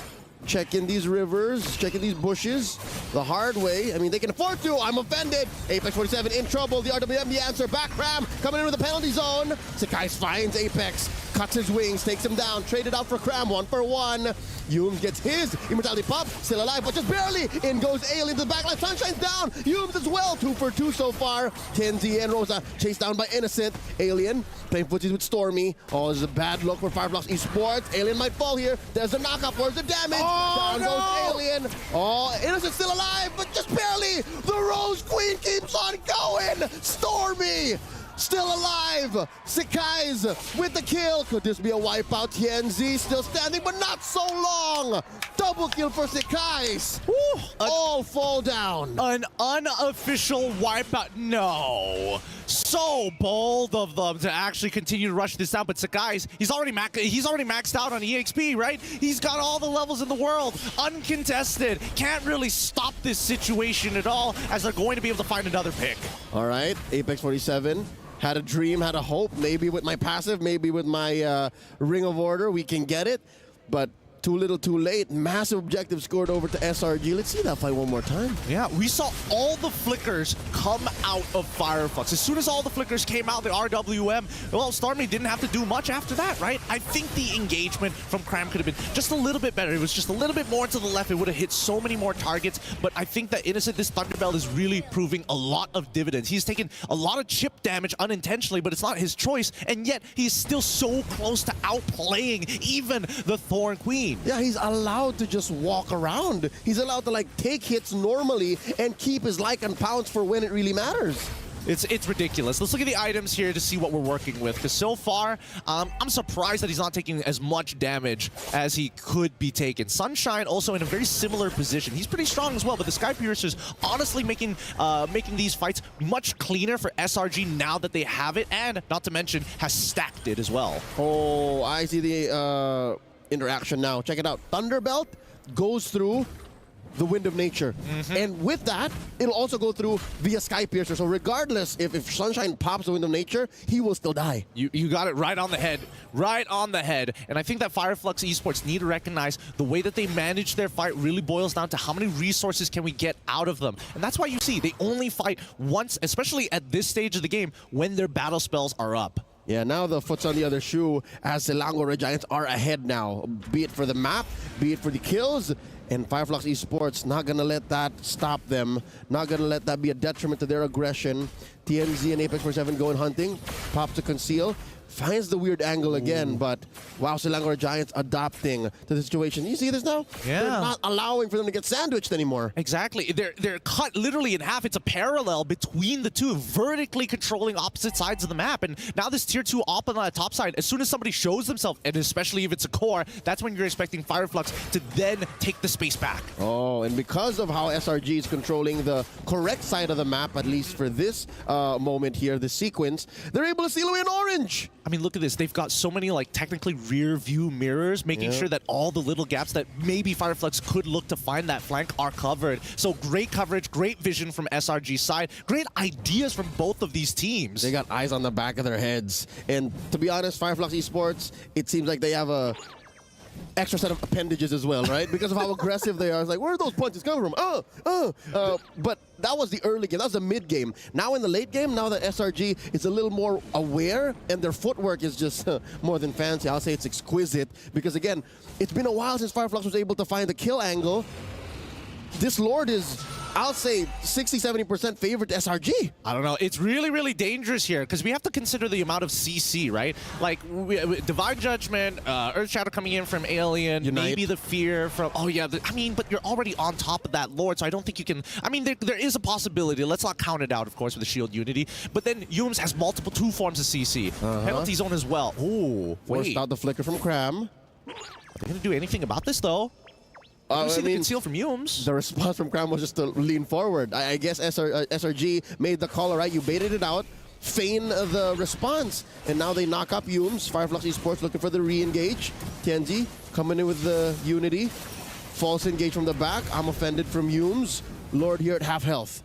Checking these rivers, checking these bushes the hard way. I mean, they can afford to. I'm offended. Apex 47 in trouble. The RWM, the answer. Back Cram coming in with the penalty zone. Sekai's finds Apex, cuts his wings, takes him down. Traded out for Cram, 1-for-1. Yums gets his immortality pop, still alive, but just barely. In goes Alien to the backline. Sunshine's down. Yums as well, 2-for-2 so far. Kenzie and Rosa chased down by Innocent. Alien playing footsies with Stormy. Oh, this is a bad look for Fireflux Esports. Alien might fall here. There's a knockup. Where's the damage? Down goes Alien. Oh, Innocent still alive, but just barely. The Rose Queen keeps on going. Stormy still alive. Sekai's with the kill. Could this be a wipeout? TNZ still standing, but not so long. Double kill for Sekai's. All fall down. An unofficial wipeout. No. So bold of them to actually continue to rush this down. But Sekai's, he's already maxed out on EXP, right? He's got all the levels in the world. Uncontested. Can't really stop this situation at all as they're going to be able to find another pick. All right, Apex 47. Had a dream, had a hope. Maybe with my passive, maybe with my Ring of Order, we can get it. But too little, too late. Massive objective scored over to SRG. Let's see that fight one more time. Yeah, we saw all the flickers come out of Fireflux. As soon as all the flickers came out, the RWM, well, Stormy didn't have to do much after that, right? I think the engagement from Cram could have been just a little bit better. It was just a little bit more to the left. It would have hit so many more targets. But I think that Innocent, this Thunderbelt is really proving a lot of dividends. He's taken a lot of chip damage unintentionally, but it's not his choice. And yet, he's still so close to outplaying even the Thorn Queen. Yeah, he's allowed to just walk around. He's allowed to, like, take hits normally and keep his like and pounds for when it really matters. It's ridiculous. Let's look at the items here to see what we're working with. Because so far, I'm surprised that he's not taking as much damage as he could be taking. Sunshine also in a very similar position. He's pretty strong as well, but the Sky Piercer's honestly making these fights much cleaner for SRG now that they have it, and not to mention has stacked it as well. Oh, I see the interaction now. Check it out. Thunderbelt goes through the Wind of Nature. And with that, it'll also go through via Sky Piercer. So regardless, if Sunshine pops the Wind of Nature, he will still die. You got it right on the head. Right on the head. And I think that Fireflux Esports need to recognize the way that they manage their fight really boils down to how many resources can we get out of them. And that's why you see they only fight once, especially at this stage of the game, when their battle spells are up. Yeah, now the foot's on the other shoe as Selangor Giants are ahead now. Be it for the map, be it for the kills. And Fireflux Esports not going to let that stop them. Not going to let that be a detriment to their aggression. TMZ and Apex 47 going hunting. Pop to conceal. Finds the weird angle again, but wow, Selangor Giants adapting to the situation. You see this now? Yeah. They're not allowing for them to get sandwiched anymore. Exactly. They're cut literally in half. It's a parallel between the two, vertically controlling opposite sides of the map. And now this tier 2 op on the top side, as soon as somebody shows themselves, and especially if it's a core, that's when you're expecting Fireflux to then take the space back. Oh, and because of how SRG is controlling the correct side of the map, at least for this moment here, the sequence, they're able to seal away an orange. I mean, look at this. They've got so many, like, technically rear view mirrors, making sure that all the little gaps that maybe Fireflux could look to find that flank are covered. So great coverage, great vision from SRG's side, great ideas from both of these teams. They got eyes on the back of their heads. And to be honest, Fireflux Esports, it seems like they have a extra set of appendages as well, right? Because of how aggressive they are. It's like, where are those punches coming from? But that was the early game. That was the mid game. Now in the late game, now that SRG is a little more aware and their footwork is just more than fancy. I'll say it's exquisite because, again, it's been a while since Fireflux was able to find the kill angle. This Lord is, I'll say, 60-70% favorite to SRG. I don't know. It's really, really dangerous here because we have to consider the amount of CC, right? Like, Divine Judgment, Earth Shadow coming in from Alien, Unite. maybe the Fear from... Oh, yeah. I mean, but you're already on top of that Lord, so I don't think you can... I mean, there is a possibility. Let's not count it out, of course, with the Shield Unity. But then Yums has multiple 2 forms of CC. Penalty Zone as well. Ooh, Forced out the flicker from Cram. Are they going to do anything about this, though? I see the conceal from Yums. The response from Cram was just to lean forward. I guess SRG made the call, right? You baited it out, feign the response, and now they knock up Yums. Fireflux Esports looking for the re-engage. Tianzi coming in with the Unity. False engage from the back. I'm offended from Yums. Lord here at half health.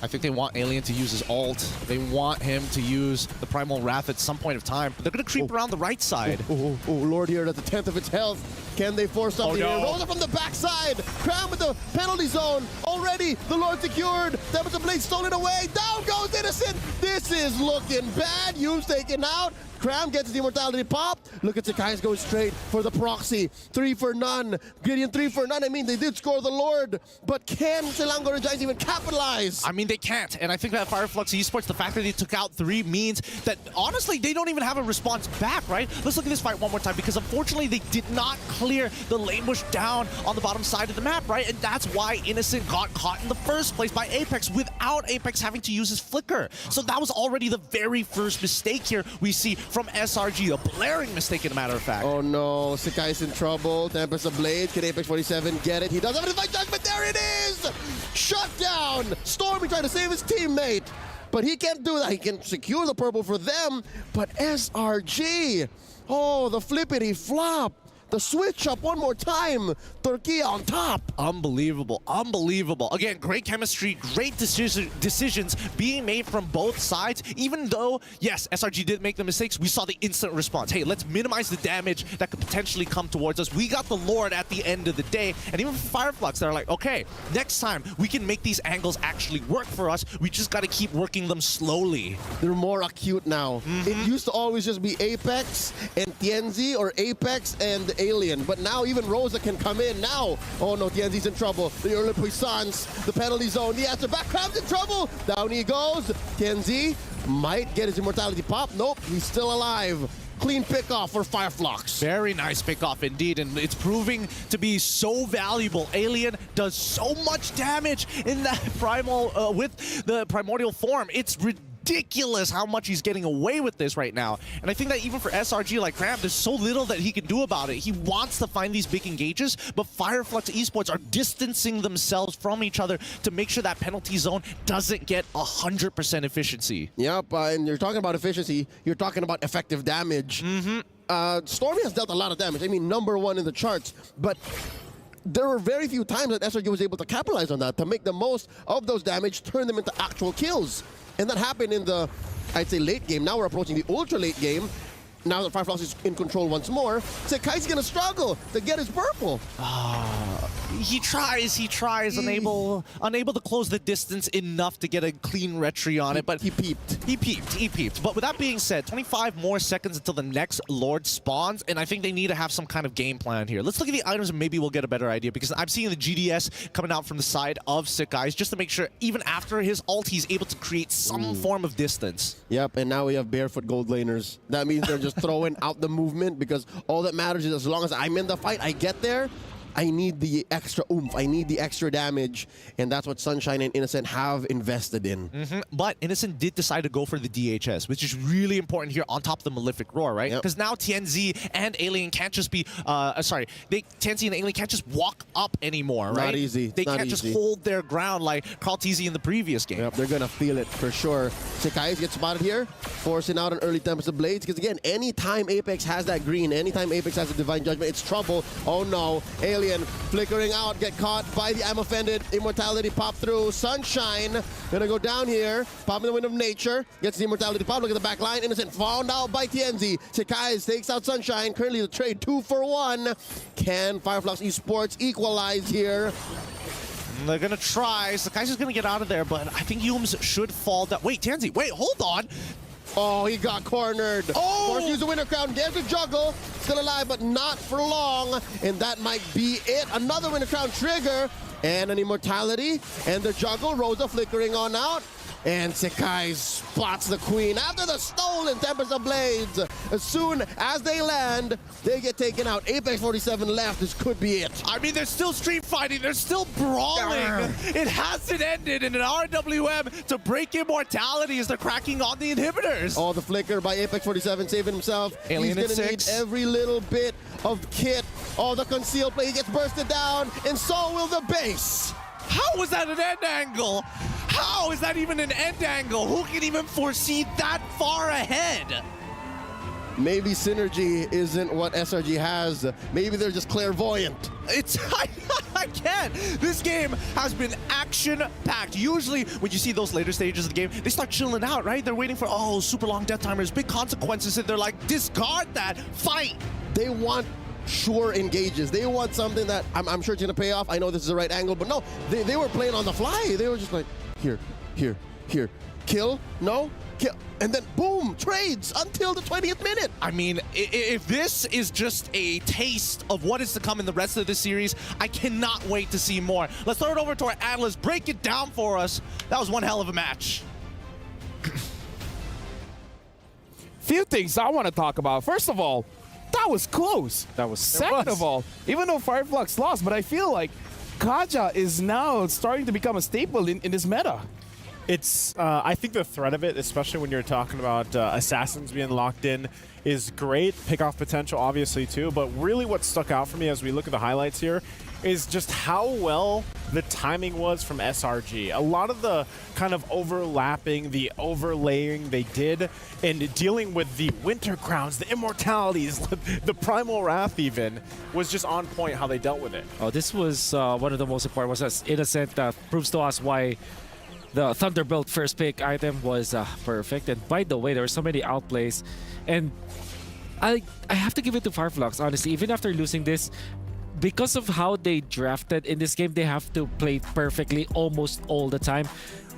I think they want Alien to use his ult. They want him to use the Primal Wrath at some point of time. But they're going to creep around the right side. Lord here at the 10th of its health. Can they force something here? Rosa from the backside. Cram with the penalty zone. Already, the Lord secured. Tempest Blade stolen away. Down goes Innocent. This is looking bad. Yu's taken out. Cram gets the immortality pop. Look at Sakai's going straight for the proxy. 3 for none. Gideon 3 for none. I mean, they did score the Lord, but can Selangor Giants even capitalize? I mean, they can't. And I think that Fireflux Esports, the fact that they took out 3 means that, honestly, they don't even have a response back, right? Let's look at this fight one more time, because unfortunately, they did not clear the lane push down on the bottom side of the map, right? And that's why Innocent got caught in the first place by Apex without Apex having to use his flicker. So that was already the very first mistake here we see from SRG, a blaring mistake, in a matter of fact. Oh no, Sakai's in trouble. Tempest of Blade, can Apex 47 get it? He does have a Divine Judgment, there it is! Shut down! Stormy trying to save his teammate, but he can't do that. He can secure the purple for them, but SRG, oh, the flippity flop. The switch up one more time. Turkey on top. Unbelievable. Unbelievable. Again, great chemistry, great decisions being made from both sides. Even though, yes, SRG did make the mistakes, we saw the instant response. Hey, let's minimize the damage that could potentially come towards us. We got the Lord at the end of the day. And even for Fireflux, they're like, okay, next time we can make these angles actually work for us. We just got to keep working them slowly. They're more acute now. It used to always just be Apex and Tianzi, or Apex and Alien, but now even Rosa can come in now. Oh no, Tianzi's in trouble. The early puissance, the penalty zone, the answer back, Cram's in trouble. Down he goes. Tianzi might get his immortality pop. Nope, he's still alive. Clean pick-off for Fireflux. Very nice pick-off indeed, and it's proving to be so valuable. Alien does so much damage in that primal, with the primordial form. It's ridiculous how much he's getting away with this right now. And I think that even for SRG like Cram, there's so little that he can do about it. He wants to find these big engages, but Fireflux Esports are distancing themselves from each other to make sure that penalty zone doesn't get 100% efficiency. Yep, and you're talking about efficiency, you're talking about effective damage. Stormy has dealt a lot of damage. I mean, #1 in the charts, but there were very few times that SRG was able to capitalize on that, to make the most of those damage, turn them into actual kills. And that happened in the, I'd say, late game. Now we're approaching the ultra late game. Now that Fireflux is in control once more, Sekai's gonna struggle to get his purple. He tries, unable to close the distance enough to get a clean retry on it, but he peeped. But with that being said, 25 more seconds until the next Lord spawns, and I think they need to have some kind of game plan here. Let's look at the items and maybe we'll get a better idea, because I'm seeing the GDS coming out from the side of Sekai's just to make sure even after his ult, he's able to create some form of distance. Yep, and now we have barefoot gold laners. That means they're just throwing out the movement, because all that matters is as long as I'm in the fight, I get there, I need the extra oomph, I need the extra damage, and that's what Sunshine and Innocent have invested in. But Innocent did decide to go for the DHS, which is really important here on top of the Malefic Roar, right? Because now TNZ and Alien can't just be, TNZ and Alien can't just walk up anymore, right? Not easy. They can't just hold their ground like Carl TZ in the previous game. Yep, they're gonna feel it for sure. Sekai gets spotted here, forcing out an early Tempest of Blades, because again, anytime Apex has that green, anytime Apex has a Divine Judgment, it's trouble. Oh no, Alien flickering out, get caught by the I'm Offended. Immortality pop through. Sunshine gonna go down here, pop in the Wind of Nature, gets the Immortality pop. Look at the back line. Innocent found out by TNZ. Sekai takes out Sunshine. Currently the trade 2 for 1. Can Fireflux Esports equalize here? They're gonna try. Sekai's just gonna get out of there, but I think Humes should fall down. Wait, TNZ, wait, hold on. Oh, he got cornered. Forced to use the Winter Crown. There's a juggle. Still alive, but not for long. And that might be it. Another Winter Crown trigger. And an Immortality. And the juggle. Rosa flickering on out. And Sekai spots the Queen after the stolen Tempest of Blades. As soon as they land, they get taken out. Apex 47 left. This could be it. I mean, they're still street fighting. They're still brawling. It hasn't ended. And an RWM to break Immortality as they're cracking on the inhibitors. Oh, the flicker by Apex 47 saving himself. Alien He's going to need 6. every little bit of kit. Oh, the concealed play. He gets bursted down. And so will the base. How was that an end angle? How is that even an end angle? Who can even foresee that far ahead? Maybe synergy isn't what SRG has. Maybe they're just clairvoyant. I can't. This game has been action-packed. Usually, when you see those later stages of the game, they start chilling out, right? They're waiting for, super long death timers, big consequences, and they're like, discard that, fight. They want sure engages. They want something that I'm sure it's going to pay off. I know this is the right angle, but no, they were playing on the fly. They were just like, here, kill, no, kill, and then boom, trades until the 20th minute. I mean, if this is just a taste of what is to come in the rest of the series, I cannot wait to see more. Let's throw it over to our analyst, break it down for us. That was one hell of a match. Few things I want to talk about. First of all, that was close. That was Second of all, even though Fireflux lost, but I feel like Kaja is now starting to become a staple in this meta. It's, I think the threat of it, especially when you're talking about assassins being locked in, is great. Pick-off potential, obviously, too. But really what stuck out for me as we look at the highlights here is just how well the timing was from SRG. A lot of the kind of overlapping, the overlaying they did, and dealing with the Winter Crowns, the Immortalities, the Primal Wrath even, was just on point how they dealt with it. Oh, this was one of the most important ones. As Innocent proves to us why the Thunderbolt first pick item was perfect. And by the way, there were so many outplays. And I have to give it to Fireflux, honestly. Even after losing this, because of how they drafted in this game, they have to play perfectly almost all the time,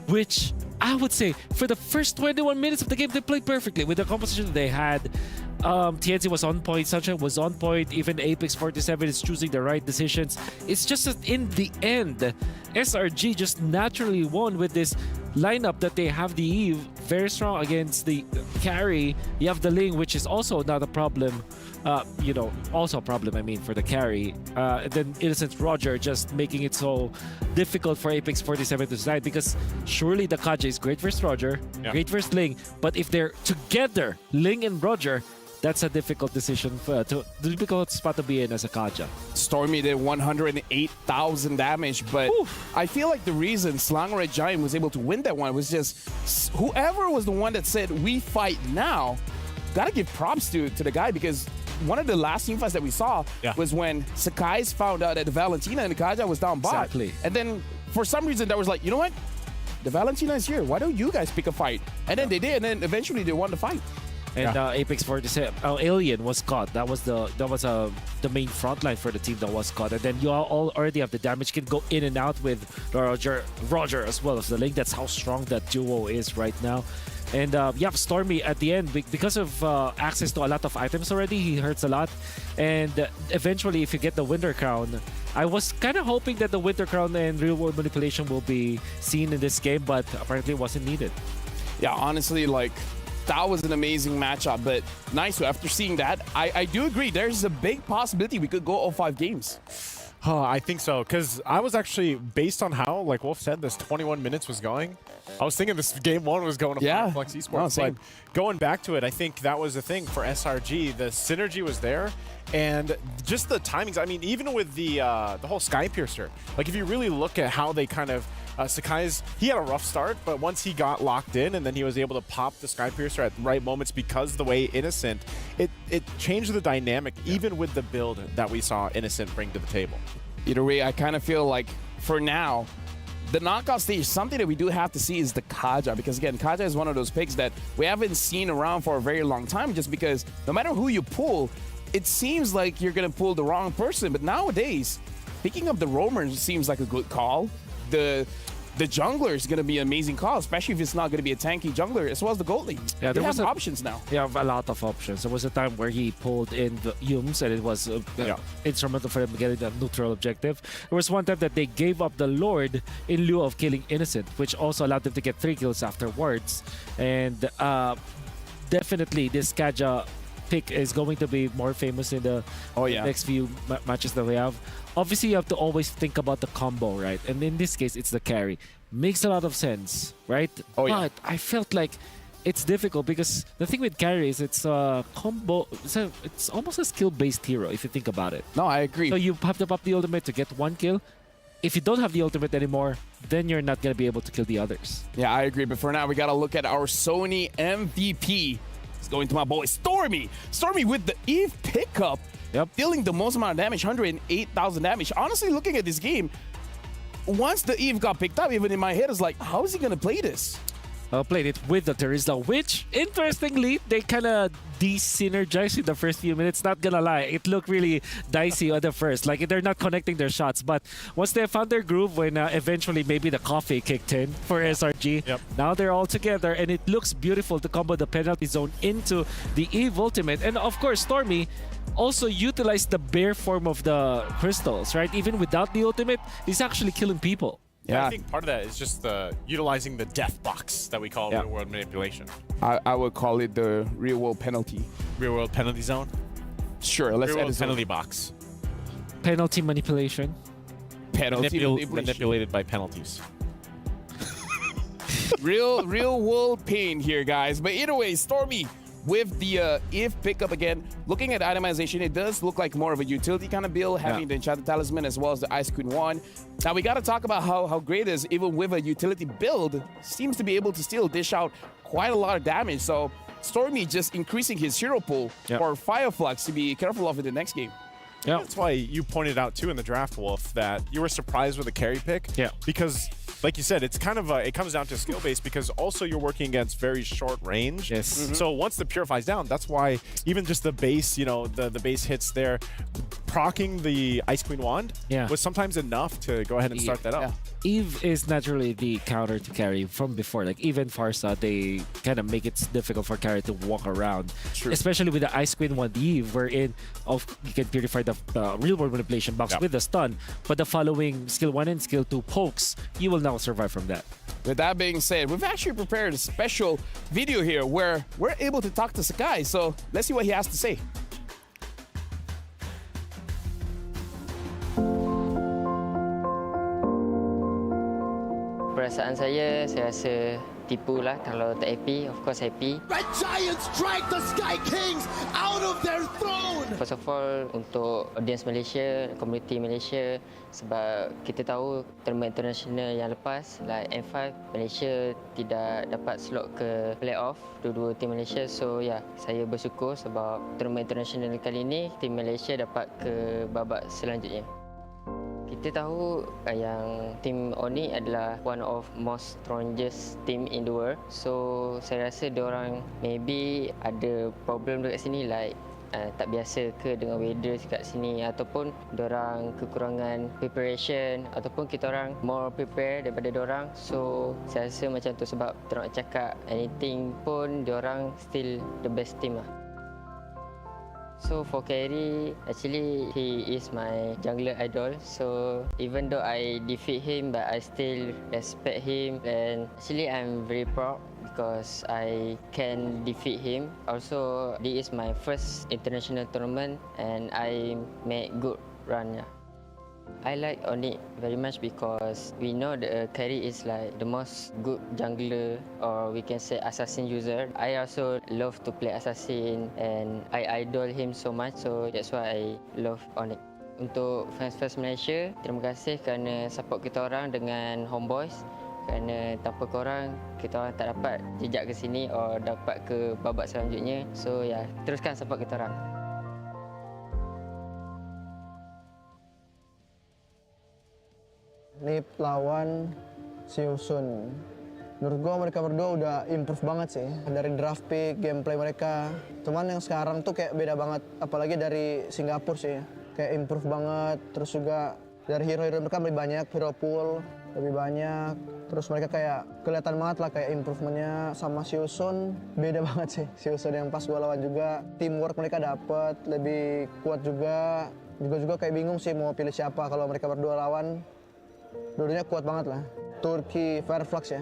which I would say for the first 21 minutes of the game, they played perfectly with the composition they had. TNC was on point, Sunshine was on point, even Apex 47 is choosing the right decisions. It's just that in the end, SRG just naturally won with this lineup that they have the Eve, very strong against the carry. You have the Ling, which is also not a problem. Also a problem, I mean, for the carry. And then Innocent Roger just making it so difficult for Apex 47 to decide, because surely the Kaja is great versus Roger, great versus Ling, but if they're together, Ling and Roger, that's a difficult decision, difficult spot to be in as a Kaja. Stormy did 108,000 damage, but I feel like the reason Selangor Giant was able to win that one was just whoever was the one that said, we fight now, gotta give props to the guy, because one of the last team fights that we saw was when Sakai's found out that the Valentina and the Kaja was down bot. Exactly. And then for some reason, that was like, you know what? The Valentina is here. Why don't you guys pick a fight? And then they did, and then eventually they won the fight. And Apex 47, Alien was caught. That was the main front line for the team that was caught. And then you all already have the damage can go in and out with Roger as well as the Link. That's how strong that duo is right now. And you have Stormy at the end because of access to a lot of items already. He hurts a lot. And eventually, if you get the Winter Crown, I was kind of hoping that the Winter Crown and Real World Manipulation will be seen in this game, but apparently it wasn't needed. Yeah, honestly, like, that was an amazing matchup, but nice. After seeing that, I do agree. There's a big possibility we could go all 5 games. Oh, I think so, because I was actually, based on how, like Wolf said, this 21 minutes was going, I was thinking this game 1 was going to Flux Esports. No, but going back to it, I think that was the thing for SRG. The synergy was there, and just the timings. I mean, even with the whole Skypiercer, like if you really look at how they kind of, Sakai's, he had a rough start, but once he got locked in and then he was able to pop the Skypiercer at the right moments because the way Innocent, it changed the dynamic even with the build that we saw Innocent bring to the table. Either way, I kind of feel like for now, the knockout stage, something that we do have to see is the Kaja, because again, Kaja is one of those picks that we haven't seen around for a very long time, just because no matter who you pull, it seems like you're going to pull the wrong person. But nowadays, picking up the roamer seems like a good call. The jungler is going to be an amazing call, especially if it's not going to be a tanky jungler, as well as the gold lane. Yeah, there was options now. You have a lot of options. There was a time where he pulled in the Yums, and it was instrumental for him getting the neutral objective. There was one time that they gave up the Lord in lieu of killing Innocent, which also allowed them to get 3 kills afterwards. And definitely this Kaja pick is going to be more famous in the next few matches that we have. Obviously, you have to always think about the combo, right? And in this case, it's the carry. Makes a lot of sense, right? But I felt like it's difficult because the thing with carry is it's a combo. It's almost a skill-based hero if you think about it. No, I agree. So you have to pop the ultimate to get 1 kill. If you don't have the ultimate anymore, then you're not going to be able to kill the others. Yeah, I agree. But for now, we got to look at our Sony MVP. It's going to my boy, Stormy. Stormy with the Eve pickup. Dealing the most amount of damage, 108,000 damage. Honestly, looking at this game, once the Eve got picked up, even in my head, it's like, how is he going to play this? Played it with the Terizla, which, interestingly, they kind of de-synergized in the first few minutes. Not gonna lie, it looked really dicey at the first. Like, they're not connecting their shots. But once they found their groove, when eventually maybe the coffee kicked in for SRG, now they're all together, and it looks beautiful to combo the penalty zone into the Eve ultimate. And of course, Stormy also utilized the bare form of the crystals, right? Even without the ultimate, he's actually killing people. Yeah, I think part of that is just utilizing the death box that we call real world manipulation. I would call it the real world penalty. Real world penalty zone? Sure, let's real add world a penalty box. Penalty manipulation. Penalty manipulation. Manipulated by penalties. real world pain here, guys. But either way, Stormy with the Eve pickup again. Looking at itemization, it does look like more of a utility kind of build, having the Enchanted Talisman as well as the Ice Queen Wand. Now, we got to talk about how great it is, even with a utility build, seems to be able to still dish out quite a lot of damage. So, Stormy just increasing his hero pool for Fireflux to be careful of in the next game. Yeah, that's why you pointed out too in the draft, Wolf, that you were surprised with the carry pick. Yeah, because like you said, it's kind of it comes down to skill base because also you're working against very short range. Yes. So once the purify's down, that's why even just the base, you know, the base hits there, proccing the Ice Queen Wand was sometimes enough to go ahead and start that up. Eve is naturally the counter to carry from before. Like even Farsa, they kind of make it difficult for carry to walk around. True. Especially with the Ice Queen Wand Eve, wherein you can purify the real world manipulation box with the stun, but the following skill 1 and skill 2 pokes, you will now survive from that. With that being said, we've actually prepared a special video here where we're able to talk to Sakai. So let's see what he has to say. Perasaan saya rasa tipu lah kalau tak happy, of course happy. Red Giants drag the Sky Kings out of their throne. First of all, untuk audience Malaysia, community Malaysia, sebab kita tahu tournament international yang lepas, like M5, Malaysia tidak dapat slot ke playoff dua-dua tim Malaysia. So ya, saya bersyukur sebab tournament international kali ini tim Malaysia dapat ke babak selanjutnya. Kita tahu yang tim Oni adalah one of most strongest team in the world. So saya rasa diorang maybe ada problem dekat sini, like tak biasa ke dengan weather kat sini, ataupun diorang kekurangan preparation, ataupun kita orang more prepare daripada diorang. So saya rasa macam tu, sebab diorang cakap anything pun diorang still the best team lah. So for Carry, actually he is my jungler idol. So even though I defeat him, but I still respect him, and actually I'm very proud because I can defeat him. Also, this is my first international tournament and I made good run. Yeah. I like Onyx very much because we know the Carry is like the most good jungler, or we can say assassin user. I also love to play assassin and I idol him so much, so that's why I love Onyx. Untuk fans First Malaysia, terima kasih kerana support kita orang dengan Homeboys. Kerana tanpa korang, kita orang tak dapat jejak ke sini atau dapat ke babak selanjutnya. So ya, teruskan support kita orang. Nip lawan Siusun. Menurut gue mereka berdua udah improve banget sih. Dari draft pick, gameplay mereka. Cuman yang sekarang tuh kayak beda banget. Apalagi dari Singapura sih. Kayak improve banget. Terus juga dari hero-hero mereka lebih banyak. Hero pool lebih banyak. Terus mereka kayak kelihatan banget lah kayak improvementnya. Sama Siusun beda banget sih. Siusun yang pas gue lawan juga. Teamwork mereka dapet. Lebih kuat juga. Juga kayak bingung sih mau pilih siapa kalau mereka berdua lawan. Dua-duanya kuat banget lah. Turki Flux ya,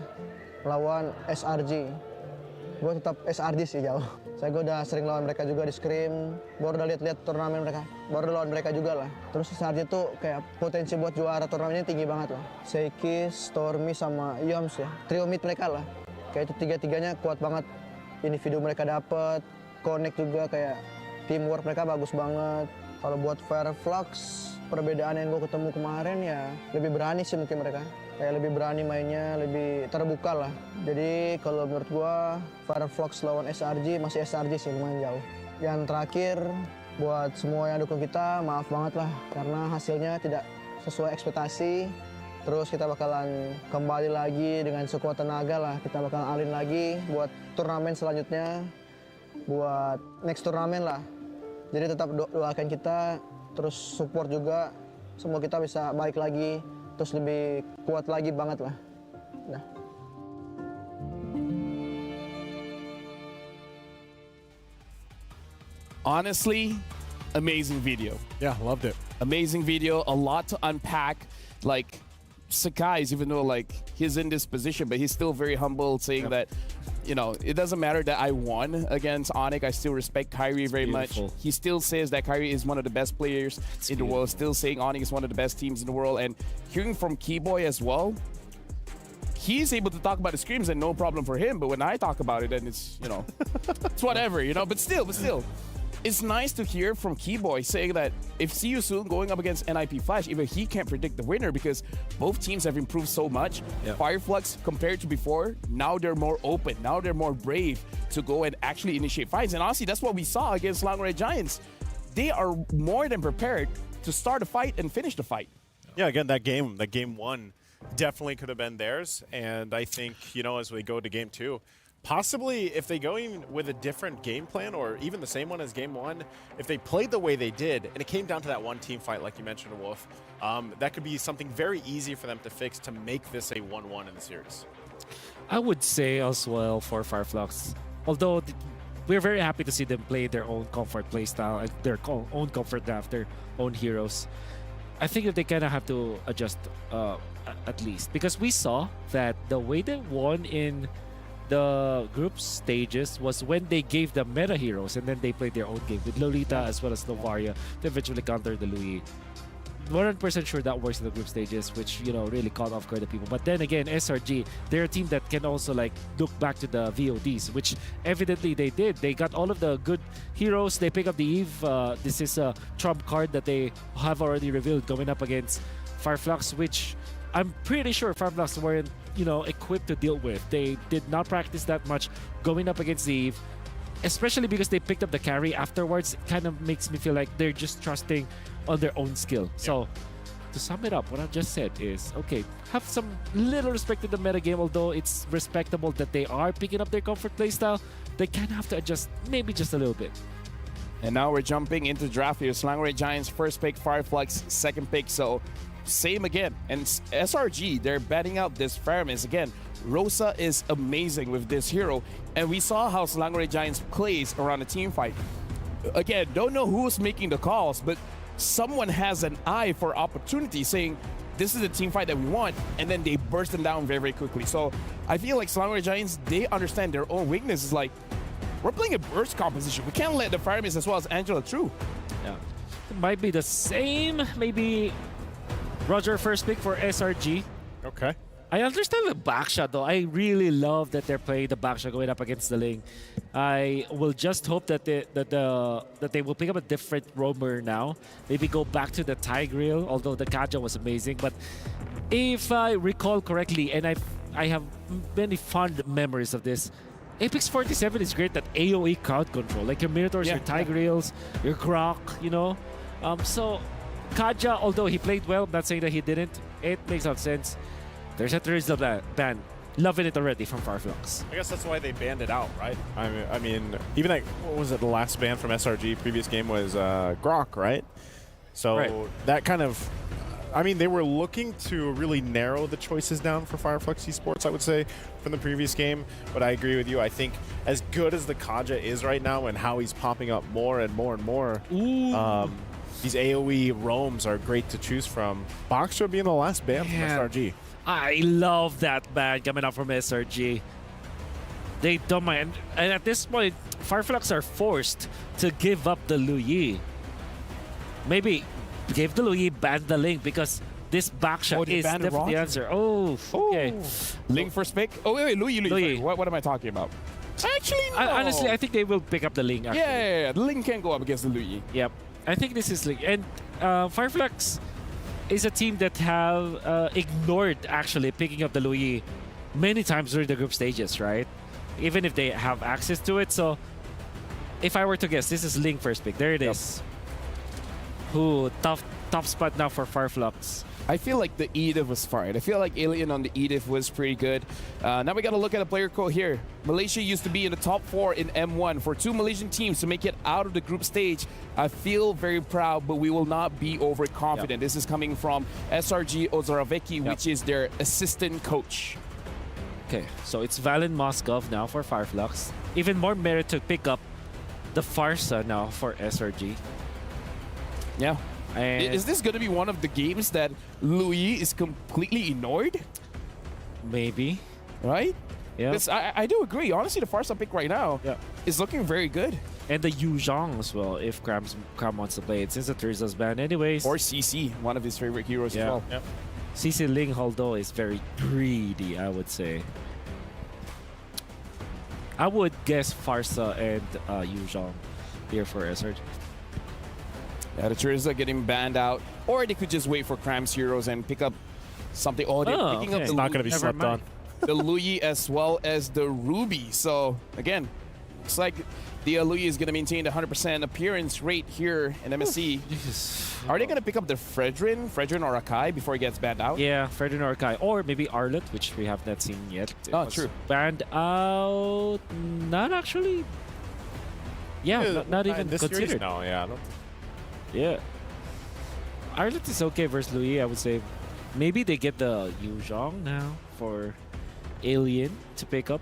lawan SRG. Gue tetap SRG sih jauh. Gue udah sering lawan mereka juga di Scream. Baru udah lihat turnamen mereka. Baru lawan mereka juga lah. Terus SRG tuh kayak potensi buat juara turnamennya tinggi banget lah. Seiki, Stormy sama Yoms ya. Trio mid mereka lah. Kayak itu tiga-tiganya kuat banget. Individu mereka dapet. Connect juga kayak teamwork mereka bagus banget. Kalau buat Flux, perbedaan yang gue ketemu kemarin ya lebih berani sih mungkin mereka. Kayak lebih berani mainnya, lebih terbuka lah. Jadi kalau menurut gue, Flux lawan SRG masih SRG sih, lumayan jauh. Yang terakhir, buat semua yang dukung kita, maaf banget lah. Karena hasilnya tidak sesuai ekspektasi. Terus kita bakalan kembali lagi dengan sekuat tenaga lah. Kita bakalan alin lagi buat turnamen selanjutnya. Buat next turnamen lah. Jadi tetap doakan kita, terus support juga, semua kita bisa baik lagi, terus lebih kuat lagi banget lah. Nah. Honestly, amazing video. Yeah, loved it. Amazing video, a lot to unpack. Like, Sakai, even though like he's in this position, but he's still very humble, saying that, you know, it doesn't matter that I won against Onyx. I still respect Kyrie very much. He still says that Kyrie is one of the best players in the world. Still saying Onyx is one of the best teams in the world. And hearing from Keyboy as well, he's able to talk about the Screams and no problem for him. But when I talk about it, then it's, you know, it's whatever, you know. But still. It's nice to hear from Keyboy saying that if See You Soon going up against NIP Flash, even he can't predict the winner because both teams have improved so much. Yeah. Fireflux, compared to before, now they're more open. Now they're more brave to go and actually initiate fights. And honestly, that's what we saw against Selangor Giants. They are more than prepared to start a fight and finish the fight. Yeah, again, that game one definitely could have been theirs. And I think, you know, as we go to game two, possibly if they go in with a different game plan or even the same one as game one, if they played the way they did and it came down to that one team fight like you mentioned, Wolf, that could be something very easy for them to fix to make this a 1-1 in the series. I would say as well for Fireflux, although we're very happy to see them play their own comfort play style and their own comfort draft, their own heroes. I think that they kind of have to adjust at least, because we saw that the way they won in the group stages was when they gave the meta heroes and then they played their own game with Lolita as well as Novaria to eventually counter the Louis. 100% sure that works in the group stages, which, you know, really caught off guard the people. But then again, SRG, they're a team that can also like look back to the VODs, which evidently they did. They got all of the good heroes. They pick up the Eve. This is a trump card that they have already revealed going up against Flux, which I'm pretty sure Flux weren't, you know, equipped to deal with. They did not practice that much going up against the Eve, especially because they picked up the carry afterwards. It kind of makes me feel like they're just trusting on their own skill. So to sum it up, what I've just said is, okay, have some little respect to the metagame, although it's respectable that they are picking up their comfort playstyle. They kind of have to adjust maybe just a little bit. And now we're jumping into draft here. Selangor Giants first pick, Flux second pick. So same again. And SRG, they're betting out this Faramis again. Rosa is amazing with this hero. And we saw how Selangor Giants plays around a team fight. Again, don't know who's making the calls, but someone has an eye for opportunity, saying this is the team fight that we want, and then they burst them down very, very quickly. So I feel like Selangor Giants, they understand their own weakness. It's like, we're playing a burst composition. We can't let the Faramis as well as Angela through. Yeah, it might be the same. Maybe Roger first pick for SRG. Okay. I understand the backshot though. I really love that they're playing the backshot going up against the Ling. I will just hope that they will pick up a different roamer now. Maybe go back to the Tigreal, although the Kaja was amazing. But if I recall correctly, and I have many fond memories of this, Apex 47 is great at AoE crowd control, like your Minotaurs, your Tigreals, your Grok, you know. So Kaja, although he played well, I'm not saying that he didn't. It makes out sense. There's a Terizla ban. Loving it already from Flux. I guess that's why they banned it out, right? I mean, even like, what was it, the last ban from SRG previous game was Grok, right? So that kind of, I mean, they were looking to really narrow the choices down for Flux Esports, I would say, from the previous game. But I agree with you. I think as good as the Kaja is right now and how he's popping up more and more and more, these AoE roams are great to choose from. Boxer being the last ban from SRG. I love that ban coming out from SRG. They don't mind. And at this point, Flux are forced to give up the Lu Yi. Maybe give the Lu Yi, ban the Ling, because this backshot is definitely the answer. Oh, okay. Ling first pick? Oh, wait, Lu Yi. What am I talking about? Actually, no. Honestly, I think they will pick up the Ling. Actually. Yeah. The Ling can go up against the Lu Yi. Yep. I think this is Ling. And Flux is a team that have ignored actually picking up the Lu Yi many times during the group stages, right? Even if they have access to it. So if I were to guess, this is Ling first pick. There it is. Who tough spot now for Flux. I feel like the Edith was fine. I feel like Alien on the Edith was pretty good. Now we got to look at a player code here. Malaysia used to be in the top 4 in M1. For 2 Malaysian teams to make it out of the group stage, I feel very proud, but we will not be overconfident. This is coming from SRG Ozaravecki, which is their assistant coach. Okay, so it's Valen Moskov now for Flux. Even more merit to pick up the Farsa now for SRG. Yeah. And is this going to be one of the games that Lu Yi is completely ignored? Maybe. Right? Yeah. Because I do agree. Honestly, the Farsa pick right now is looking very good. And the Yu Zhang as well, if Cram wants to play it, since the Terizla's banned anyways. Or CC, one of his favorite heroes as well. Yep. CC Ling, although, is very greedy, I would say. I would guess Farsa and Yu Zhang here for SRG. Yeah, the Terizla getting banned out. Or they could just wait for Cram's heroes and pick up something. Oh, they're picking up the It's not going to be slept on. The Lu Yi as well as the Ruby. So, again, looks like the Lu Yi is going to maintain the 100% appearance rate here in MSC. Are they going to pick up the Fredrin or Akai before he gets banned out? Yeah, Fredrin or Akai. Or maybe Arlet, which we have not seen yet. True. Banned out. Not actually. Yeah, not even this considered. Series, no, yeah. Yeah. Arlet is okay versus Lu Yi, I would say. Maybe they get the Yu Zhang now for Alien to pick up.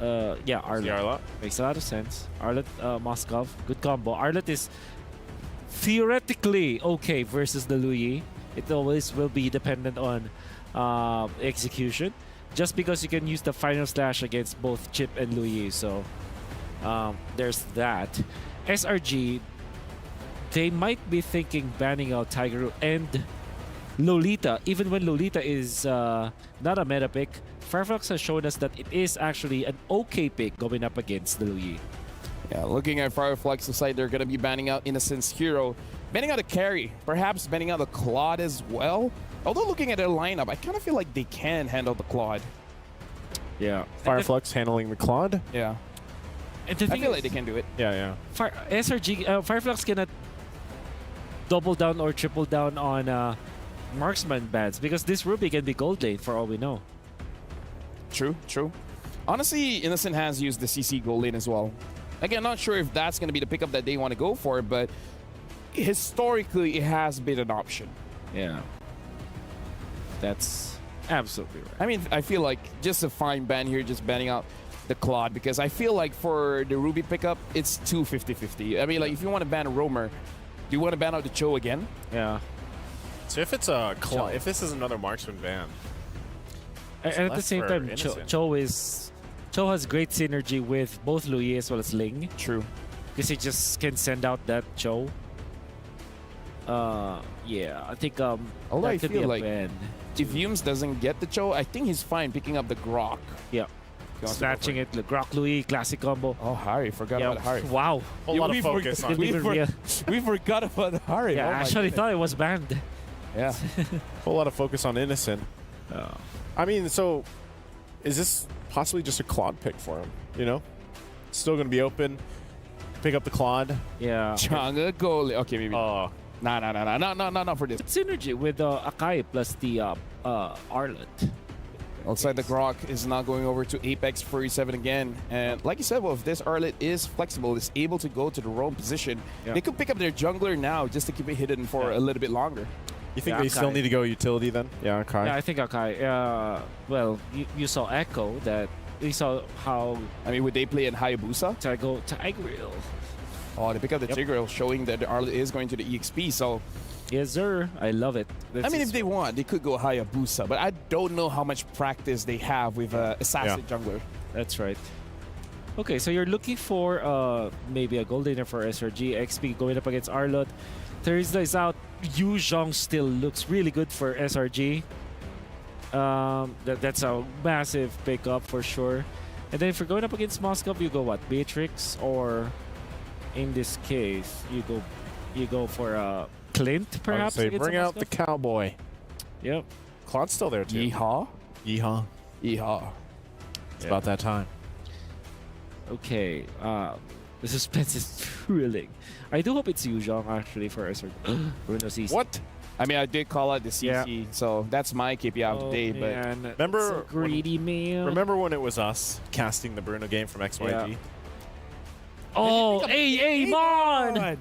Yeah, Arlet. Makes a lot of sense. Arlet, Moskov, good combo. Arlet is theoretically okay versus the Lu Yi. It always will be dependent on execution. Just because you can use the final slash against both Chip and Lu Yi. So there's that. SRG, they might be thinking banning out Tiger and Lolita. Even when Lolita is not a meta pick, Fireflux has shown us that it is actually an okay pick going up against the Luyi. Yeah, looking at Fireflux's side, they're going to be banning out Innocent's hero, banning out a carry, perhaps banning out the Claude as well. Although looking at their lineup, I kind of feel like they can handle the Claude. Yeah. Fireflux handling the Claude? Yeah. And the I thing feel is, like they can do it. Yeah. SRG, Fireflux cannot double down or triple down on marksman bans because this Ruby can be gold lane for all we know. True. Honestly, Innocent has used the CC gold lane as well. Again, not sure if that's going to be the pickup that they want to go for, but historically, it has been an option. Yeah. That's absolutely right. I mean, I feel like just a fine ban here, just banning out the Claude, because I feel like for the Ruby pickup, it's too 50-50. I mean, like, if you want to ban a roamer, do you want to ban out the Cho again? Yeah. So if it's a Claude, if this is another marksman ban, and at the same time, Cho has great synergy with both Luyi as well as Ling. True. Because he just can send out that Cho. Yeah, I think although I feel like if Yumes doesn't get the Cho, I think he's fine picking up the Grok. Yeah. Snatching it, the Grok Luyi classic combo. Oh, Harry, forgot about Harry. Wow. A lot of focus on it. We forgot about Harry. Yeah, I actually thought it was banned. Yeah. A whole lot of focus on Innocent. I mean, so is this possibly just a Claude pick for him? You know? Still going to be open. Pick up the Claude. Yeah. Changa goal. Okay, maybe. No, for this. Synergy with Akai plus the Arlet. Outside the Grok is not going over to Apex 47 again. And like you said, well, if this Arlet is flexible, is able to go to the roam position, they could pick up their jungler now just to keep it hidden for a little bit longer. You think they still need to go utility then? Yeah, Akai. Yeah, I think Akai. Well, you saw Echo that. You saw how. I mean, would they play in Hayabusa? Tigreal. Oh, they pick up the Tigreal, showing that the Arlet is going to the EXP, so. Yes, sir. I love it. I mean, if they want, they could go Hayabusa, but I don't know how much practice they have with Assassin jungler. That's right. Okay, so you're looking for maybe a gold laner for SRG. XP going up against Arlot. Thursday is out. Yu Zhong still looks really good for SRG. That's a massive pickup for sure. And then if you're going up against Moscow, you go what? Beatrix, or in this case, you go for Clint, perhaps. Say, bring out the cowboy. Yep. Claude's still there too. Yeehaw. Yeehaw. It's about that time. Okay. The suspense is thrilling. I do hope it's Yu Zhong actually for SRG. Bruno CC. What? I mean, I did call out the CC, so that's my KPI of the day. Man. But remember, greedy man. Remember when it was us casting the Bruno game from XYG? Yeah. Oh, Amon!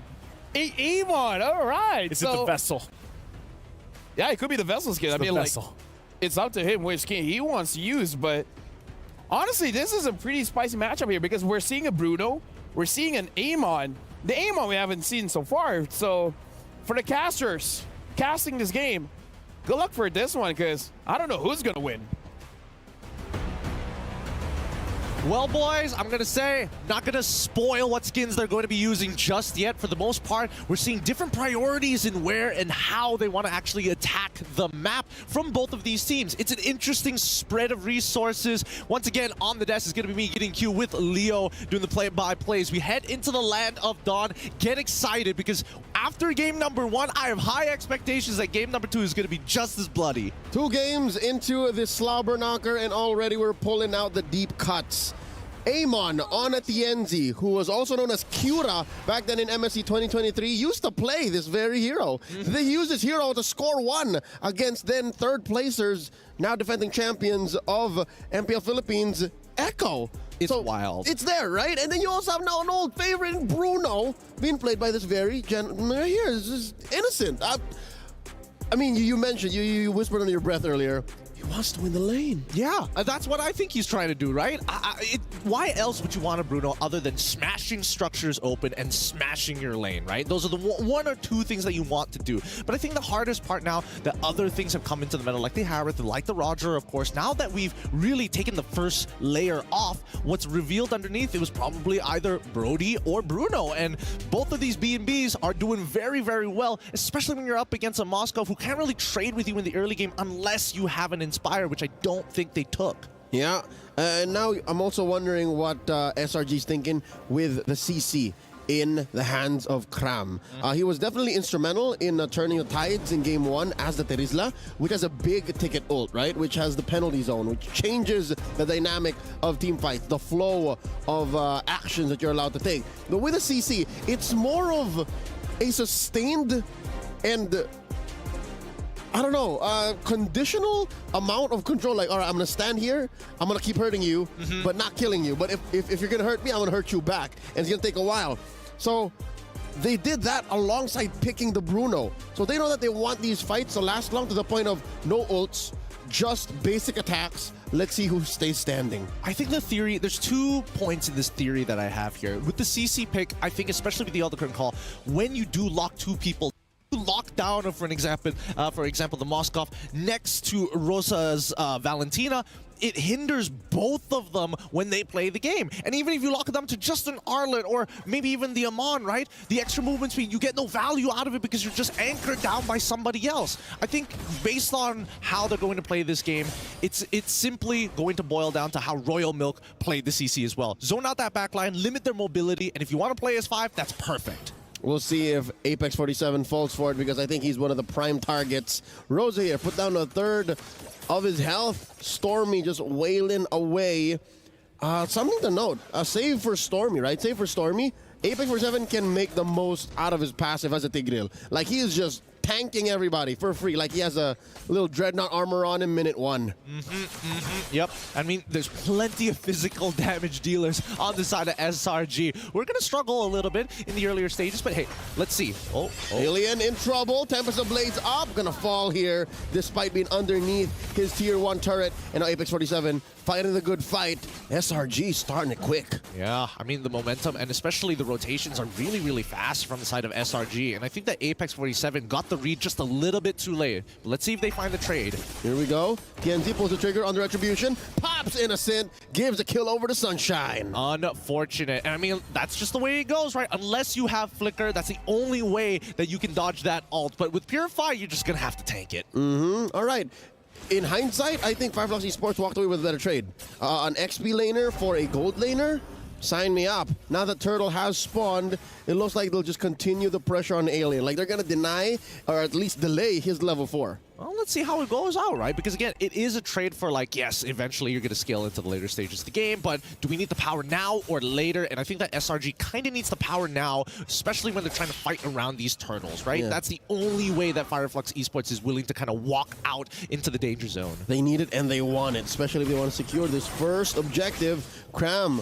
Amon, all right. Is it the Vessel? Yeah, it could be the Vessel skin. I mean, like, it's up to him which skin he wants to use, but honestly, this is a pretty spicy matchup here because we're seeing a Bruno, we're seeing an Amon. The Amon we haven't seen so far, so for the casters casting this game, good luck for this one because I don't know who's going to win. Well, boys, I'm going to say, not going to spoil what skins they're going to be using just yet. For the most part, we're seeing different priorities in where and how they want to actually attack the map from both of these teams. It's an interesting spread of resources. Once again, on the desk is going to be me getting Q with Leo doing the play-by-plays. We head into the land of Dawn. Get excited because after game number 1, I have high expectations that game number 2 is going to be just as bloody. 2 games into this slobber knocker, and already we're pulling out the deep cuts. Amon on Atienzi, who was also known as Cura back then in MSC 2023, used to play this very hero. They used this hero to score 1 against then third placers, now defending champions of MPL Philippines, Echo. It's wild. It's there, right? And then you also have now an old favorite, Bruno, being played by this very gentleman right here. This is Innocent. I mean, you mentioned, you whispered under your breath earlier, He wants to win the lane. Yeah, that's what I think he's trying to do, right? Why else would you want a Bruno other than smashing structures open and smashing your lane, right? Those are the one or two things that you want to do. But I think the hardest part now that other things have come into the meta, like the Harith, like the Roger, of course, now that we've really taken the first layer off, what's revealed underneath, it was probably either Brody or Bruno. And both of these B&Bs are doing very, very well, especially when you're up against a Moscow who can't really trade with you in the early game unless you have an Inspire, which I don't think they took. Yeah, and now I'm also wondering what SRG's thinking with the CC in the hands of Kram. He was definitely instrumental in turning the tides in game 1 as the Terizla, which has a big ticket ult, right? Which has the penalty zone, which changes the dynamic of team fights, the flow of actions that you're allowed to take. But with the CC, it's more of a sustained and I don't know, conditional amount of control. Like, all right, I'm going to stand here. I'm going to keep hurting you, but not killing you. But if you're going to hurt me, I'm going to hurt you back. And it's going to take a while. So they did that alongside picking the Bruno. So they know that they want these fights to last long to the point of no ults, just basic attacks. Let's see who stays standing. I think the theory, there's 2 points in this theory that I have here. With the CC pick, I think especially with the Elder Current call, when you do lock 2 people, lockdown of, for example, the Moskov next to Rosa's Valentina, it hinders both of them when they play the game. And even if you lock them to just an Arlet or maybe even the Amon, right? The extra movement speed, you get no value out of it because you're just anchored down by somebody else. I think based on how they're going to play this game, it's simply going to boil down to how Royal Milk played the CC as well. Zone out that backline, limit their mobility, and if you want to play as 5, that's perfect. We'll see if Apex 47 falls for it because I think he's one of the prime targets. Rosa here put down a third of his health. Stormy just wailing away. Something to note, a save for Stormy, right? Save for Stormy. Apex 47 can make the most out of his passive as a Tigreal. Like, he is just tanking everybody for free. Like, he has a little Dreadnought armor on him minute 1. Yep. I mean, there's plenty of physical damage dealers on the side of SRG. We're going to struggle a little bit in the earlier stages, but hey, let's see. Alien in trouble. Tempest of Blades up. Gonna fall here despite being underneath his tier 1 turret. And now Apex 47 fighting the good fight. SRG starting it quick. Yeah, I mean, the momentum and especially the rotations are really, really fast from the side of SRG. And I think that Apex 47 got the read just a little bit too late. But let's see if they find the trade. Here we go. TNZ pulls the trigger under Retribution. Pops Innocent. Gives a kill over to Sunshine. Unfortunate. And I mean, that's just the way it goes, right? Unless you have Flicker, that's the only way that you can dodge that ult. But with Purify, you're just going to have to tank it. All right. In hindsight, I think Fireflux Esports walked away with a better trade. An XP laner for a gold laner? Sign me up. Now that Turtle has spawned, it looks like they'll just continue the pressure on Alien. Like, they're going to deny or at least delay his level 4. Well, let's see how it goes out, right? Because again, it is a trade for like, yes, eventually you're going to scale into the later stages of the game, but do we need the power now or later? And I think that SRG kind of needs the power now, especially when they're trying to fight around these turtles, right? Yeah. That's the only way that Fireflux Esports is willing to kind of walk out into the danger zone. They need it and they want it, especially if they want to secure this first objective. Cram,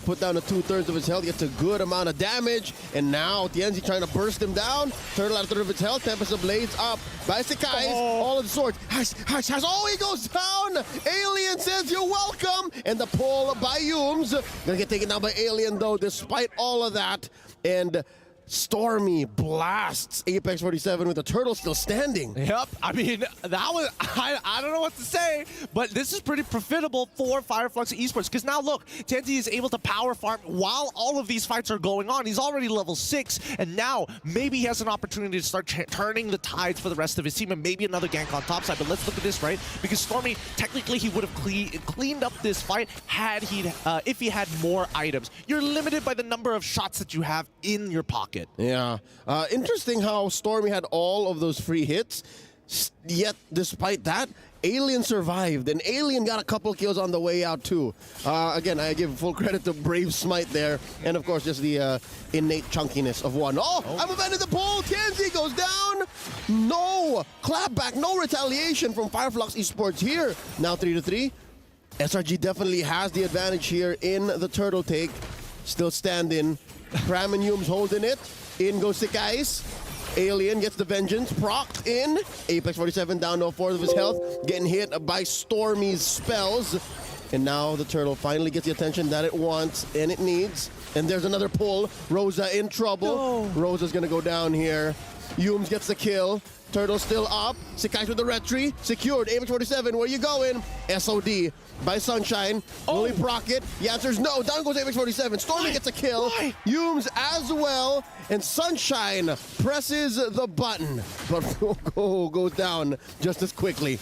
put down to 2/3 of his health, gets a good amount of damage, and now TNZ trying to burst him down. Turtle at a third of its health, Tempest of Blades up. Baisekai's, all of the swords. Oh, he goes down! Alien says you're welcome! And the pull by Yums. Gonna get taken down by Alien though, despite all of that. And Stormy blasts Apex 47 with the turtle still standing. Yep, I mean, that was, I don't know what to say, but this is pretty profitable for Fireflux Esports, because now look, TNZ is able to power farm while all of these fights are going on. He's already level 6, and now maybe he has an opportunity to start turning the tides for the rest of his team, and maybe another gank on topside. But let's look at this, right? Because Stormy, technically he would have cleaned up this fight had he, if he had more items. You're limited by the number of shots that you have in your pocket. Yeah. Interesting how Stormy had all of those free hits, yet despite that, Alien survived, and Alien got a couple kills on the way out too. Again, I give full credit to Brave Smite there, and of course just the innate chunkiness of one. I'm abandoned the pull! TNZ goes down! No! Clapback, no retaliation from Fireflux Esports here. Now 3-3. SRG definitely has the advantage here in the turtle take. Still standing. Cram and Hume's holding it. In goes Sikais. Alien gets the vengeance, procced in. Apex 47 down to a fourth of his health, getting hit by Stormy's spells. And now the turtle finally gets the attention that it wants and it needs. And there's another pull. Rosa in trouble. No. Rosa's gonna go down here. Yums gets the kill. Turtle still up. Sekai's with the retry. Secured. Apex 47, where you going? SOD by Sunshine. Will he proc it? The answer is no. Down goes Apex 47. Stormy gets a kill. Yums as well. And Sunshine presses the button. But goes down just as quickly.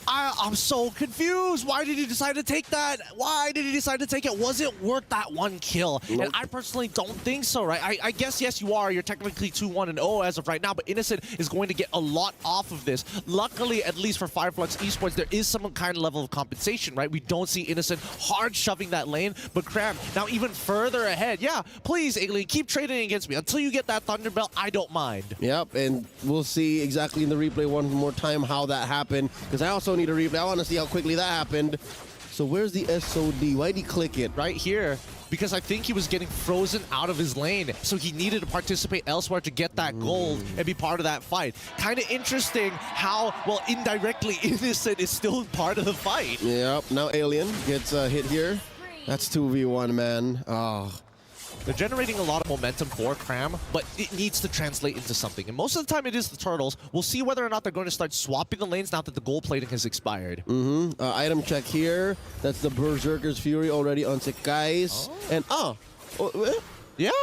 I'm so confused. Why did he decide to take that? Why did he decide to take it? Was it worth that one kill? Nope. And I personally don't think so, right? I guess, yes, you are. You're technically 2-1-0 as of right now, but Innocent is going to get a lot off of this. Luckily, at least for Fireflux Esports, there is some kind of level of compensation, right? We don't see Innocent hard shoving that lane, but Cram now even further ahead. Yeah, please, Alien, keep trading against me. Until you get that Thunderbelt, I don't mind. Yep, and we'll see exactly in the replay one more time how that happened, because I also need a replay. I want to see how quickly that happened. So where's the SOD? Why did he click it? Right here. Because I think he was getting frozen out of his lane. So he needed to participate elsewhere to get that gold and be part of that fight. Kind of interesting how, well, indirectly, Innocent is still part of the fight. Yep. Now Alien gets hit here. That's 2v1, man. Oh. They're generating a lot of momentum for Cram, but it needs to translate into something. And most of the time it is the Turtles. We'll see whether or not they're going to start swapping the lanes now that the gold plating has expired. Item check here. That's the Berserker's Fury already on Sekai's. And yeah.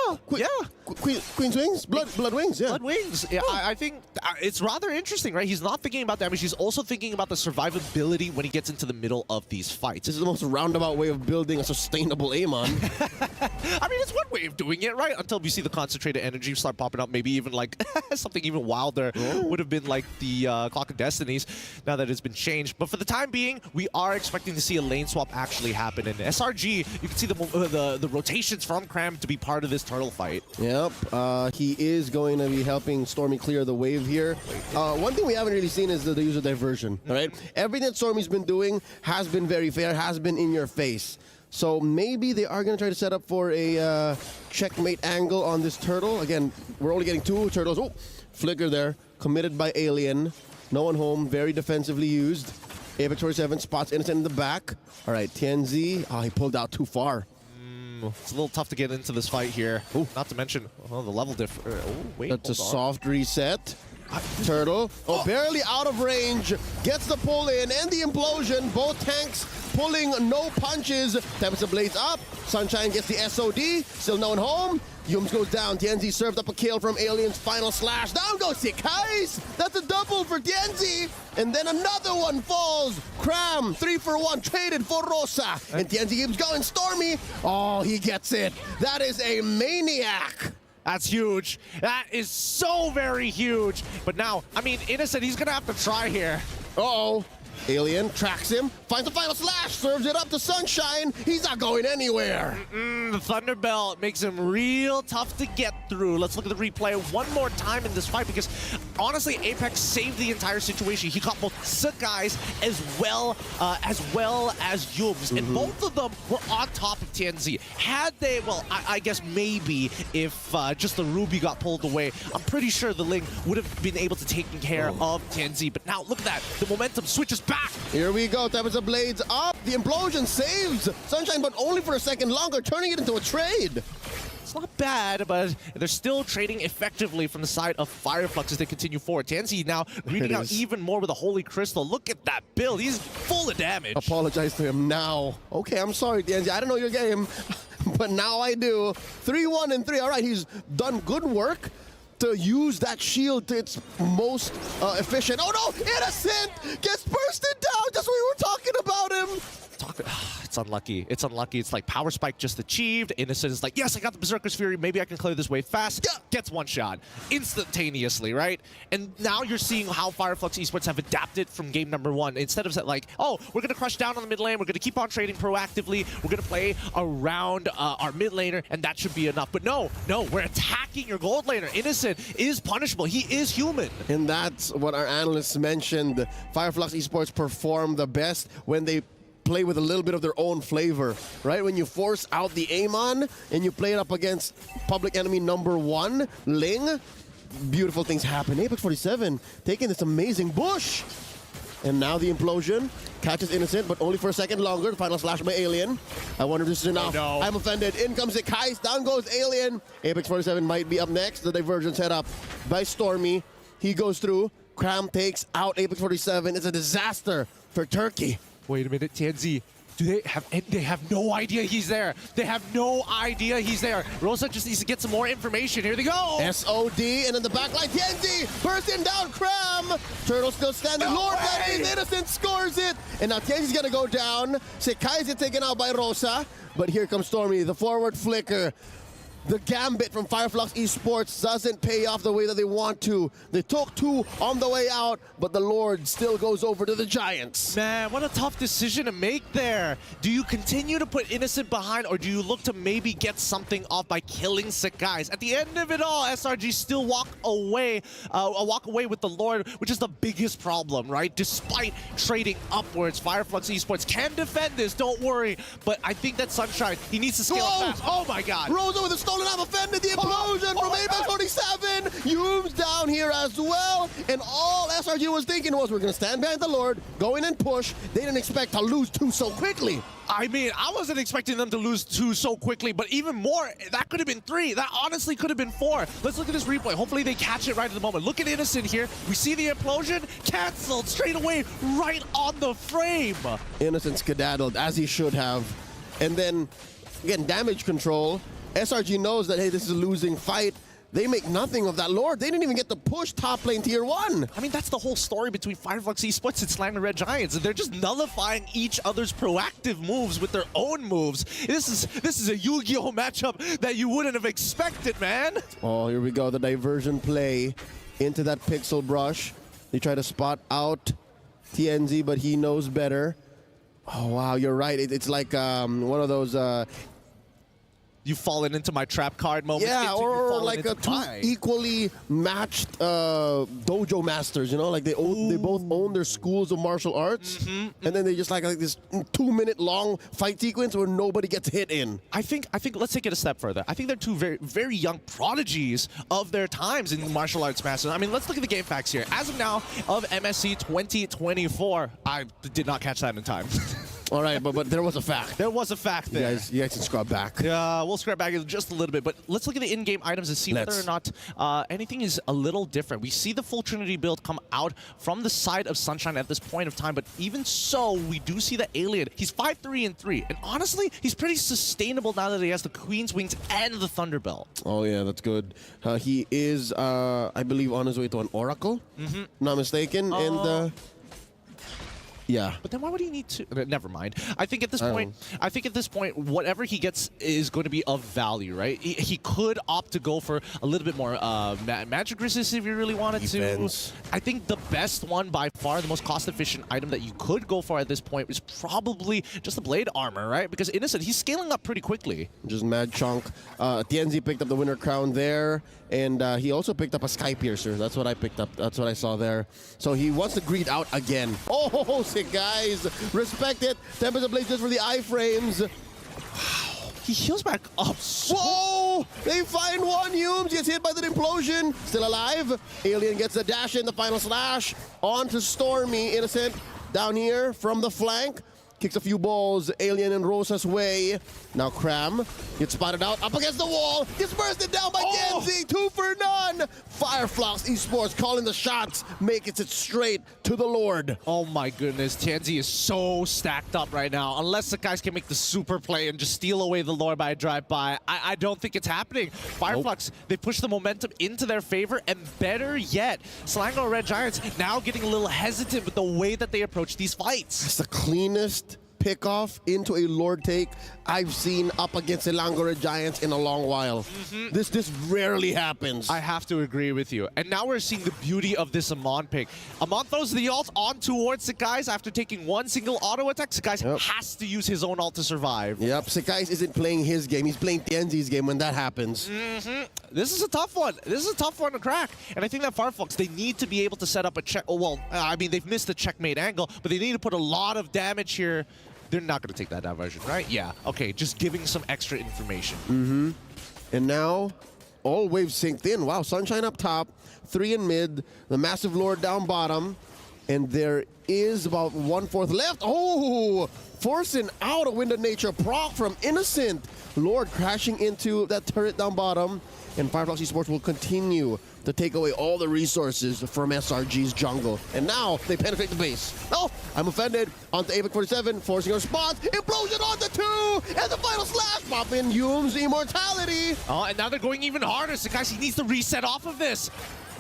Queen's Wings? Blood Wings, yeah. Blood Wings. Yeah, I think it's rather interesting, right? He's not thinking about damage. He's also thinking about the survivability when he gets into the middle of these fights. This is the most roundabout way of building a sustainable Amon. I mean, it's one way of doing it, right? Until we see the concentrated energy start popping up. Maybe even like something even wilder would have been like the Clock of Destinies now that it's been changed. But for the time being, we are expecting to see a lane swap actually happen. And SRG, you can see the rotations from Cram to be part of this turtle fight. Yep. He is going to be helping Stormy clear the wave here. One thing we haven't really seen is the use of diversion, right? Everything that Stormy's been doing has been very fair, has been in your face. So maybe they are going to try to set up for a checkmate angle on this turtle. Again, we're only getting 2 turtles. Oh, flicker there. Committed by Alien. No one home. Very defensively used. Apex 47 spots Innocent in the back. All right, TNZ. Oh, he pulled out too far. It's a little tough to get into this fight here. Ooh, not to mention the level difference. Oh, wait. That's a soft reset. Turtle, barely out of range, gets the pull in and the implosion. Both tanks pulling no punches. Tempest Blades up. Sunshine gets the SOD. Still no one home. Yums goes down. Tianzi served up a kill from Alien's final slash. Down goes Sekai's. That's a double for Tianzi. And then another one falls. Cram, 3 for 1, traded for Rosa. And Tianzi keeps going. Stormy. Oh, he gets it. That is a maniac. That's huge. That is so very huge. But now, I mean, Innocent, he's going to have to try here. Uh-oh. Alien tracks him, finds the final slash, serves it up to Sunshine. He's not going anywhere. The Thunderbelt makes him real tough to get through. Let's look at the replay one more time in this fight because honestly, Apex saved the entire situation. He caught both Sekai's as well as Yums, and both of them were on top of TNZ. Had they, well, I guess maybe if just the Ruby got pulled away, I'm pretty sure the Ling would have been able to take care of TNZ. But now look at that, the momentum switches back. Here we go. Tempest Blades up. The implosion saves Sunshine, but only for a second longer, turning it into a trade. It's not bad, but they're still trading effectively from the side of Fireflux as they continue forward. Tianzi now reading out even more with a Holy Crystal. Look at that build. He's full of damage. Apologize to him now. Okay, I'm sorry, Tianzi. I don't know your game, but now I do. 3-1 and 3. All right, he's done good work to use that shield to its most efficient. Oh no, Innocent gets bursted down. That's what we were talking about him. It's unlucky. It's unlucky. It's like Power Spike just achieved. Innocent is like, yes, I got the Berserker's Fury. Maybe I can clear this wave fast. Gets one shot instantaneously, right? And now you're seeing how Fireflux Esports have adapted from game number 1. Instead of like, oh, we're going to crush down on the mid lane. We're going to keep on trading proactively. We're going to play around our mid laner, and that should be enough. But no, we're attacking your gold laner. Innocent is punishable. He is human. And that's what our analysts mentioned. Fireflux Esports perform the best when they play with a little bit of their own flavor, right? When you force out the Amon and you play it up against public enemy number 1, Ling, beautiful things happen. Apex 47 taking this amazing bush. And now the implosion catches Innocent, but only for a second longer. Final slash by Alien. I wonder if this is enough. Oh, no. I'm offended. In comes the Kais. Down goes Alien. Apex 47 might be up next. The diversion set up by Stormy. He goes through. Cram takes out Apex 47. It's a disaster for Turkey. Wait a minute, TNZ. They have no idea he's there. They have no idea he's there. Rosa just needs to get some more information. Here they go. SOD, and in the back line, TNZ bursting down Cram. Turtle still standing. No Lord, way! that is Innocent, scores it. And now TNZ's gonna go down. Sekai's get taken out by Rosa. But here comes Stormy, the forward flicker. The gambit from Flux Esports doesn't pay off the way that they want to. They took 2 on the way out, but the Lord still goes over to the Giants. Man, what a tough decision to make there. Do you continue to put Innocent behind, or do you look to maybe get something off by killing Sekai's? At the end of it all, SRG still walk away with the Lord, which is the biggest problem, right? Despite trading upwards, Flux Esports can defend this, don't worry. But I think that Sunshine, he needs to scale up fast. Oh my God. Rosa with a stolen up, offended the implosion from Apex 47. Yume's down here as well. And all SRG was thinking was, we're going to stand behind the Lord, go in and push. They didn't expect to lose 2 so quickly. I mean, I wasn't expecting them to lose 2 so quickly, but even more, that could have been 3. That honestly could have been 4. Let's look at this replay. Hopefully they catch it right at the moment. Look at Innocent here. We see the implosion, canceled straight away, right on the frame. Innocent skedaddled, as he should have. And then, again, damage control. SRG knows that, hey, this is a losing fight. They make nothing of that Lord. They didn't even get to push top lane tier 1. I mean, that's the whole story between Flux Esports and Selangor Red Giants. They're just nullifying each other's proactive moves with their own moves. This is a Yu-Gi-Oh matchup that you wouldn't have expected, man. Oh, here we go. The diversion play into that pixel brush. They try to spot out TNZ, but he knows better. Oh, wow, you're right. It's like one of those... You've fallen into my trap card moment. Yeah, or like a 2 equally matched dojo masters, you know? Like they both own their schools of martial arts, and then they just like this 2-minute long fight sequence where nobody gets hit in. I think let's take it a step further. I think they're 2 very, very young prodigies of their times in martial arts masters. I mean, let's look at the game facts here. As of now, of MSC 2024, I did not catch that in time. All right, but there was a fact. There was a fact there. You guys can scrub back. Yeah, we'll scrub back just a little bit, but let's look at the in-game items and see whether or not anything is a little different. We see the full Trinity build come out from the side of Sunshine at this point of time, but even so, we do see the Alien. He's 5-3-3, and honestly, he's pretty sustainable now that he has the Queen's Wings and the Thunderbelt. Oh yeah, that's good. He is, I believe, on his way to an Oracle, not mistaken, and... Yeah. But then why would he need to? Never mind. I think at this point, whatever he gets is going to be of value, right? He could opt to go for a little bit more magic resist if you really wanted to. I think the best one by far, the most cost-efficient item that you could go for at this point is probably just the blade armor, right? Because Innocent, he's scaling up pretty quickly. Just mad chunk. TNZ picked up the winner crown there, and he also picked up a Sky Piercer. That's what I picked up. That's what I saw there. So he wants to greet out again. Oh, sick guys. Respect it. Tempest Blaze just for the iframes. Wow. He heals back up. Whoa! They find one. Humes gets hit by the implosion. Still alive. Alien gets the dash in, the final slash. On to Stormy. Innocent down here from the flank. Kicks a few balls, Alien and Rosa's way. Now Cram gets spotted out, up against the wall, gets bursted down by Genzi, 2 for none. Flux Esports calling the shots, making it straight to the Lord. Oh my goodness, Tianzi is so stacked up right now. Unless the guys can make the super play and just steal away the Lord by a drive-by, I don't think it's happening. Flux, they push the momentum into their favor, and better yet, Selangor Red Giants now getting a little hesitant with the way that they approach these fights. It's the cleanest pick-off into a Lord take I've seen up against Selangor Giants in a long while. This rarely happens. I have to agree with you. And now we're seeing the beauty of this Amon pick. Amon throws the ult on towards Sekai's after taking one single auto attack. Sekai's has to use his own ult to survive. Yep, Sekai's isn't playing his game. He's playing Tianzi's game when that happens. This is a tough one. This is a tough one to crack. And I think that Flux, they need to be able to set up a check. Oh, well, I mean, they've missed the checkmate angle, but they need to put a lot of damage here. They're not going to take that diversion, right? Yeah. Okay, just giving some extra information. And now, all waves synced in. Wow, Sunshine up top, 3 in mid, the Massive Lord down bottom, and there is about 1/4 left. Oh, forcing out a Wind of Nature proc from Innocent. Lord crashing into that turret down bottom, and Fireflux Esports will continue to take away all the resources from SRG's jungle. And now they penetrate the base. Oh, I'm offended. Onto Avic 47, forcing a response. Implosion on the 2, and the final slash. Pop in Hume's immortality. Oh, and now they're going even harder. So guys, he needs to reset off of this.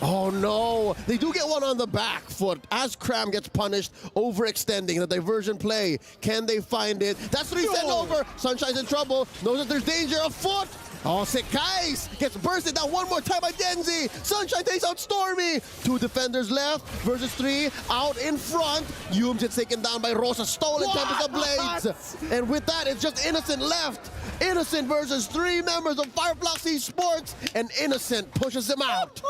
Oh no, they do get one on the back foot as Cram gets punished, overextending the diversion play. Can they find it? That's 3 sent over. Sunshine's in trouble, knows that there's danger afoot. Oh, Sekais gets bursted down one more time by Genzi. Sunshine takes out Stormy. 2 defenders left versus 3 out in front. Humes gets taken down by Rosa, stolen Tempest of Blades. And with that, it's just Innocent left. Innocent versus 3 members of Fireflux Esports, and Innocent pushes him out.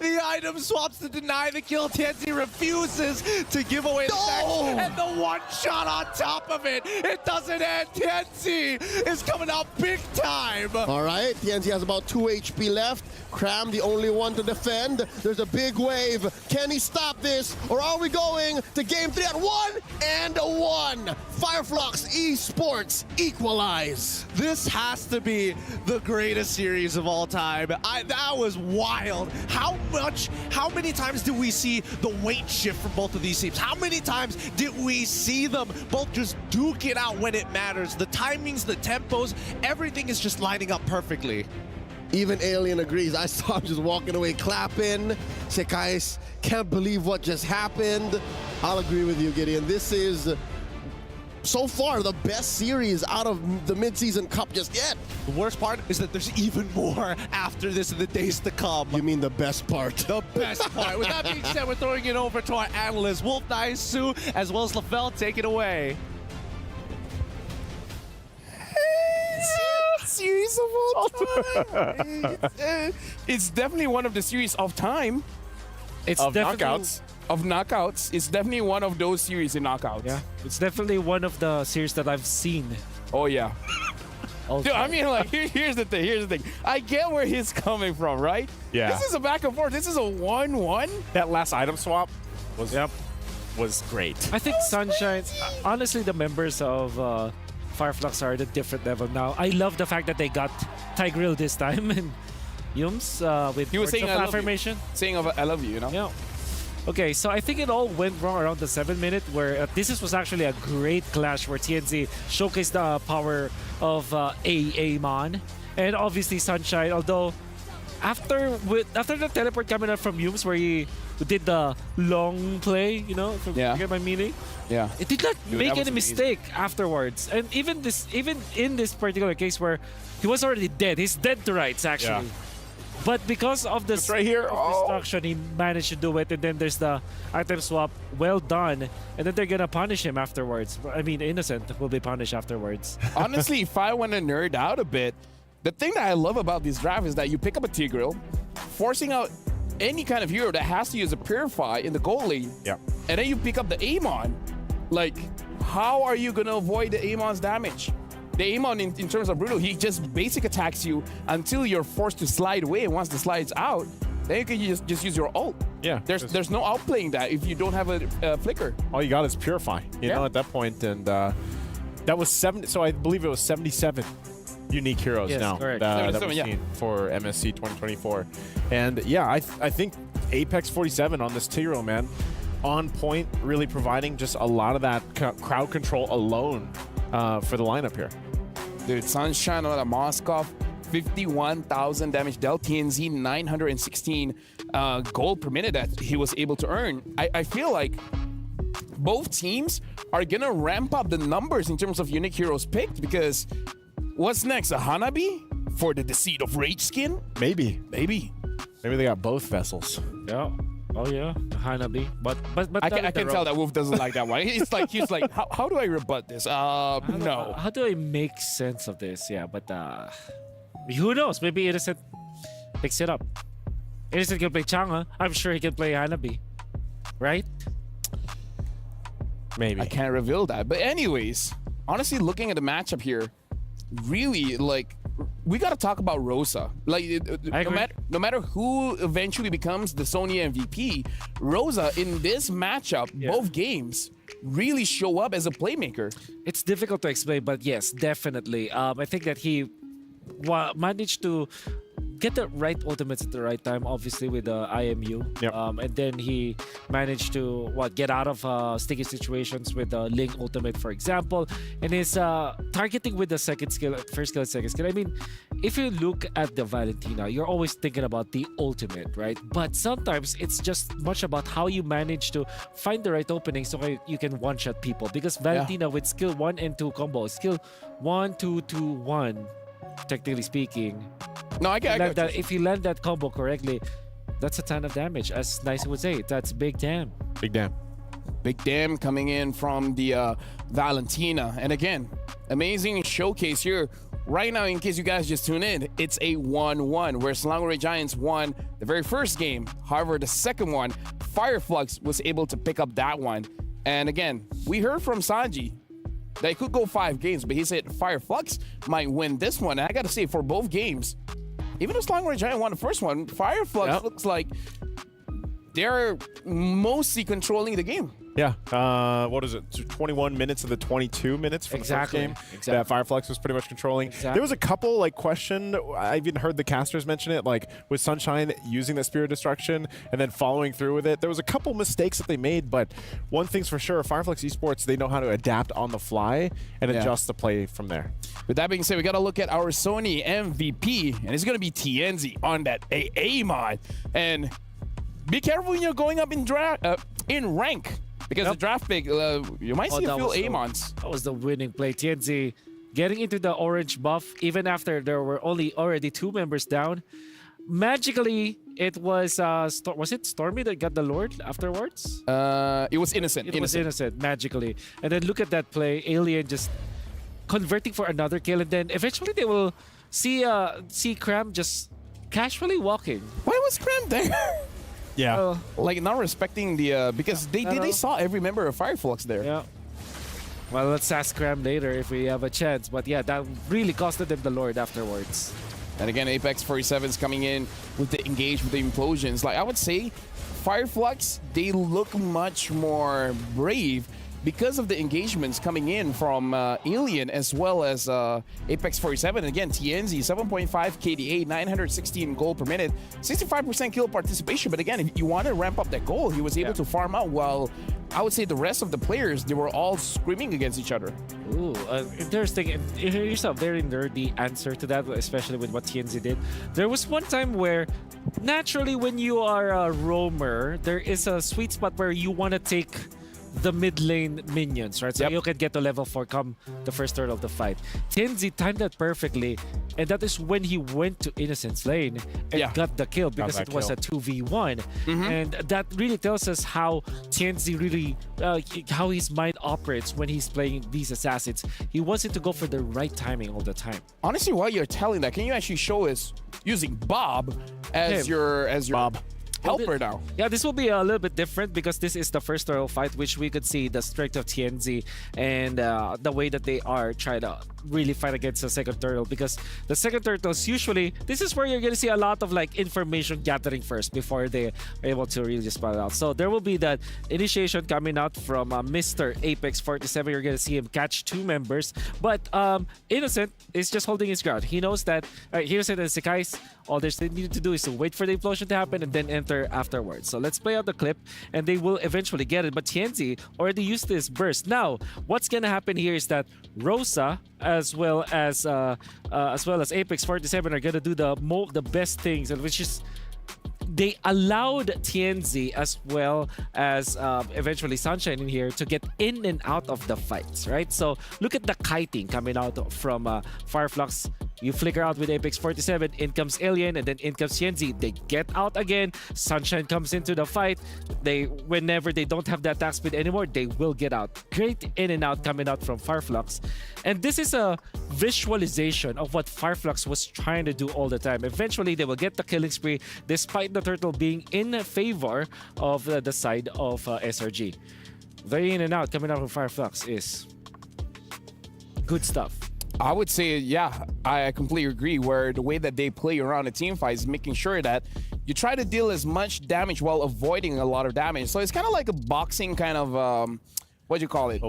The item swaps to deny the kill. Tianzi refuses to give away the stack, and the one shot on top of it. It doesn't end. Tianzi is coming out big time. All right, Tianzi has about 2 HP left. Cram the only one to defend. There's a big wave. Can he stop this, or are we going to game 3 at 1-1? Fireflux Esports equalize. This has to be the greatest series of all time. That was wild. How many times did we see the weight shift from both of these teams? How many times did we see them both just duke it out when it matters? The timings, the tempos, everything is just lining up perfectly. Even Alien agrees. I saw him just walking away clapping. Sekais can't believe what just happened. I'll agree with you, Gideon. This is so far the best series out of the mid-season cup just yet. The worst part is that there's even more after this in the days to come. You mean the best part? The best part. With that being said, we're throwing it over to our analyst, Wolf Dai Su, as well as LaFell. Take it away. Series of all time. It's definitely one of the series of time. It's of definitely knockouts. Of knockouts. It's definitely one of those series in knockouts. Yeah, it's definitely one of the series that I've seen. Oh yeah. Dude, I mean, like, here's the thing. I get where he's coming from, right? Yeah. This is a back and forth. This is a 1-1. That last item swap was great. I think Sunshine, honestly, the members of Fireflux are at a different level now. I love the fact that they got Tigreal this time and Yums with he was saying affirmation. Saying I love you, you know? Yeah. Okay, so I think it all went wrong around the 7-minute where this was actually a great clash where TNZ showcased the power of Amon. And obviously Sunshine, although after the teleport coming up from Yums where he did the long play, you know, if you get my meaning? Yeah. It did not make any mistake afterwards. And even in this particular case where he was already dead, he's dead to rights actually. Yeah. But because of this right here, destruction, he managed to do it. And then there's the item swap. Well done. And then they're going to punish him afterwards. I mean, Innocent will be punished afterwards. Honestly, if I want to nerd out a bit, the thing that I love about this draft is that you pick up a Tigreal, forcing out any kind of hero that has to use a Purify in the goal lane. Yeah. And then you pick up the Amon. Like, how are you going to avoid the Amon's damage? The Amon, in terms of Brutal, he just basic attacks you until you're forced to slide away. And once the slide's out, then you can just use your ult. Yeah. There's no outplaying that if you don't have a flicker. All you got is Purify, you know, at that point. And that was 7. So I believe it was 77 unique heroes now that we've seen for MSC 2024. And yeah, I think Apex 47 on this Tigreal, man, on point, really providing just a lot of that crowd control alone for the lineup here. Dude, Sunshine on a Moskov, 51,000 damage dealt, TNZ 916 gold per minute that he was able to earn. I feel like both teams are gonna ramp up the numbers in terms of unique heroes picked, because what's next, a Hanabi for the Deceit of Rage skin? Maybe Maybe they got both vessels. Yeah. Oh yeah, Hanabi. But I can tell that Wolf doesn't like that one. He's like, how do I rebut this? No. How do I make sense of this? Yeah, but who knows? Maybe Innocent picks it up. Innocent can play Chang'e. I'm sure he can play Hanabi, right? Maybe. I can't reveal that. But anyways, honestly, looking at the matchup here, really, like, we got to talk about Rosa. Like, no matter who eventually becomes the Sony MVP, Rosa in this matchup, both games, really show up as a playmaker. It's difficult to explain, but yes, definitely. I think that he managed to get the right ultimates at the right time, obviously with the IMU. And then he managed to get out of sticky situations with the Ling ultimate, for example. And his targeting with the second skill, first skill, second skill. I mean, if you look at the Valentina, you're always thinking about the ultimate, right? But sometimes it's just much about how you manage to find the right opening so you can one-shot people. Because Valentina with skill 1 and 2 combo, skill 1, 2, 2, 1, technically speaking. No, I get that. If you land that combo correctly, that's a ton of damage. As Nice would say, that's big damn. Big damn. Big damn coming in from the Valentina. And again, amazing showcase here. Right now, in case you guys just tune in, it's a 1-1 where Selangor Giants won the very first game. However, the second one, Flux was able to pick up that one. And again, we heard from Sanji that it could go 5 games, but he said Flux might win this one. And I got to say, for both games, even though Selangor Giant won the first one, Flux looks like they're mostly controlling the game. Yeah, what is it? 21 minutes of the 22 minutes for the first game. That Fireflux was pretty much controlling. There was a couple question. I even heard the casters mention it, like with Sunshine using the Spirit Destruction and then following through with it. There was a couple mistakes that they made, but one thing's for sure: Fireflux Esports, they know how to adapt on the fly and adjust the play from there. With that being said, we got to look at our Sony MVP, and it's going to be TNZ on that AA mod. And be careful when you're going up in rank. Because the draft pick, you might see a few Amons. That was the winning play. TNZ getting into the orange buff, even after there were already 2 members down. Magically, it was it Stormy that got the Lord afterwards? It was Innocent. It was Innocent, magically. And then look at that play. Alien just converting for another kill. And then eventually they will see Cram just casually walking. Why was Cram there? Yeah, like not respecting the because they saw every member of Fireflux there. Yeah. Well, let's ask Cram later if we have a chance. But yeah, that really costed them the Lord afterwards. And again, Apex 47 is coming in with the engage with the implosions. Like I would say, Fireflux, they look much more brave because of the engagements coming in from Alien as well as Apex 47. Again, TNZ, 7.5 KDA, 916 gold per minute, 65% kill participation. But again, if you want to ramp up that goal, he was able to farm out while I would say the rest of the players, they were all screaming against each other. Ooh, interesting. Here's a very nerdy answer to that, especially with what TNZ did. There was one time where, naturally, when you are a roamer, there is a sweet spot where you want to take the mid lane minions, right? So you can get to level 4 come the first turn of the fight. TNZ timed that perfectly, and that is when he went to Innocent's lane and got the kill because it was a 2v1. And that really tells us how TNZ really, how his mind operates when he's playing these assassins. He wants it to go for the right timing all the time. Honestly, while you're telling that, can you actually show us using Bob as your Bob helper now? Yeah, this will be a little bit different because this is the first turtle fight, which we could see the strength of TNZ and the way that they are trying to really fight against the second turtle, because the second turtles usually, this is where you're going to see a lot of like information gathering first before they are able to really just spell it out. So there will be that initiation coming out from Mr. Apex 47. You're going to see him catch 2 members, but Innocent is just holding his ground. He knows that Innocent and Sekai's, all they need to do is to wait for the implosion to happen and then enter afterwards. So let's play out the clip and they will eventually get it. But TNZ already used this burst. Now, what's gonna happen here is that Rosa as well as Apex 47 are gonna do the best things, and which is they allowed TNZ as well as eventually Sunshine in here to get in and out of the fights, right? So look at the kiting coming out from Fireflux. You flicker out with Apex 47, in comes Alien, and then in comes TNZ. They get out again. Sunshine comes into the fight. Whenever they don't have the attack speed anymore, they will get out. Great in and out coming out from Fireflux. And this is a visualization of what Fireflux was trying to do all the time. Eventually, they will get the killing spree, despite the turtle being in favor of the side of SRG. The in and out coming out from Fireflux is good stuff. I would say, yeah, I completely agree, where the way that they play around the team fight is making sure that you try to deal as much damage while avoiding a lot of damage. So it's kind of like a boxing kind of, what do you call it?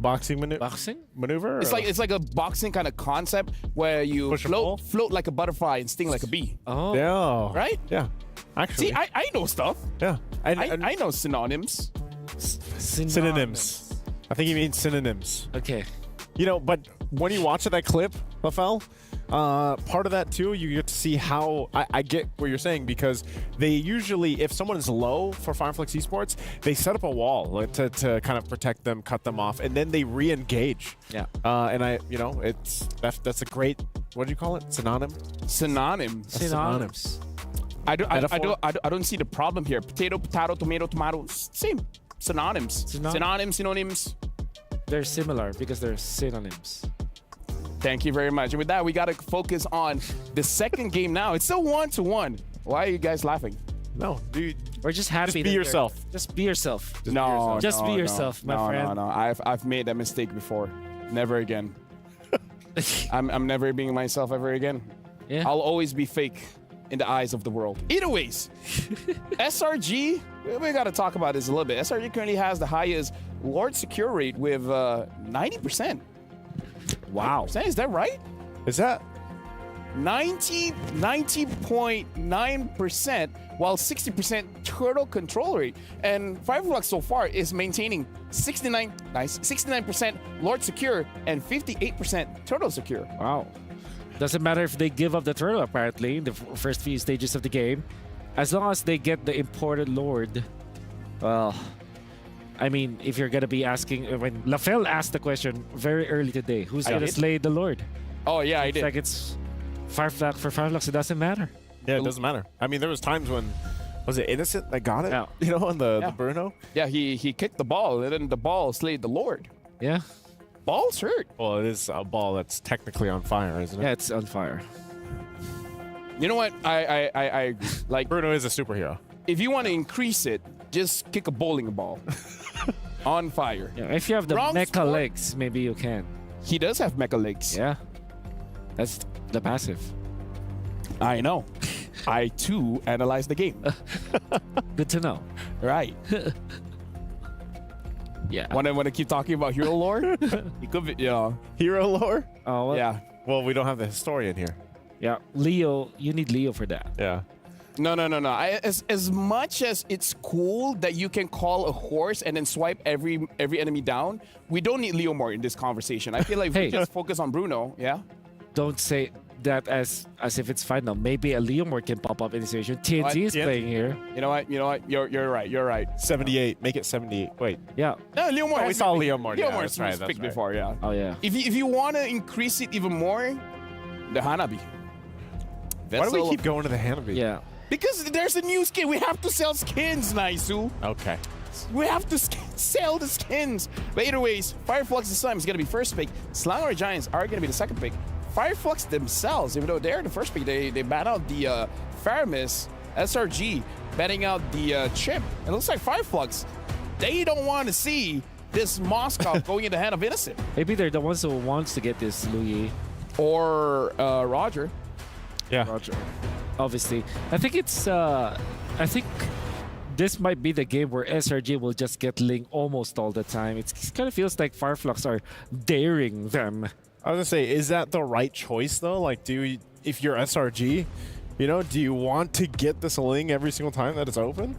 Boxing maneuver? It's like a boxing kind of concept where you float like a butterfly and sting like a bee. Oh. Yeah. Right? Yeah. Actually. See, I know stuff. Yeah. I know synonyms. Synonyms. I think he means synonyms. Okay. You know, but when you watch that clip, Lafel, part of that too, you get to see how I get what you're saying, because they usually, if someone is low for Flux Esports, they set up a wall to kind of protect them, cut them off, and then they re-engage. Yeah. And that's a great, what do you call it? Synonym? Synonyms. I don't see the problem here. Potato, potato, tomato, tomato, same. Synonyms. Synonyms. They're similar because they're synonyms. Thank you very much. And with that, we got to focus on the second game now. It's still 1-1. Why are you guys laughing? No, dude. We're just happy. Just be yourself. Just be yourself. Just be yourself, my friend. No. I've made that mistake before. Never again. I'm never being myself ever again. Yeah. I'll always be fake in the eyes of the world. Either ways, SRG, we got to talk about this a little bit. SRG currently has the highest Lord secure rate with 90%. Wow. Is that right? Is that 90.9%, while 60% turtle control rate. And Flux so far is maintaining 69% Lord secure and 58% turtle secure. Wow. Doesn't matter if they give up the turtle, apparently, in the first few stages of the game. As long as they get the imported Lord. Well, I mean, if you're going to be asking, when Lafel asked the question very early today, who's going to slay the Lord? Oh, yeah, I did. Like it's Fireflux. For Fireflux, it doesn't matter. Yeah, it doesn't matter. I mean, there was times when, was it Innocent that got it? Yeah. You know, on the Bruno? Yeah, he kicked the ball, and then the ball slayed the Lord. Yeah. Ball's hurt. Well, it is a ball that's technically on fire, isn't it? Yeah, it's on fire. You know what? I agree. Like, Bruno is a superhero. If you want to increase it, just kick a bowling ball. On fire. Yeah, if you have the mecha legs, maybe you can. He does have mecha legs. Yeah. That's the passive. I know. I, too, analyze the game. Good to know. Right. Yeah. Want to keep talking about hero lore? He could be, Hero lore? Oh, well, yeah. Well, we don't have the historian here. Yeah. Leo, you need Leo for that. Yeah. No. As much as it's cool that you can call a horse and then swipe every enemy down, we don't need Leo more in this conversation. I feel like we just focus on Bruno. Yeah. Don't say that as if it's final. Maybe a Leomore can pop up in this situation. TNT is playing here. You know what? You're right. 78. Make it 78. Wait. Yeah. No, Leomore. We saw Leomore. Leomore's That's picked right. before. Yeah. Oh yeah. If you want to increase it even more, the Hanabi. Why do we keep going to the Hanabi? Yeah. Because there's a new skin. We have to sell skins, Naisu. Okay. We have to sell the skins. But either ways, Fireflux this time is going to be first pick. Selangor Giants are going to be the second pick. Fireflux themselves, even though they're the first pick, they ban out the Faramis, SRG, banning out the Chip. It looks like Fireflux, they don't want to see this Moscow going in the hand of Innocent. Maybe they're the ones who wants to get this Louis. Or Roger. Yeah. Roger. Obviously. I think it's I think this might be the game where SRG will just get Ling almost all the time. It kind of feels like Fireflux are daring them. I was gonna say, is that the right choice though? Like, if you're SRG, do you want to get this Ling every single time that it's open?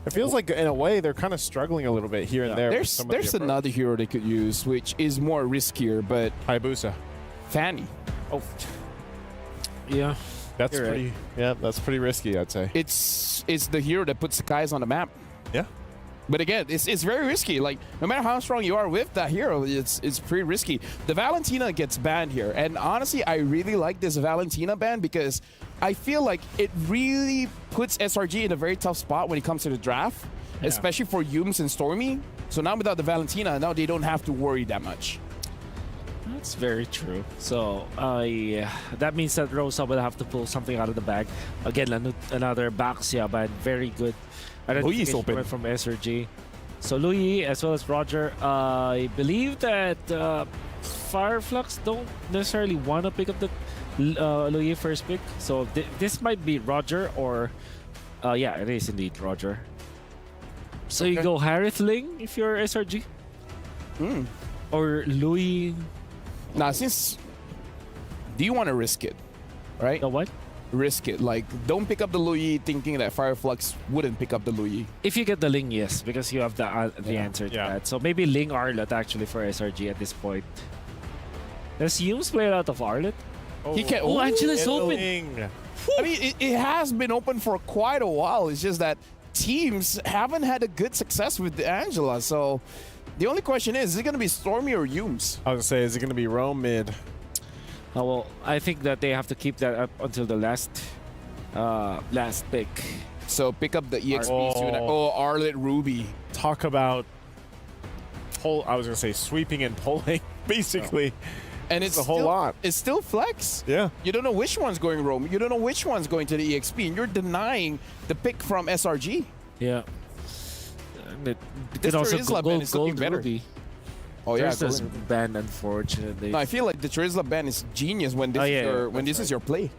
It feels like, in a way, they're kind of struggling a little bit here and there. There's another hero they could use, which is more riskier, but Hayabusa. Fanny. Oh. Yeah. That's pretty. Right. Yeah, that's pretty risky, I'd say. It's the hero that puts the guys on the map. Yeah. But again, it's very risky. Like, no matter how strong you are with that hero, it's pretty risky. The Valentina gets banned here. And honestly, I really like this Valentina ban because I feel like it really puts SRG in a very tough spot when it comes to the draft, especially for Yums and Stormy. So now without the Valentina, now they don't have to worry that much. That's very true. So, that means that Rosa will have to pull something out of the bag. Again, another Baxia ban. Very good. Louis is open from SRG. So Louis as well as Roger. I believe that Fireflux don't necessarily want to pick up the Luyi first pick. So this might be Roger or... yeah, it is indeed Roger. So you go Harith Ling if you're SRG? Or Luyi? Nah, since... Do you want to risk it? Right? The what? Risk it. Like, don't pick up the Luyi thinking that Fireflux wouldn't pick up the Luyi. If you get the Ling, yes, because you have the answer to that. So maybe Ling Arlet actually for SRG at this point. Does Humes play a lot of Arlet? He can. Oh, Angela's open. I mean, it has been open for quite a while. It's just that teams haven't had a good success with Angela. So the only question is it going to be Stormy or Humes? I was going to say, is it going to be Rome mid? Oh, well, I think that they have to keep that up until the last pick. So pick up the EXP soon. Oh, Arlet Ruby. Talk about I was going to say sweeping and pulling, basically. And it's a whole lot. It's still flex. Yeah. You don't know which one's going Rome. You don't know which one's going to the EXP. And you're denying the pick from SRG. Yeah. This Charizla ban is looking better. Ruby. Oh, yeah. There's this ban, unfortunately. No, I feel like the Charizla ban is genius when this is your play.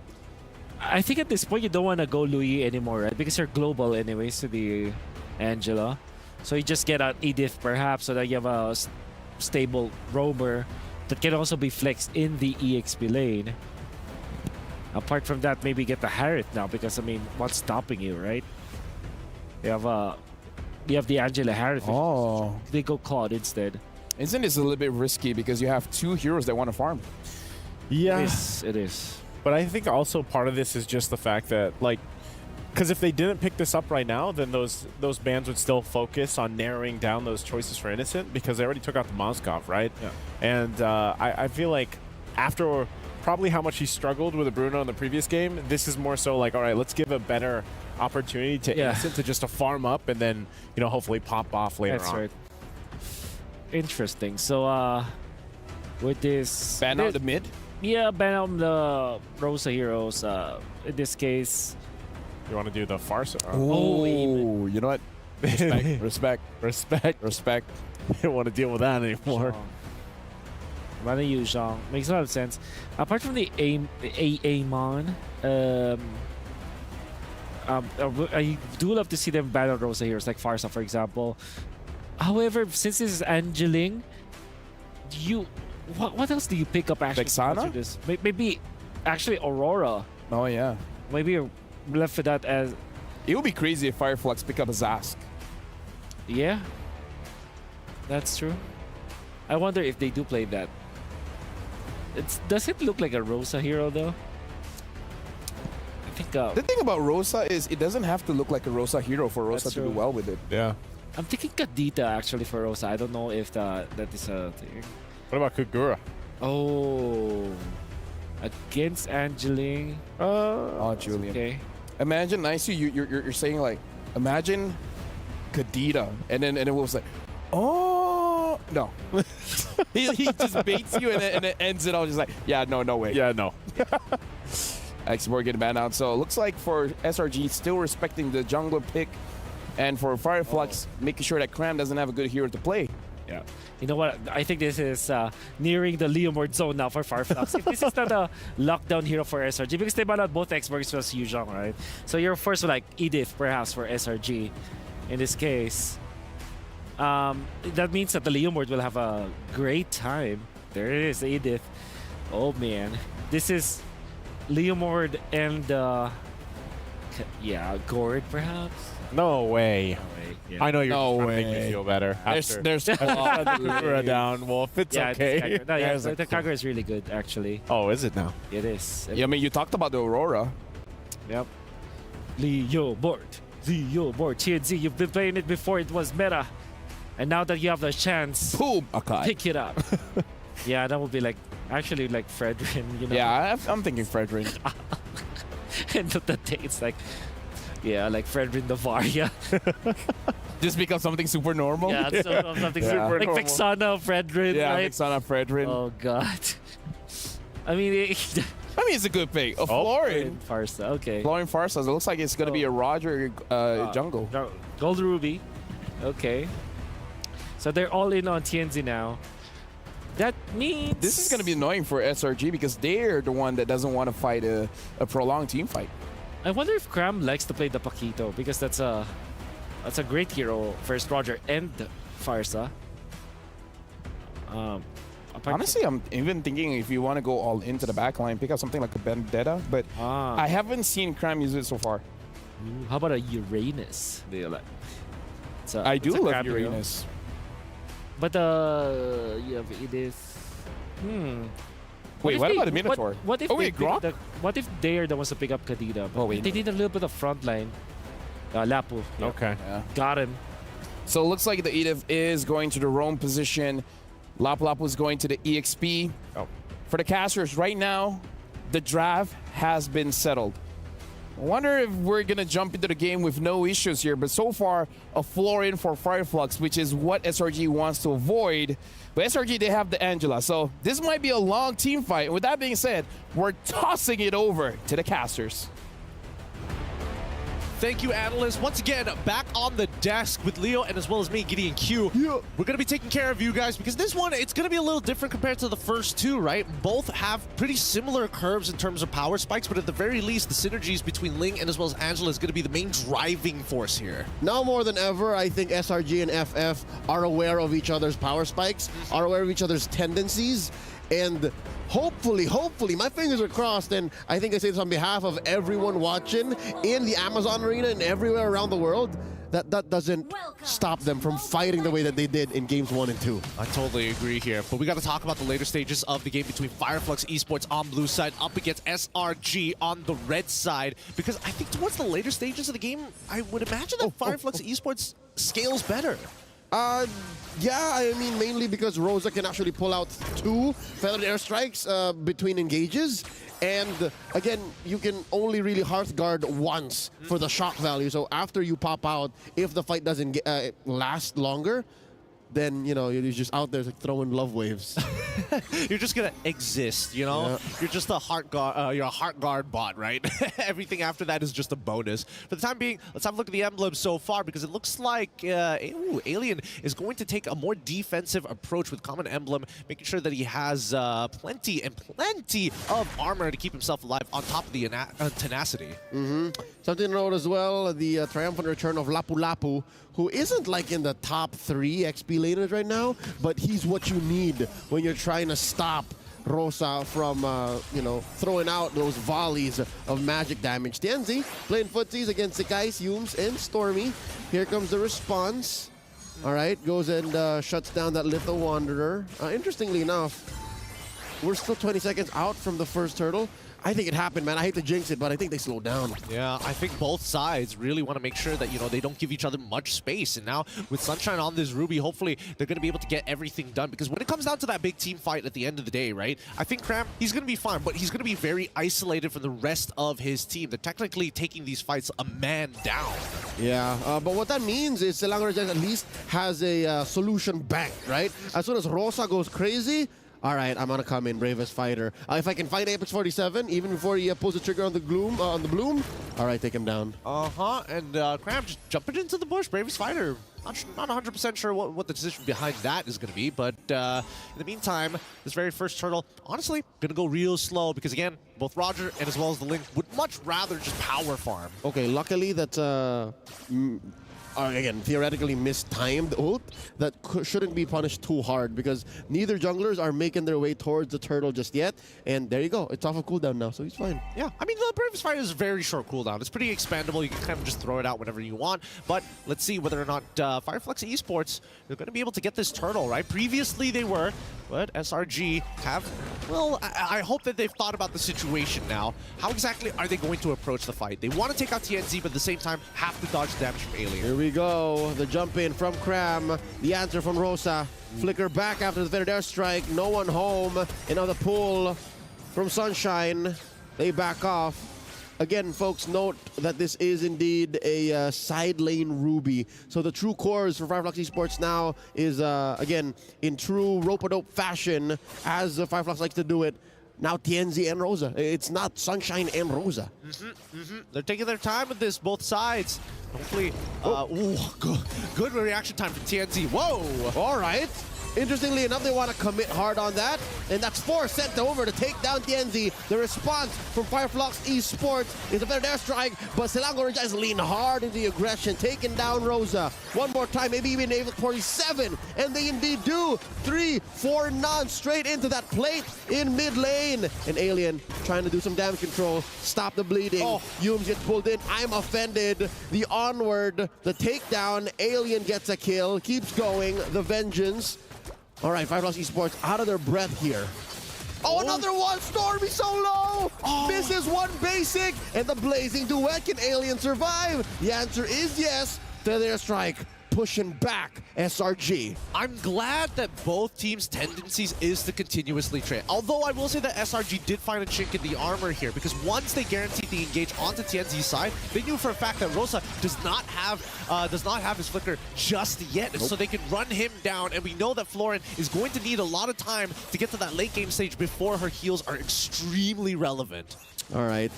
I think at this point you don't want to go Luyi anymore, right? Because you're global anyways to the Angela. So you just get an Edith perhaps so that you have a stable roamer that can also be flexed in the EXP lane. Apart from that, maybe get the Harith now because, I mean, what's stopping you, right? You have the Angela Harith. Oh. They go Claude instead. Isn't this a little bit risky because you have two heroes that want to farm? Yeah. It is. But I think also part of this is just the fact that, like, because if they didn't pick this up right now, then those bans would still focus on narrowing down those choices for Innocent because they already took out the Moskov, right? Yeah. And I feel like after probably how much he struggled with a Bruno in the previous game, this is more so like, all right, let's give a better opportunity to Innocent to just to farm up and then, you know, hopefully pop off later on. That's right. Interesting. So, with this... Ban out the mid? Yeah, ban out the Rosa heroes. In this case... You want to do the farce? Oh, you know what? Respect. I don't want to deal with that anymore. Rather use Zhang. Makes a lot of sense. Apart from the Amon, I do love to see them battle Rosa heroes like Farsa, for example. However, since this is Angeling, what else do you pick up actually? Vexana? This? Maybe actually Aurora. Oh, yeah. Maybe you're left with that as... It would be crazy if Fireflux pick up a Zask. Yeah. That's true. I wonder if they do play that. Does it look like a Rosa hero though? I think... the thing about Rosa is it doesn't have to look like a Rosa hero for Rosa to do well with it. Yeah. I'm thinking Kadita actually for Rosa. I don't know if that is a thing. What about Kagura? Oh. Against Angeling. Oh, Julian. Okay. Imagine, you're saying like, imagine Kadita, and then it was like, oh no. he just baits you and it ends it all just like, yeah, no way. Yeah, no. Xborg getting banned out. So it looks like for SRG still respecting the jungler pick, and for Fireflux making sure that Cram doesn't have a good hero to play. Yeah. You know what? I think this is nearing the Leomord zone now for Fireflux. If this is not a lockdown hero for SRG, because they banned out both Xbox plus Yuzhong, right? So you're forced to like Edith perhaps for SRG in this case. That means that the Leomord will have a great time. There it is, Edith. Oh man. This is Leomord and Gord perhaps? No way. Yeah. I know you're trying to make me feel better. There's Kagura down. Wolf, it's okay. The Kagura is really good, actually. Oh, is it now? It is. Yeah, I mean, you talked about the Aurora. Yep. Leomord. TNZ, you've been playing it before it was meta. And now that you have the chance, boom, okay, pick it up. Yeah, that would be like, actually like Fredrin, you know? Yeah, I'm thinking Fredrin. End of the day, it's like, yeah, like Fredrin the Varia. Just become something super normal? Yeah, so something super normal. Like Vexana Fredrin, yeah, right? Vexana Fredrin. Oh, God. I mean, it's a good pick. Florin Farsa, okay. Florin Farsa. It looks like it's going to be a Roger jungle. Gold Ruby. Okay. So they're all in on TNZ now. That means... This is going to be annoying for SRG because they're the one that doesn't want to fight a prolonged team fight. I wonder if Cram likes to play the Paquito because that's a great hero. First Roger and Farsa. Honestly, I'm even thinking if you want to go all into the backline, pick up something like a Vendetta, but I haven't seen Cram use it so far. Ooh, how about a Uranus? I do love Uranus. But you have Edith. Wait, what about the Minotaur? What if Grok? what if they are the ones to pick up Kadira? But they need a little bit of front line. Lapu. Okay. Yeah. Got him. So it looks like the Edith is going to the roam position. Lapu Lapu is going to the EXP. For the casters, right now, the draft has been settled. I wonder if we're going to jump into the game with no issues here, but so far, a floor in for Fireflux, which is what SRG wants to avoid. But SRG, they have the Angela, so this might be a long team fight. And with that being said, we're tossing it over to the casters. Thank you, analysts. Once again, back on the desk with Leo and as well as me, Gideon Q. Yeah. We're going to be taking care of you guys because this one, it's going to be a little different compared to the first two, right? Both have pretty similar curves in terms of power spikes, but at the very least, the synergies between Ling and as well as Angela is going to be the main driving force here. Now more than ever, I think SRG and FF are aware of each other's power spikes, are aware of each other's tendencies, and hopefully, my fingers are crossed, and I think I say this on behalf of everyone watching in the Amazon arena and everywhere around the world, that doesn't stop them from fighting the way that they did in games 1 and 2. I totally agree here, but we got to talk about the later stages of the game between Fireflux Esports on blue side up against SRG on the red side, because I think towards the later stages of the game, I would imagine that Fireflux Esports scales better. Yeah, I mean, mainly because Rosa can actually pull out 2 feathered airstrikes between engages. And again, you can only really Hearthguard once for the shock value. So after you pop out, if the fight doesn't last longer, then, you know, you're just out there like throwing love waves. You're just gonna exist, you know? Yeah. You're just a Heartguard bot, right? Everything after that is just a bonus. For the time being, let's have a look at the emblem so far because it looks like Alien is going to take a more defensive approach with Common Emblem, making sure that he has plenty of armor to keep himself alive on top of the tenacity. Something to note as well, the triumphant return of Lapu Lapu, who isn't like in the top 3 XP laners right now, but he's what you need when you're trying to stop Rosa from, you know, throwing out those volleys of magic damage. Tianzi playing footsies against Sekais, Yumes, and Stormy. Here comes the response. All right, goes and shuts down that Litho Wanderer. Interestingly enough, we're still 20 seconds out from the first turtle. I think it happened, man. I hate to jinx it, but I think they slowed down. Yeah, I think both sides really want to make sure that, you know, they don't give each other much space. And now with Sunshine on this Ruby, hopefully they're going to be able to get everything done. Because when it comes down to that big team fight at the end of the day, right, I think Cram, he's going to be fine, but he's going to be very isolated from the rest of his team. They're technically taking these fights a man down. Yeah, but what that means is Selangor at least has a solution banked, right? As soon as Rosa goes crazy, all right, I'm gonna come in, bravest fighter. If I can fight Apex 47 even before he pulls the trigger on the Bloom, all right, take him down. And Cram just jumping into the bush, bravest fighter. Not 100% sure what the decision behind that is going to be, but in the meantime, this very first turtle, honestly, going to go real slow because, again, both Roger and as well as the Link would much rather just power farm. Okay, luckily that, again, theoretically mistimed ult that shouldn't be punished too hard because neither junglers are making their way towards the turtle just yet. And there you go. It's off of cooldown now, so he's fine. Yeah, I mean, the Bravest Fighter is very short cooldown. It's pretty expandable. You can kind of just throw it out whenever you want. But let's see whether or not Fireflux Esports, they're going to be able to get this turtle, right? Previously they were, but SRG have, well, I hope that they've thought about the situation now. How exactly are they going to approach the fight? They want to take out TNZ, but at the same time, have to dodge damage from Alien. Here we go. The jump in from Cram. The answer from Rosa. Flicker back after the Feathered Airstrike. No one home. And now the pull from Sunshine. They back off. Again, folks, note that this is indeed a side lane Ruby. So the true cores for Fireflux Esports now is, again, in true rope-a-dope fashion, as Fireflux likes to do it. Now TNZ and Rosa. It's not Sunshine and Rosa. They're taking their time with this, both sides. Hopefully, good reaction time from TNZ. Whoa! All right. Interestingly enough, they want to commit hard on that, and that's 4 sent over to take down TNZ. The response from Flux Esports is a better airstrike, but Selangor just lean hard into the aggression, taking down Rosa. One more time, maybe even able 47, and they indeed do. 3-4 none straight into that plate in mid lane. And Alien trying to do some damage control, stop the bleeding. Yums gets pulled in. I'm offended. The onward, the takedown. Alien gets a kill, keeps going. The vengeance. All right, Flux Esports out of their breath here. Oh, another one! Stormy solo! Misses one basic, and the blazing duet. Can Alien survive? The answer is yes to their strike. Pushing back SRG. I'm glad that both teams' tendencies is to continuously trade. Although I will say that SRG did find a chink in the armor here, because once they guaranteed the engage onto TNZ's side, they knew for a fact that Rosa does not have his flicker just yet, so they can run him down. And we know that Florin is going to need a lot of time to get to that late game stage before her heals are extremely relevant. All right,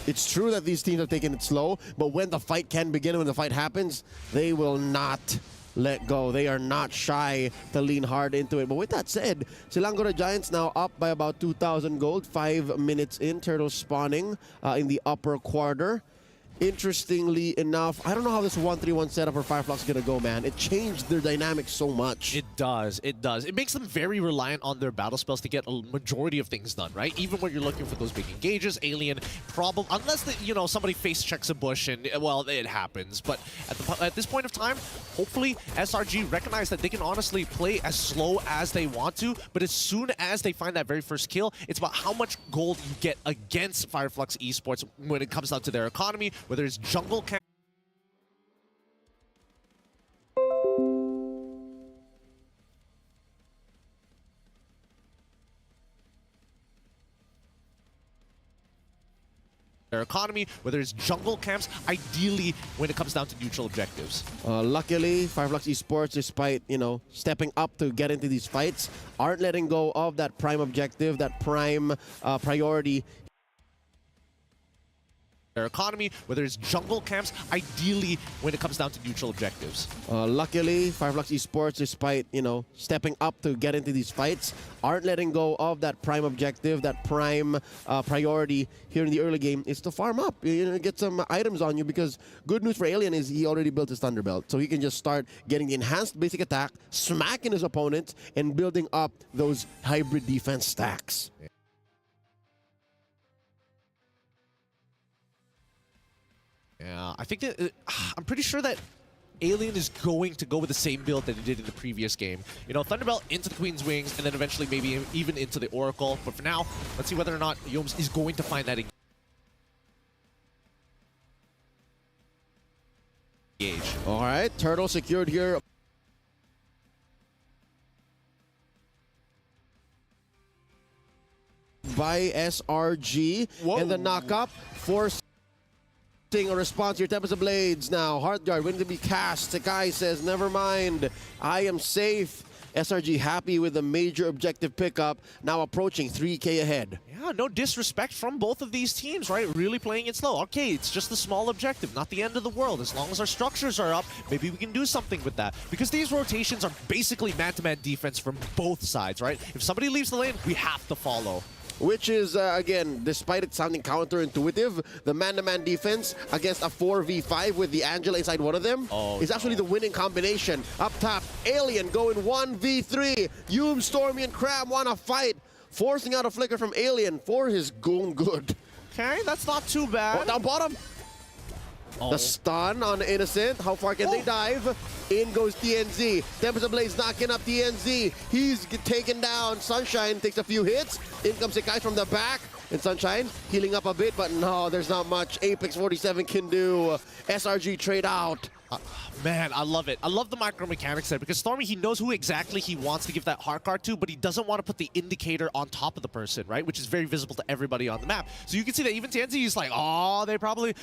it's true that these teams have taken it slow, but when the fight can begin, when the fight happens, they will not let go. They are not shy to lean hard into it. But with that said, Selangor Giants now up by about 2,000 gold, 5 minutes in. Turtles spawning in the upper quarter. Interestingly enough, I don't know how this 1-3-1 setup for Flux is going to go, man. It changed their dynamics so much. It does. It does. It makes them very reliant on their battle spells to get a majority of things done, right? Even when you're looking for those big engages, Alien, problem, unless, somebody face checks a bush and, well, it happens. But at this point of time, hopefully SRG recognize that they can honestly play as slow as they want to, but as soon as they find that very first kill, it's about how much gold you get against Flux Esports when it comes down to their economy, whether it's jungle camp. Their economy, whether it's jungle camps, ideally when it comes down to neutral objectives. Luckily, Flux Esports, despite, stepping up to get into these fights, aren't letting go of that prime objective, that prime priority. Their economy, whether it's jungle camps, ideally when it comes down to neutral objectives. Luckily, Flux Esports, despite, stepping up to get into these fights, aren't letting go of that prime objective, that prime priority here in the early game is to farm up, get some items on you, because good news for Alien is he already built his Thunderbelt, so he can just start getting the enhanced basic attack, smacking his opponents, and building up those hybrid defense stacks. Yeah, I think that I'm pretty sure that Alien is going to go with the same build that he did in the previous game. Thunderbelt into the Queen's Wings, and then eventually maybe even into the Oracle. But for now, let's see whether or not Yomes is going to find that engage. All right, Turtle secured here. By SRG. Whoa. And the knock-up force a response here. Tempest of Blades now. Heart Guard waiting to be cast. Sakai says, never mind. I am safe. SRG happy with the major objective pickup. Now approaching 3K ahead. Yeah, no disrespect from both of these teams, right? Really playing it slow. Okay, it's just a small objective, not the end of the world. As long as our structures are up, maybe we can do something with that. Because these rotations are basically man-to-man defense from both sides, right? If somebody leaves the lane, we have to follow. Which is, again, despite it sounding counterintuitive, the man-to-man defense against a 4v5 with the Angela inside one of them is actually the winning combination. Up top, Alien going 1v3. Yume, Stormy, and Cram want to fight, forcing out a flicker from Alien for his own good. Okay, that's not too bad. Down bottom. The stun on Innocent. How far can they dive? In goes TNZ. Tempest of Blaze knocking up TNZ. He's taken down. Sunshine takes a few hits. In comes Sakai from the back. And Sunshine healing up a bit, but no, there's not much Apex 47 can do. SRG trade out. Man, I love it. I love the micro mechanics there, because Stormy, he knows who exactly he wants to give that heart card to, but he doesn't want to put the indicator on top of the person, right? Which is very visible to everybody on the map. So you can see that even TNZ is like, oh, they probably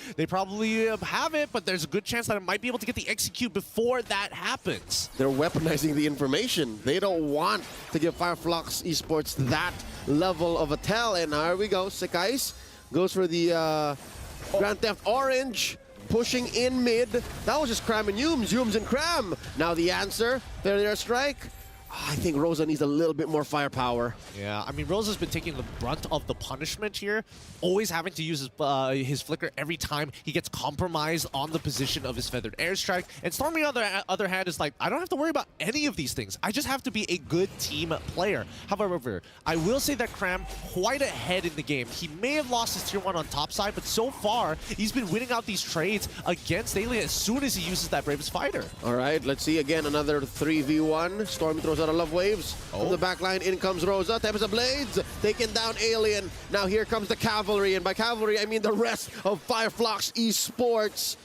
have it, but there's a good chance that it might be able to get the execute before that happens. They're weaponizing the information. They don't want to give Flux Esports that level of a tell. And here we go. Sakais goes for the Grand Theft Orange. Pushing in mid. That was just Cram and Yumes. Yumes and Cram. Now the answer. Their strike. I think Rosa needs a little bit more firepower. Yeah, I mean, Rosa's been taking the brunt of the punishment here, always having to use his flicker every time he gets compromised on the position of his feathered airstrike. And Stormy, on the other hand, is like, I don't have to worry about any of these things. I just have to be a good team player. However, I will say that Cram quite ahead in the game. He may have lost his tier 1 on top side, but so far, he's been winning out these trades against Alien as soon as he uses that Bravest Fighter. All right, let's see again, another 3v1. Stormy throws out a Love Waves. From the back line, in comes Rosa. Tempest Blades, taking down Alien. Now here comes the Cavalry, and by Cavalry, I mean the rest of Flux Esports.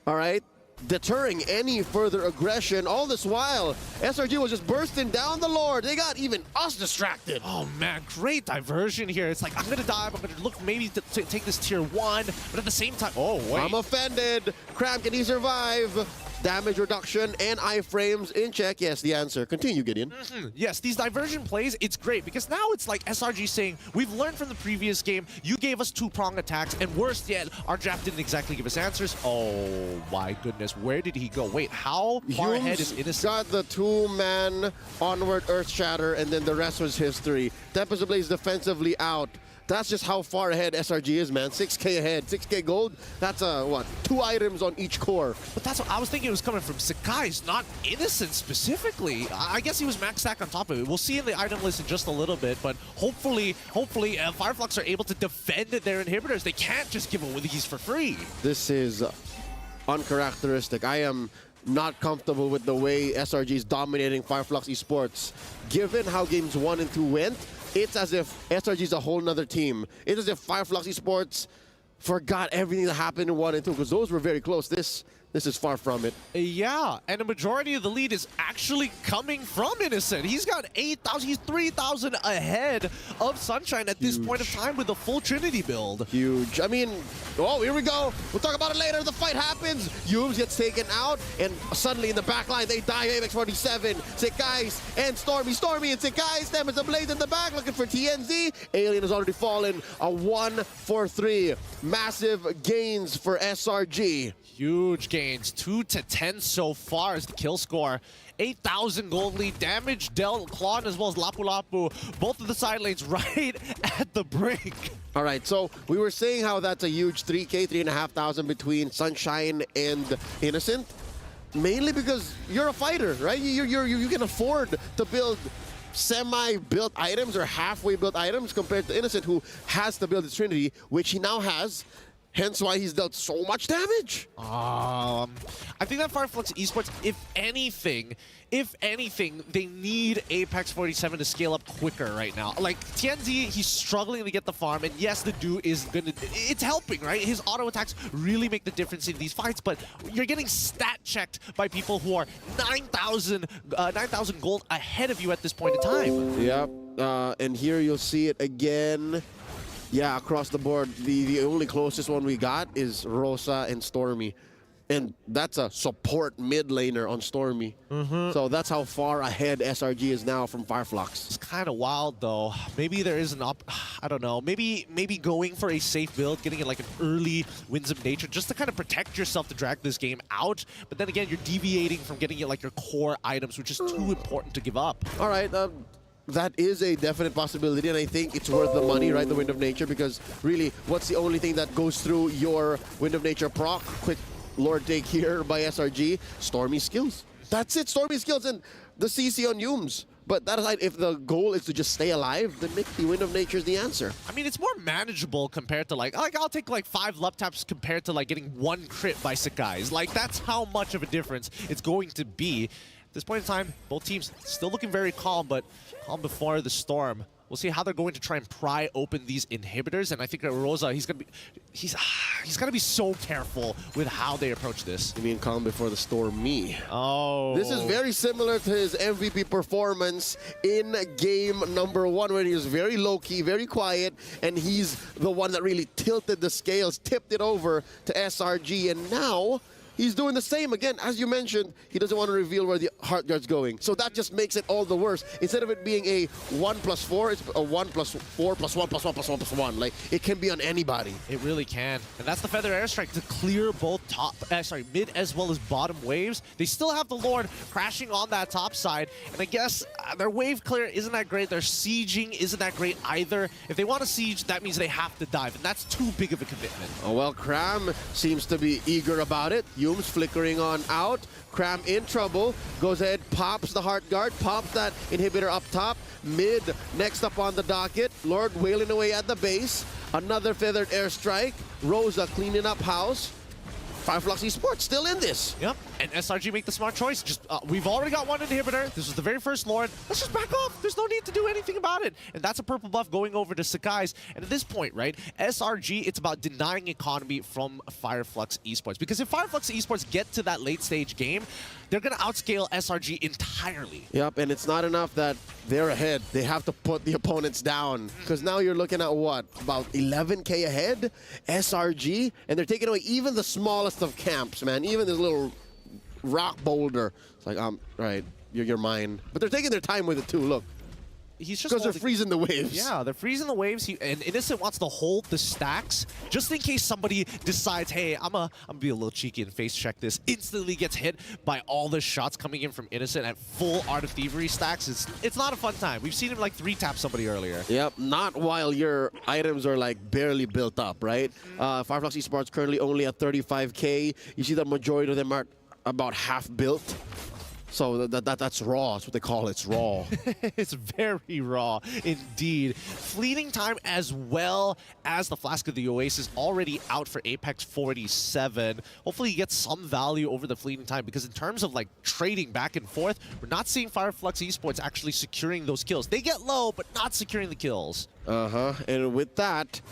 All right, deterring any further aggression. All this while, SRG was just bursting down the Lord. They got even us distracted. Oh man, great diversion here. It's like, I'm gonna dive, I'm gonna look maybe to take this tier 1, but at the same time, oh wait. I'm offended. Cram, can he survive? Damage reduction and iframes in check. Yes, the answer. Continue, Gideon. Yes, these diversion plays, it's great because now it's like SRG saying, we've learned from the previous game, you gave us 2-prong attacks, and worst yet, our draft didn't exactly give us answers. Oh my goodness, where did he go? Wait, how far ahead is Innocent? Got the 2-man onward Earth Shatter, and then the rest was history. Tempest Blaze defensively out. That's just how far ahead SRG is, man. 6K ahead, 6K gold. That's what? 2 items on each core. But that's what I was thinking. It was coming from Sakai's, not Innocent specifically. I guess he was max stack on top of it. We'll see in the item list in just a little bit, but hopefully, Fireflux are able to defend their inhibitors. They can't just give away these for free. This is uncharacteristic. I am not comfortable with the way SRG is dominating Fireflux Esports. Given how games 1 and 2 went, it's as if SRG is a whole nother team. It's as if Fireflux Esports forgot everything that happened in 1 and 2, because those were very close. This is far from it. Yeah, and a majority of the lead is actually coming from Innocent. He's got 8,000, he's 3,000 ahead of Sunshine at this point of time with the full Trinity build. Huge. I mean, oh, here we go. We'll talk about it later. The fight happens. Yubes gets taken out, and suddenly in the back line, they die. AMX47, Sekais, and Stormy, and Sekais. Tempest Blaze in the back looking for TNZ. Alien has already fallen. A 1-4-3. Massive gains for SRG. Huge gains, 2-10 so far is the kill score. 8,000 gold lead, damage dealt, Claude as well as Lapu Lapu, both of the side lanes right at the brink. All right, so we were saying how that's a huge 3K, 3,500 between Sunshine and Innocent, mainly because you're a fighter, right? You can afford to build semi-built items or halfway built items compared to Innocent, who has to build his Trinity, which he now has. Hence why he's dealt so much damage. I think that Fireflux Esports, if anything, they need Apex 47 to scale up quicker right now. Like, TNZ, he's struggling to get the farm, and yes, the dude is gonna, it's helping, right? His auto attacks really make the difference in these fights, but you're getting stat checked by people who are 9,000 gold ahead of you at this point in time. Yep, and here you'll see it again. Yeah, across the board, the only closest one we got is Rosa and Stormy. And that's a support mid laner on Stormy. So that's how far ahead SRG is now from Fireflux. It's kind of wild, though. Maybe there is an I don't know. Maybe going for a safe build, getting it like an early Winds of Nature, just to kind of protect yourself to drag this game out. But then again, you're deviating from getting it like your core items, which is too important to give up. All right. That is a definite possibility, and I think it's worth the money, right? The Wind of Nature, because really, what's the only thing that goes through your Wind of Nature proc? Quick Lord take here by SRG. Stormy skills. That's it, Stormy skills, and the CC on Yumes. But that aside, if the goal is to just stay alive, then the Wind of Nature is the answer. I mean, it's more manageable compared to like I'll take like 5 love taps compared to like getting 1 crit by Sakai's. Like, that's how much of a difference it's going to be. At this point in time, both teams still looking very calm, but calm before the storm. We'll see how they're going to try and pry open these inhibitors, and I think that Rosa, he's gonna be so careful with how they approach this. You mean calm before the storm? Me. Oh. This is very similar to his MVP performance in game number 1, when he was very low-key, very quiet, and he's the one that really tilted the scales, tipped it over to SRG, and now he's doing the same. Again, as you mentioned, he doesn't want to reveal where the heart guard's going. So that just makes it all the worse. Instead of it being a 1+4, it's a 1+4 +1 +1 +1 +1. Like, it can be on anybody. It really can. And that's the Feather Airstrike to clear both mid as well as bottom waves. They still have the Lord crashing on that top side. And I guess their wave clear isn't that great. Their sieging isn't that great either. If they want to siege, that means they have to dive. And that's too big of a commitment. Oh, well, Cram seems to be eager about it. Yumes flickering on out. Cram in trouble. Goes ahead, pops the heart guard, pops that inhibitor up top. Mid, next up on the docket. Lord wailing away at the base. Another feathered airstrike. Rosa cleaning up house. Flux Esports still in this. Yep, and SRG make the smart choice. Just we've already got one inhibitor. This was the very first Lord. Let's just back off. There's no need to do anything about it. And that's a purple buff going over to Sakai's. And at this point, right, SRG, it's about denying economy from Flux Esports. Because if Flux Esports get to that late stage game, they're going to outscale SRG entirely. Yep, and it's not enough that they're ahead. They have to put the opponents down. Because now you're looking at what? About 11K ahead? SRG? And they're taking away even the smallest of camps, man. Even this little rock boulder. It's like, right, you're mine. But they're taking their time with it too, look. He's just because they're freezing the waves. Yeah, they're freezing the waves. And Innocent wants to hold the stacks just in case somebody decides, hey, I'm gonna be a little cheeky and face check this. Instantly gets hit by all the shots coming in from Innocent at full Art of Thievery stacks. It's not a fun time. We've seen him like 3-tap somebody earlier. Yep, not while your items are like barely built up, right? Flux Esports currently only at 35K. You see the majority of them are about half built. So that's raw. That's what they call it. It's raw. It's very raw indeed. Fleeting time as well as the Flask of the Oasis already out for Apex 47. Hopefully he gets some value over the fleeting time because in terms of like trading back and forth, we're not seeing Flux Esports actually securing those kills. They get low, but not securing the kills. And with that,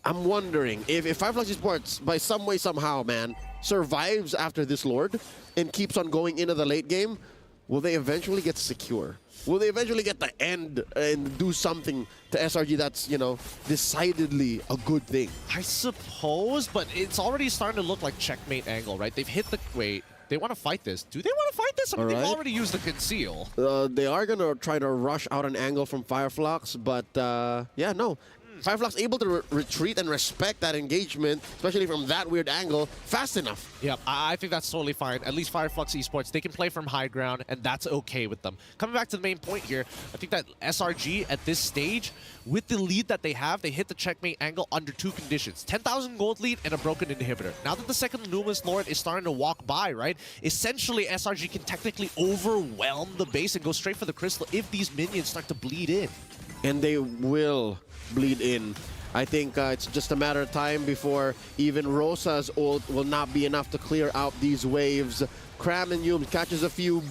I'm wondering if Flux Esports, by some way, somehow, man, survives after this Lord and keeps on going into the late game, will they eventually get secure? Will they eventually get the end and do something to SRG that's, you know, decidedly a good thing? I suppose, but it's already starting to look like checkmate angle, right? They've hit the... Wait, they want to fight this. Do they want to fight this? I mean, they've already used the conceal. They are going to try to rush out an angle from Fireflux, but yeah, no. Fireflux able to retreat and respect that engagement, especially from that weird angle, fast enough. Yep, I think that's totally fine. At least Flux Esports, they can play from high ground, and that's okay with them. Coming back to the main point here, I think that SRG at this stage, with the lead that they have, they hit the checkmate angle under 2 conditions. 10,000 gold lead and a broken inhibitor. Now that the second Luminous Lord is starting to walk by, right, essentially SRG can technically overwhelm the base and go straight for the crystal if these minions start to bleed in. And they will bleed in. I think it's just a matter of time before even Rosa's ult will not be enough to clear out these waves. Cram and Yumes catches a few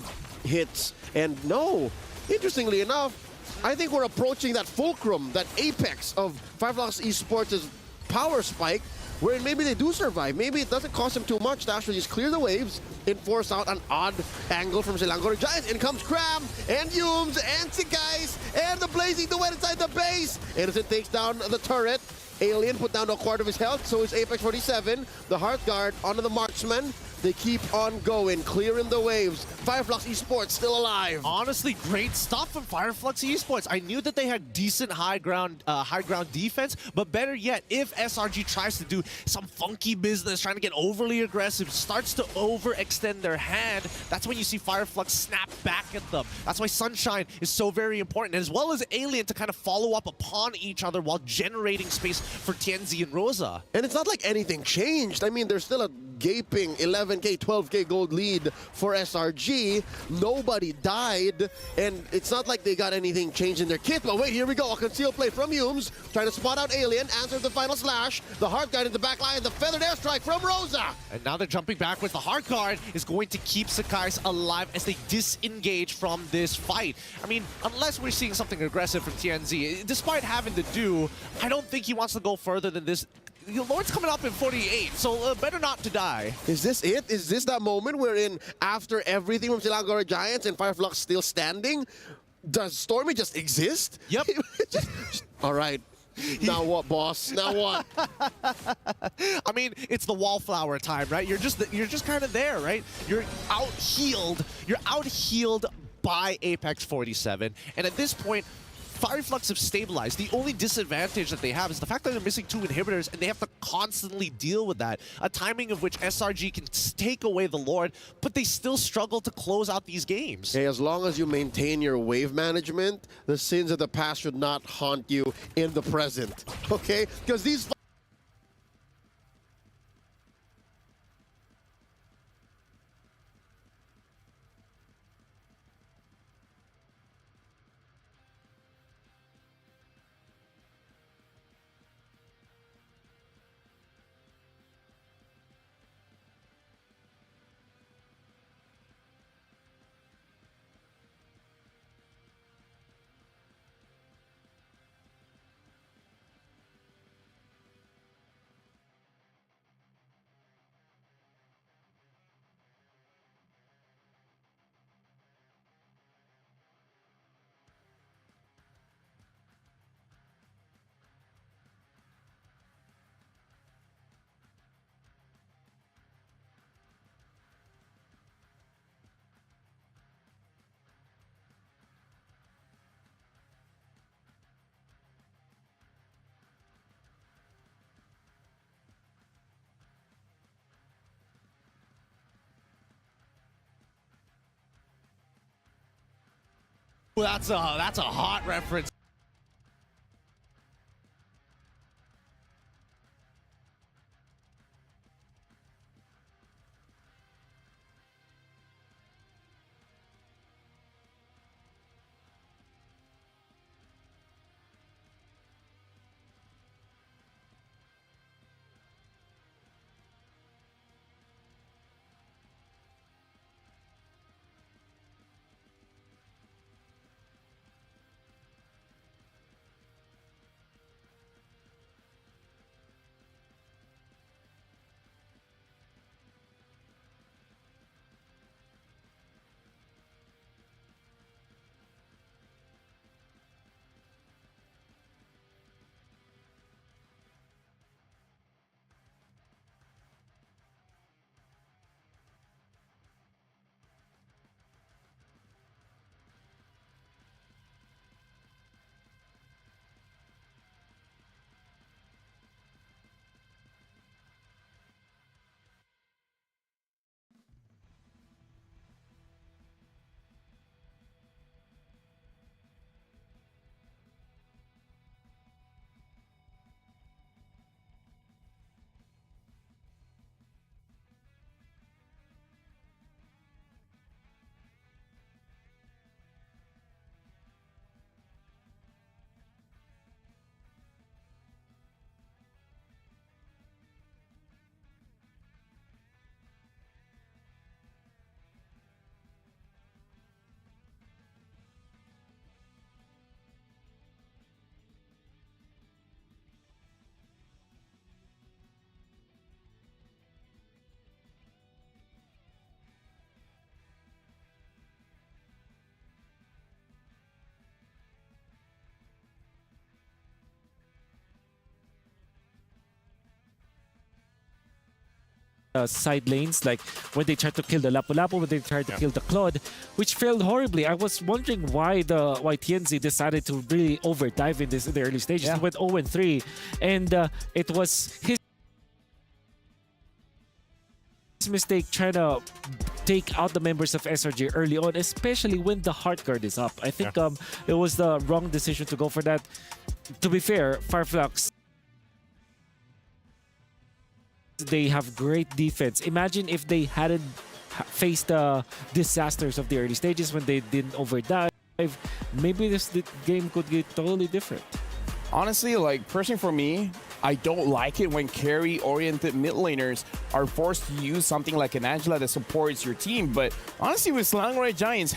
hits, and no, interestingly enough, I think we're approaching that fulcrum, that apex of Flux Esports' power spike, where maybe they do survive. Maybe it doesn't cost them too much to actually just clear the waves and force out an odd angle from Selangor Giants. In comes Cram and Yumes and Sigais and the Blazing Duet inside the base. Innocent takes down the turret. Alien put down a quarter of his health, so is Apex 47. The Heart Guard onto the Marksman. They keep on going, clearing the waves. Flux Esports still alive. Honestly, great stuff from Flux Esports. I knew that they had decent high ground defense, but better yet, if SRG tries to do some funky business, trying to get overly aggressive, starts to overextend their hand, that's when you see Flux snap back at them. That's why Sunshine is so very important, as well as Alien to kind of follow up upon each other while generating space for Tianzi and Rosa. And it's not like anything changed. I mean, there's still a gaping 11K, 12K gold lead for SRG. Nobody died, and it's not like they got anything changed in their kit. But wait, here we go. A concealed play from Yumes, trying to spot out Alien, answers the final slash. The Heart Guard in the back line, the feathered airstrike from Rosa. And now they're jumping back with the Heart Guard is going to keep Sakai's alive as they disengage from this fight. I mean, unless we're seeing something aggressive from TNZ, despite having to do, I don't think he wants to go further than this. The Lord's coming up in 48, so better not to die. Is this it? Is this that moment wherein after everything from Selangor Giants and Fireflux still standing, does Stormy just exist? Yep. All right. Now what, boss? Now what? I mean, it's the wallflower time, right? You're just kind of there, right? You're out healed. You're out healed by Apex 47, and at this point, Fireflux have stabilized. The only disadvantage that they have is the fact that they're missing 2 inhibitors, and they have to constantly deal with that. A timing of which SRG can take away the Lord, but they still struggle to close out these games. Hey, as long as you maintain your wave management, the sins of the past should not haunt you in the present, okay? Because these That's a hot reference. Side lanes, like when they tried to kill the Lapu-Lapu, when they tried to kill the Claude, which failed horribly. I was wondering why TNZ decided to really overdive in the early stages. He went 0-3, and it was his mistake trying to take out the members of SRG early on, especially when the heart guard is up. I think it was the wrong decision to go for that. To be fair, Fireflux, they have great defense. Imagine if they hadn't faced the disasters of the early stages when they didn't overdive. Maybe this game could get totally different. Honestly, like, personally for me, I don't like it when carry-oriented mid laners are forced to use something like an Angela that supports your team. But honestly, with Selangor Giants,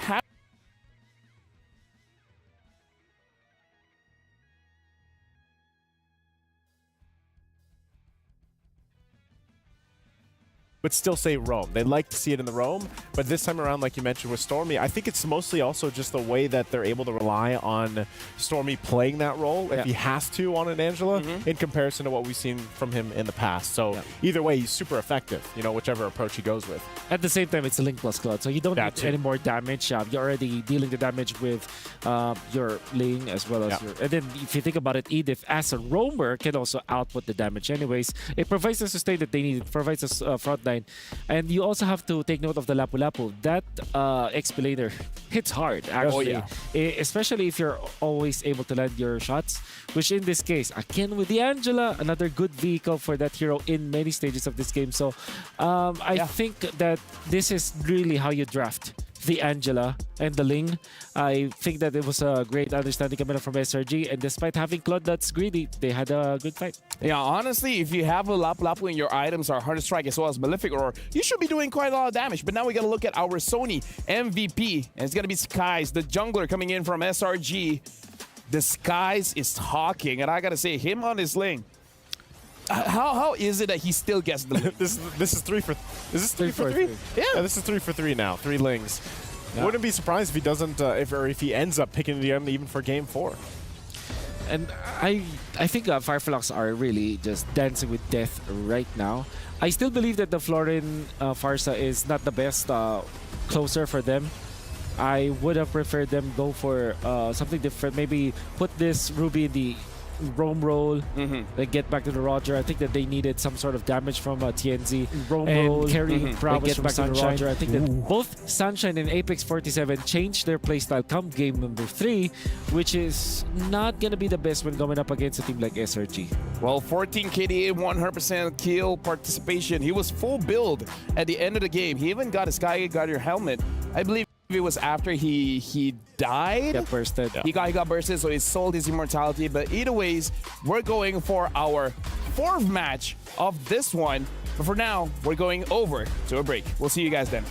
but still say roam. They like to see it in the roam, but this time around, like you mentioned with Stormy, I think it's mostly also just the way that they're able to rely on Stormy playing that role if he has to on an Angela in comparison to what we've seen from him in the past. So either way, he's super effective, you know, whichever approach he goes with. At the same time, it's a Link plus Cloud, so you don't need any more damage. You're already dealing the damage with your Ling as well as your... And then if you think about it, Edith as a roamer can also output the damage anyways. It provides the sustain that they need. It provides us frontline. And you also have to take note of the Lapu Lapu. That XP laner hits hard, actually. Especially if you're always able to land your shots, which in this case, again with the Angela, another good vehicle for that hero in many stages of this game. So I think that this is really how you draft the Angela and the Ling. I think that it was a great understanding coming up from SRG, and despite having Claude that's greedy, they had a good fight. Yeah, honestly, if you have a Lapu Lapu and your items are Hunter Strike as well as Malefic Roar, you should be doing quite a lot of damage. But now we gotta look at our Sony MVP, and it's gonna be Skies, the jungler coming in from SRG. The Skies is talking, and I gotta say, him on his Ling, how is it that he still gets the lead? This is three for three? Yeah, this is 3 for 3 now. 3 Lings. Wouldn't be surprised if he doesn't, if he ends up picking the end even for game 4. And I think Fireflux are really just dancing with death right now. I still believe that the Florin Farsa is not the best closer for them. I would have preferred them go for something different. Maybe put this Ruby in the roam role, then get back to the Roger. I think that they needed some sort of damage from TNZ. Roam roll, carry prowess from Sunshine. I think that both Sunshine and Apex 47 changed their playstyle come game number 3, which is not going to be the best when going up against a team like SRG. Well, 14 KDA, 100% kill participation. He was full build at the end of the game. He even got a Sky Guardian helmet. I believe it was after he died. Got bursted. He got bursted, so he sold his immortality. But either ways, we're going for our 4th match of this one. But for now, we're going over to a break. We'll see you guys then.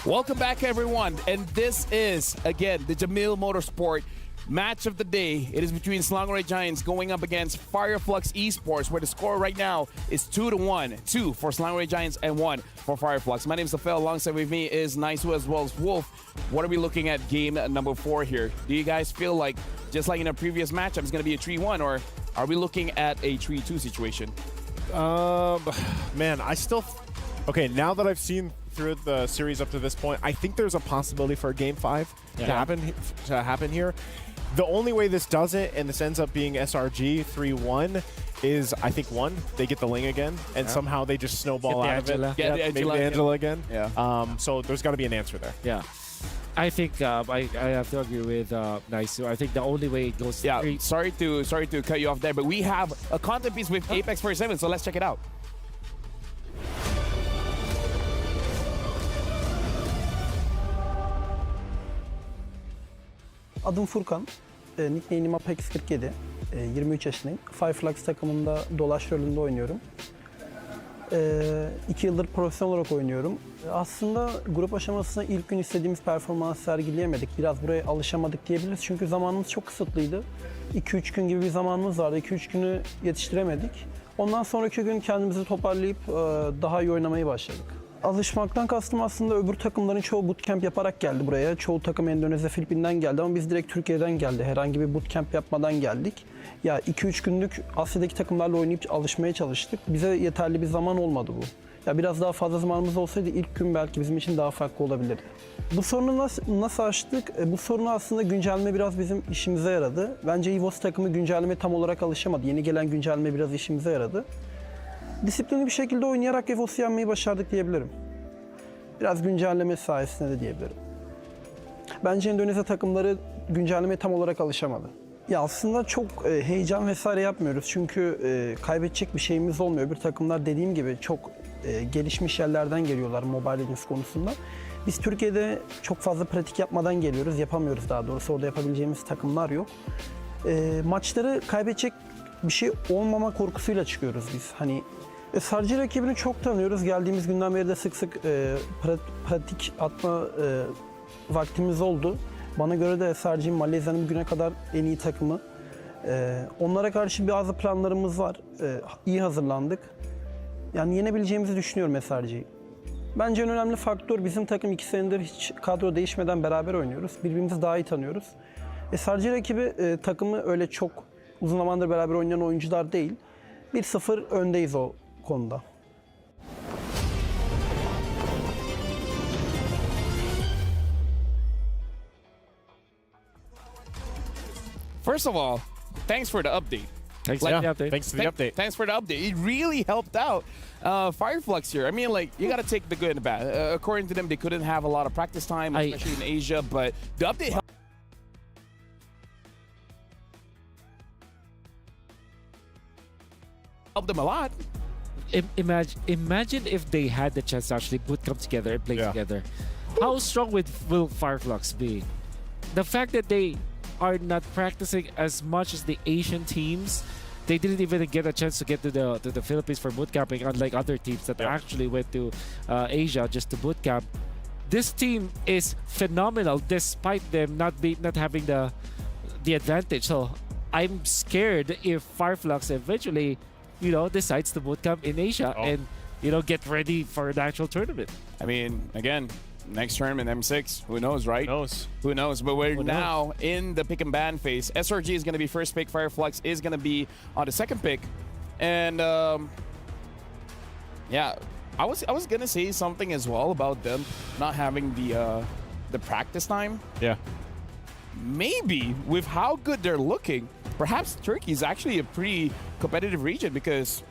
Welcome back, everyone. And this is, again, the Jamil Motorsport match of the day. It is between Selangor Giants going up against Fireflux Esports, where the score right now is 2-1. 2 for Selangor Giants and 1 for Fireflux. My name is Lafel. Alongside with me is Naisu as well as Wolf. What are we looking at game number 4 here? Do you guys feel like, just like in a previous matchup, it's going to be a 3-1, or are we looking at a 3-2 situation? Man, I still... Okay, now that I've seen through the series up to this point, I think there's a possibility for a Game 5 to happen here. The only way this doesn't, and this ends up being SRG 3-1, is I think one, they get the Ling again, and somehow they just snowball out of it. Maybe the Angela again. Yeah. So there's got to be an answer there. Yeah. I think I have to agree with Naisu. I think the only way it goes. Yeah. Sorry to cut you off there, but we have a content piece with Apex 47, so let's check it out. Adım Furkan, nickname'im Apex47, 23 yaşındayım. Flux takımında dolaş rolünde oynuyorum. 2 yıldır profesyonel olarak oynuyorum. Aslında grup aşamasında ilk gün istediğimiz performans sergileyemedik. Biraz buraya alışamadık diyebiliriz çünkü zamanımız çok kısıtlıydı. 2-3 gün gibi bir zamanımız vardı. 2-3 günü yetiştiremedik. Ondan sonraki gün kendimizi toparlayıp daha iyi oynamaya başladık. Alışmaktan kastım aslında öbür takımların çoğu bootcamp yaparak geldi buraya. Çoğu takım Endonezya, Filipin'den geldi ama biz direkt Türkiye'den geldi. Herhangi bir bootcamp yapmadan geldik. Ya 2-3 günlük Asya'daki takımlarla oynayıp alışmaya çalıştık. Bize yeterli bir zaman olmadı bu. Ya biraz daha fazla zamanımız olsaydı ilk gün belki bizim için daha farklı olabilirdi. Bu sorunu nasıl aştık? Bu sorunu aslında güncelleme biraz bizim işimize yaradı. Bence EVOS takımı güncelleme tam olarak alışamadı. Yeni gelen güncelleme biraz işimize yaradı. Disiplinli bir şekilde oynayarak EVOS'u yenmeyi başardık diyebilirim. Biraz güncelleme sayesinde de diyebilirim. Bence Endonezya takımları güncellemeye tam olarak alışamadı. Ya aslında çok heyecan vesaire yapmıyoruz çünkü kaybedecek bir şeyimiz olmuyor. Bir takımlar dediğim gibi çok gelişmiş yerlerden geliyorlar Mobile Legends konusunda. Biz Türkiye'de çok fazla pratik yapmadan geliyoruz, yapamıyoruz daha doğrusu. Orada yapabileceğimiz takımlar yok. Maçları kaybedecek bir şey olmama korkusuyla çıkıyoruz biz. Hani SRG rakibini çok tanıyoruz. Geldiğimiz günden beri de sık sık pratik atma vaktimiz oldu. Bana göre de SRG Malezya'nın bugüne kadar en iyi takımı. Onlara karşı bazı planlarımız var. İyi hazırlandık. Yani yenebileceğimizi düşünüyorum SRG'yi. Bence en önemli faktör bizim takım 2 senedir hiç kadro değişmeden beraber oynuyoruz. Birbirimizi daha iyi tanıyoruz. SRG rakibi takımı öyle çok uzun zamandır beraber oynayan oyuncular değil. 1-0 öndeyiz o konuda. First of all, thanks for the update. Thanks for the update. Thanks for the update. Thanks for the update. It really helped out Fireflux here. I mean, like, you got to take the good and the bad. According to them, they couldn't have a lot of practice time, especially in Asia, but the update helped them a lot. Imagine if they had the chance to actually bootcamp together and play together. How strong will Fireflux be? The fact that they are not practicing as much as the Asian teams, they didn't even get a chance to get to the Philippines for bootcamping, unlike other teams that actually went to Asia just to bootcamp. This team is phenomenal despite them not having the advantage. So I'm scared if Fireflux eventually, decides to bootcamp in Asia and get ready for the actual tournament. I mean, again, next tournament, M6, who knows, right? Who knows? But we're now in the pick and ban phase. SRG is going to be first pick. Fireflux is going to be on the second pick. And yeah, I was going to say something as well about them not having the practice time. Yeah. Maybe with how good they're looking, perhaps Turkey is actually a pretty competitive region because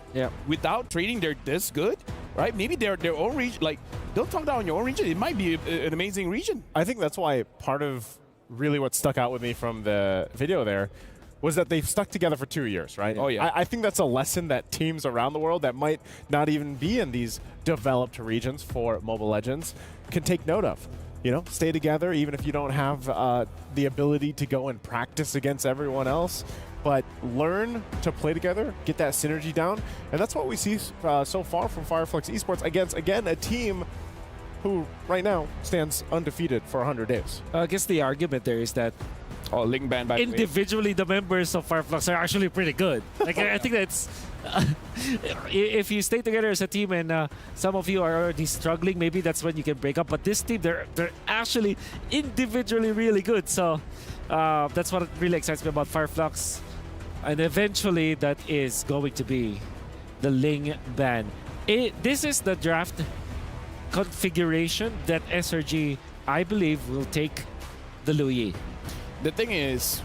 without training, they're this good, right? Maybe their own region, like, don't talk down your own region. It might be an amazing region. I think that's why part of really what stuck out with me from the video there was that they've stuck together for 2 years, right? Oh, yeah. I think that's a lesson that teams around the world that might not even be in these developed regions for Mobile Legends can take note of. Stay together even if you don't have the ability to go and practice against everyone else, but learn to play together, get that synergy down. And that's what we see so far from Fireflux Esports against, again, a team who right now stands undefeated for 100 days. I guess the argument there is that Ling Ban by individually the members of Fireflux are actually pretty good. Like I think that's if you stay together as a team and some of you are already struggling, maybe that's when you can break up. But this team, they're actually individually really good. So that's what really excites me about Fireflux. And eventually that is going to be the Ling ban. This is the draft configuration that SRG, I believe, will take the Luyi. The thing is,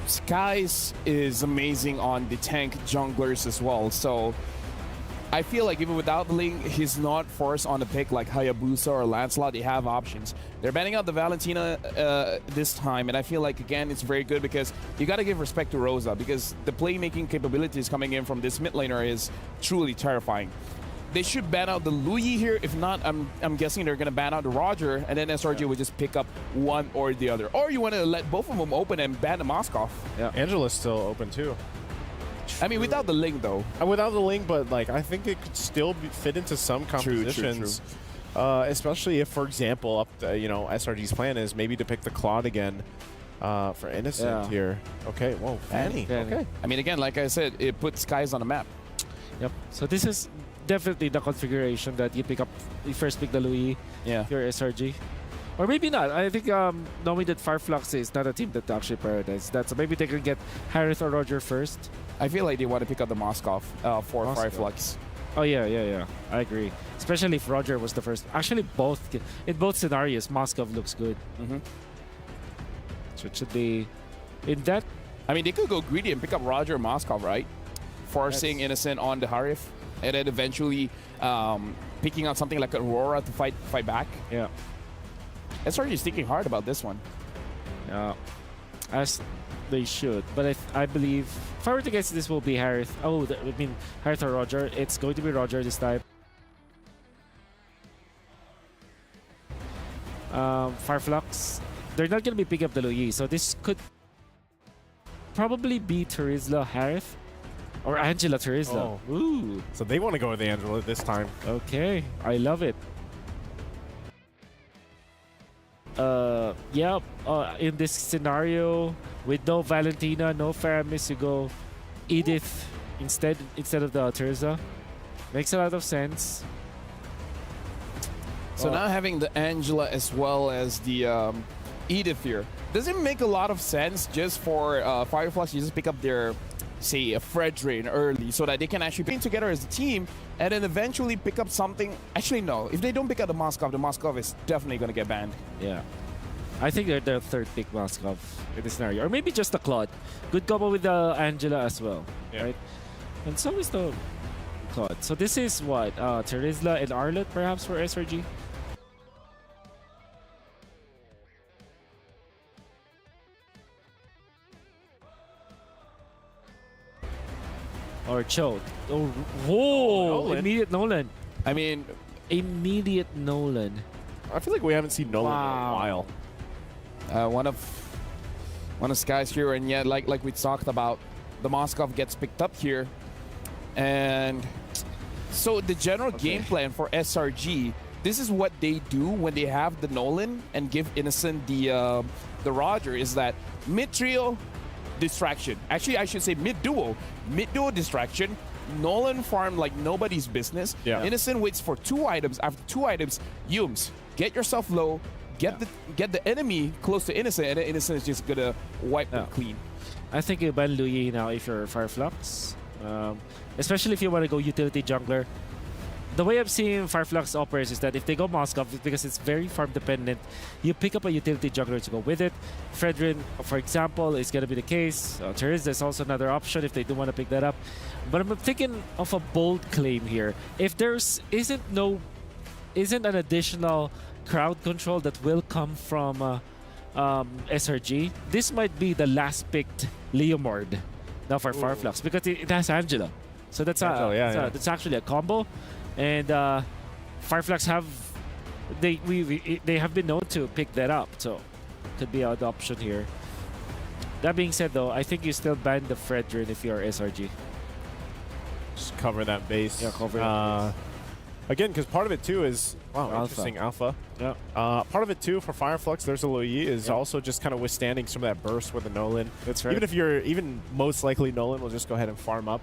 Skies is amazing on the tank junglers as well. So I feel like even without the Ling, he's not forced on a pick like Hayabusa or Lancelot. They have options. They're banning out the Valentina this time, and I feel like, again, it's very good because you got to give respect to Rosa because the playmaking capabilities coming in from this mid laner is truly terrifying. They should ban out the Luyi here. If not, I'm guessing they're going to ban out the Roger, and then SRG would just pick up one or the other. Or you want to let both of them open and ban the Moskov. Yeah, Angela's still open too. I mean, without the Ling, though. Without the Ling, but like I think it could still fit into some compositions. Especially if, for example, SRG's plan is maybe to pick the Claude again for Innocent here. Okay, whoa, Fanny. Okay. I mean, again, like I said, it puts Skies on the map. Yep. So this is definitely the configuration that you pick up. You first pick the Luyi. Yeah. Your SRG. Or maybe not. I think knowing that Flux is not a team that actually prioritizes that, so maybe they can get Harith or Roger first. I feel like they want to pick up the Moskov for Flux. Oh yeah. I agree. Especially if Roger was the first. Actually, in both scenarios, Moskov looks good. So it should be in that. I mean, they could go greedy and pick up Roger and Moskov, right? Forcing Innocent on the Harith, and then eventually picking out something like Aurora to fight back. Yeah. SRG is thinking hard about this one. Yeah, as they should. But I believe, if I were to guess, this will be Harith. Oh, I mean Harith or Roger. It's going to be Roger this time. Flux, they're not going to be picking up the Luyi, so this could probably be Terizla Harith. Or Angela Terizla. Oh. Ooh. So they want to go with the Angela this time. Okay, I love it. In this scenario, with no Valentina, no Faramis, you go Edith instead of the Terizla. Makes a lot of sense. So now having the Angela as well as the Edith here, does it make a lot of sense just for Fireflux to just pick up their, say, a Fredrin early so that they can actually put together as a team and then eventually pick up something? Actually, no. If they don't pick up the Moskov is definitely going to get banned. Yeah. I think they're the third pick Moskov in this scenario. Or maybe just the Claude. Good combo with the Angela as well. Yeah. Right? And so is the Claude. So this is what? Terizla and Arlet perhaps for SRG? Or Cho. Oh, whoa! Nolan. Immediate Nolan. I mean, immediate Nolan. I feel like we haven't seen Nolan in a while. One of Sky's here, and yet, like we talked about, the Moskov gets picked up here, and so the general game plan for SRG, this is what they do when they have the Nolan and give Innocent the Roger, is that mid trio distraction. Actually, I should say mid duo distraction. Nolan farm like nobody's business. Yeah. Innocent waits for 2 items. After 2 items, Yums, get yourself low. Get the enemy close to Innocent, and then Innocent is just gonna wipe them clean. I think you ban Luyi now if you're Fireflux. Especially if you want to go utility jungler. The way I'm seeing Fireflux operates is that if they go Moskov, because it's very farm dependent, you pick up a utility jungler to go with it. Fredrin, for example, is going to be the case. Terizla is also another option if they do want to pick that up. But I'm thinking of a bold claim here. If there's isn't an additional crowd control that will come from SRG, this might be the last picked Leomord now for Fireflux because it has Angela. So that's that's actually a combo. And Fireflux they have been known to pick that up, so could be an option here. That being said, though, I think you still ban the Fredrin if you're SRG. Just cover that base. Yeah, cover that base. Again, because part of it too is interesting alpha. Yeah. Part of it too for Fireflux, there's a Luyi is also just kind of withstanding some of that burst with the Nolan. That's right. Even most likely Nolan will just go ahead and farm up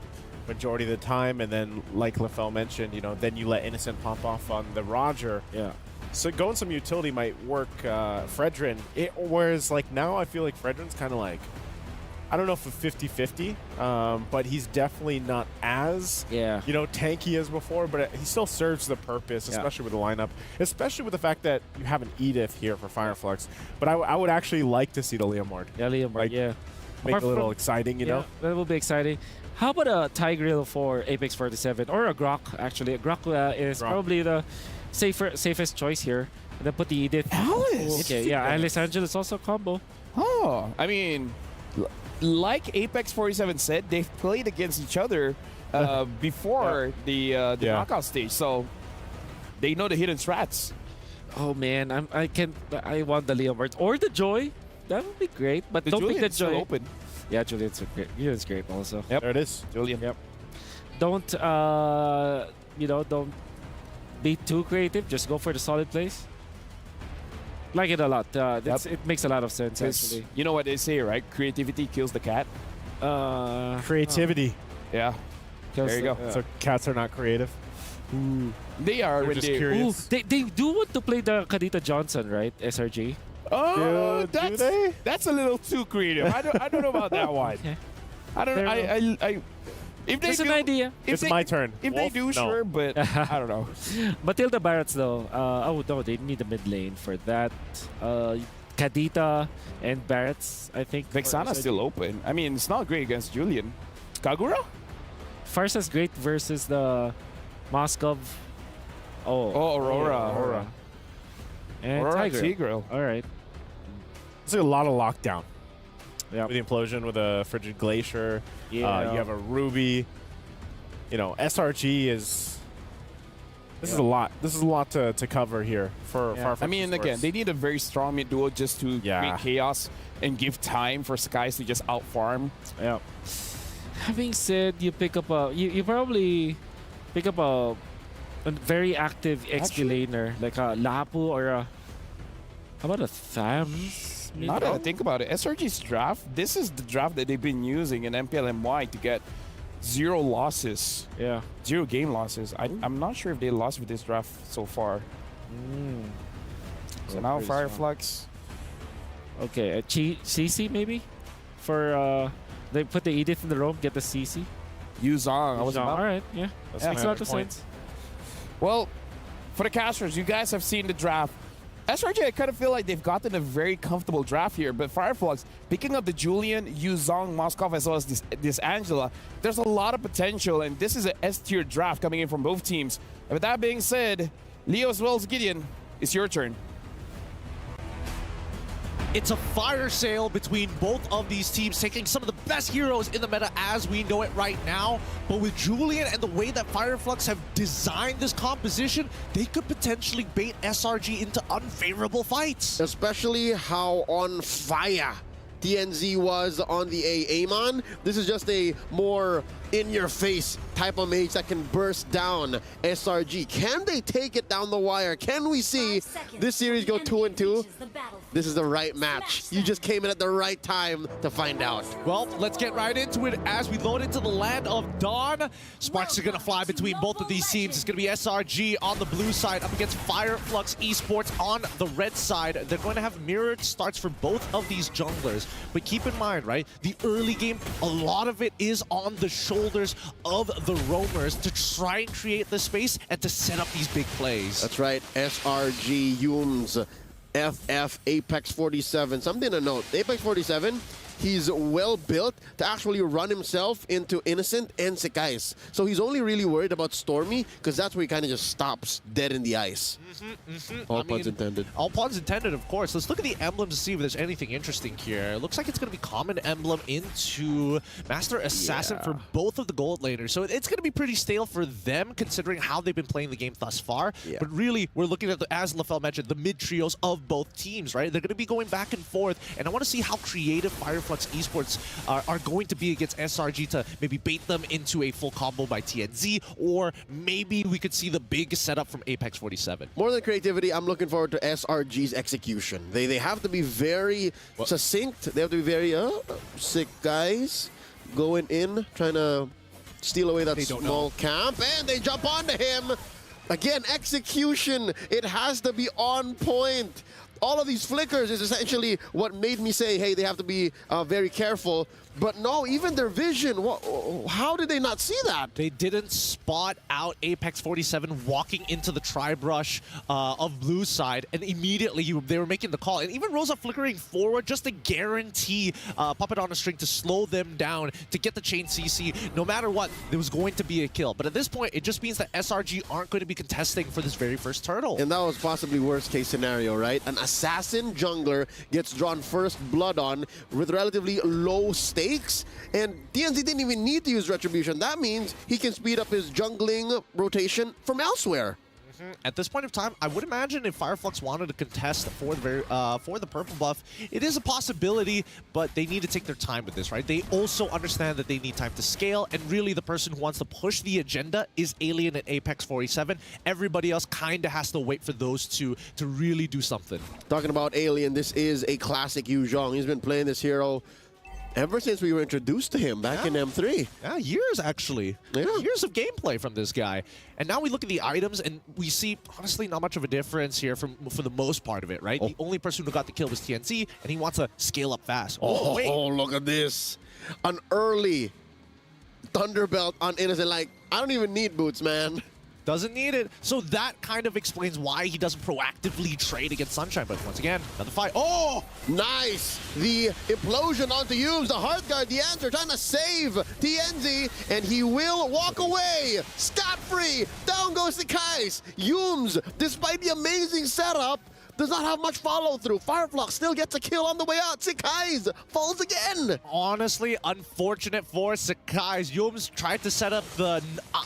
majority of the time, and then like LaFell mentioned, then you let Innocent pop off on the Roger. Yeah. So going some utility might work Fredrin. Whereas like now I feel like Fredrin's kind of like I don't know if a 50-50, but he's definitely not as tanky as before. But he still serves the purpose, especially with the lineup, especially with the fact that you have an Edith here for Fireflux. But I would actually like to see the Leomord. Yeah, Leomord. Make it a little exciting, you know. That will be exciting. How about a Tigreal for Apex 47 or a Grok? Actually, a Grok is probably the safest choice here. And then put the Edith. Alice. Okay, yeah, Alice Angel is also a combo. Oh, I mean, like Apex 47 said, they've played against each other before the knockout stage, so they know the hidden strats. Oh man, I want the Leomord or the Joy. That would be great, but the don't Julian's pick the Joy. Still open. Yeah, Julian's great. Julian's great also. Yep, there it is, Julian. Yep. Don't don't be too creative. Just go for the solid plays. Like it a lot. It makes a lot of sense actually. You know what they say, right? Creativity kills the cat. Creativity. Yeah. There you go. So cats are not creative. They are They're when just they curious. They do want to play the Kadita Johnson, right? SRG. Oh, do they? That's a little too creative. I don't know about that one. I don't. If they Just do, an idea. If It's my turn. If Wolf? they do, No. sure, but I don't know. Matilda Barretts though. Oh no, they need a mid lane for that. Kadita and Barretts, I think. Vexana's still open. I mean, it's not great against Julian. Kagura? Farsa's great versus the Moskov. Oh, Aurora. And Aurora Tigreal. All right. It's a lot of lockdown. Yeah. With the implosion, with a frigid glacier. Yeah. You have a Ruby. You know, SRG is. This is a lot. This is a lot to cover here for Fireflux. I mean, again, they need a very strong mid duo just to create chaos and give time for Skies to just out farm. Yeah. Having said, you pick up a you probably pick up a very active XP laner like a Lapu or a how about a Thams? Now that I think about it, SRG's draft, this is the draft that they've been using in MPLMY to get 0 losses. Yeah. 0 game losses. I'm not sure if they lost with this draft so far. So now Fireflux. Okay, a CC maybe? For they put the Edith in the roam, get the CC. Yuzong. All right, yeah. That makes a lot of sense. Well, for the casters, you guys have seen the draft. SRG, I kind of feel like they've gotten a very comfortable draft here, but Fireflux, picking up the Julian, Yuzong, Moskov, as well as this Angela, there's a lot of potential, and this is an S-tier draft coming in from both teams. And with that being said, Leo as well as Gideon, it's your turn. It's a fire sale between both of these teams, taking some of the best heroes in the meta as we know it right now. But with Julian and the way that Fireflux have designed this composition, they could potentially bait SRG into unfavorable fights. Especially how on fire TNZ was on the Amon. This is just a more in-your-face type of mage that can burst down SRG. Can they take it down the wire? Can we see this series go 2-2? This is the right match. You just came in at the right time to find out. Well, let's get right into it as we load into the land of Dawn. Sparks are going to fly between both of these teams. It's going to be SRG on the blue side up against Fireflux Esports on the red side. They're going to have mirrored starts for both of these junglers. But keep in mind, right, the early game, a lot of it is on the shoulders of the roamers to try and create the space and to set up these big plays. That's right, SRG, Yums, FF, Apex 47. Something to note, Apex 47, he's well built to actually run himself into Innocent and Sekais. So he's only really worried about Stormy because that's where he kind of just stops dead in the ice. All puns intended. All puns intended, of course. Let's look at the emblems to see if there's anything interesting here. It looks like it's going to be Common Emblem into Master Assassin for both of the gold laners. So it's going to be pretty stale for them considering how they've been playing the game thus far. But really, we're looking at, as LaFell mentioned, the mid trios of both teams, right? They're going to be going back and forth. And I want to see how creative Fireflux Esports are going to be against SRG to maybe bait them into a full combo by TNZ, or maybe we could see the big setup from Apex 47. More than creativity, I'm looking forward to SRG's execution. They have to be very succinct. They have to be very sick guys going in, trying to steal away that small camp, and they jump onto him. Again, execution. It has to be on point. all of these flickers is essentially what made me say, hey, they have to be very careful. But no, even their vision, how did they not see that? They didn't spot out Apex 47 walking into the tri-brush of blue side, and immediately they were making the call. And even Rosa flickering forward just to guarantee Puppet on a String to slow them down, to get the chain CC. No matter what, there was going to be a kill. But at this point, it just means that SRG aren't going to be contesting for this very first turtle. And that was possibly worst case scenario, right? An assassin jungler gets drawn first blood on with relatively low stakes. And TNZ didn't even need to use Retribution. That means he can speed up his jungling rotation from elsewhere. At this point of time, I would imagine if Fireflux wanted to contest for the purple buff, it is a possibility, but they need to take their time with this, right? They also understand that they need time to scale, and really the person who wants to push the agenda is Alien and Apex 47. Everybody else kind of has to wait for those two to really do something. Talking about Alien, this is a classic Yu Zhong. He's been playing this hero ever since we were introduced to him back in M3. Yeah, years actually. Yeah. Years of gameplay from this guy. And now we look at the items and we see, honestly, not much of a difference here for the most part of it, right? The only person who got the kill was TNC, and he wants to scale up fast. Wait. Oh, look at this. An early Thunderbelt on Innocent. Like, I don't even need boots, man. Doesn't need it. So that kind of explains why he doesn't proactively trade against Sunshine. But once again, another fight. Oh! Nice! The implosion onto Yumes, the Hearthguard, the answer, trying to save TNZ, and he will walk away scot-free. Down goes the Kais. Yumes, despite the amazing setup, does not have much follow-through. Fireflux still gets a kill on the way out. Sakai's falls again. Honestly, unfortunate for Sakai's. Yumes tried to set up the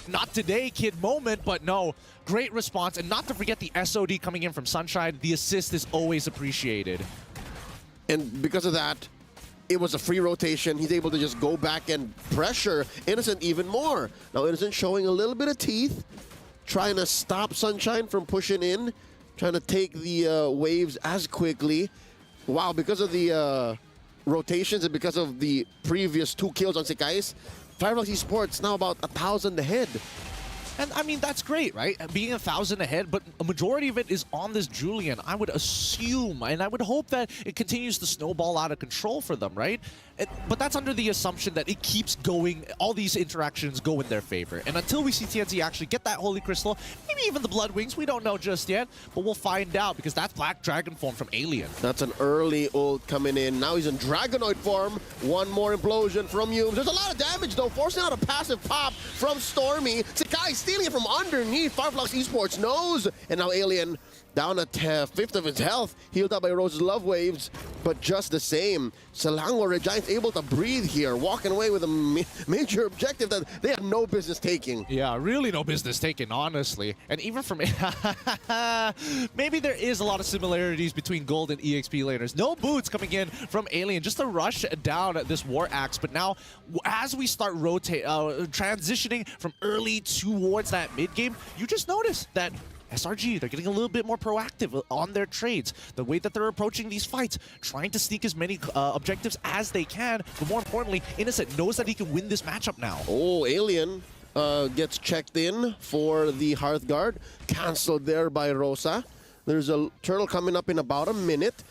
not today kid moment, but no. Great response, and not to forget the SOD coming in from Sunshine. The assist is always appreciated. And because of that, it was a free rotation. He's able to just go back and pressure Innocent even more. Now Innocent showing a little bit of teeth, trying to stop Sunshine from pushing in, trying to take the waves as quickly. Wow, because of the rotations and because of the previous 2 kills on Sekais, Fireflux Esports now about 1,000 ahead. And I mean, that's great, right? Being 1,000 ahead, but a majority of it is on this Julian, I would assume, and I would hope that it continues to snowball out of control for them, right? But that's under the assumption that it keeps going, all these interactions go in their favor. And until we see TNC actually get that Holy Crystal, maybe even the Blood Wings, we don't know just yet, but we'll find out because that's Black Dragon form from Alien. That's an early ult coming in. Now he's in Dragonoid form. One more implosion from Yumes. There's a lot of damage though, forcing out a passive pop from Stormy. Sakai stealing it from underneath Fireflux Esports knows. And now Alien down at 5th of his health, healed up by Rose's Love Waves, but just the same, Selangor Red Giants able to breathe here, walking away with a major objective that they had no business taking. Yeah, really no business taking, honestly. And even from maybe there is a lot of similarities between Gold and EXP laners. No boots coming in from Alien, just to rush down this War Axe. But now, as we start transitioning from early towards that mid game, you just notice that SRG, they're getting a little bit more proactive on their trades. The way that they're approaching these fights, trying to sneak as many objectives as they can, but more importantly, Innocent knows that he can win this matchup now. Oh, Alien gets checked in for the Hearthguard, cancelled there by Rosa. There's a turtle coming up in about a minute.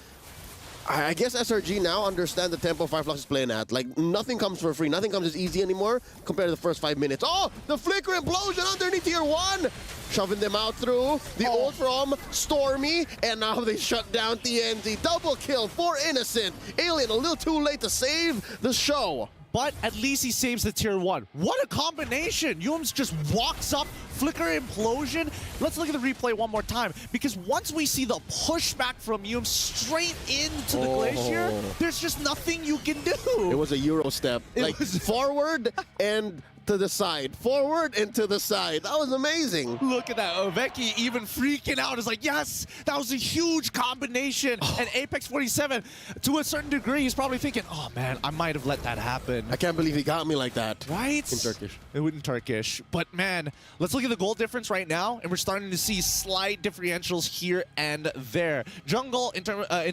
I guess SRG now understand the tempo Fireflux is playing at. Like, nothing comes for free. Nothing comes as easy anymore compared to the first 5 minutes. Oh, the flicker implosion underneath tier 1. Shoving them out through the ult from Stormy. And now they shut down TNZ. Double kill for Innocent. Alien a little too late to save the show. But at least he saves the tier 1. What a combination! Yumes just walks up, flicker implosion. Let's look at the replay one more time, because once we see the pushback from Yumes straight into the glacier, there's just nothing you can do. It was a Euro step. Like forward and to the side, forward and to the side. That was amazing. Look at that. Oveki even freaking out. Is like, yes, that was a huge combination. And Apex 47, to a certain degree, he's probably thinking, oh man, I might have let that happen. I can't believe he got me like that. Right? In Turkish. In Turkish. But man, let's look at the goal difference right now, and we're starting to see slight differentials here and there. Jungle, in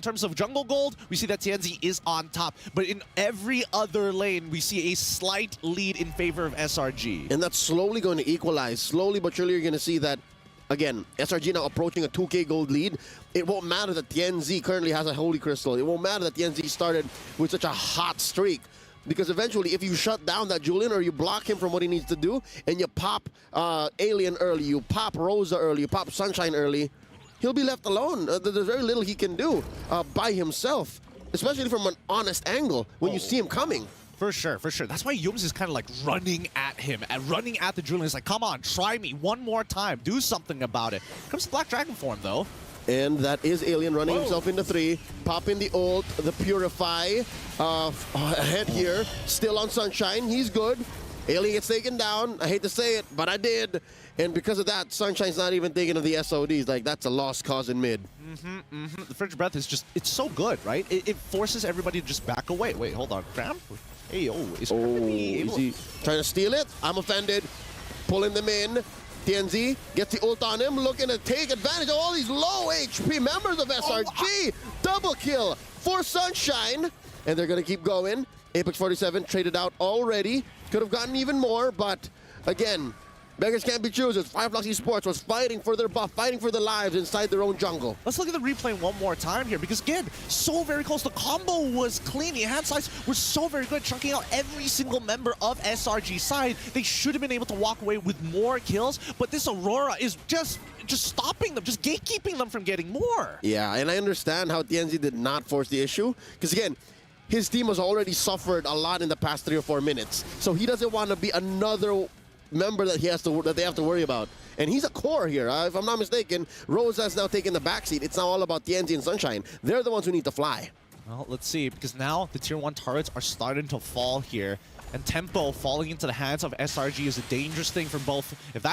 terms of jungle gold, we see that TNZ is on top. But in every other lane, we see a slight lead in favor of SRG. And that's slowly going to equalize. Slowly but surely you're going to see that again, SRG now approaching a 2K gold lead. It won't matter that TNZ currently has a Holy Crystal. It won't matter that TNZ started with such a hot streak. Because eventually, if you shut down that Julian or you block him from what he needs to do, and you pop Alien early, you pop Rosa early, you pop Sunshine early, he'll be left alone. There's very little he can do by himself, especially from an honest angle when you see him coming. For sure, for sure. That's why Yums is kind of like running at him and running at the Julian. It's like, come on, try me one more time. Do something about it. Comes the Black Dragon form, though. And that is Alien running himself into 3. Popping the ult, the Purify. Ahead here, still on Sunshine. He's good. Alien gets taken down. I hate to say it, but I did. And because of that, Sunshine's not even thinking of the SODs. Like, that's a lost cause in mid. The Frigid Breath is just, it's so good, right? It forces everybody to just back away. Wait, hold on. Cram? Hey, is he trying to steal it? I'm offended. Pulling them in. TNZ gets the ult on him, looking to take advantage of all these low HP members of SRG. Double kill for Sunshine. And they're going to keep going. Apex 47 traded out already. Could have gotten even more, but again, beggars can't be choosers. Flux Esports was fighting for their buff, fighting for their lives inside their own jungle. Let's look at the replay one more time here, because again, so very close. The combo was clean. The hand size was so very good, chunking out every single member of SRG's side. They should have been able to walk away with more kills, but this Aurora is just stopping them, just gatekeeping them from getting more. Yeah, and I understand how TNZ did not force the issue, because again, his team has already suffered a lot in the past 3 or 4 minutes, so he doesn't want to be another member that they have to worry about. And he's a core here. If I'm not mistaken, Rosa's now taking the backseat. It's now all about TNZ and Sunshine. They're the ones who need to fly. Well, let's see, because now the tier 1 turrets are starting to fall here. And tempo falling into the hands of SRG is a dangerous thing for both. If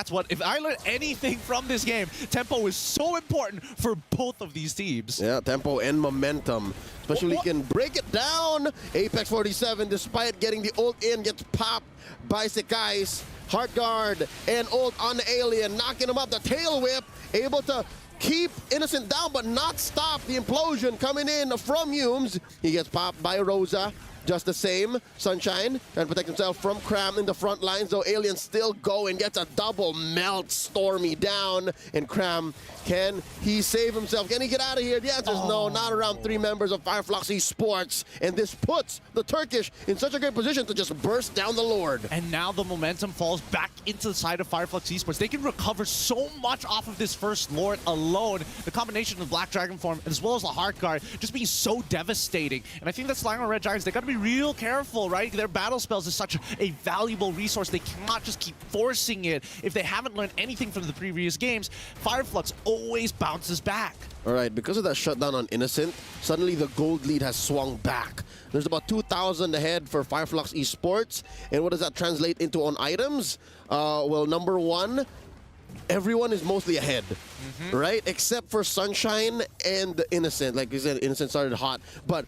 I learned anything from this game, tempo is so important for both of these teams. Yeah, tempo and momentum. Especially he can break it down. Apex 47, despite getting the ult in, gets popped by Sekai's Heart Guard and ult on the Alien, knocking him up. The tail whip, able to keep Innocent down, but not stop the implosion coming in from Yums. He gets popped by Rosa. Just the same, Sunshine trying to protect himself from Cram in the front lines, though Alien still going, gets a double melt Stormy down. And Cram, can he save himself? Can he get out of here? The answer is no, not around 3 members of Flux Esports. And this puts the Turkish in such a great position to just burst down the Lord. And now the momentum falls back into the side of Flux Esports. They can recover so much off of this first Lord alone. The combination of Black Dragon form as well as the Heart Guard just being so devastating. And I think that Selangor Red Giants, they got to be real careful, right? Their battle spells is such a valuable resource. They cannot just keep forcing it. If they haven't learned anything from the previous games, Fireflux always bounces back. All right, because of that shutdown on Innocent, suddenly the gold lead has swung back. There's about 2,000 ahead for Flux Esports. And what does that translate into on items? Well, number 1, everyone is mostly ahead, right? Except for Sunshine and Innocent. Like you said, Innocent started hot, but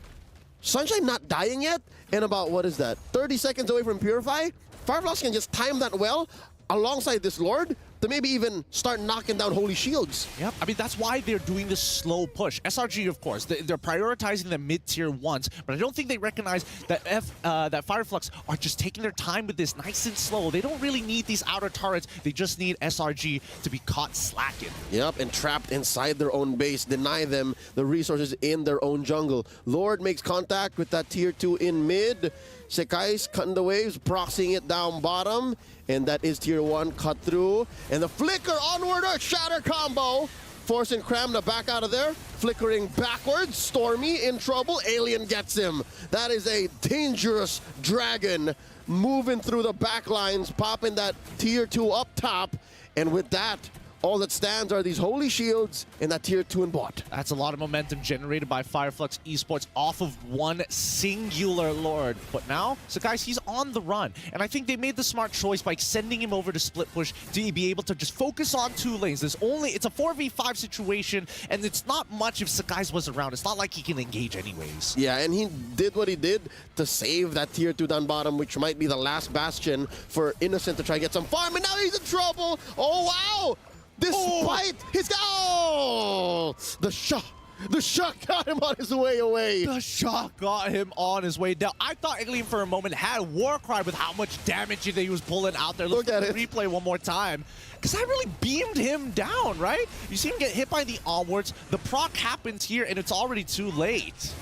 Sunshine not dying yet, and about, 30 seconds away from Purify? Fireflux can just time that well alongside this Lord to maybe even start knocking down Holy Shields. Yep, I mean, that's why they're doing this slow push. SRG, of course, they're prioritizing the mid-tier ones, but I don't think they recognize that that Fireflux are just taking their time with this nice and slow. They don't really need these outer turrets. They just need SRG to be caught slacking. Yep, and trapped inside their own base. Deny them the resources in their own jungle. Lord makes contact with that tier 2 in mid. Sekai's cutting the waves, proxying it down bottom. And that is tier 1 cut through. And the flicker onward or shatter combo, forcing Cram to back out of there. Flickering backwards, Stormy in trouble. Alien gets him. That is a dangerous dragon moving through the back lines, popping that tier 2 up top. And with that, all that stands are these Holy Shields and that tier 2 in bot. That's a lot of momentum generated by Flux Esports off of one singular Lord. But now, Sakai, he's on the run. And I think they made the smart choice by sending him over to split push to be able to just focus on 2 lanes. It's a 4v5 situation, and it's not much if Sakai was around. It's not like he can engage anyways. Yeah, and he did what he did to save that tier 2 down bottom, which might be the last bastion for Innocent to try and get some farm. And now he's in trouble. Oh, wow! Despite his... Oh! The shot The shot got him on his way away. The shot got him on his way down. I thought Alien for a moment had Warcry with how much damage that he was pulling out there. Look at it. Replay one more time. Because I really beamed him down, right? You see him get hit by the onwards. The proc happens here, and it's already too late.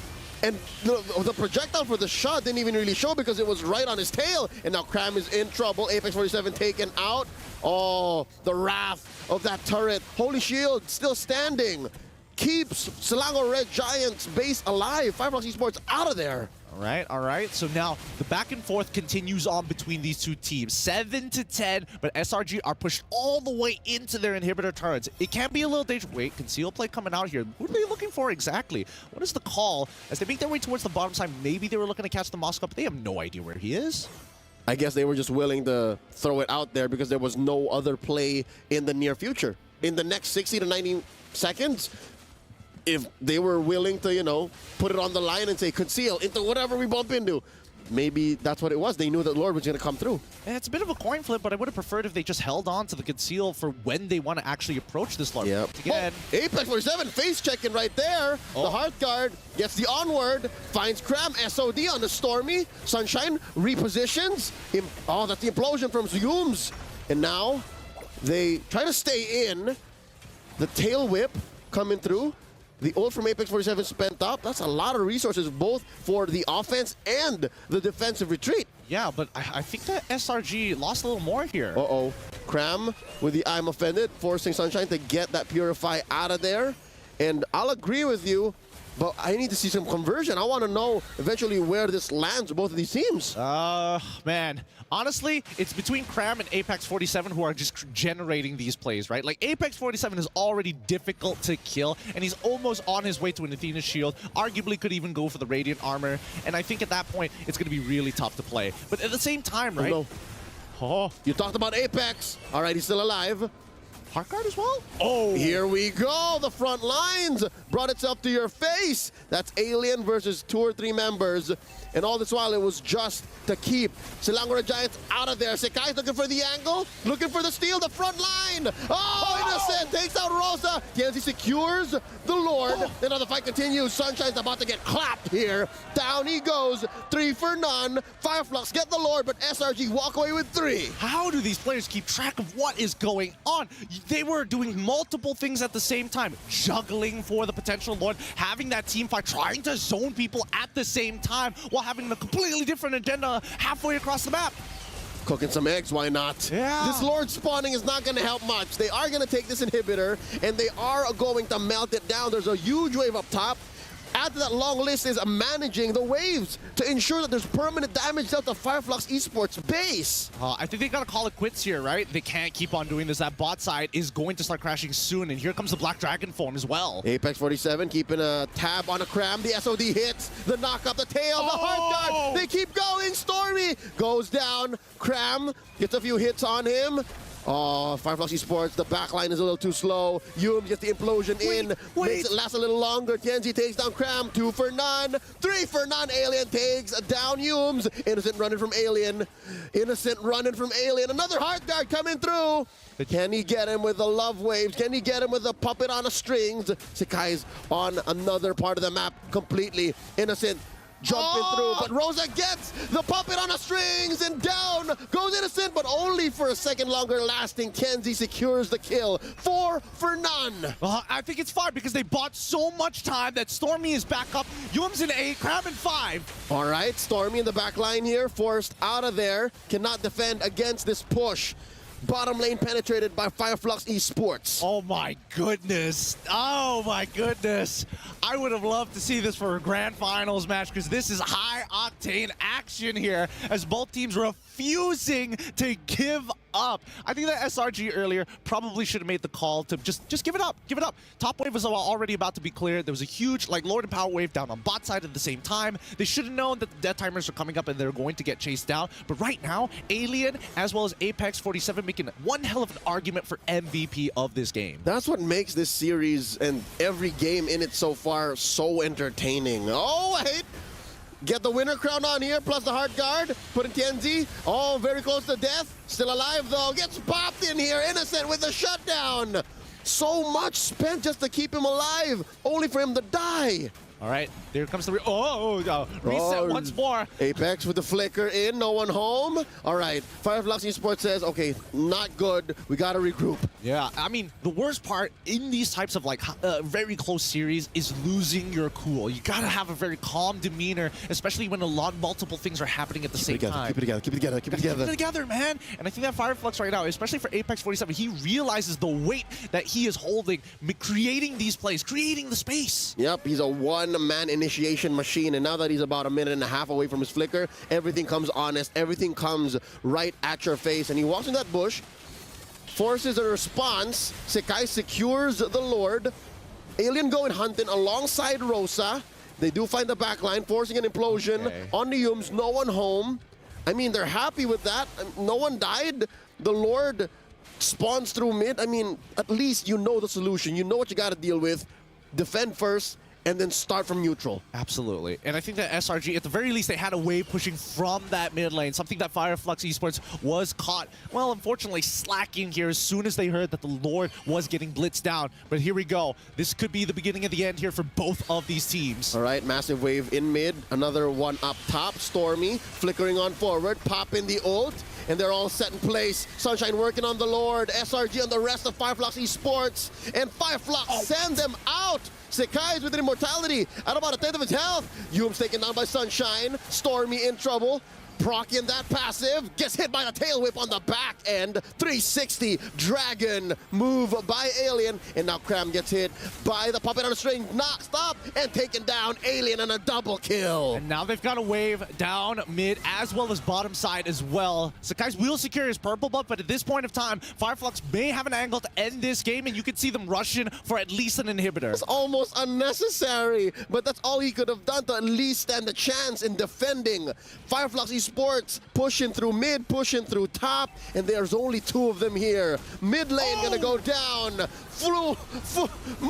And the projectile for the shot didn't even really show because it was right on his tail. And now Cram is in trouble. Apex 47 taken out. Oh, the wrath of that turret. Holy Shield still standing. Keeps Selangor Red Giants base alive. Fireflux Esports out of there. All right. So now the back and forth continues on between these two teams. 7-10, but SRG are pushed all the way into their inhibitor turrets. It can be a little dangerous. Wait, conceal play coming out here. Who are they looking for exactly? What is the call? As they make their way towards the bottom side, maybe they were looking to catch the Moscow, but they have no idea where he is. I guess they were just willing to throw it out there because there was no other play in the near future. In the next 60 to 90 seconds, if they were willing to, you know, put it on the line and say, conceal into whatever we bump into, maybe that's what it was. They knew that Lord was going to come through. And it's a bit of a coin flip, but I would have preferred if they just held on to the conceal for when they want to actually approach this Lord. Yep. Again, Apex 47 face checking right there. The Heart Guard gets the onward, finds Cram, SOD on the Stormy. Sunshine repositions. Oh, that's the implosion from Zooms. And now they try to stay in. The tail whip coming through. The ult from Apex 47 spent up. That's a lot of resources, both for the offense and the defensive retreat. Yeah, but I think that SRG lost a little more here. Uh-oh. Cram with the I'm offended, forcing Sunshine to get that Purify out of there. And I'll agree with you, but I need to see some conversion. I want to know eventually where this lands, both of these teams. Man. Honestly, it's between Cram and Apex 47 who are just generating these plays, right? Like, Apex 47 is already difficult to kill, and he's almost on his way to an Athena shield. Arguably could even go for the Radiant armor, and I think at that point, it's going to be really tough to play. But at the same time, right? Oh, you talked about Apex. All right, he's still alive. Heart Guard as well? Oh! Here we go! The front lines brought itself to your face! That's Alien versus 2 or 3 members. And all this while, it was just to keep Selangor Giants out of there. Sekai's looking for the angle, looking for the steal, the front line! Oh, Innocent takes out Rosa! Tienzi secures the Lord. And now the fight continues. Sunshine's about to get clapped here. Down he goes, 3 for none. Fireflux get the Lord, but SRG walk away with 3. How do these players keep track of what is going on? They were doing multiple things at the same time. Juggling for the potential Lord, having that team fight, trying to zone people at the same time, while having a completely different agenda halfway across the map. Cooking some eggs, why not? Yeah. This Lord spawning is not going to help much. They are going to take this inhibitor, and they are going to melt it down. There's a huge wave up top. Add to that long list is managing the waves to ensure that there's permanent damage dealt to Fireflux Esports base. I think they gotta call it quits here, right? They can't keep on doing this. That bot side is going to start crashing soon, and here comes the Black Dragon form as well. Apex 47 keeping a tab on a Cram. The SOD hits, the knock up the tail, the Heart Guard. They keep going. Stormy goes down. Cram gets a few hits on him. Oh, Fireflux Esports, the backline is a little too slow. Yum gets the implosion makes it last a little longer. Tienzi takes down Cram, 2 for none. 3 for none, Alien takes down Yums. Innocent running from Alien. Another Heart Guard coming through. Can he get him with the love waves? Can he get him with the puppet on the strings? Sekai's on another part of the map completely. Innocent jumping through, but Rosa gets the puppet on the strings, and down goes Innocent, but only for a second longer lasting. Kenzie secures the kill. 4 for none. I think it's 5 because they bought so much time that Stormy is back up. Yum's in 8, Crab in 5. All right, Stormy in the back line here, forced out of there. Cannot defend against this push. Bottom lane penetrated by Fireflux Esports. Oh my goodness. Oh my goodness. I would have loved to see this for a grand finals match because this is high octane action here as both teams refusing to give up. I think that SRG earlier probably should have made the call to just give it up. Give it up. Top wave was already about to be cleared. There was a huge Lord and Power wave down on bot side at the same time. They should have known that the death timers are coming up and they're going to get chased down. But right now, Alien as well as Apex 47 making one hell of an argument for MVP of this game. That's what makes this series and every game in it so far so entertaining. Oh, wait. Get the winner crown on here, plus the Heart Guard. Putting Tienzi, very close to death. Still alive, though. Gets popped in here. Innocent with the shutdown. So much spent just to keep him alive, only for him to die. All right, there comes the reset once more. Apex with the flicker in, no one home. All right, Flux Esports says, okay, not good. We got to regroup. Yeah, I mean, the worst part in these types of like very close series is losing your cool. You got to have a very calm demeanor, especially when multiple things are happening at the same time. Keep it together, keep it together, keep it together. Keep it together, man. And I think that Flux right now, especially for Apex 47, he realizes the weight that he is holding, creating these plays, creating the space. Yep, he's a one-man initiation machine, and now that he's about a minute and a half away from his flicker, everything comes honest, everything comes right at your face, and he walks in that bush, forces a response. Sekai secures the Lord. Alien going hunting alongside Rosa. They do find the backline, forcing an implosion on the Yums. No one home. I mean, they're happy with that. No one died. The Lord spawns through mid. I mean, at least you know the solution. You know what you got to deal with. Defend first, and then start from neutral. Absolutely. And I think that SRG, at the very least, they had a wave pushing from that mid lane, something that Flux Esports was caught, well, unfortunately, slacking here as soon as they heard that the Lord was getting blitzed down. But here we go. This could be the beginning of the end here for both of these teams. All right, massive wave in mid. Another one up top. Stormy flickering on forward, popping the ult, and they're all set in place. Sunshine working on the Lord, SRG on the rest of Flux Esports, and Flux send them out. Sekai is with an immortality at about a tenth of his health. Yum's taken down by Sunshine. Stormy in trouble. Proc in that passive. Gets hit by the tail whip on the back end. 360 Dragon move by Alien. And now Cram gets hit by the puppet on a string. Knocked up and taken down. Alien on a double kill. And now they've got a wave down mid as well as bottom side as well. Sakai's will secure his purple buff, but at this point of time, Flux may have an angle to end this game, and you can see them rushing for at least an inhibitor. It's almost unnecessary, but that's all he could have done to at least stand a chance in defending. Flux Esports pushing through mid, pushing through top, and there's only two of them here. Mid lane gonna go down.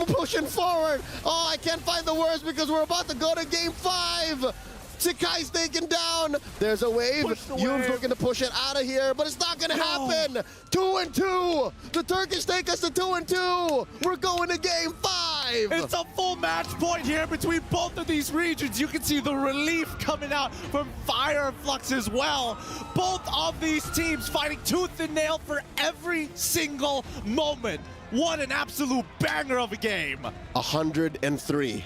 Pushing forward. Oh, I can't find the words because we're about to go to game 5. Sekai's taken down. There's a wave. Yum's looking to push it out of here, but it's not going to happen. 2-2. The Turkish take us to 2-2. We're going to game 5. It's a full match point here between both of these regions. You can see the relief coming out from Flux as well. Both of these teams fighting tooth and nail for every single moment. What an absolute banger of a game. 103.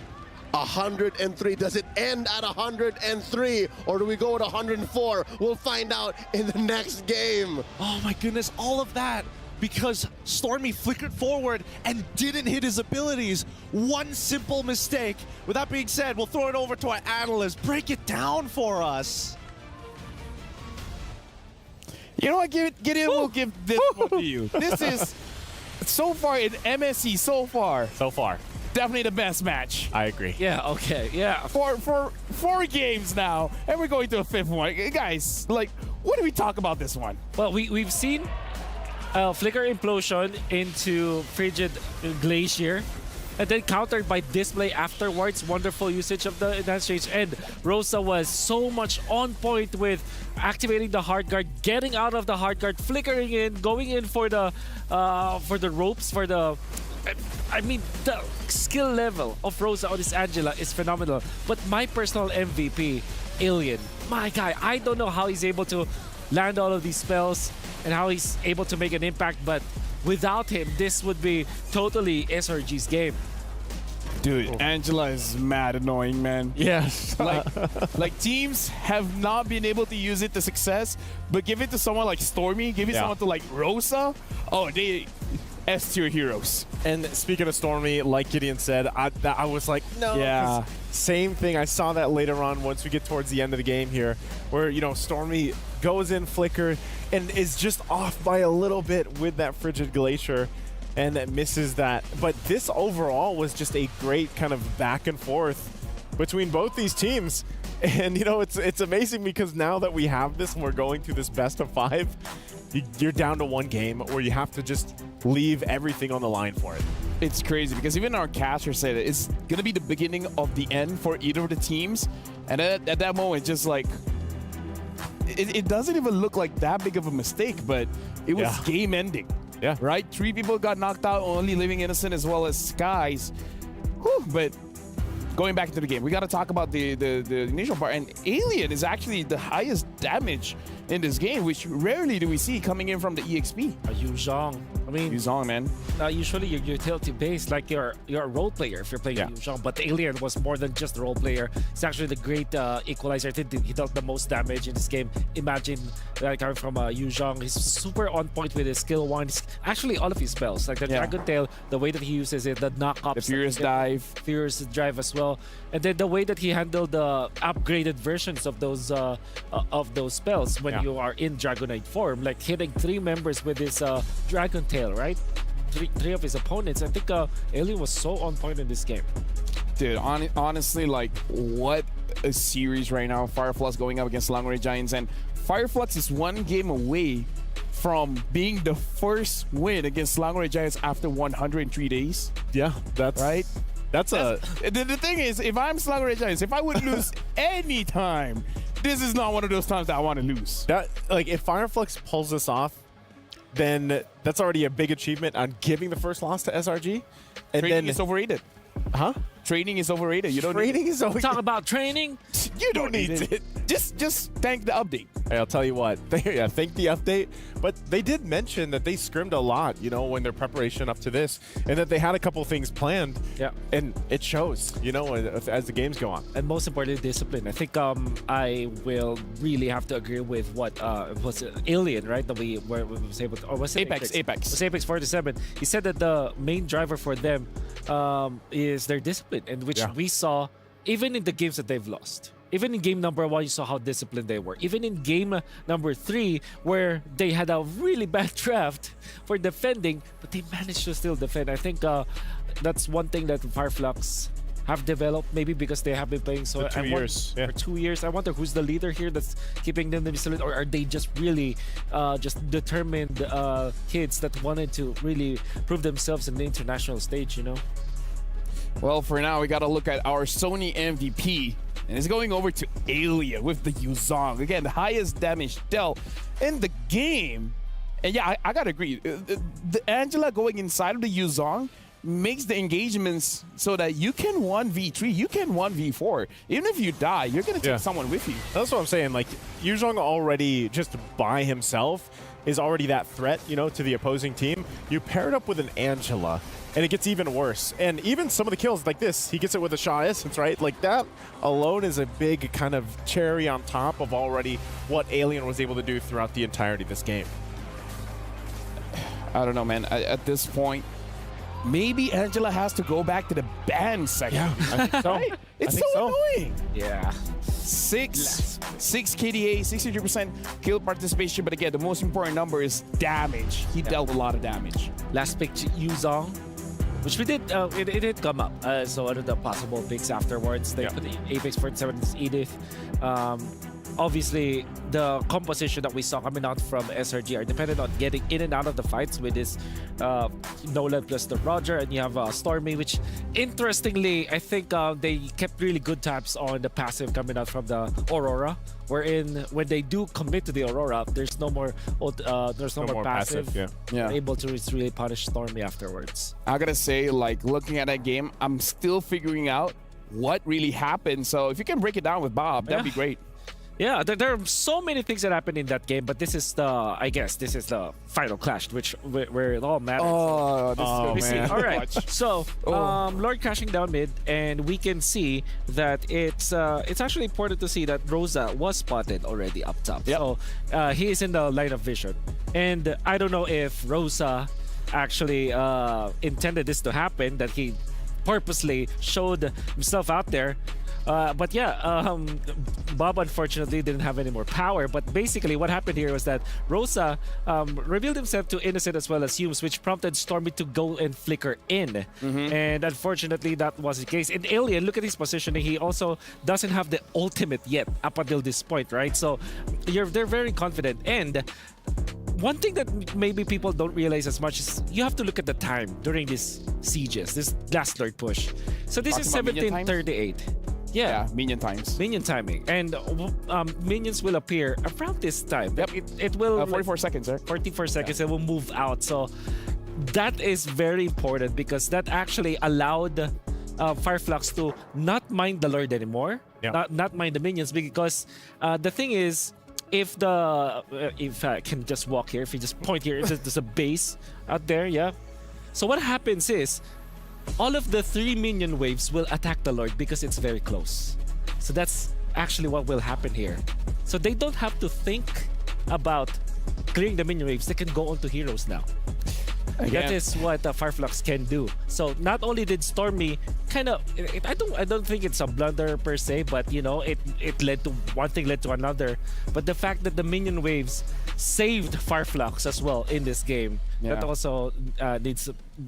103. Does it end at 103, or do we go at 104? We'll find out in the next game. Oh my goodness, all of that because Stormy flickered forward and didn't hit his abilities. One simple mistake. With that being said, we'll throw it over to our analyst. Break it down for us. You know what, Gideon, we'll give this one to you. This is, so far in MSC, so far, definitely the best match. I agree. Yeah, okay, yeah. For 4 games now, and we're going to a 5th one. Guys, like, what do we talk about this one? Well, we've seen Flicker Implosion into Frigid Glacier, and then countered by Display afterwards. Wonderful usage of the enhanced range, and Rosa was so much on point with activating the hard guard, getting out of the hard guard, flickering in, going in for the ropes, for the... I mean, the skill level of Rosa on this Angela is phenomenal. But my personal MVP, Alien, my guy, I don't know how he's able to land all of these spells and how he's able to make an impact, but without him, this would be totally SRG's game. Dude, Angela is mad annoying, man. Yes. like teams have not been able to use it to success, but give it to someone like Stormy, give it someone to like Rosa. Oh, they S-tier heroes. And speaking of Stormy, like Gideon said, I was like, no. Yeah. Same thing. I saw that later on once we get towards the end of the game here, where, you know, Stormy goes in Flicker and is just off by a little bit with that Frigid Glacier and misses that. But this overall was just a great kind of back and forth between both these teams. And, you know, it's amazing because now that we have this and we're going through this best of 5, you're down to 1 game where you have to just leave everything on the line for it. It's crazy because even our caster said it's going to be the beginning of the end for either of the teams. And at that moment, just like, it doesn't even look like that big of a mistake, but it was game ending. Yeah. Right? 3 people got knocked out, only Living Innocent as well as Skies. Whew, but going back to the game, we got to talk about the initial part. And Alien is actually the highest damage in this game, which rarely do we see coming in from the EXP. Yuzhong. I mean, Yuzhong, man. Usually you're utility based, like you're a role player if you're playing Yuzhong. But Alien was more than just a role player. It's actually the great equalizer. I think he dealt the most damage in this game. Imagine coming from Yuzhong. He's super on point with his skill 1. Actually, all of his spells, like the Dragon Tail, the way that he uses it, the knockups, the Furious Dive, Furious Drive as well, and then the way that he handled the upgraded versions of those spells when you are in Dragonite form, like hitting 3 members with his Dragon Tail, right? Three of his opponents. I think Alien was so on point in this game. Dude, honestly, like, what a series right now. Fireflux going up against Selangor Giants, and Fireflux is 1 game away from being the first win against Selangor Giants after 103 days. Yeah, that's right. The thing is, if I'm Selangor Giants, if I would lose any time, this is not one of those times that I want to lose. That, like, if Fireflux pulls this off, then that's already a big achievement on giving the first loss to SRG. And training is overrated. Huh? Training is overrated. You don't training is overrated. Talk about training. You don't need it. Just thank the update. Hey, I'll tell you what. Yeah, thank the update. But they did mention that they scrimmed a lot, you know, when their preparation up to this, and that they had a couple things planned. Yeah. And it shows, you know, as the games go on. And most importantly, discipline. I think I will really have to agree with what was Alien, right? That we was able to, or was it Apex? It was Apex 47. He said that the main driver for them is their discipline, and which we saw even in the games that they've lost. Even in game number 1, you saw how disciplined they were. Even in game number 3, where they had a really bad draft for defending, but they managed to still defend. I think that's one thing that Fireflux have developed, maybe because they have been playing so for 2 years. For 2 years. I wonder who's the leader here that's keeping them resilient, or are they just really just determined kids that wanted to really prove themselves in the international stage, you know? Well, for now, we got to look at our Sony MVP. And it's going over to Alien with the Yuzhong. Again, the highest damage dealt in the game. And yeah, I got to agree. The Angela going inside of the Yuzhong makes the engagements so that you can 1v3, you can 1v4. Even if you die, you're going to take someone with you. That's what I'm saying. Like, Yuzhong already, just by himself, is already that threat, you know, to the opposing team. You pair it up with an Angela, and it gets even worse. And even some of the kills like this, he gets it with a Shaw Essence, right? Like, that alone is a big kind of cherry on top of already what Alien was able to do throughout the entirety of this game. I don't know, man. At this point, maybe Angela has to go back to the ban section. Yeah, I think so. Right? It's so annoying. Yeah. 6 KDA, 63% kill participation, but again, the most important number is damage. He dealt a lot of damage. Last pick, Yuzhong, which we did, it did come up. So one of the possible picks afterwards, they put the Apex 47 Edith. Obviously, the composition that we saw coming out from SRG are dependent on getting in and out of the fights with this Nolan plus the Roger, and you have Stormy, which interestingly, I think they kept really good tabs on the passive coming out from the Aurora, wherein when they do commit to the Aurora, there's no more passive. Yeah. They're able to really punish Stormy afterwards. I gotta say, like, looking at that game, I'm still figuring out what really happened. So if you can break it down with Bob, that'd be great. Yeah, there are so many things that happened in that game, but this is I guess this is the final clash, where it all matters. Oh, this is man. All right, so Lord crashing down mid, and we can see that it's actually important to see that Rosa was spotted already up top. Yep. So he is in the line of vision, and I don't know if Rosa actually intended this to happen, that he purposely showed himself out there. But yeah, Bob unfortunately didn't have any more power. But basically what happened here was that Rosa revealed himself to Innocent as well as Humes, which prompted Stormy to go and flicker in. And unfortunately, that was the case. In Alien, look at his positioning. He also doesn't have the ultimate yet up until this point, right? So they're very confident. And one thing that maybe people don't realize as much is you have to look at the time during these sieges, this last Lord push. So this is 17:38. Yeah, minion times. Minion timing. And minions will appear around this time. Yep. It will... 44 seconds, right? 44 seconds, it will move out. So that is very important because that actually allowed Fireflux to not mind the Lord anymore. Not mind the minions because the thing is, if I can just walk here, if you just point here, there's a base out there, yeah. So what happens is, all of the 3 minion waves will attack the Lord because it's very close. So that's actually what will happen here. So they don't have to think about clearing the minion waves. They can go on to heroes now. That is what Fireflux can do. So not only did Stormy kind of, I don't think it's a blunder per se, but you know, it led to one thing led to another. But the fact that the minion waves saved Fireflux as well in this game, that also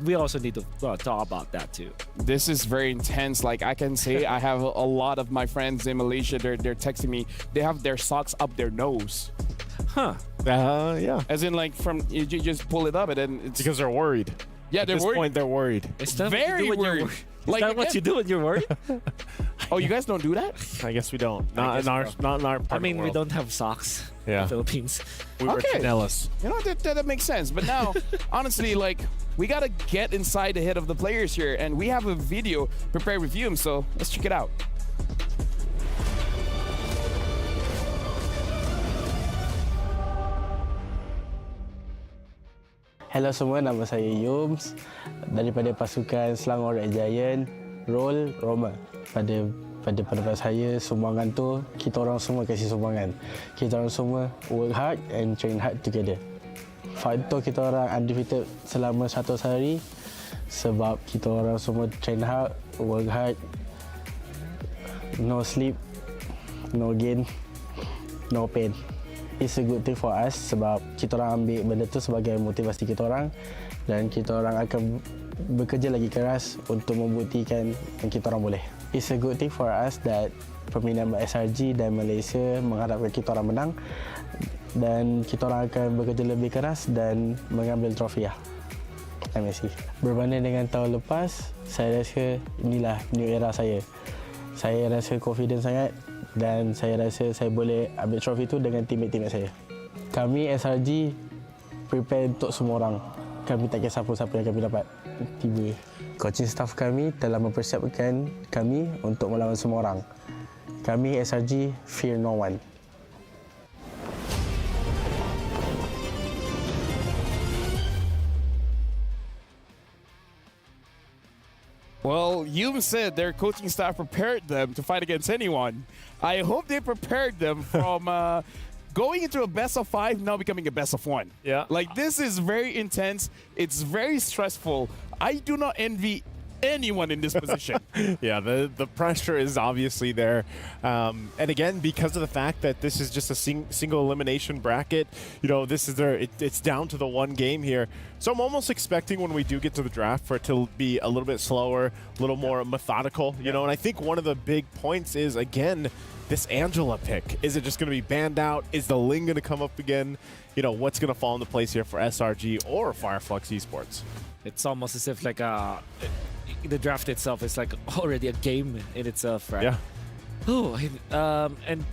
we also need to talk about that too. This is very intense. Like I can say, I have a lot of my friends in Malaysia. They're texting me. They have their socks up their nose. Huh. Yeah. As in, like, from you just pull it up and then it's because they're worried. Yeah, they're At this worried. point, they're worried. Is that Very worried. Like, that what you do when you're worried? Oh, you guys don't do that? I guess we don't. Not in our part I mean, of the we world. don't have socks in Yeah. the Philippines. We were Chanellas. You know, that makes sense. But now, honestly, like, we got to get inside the head of the players here. And we have a video prepared with you, so let's check it out. Hello semua, nama saya Yums daripada pasukan Selangor Red Giant, role Roma. Pada pendapat saya, sumbangan tu kita orang semua kasih sumbangan. Kita orang semua work hard and train hard together. Faktor kita orang undefeated selama 100 hari sebab kita orang semua train hard, work hard, no sleep, no gain, no pain. It's a good thing for us sebab kita orang ambil benda tu sebagai motivasi kita orang dan kita orang akan bekerja lagi keras untuk membuktikan yang kita orang boleh. It's a good thing for us that peminat SRG dan Malaysia mengharapkan kita orang menang dan kita orang akan bekerja lebih keras dan mengambil trofi MSC. Berbanding dengan tahun lepas, saya rasa inilah new era saya. Saya rasa confident sangat dan saya rasa saya boleh ambil trofi itu dengan teammate saya. Kami SRG prepare untuk semua orang. Kami tak kisah siapa yang kami dapat tiba. Coaching staff kami telah mempersiapkan kami untuk melawan semua orang. Kami SRG fear no one. Well, you said their coaching staff prepared them to fight against anyone. I hope they prepared them from going into a best of 5, now becoming a best of 1. Yeah. Like, this is very intense. It's very stressful. I do not envy anyone in this position. Yeah, the pressure is obviously there. And again, because of the fact that this is just a single elimination bracket, you know, this is it's down to the one game here. So I'm almost expecting when we do get to the draft for it to be a little bit slower, a little more methodical, you know, and I think one of the big points is, again, this Angela pick. Is it just going to be banned out? Is the Ling going to come up again? You know, what's going to fall into place here for SRG or Fireflux Esports? It's almost as if like the draft itself is like already a game in itself, right? Yeah. Oh, and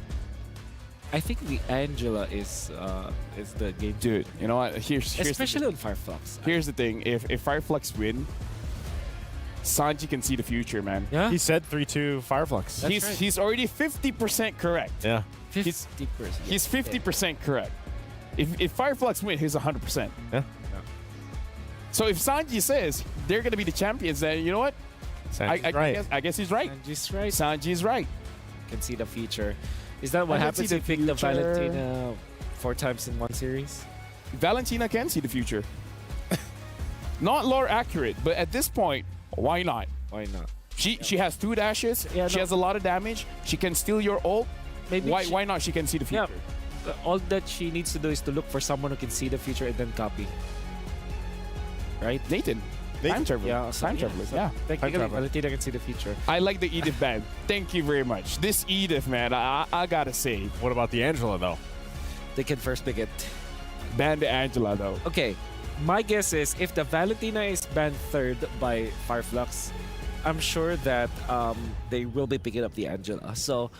I think the Angela is the game. Dude, you know what? Here's especially on Fireflux. Here's the thing: if Fireflux win, Sanji can see the future, man. Yeah. He said 3-2 Fireflux. He's already 50% correct. Yeah. 50%. He's 50% correct. If Fireflux win, he's 100%. Yeah. So if Sanji says they're going to be the champions, then you know what? I guess he's right. Sanji's right. Sanji's right. Can see the future. Is that what happens if you pick the Valentina 4 times in one series? Valentina can see the future. Not lore accurate, but at this point, why not? Why not? She has 2 dashes. Yeah, she has a lot of damage. She can steal your ult. Maybe why not? She can see the future. Yeah. All that she needs to do is to look for someone who can see the future and then copy. Right? Nathan. Time traveler. Yeah, time traveler. Yeah. Technically, Valentina can see the future. I like the Edith band. Thank you very much. This Edith, man, I gotta say. What about the Angela, though? They can first pick it. Ban the Angela, though. Okay. My guess is if the Valentina is banned 3rd by Fireflux, I'm sure that they will be picking up the Angela. So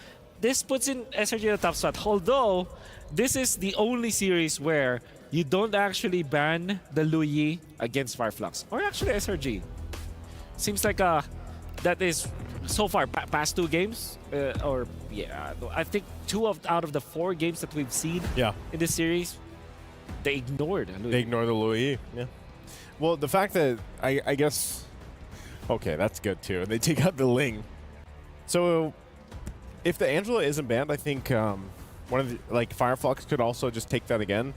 this puts in SRG in a tough spot. Although this is the only series where you don't actually ban the Luyi against Fireflux, or actually SRG. Seems like that is so far past 2 games, or yeah, I think 2 out of the 4 games that we've seen in this series, they ignored Luyi. They ignore the Louis. Yeah. Well, the fact that I guess, okay, that's good too. They take out the Ling. So if the Angela isn't banned, I think one of the, like, Fireflux could also just take that again.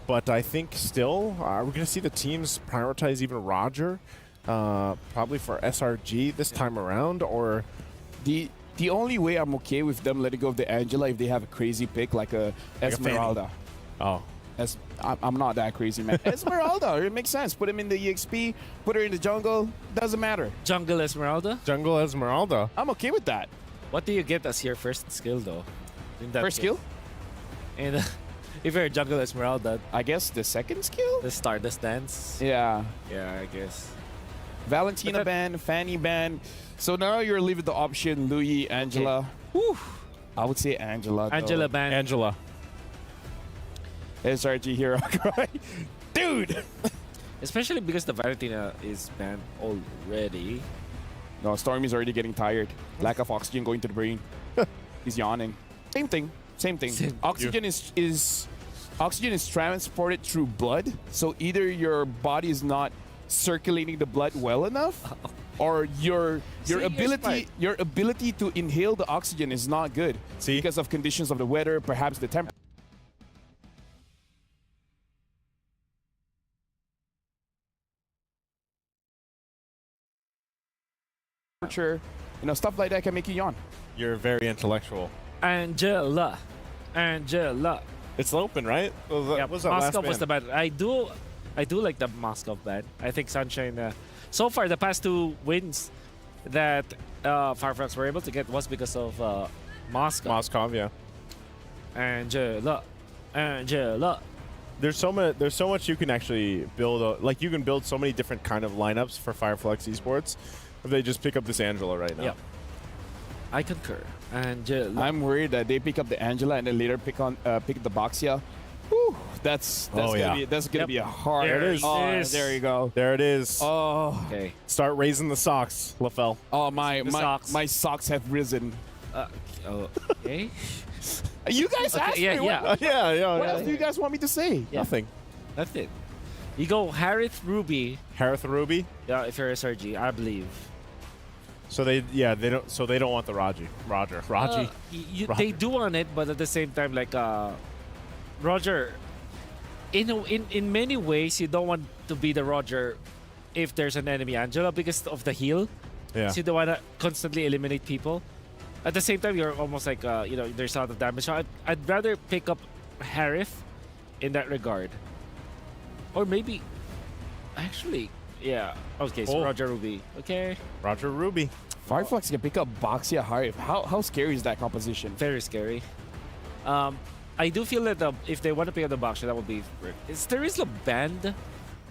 But I think still we're gonna see the teams prioritize even Roger, probably for SRG this time around. Or the only way I'm okay with them letting go of the Angela if they have a crazy pick like a Esmeralda. I'm not that crazy, man. Esmeralda, it makes sense. Put him in the EXP, put her in the jungle, doesn't matter. Jungle Esmeralda? Jungle Esmeralda. I'm okay with that. What do you get as your first skill, though? In that First skill? And if you're a Jungle Esmeralda, I guess the second skill? The Stardust Dance. Yeah. Yeah, I guess. Valentina ban, Fanny ban. So now you're leaving the option Luyi, Angela. Whew. I would say Angela. Angela ban. Angela. SRG hero cry. Dude! Especially because the Valentina is banned already. No, Stormy's already getting tired. Lack of oxygen going to the brain. He's yawning. Same thing. Same thing. Oxygen is oxygen is transported through blood. So either your body is not circulating the blood well enough, or your ability to inhale the oxygen is not good. See? Because of conditions of the weather, perhaps the temperature. You know, stuff like that can make you yawn. You're very intellectual. Angela. It's open, right? Yeah, was that Moscow last was the ban? bad. I do like the Moscow ban. I think Sunshine. So far, the past 2 wins that Fireflux were able to get was because of Moscow. Moscow, yeah. Angela. There's so much you can actually build. Like, you can build so many different kind of lineups for Fireflux Esports if they just pick up this Angela right now. Yeah. I concur. Angela. I'm worried that they pick up the Angela and then later pick the Boxia. Whew, that's gonna be a hard. There it is. Oh, there you go. There it is. Oh. Okay. Start raising the socks, LaFell. Oh, my socks have risen. Okay. You guys asked me. Yeah. What else do you guys want me to say? Yeah. Nothing. That's it. You go Harith Ruby. Harith Ruby? Yeah, if you're SRG, I believe. So they don't want the Roger. They do want it, but at the same time, like Roger, in many ways, you don't want to be the Roger if there's an enemy Angela because of the heal. Yeah. So you don't want to constantly eliminate people. At the same time, you're almost like there's a lot of damage. So I'd rather pick up Harith in that regard, or maybe actually. Yeah. Okay, so Roger Ruby. Okay. Roger Ruby. Fireflux can pick up Boxia Harith. How scary is that composition? Very scary. I do feel that if they want to pick up the Boxia, that would be... Is Terizla banned?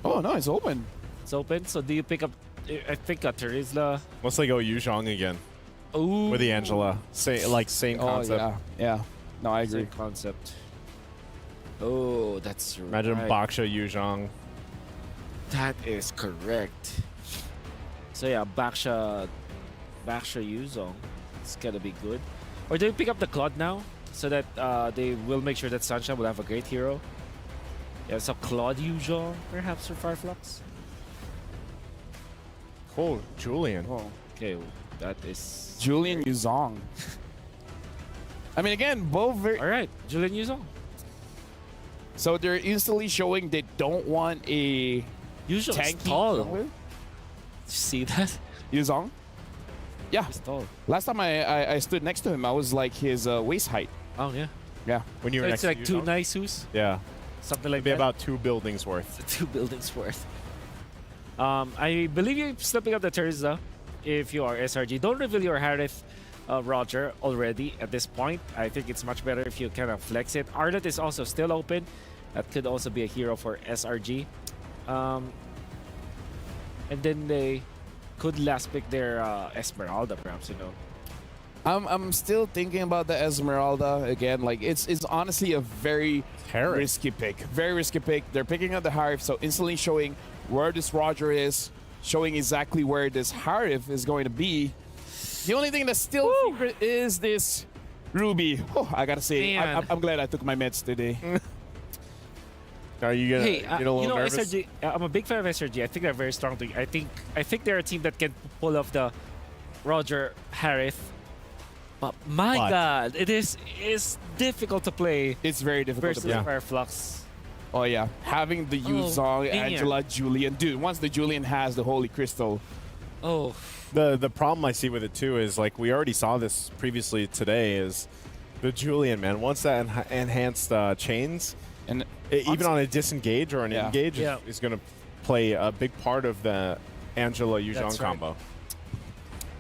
Oh, no, it's open. It's open? So do you pick up... I think Terizla... Unless they go Yuzhong again. Ooh. With the Angela. Same concept. Yeah. No, I agree. Same concept. Oh, that's Imagine Boxia Yuzhong. That is correct. So yeah, Baksha Yuzong. It's gonna be good. Or do we pick up the Claude now? So that they will make sure that Sunshine will have a great hero. Yeah, so Claude Yuzong perhaps for Fireflux. Oh, Julian. Oh, okay, that is Julian Yuzong. I mean, again, both very... Alright, Julian Yuzong. So they're instantly showing they don't want a... Yuzong's tanky tall. jungler. See that? Yuzong? Yeah. He's tall. Last time I stood next to him, I was like his waist height. Oh, yeah. Yeah. When you were it's next like to two Yuzong? Naisus. Yeah. Something like Maybe that. about 2 buildings worth. 2 buildings worth. I believe you're stepping up the Terza if you are SRG. Don't reveal your Harith Roger already at this point. I think it's much better if you kind of flex it. Arlet is also still open. That could also be a hero for SRG. And then they could last pick their Esmeralda, perhaps, you know. I'm still thinking about the Esmeralda again. Like it's honestly a very risky pick. Very risky pick. They're picking up the Harif, so instantly showing where this Roger is, showing exactly where this Harif is going to be. The only thing that's still secret is this Ruby. Oh, I gotta say, I'm glad I took my meds today. Are you gonna get a little nervous? SRG, I'm a big fan of SRG. I think they're very strong. I think they're a team that can pull off the Roger Harith. But my God, it's difficult to play. It's very difficult versus to play. Fire Flux. Oh yeah, having the Yuzong, Angela, Julian. Dude, once the Julian has the Holy Crystal. Oh. The problem I see with it too is, like, we already saw this previously today, is the Julian, man. Once that enhanced chains, and even on a disengage or an engage, is going to play a big part of the Angela Yuzong combo.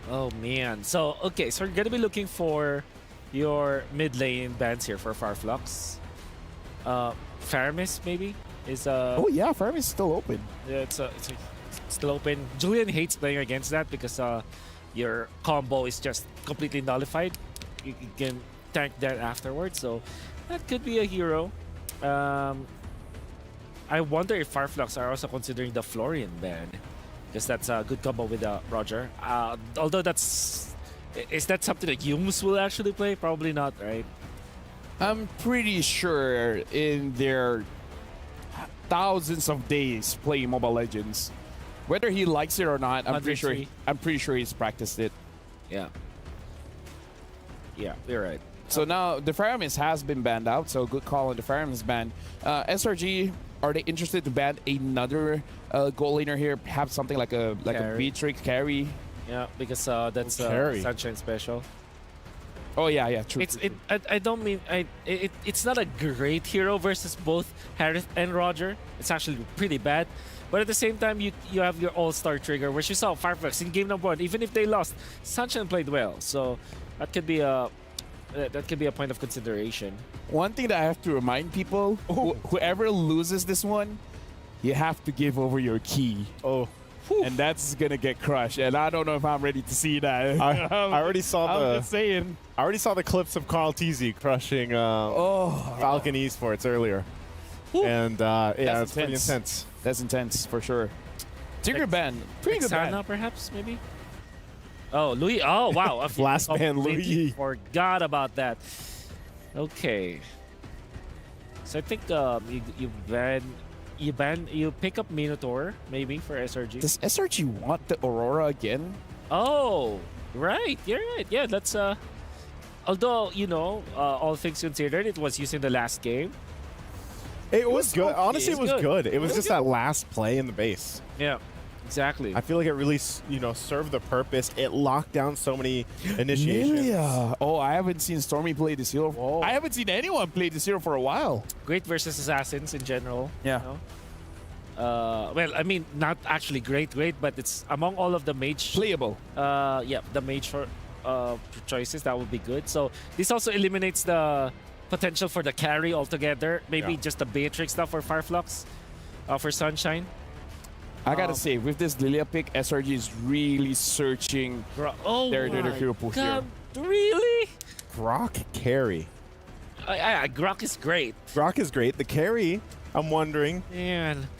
Oh man. So okay, so we're gonna be looking for your mid lane bans here for Farflux. Faramis maybe is Oh yeah, Faramis is still open. Yeah, it's still open. Julian hates playing against that because your combo is just completely nullified. You can tank that afterwards, so that could be a hero. I wonder if Farflux are also considering the Florian ban, because that's a good combo with Roger. Although is that something that Yums will actually play? Probably not, right? I'm pretty sure in their thousands of days playing Mobile Legends, whether he likes it or not, I'm pretty sure he's practiced it. Yeah. Yeah, you're right. So now the Faramis has been banned out, so good call on the Faramis ban. SRG, are they interested to ban another goal laner here? Perhaps something like a Beatrix carry? Yeah, because that's Sunshine special. Oh yeah, true. I don't mean it's not a great hero versus both Harith and Roger. It's actually pretty bad. But at the same time, you have your all-star trigger, which you saw Farflux in game number 1. Even if they lost, Sunshine played well, so that could be a point of consideration. One thing that I have to remind people: whoever loses this one, you have to give over your key. Oh. And that's gonna get crushed, and I don't know if I'm ready to see that. I already saw I'm just saying. I already saw the clips of Carl TZ crushing Falcon Esports earlier, and yeah, it's pretty intense. That's intense for sure. Tigger ban, pretty good ban. Perhaps maybe. Oh, Louis. Oh, wow. Last ban, Louis. Forgot about that. Okay. So I think you pick up Minotaur maybe for SRG. Does SRG want the Aurora again? Oh, right. You're right. Yeah, that's although, you know, all things considered, it was used in the last game. It was good. Honestly, it was good. It was just that last play in the base. Yeah, exactly. I feel like it really, served the purpose. It locked down so many initiations. Yeah. Oh, I haven't seen Stormy play this hero. Oh. I haven't seen anyone play this hero for a while. Great versus assassins in general. Yeah. You know? Well, I mean, not actually great, but it's among all of the mage playable. Yeah, the mage for choices, that would be good. So this also eliminates the potential for the carry altogether. Maybe just the Beatrix stuff for Farflux, for Sunshine. I gotta say, with this Lilia pick, SRG is really searching their hero pool here. Really? Grok carry. Grok is great. Grok is great. The carry, I'm wondering,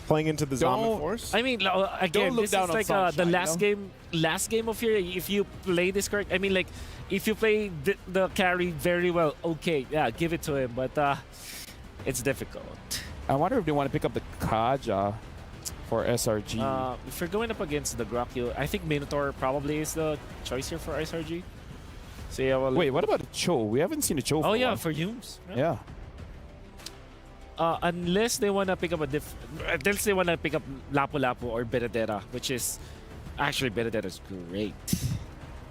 playing into the Zombie Force. I mean, again, this is like the last game of here. If you play this correct, I mean, like, if you play the carry very well, okay, yeah, give it to him. But it's difficult. I wonder if they want to pick up the Kaja for SRG. If you're going up against the Grok, I think Minotaur probably is the choice here for SRG. So yeah, well, wait, what about the Cho? We haven't seen a Cho. Oh yeah, for Yums. Yeah. Unless they want to pick up unless they want to pick up Lapu-Lapu or Beredera, which is actually Beredera is great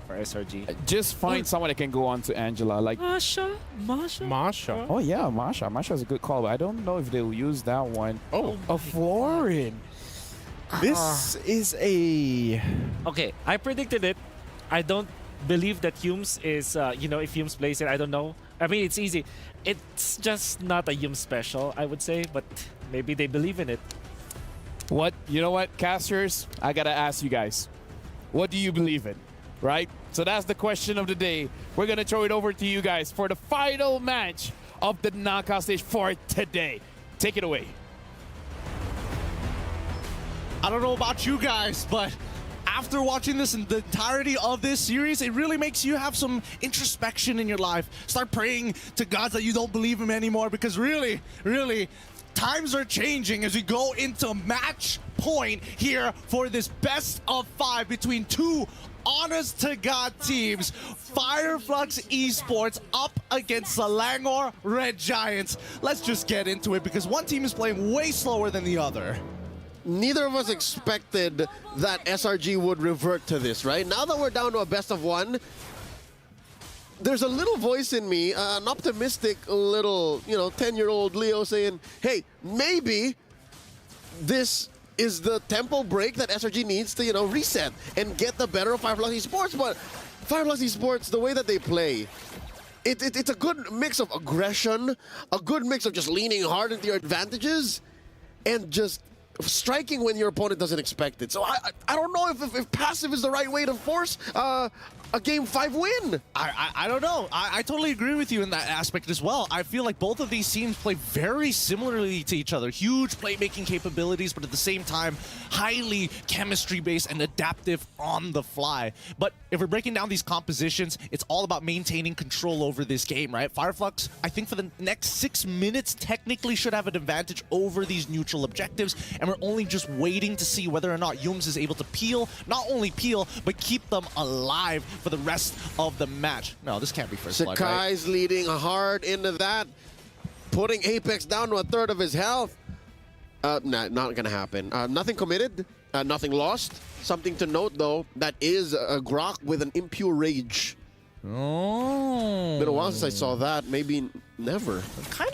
for SRG. Just find someone that can go on to Angela, like Masha. Oh yeah, Masha. Masha's a good call, but I don't know if they'll use that one. Oh, a Florin. This is a... Okay, I predicted it. I don't believe that Humes is, if Humes plays it, I don't know. I mean, it's easy. It's just not a Humes special, I would say, but maybe they believe in it. You know what, casters? I gotta ask you guys. what do you believe in, right? So that's the question of the day. We're going to throw it over to you guys for the final match of the knockout stage for today. Take it away. I don't know about you guys, but after watching this in the entirety of this series, it really makes you have some introspection in your life. Start praying to gods that you don't believe him anymore, because really, times are changing as we go into match point here for this best of 5 between two honest to God teams. Flux Esports up against Selangor Red Giants. Let's just get into it, because one team is playing way slower than the other. Neither of us expected that SRG would revert to this, right? Now that we're down to a best of 1, there's a little voice in me, an optimistic little, 10-year-old Leo saying, hey, maybe this is the tempo break that SRG needs to, reset and get the better of Flux Esports. But Flux Esports, the way that they play, it's a good mix of aggression, a good mix of just leaning hard into your advantages, and just striking when your opponent doesn't expect it. So I don't know if passive is the right way to force a Game 5 win. I don't know. I totally agree with you in that aspect as well. I feel like both of these teams play very similarly to each other. Huge playmaking capabilities, but at the same time, highly chemistry-based and adaptive on the fly. But if we're breaking down these compositions, it's all about maintaining control over this game, right? Flux, I think for the next 6 minutes, technically should have an advantage over these neutral objectives, and we're only just waiting to see whether or not Yums is able to peel, not only peel, but keep them alive for the rest of the match. No, this can't be first blood, right? Sakai's leading hard into that, putting Apex down to a third of his health. Nah, not gonna happen. Nothing committed, nothing lost. Something to note, though, that is a Grok with an impure rage. Oh. Been a while since I saw that. Maybe never. Kind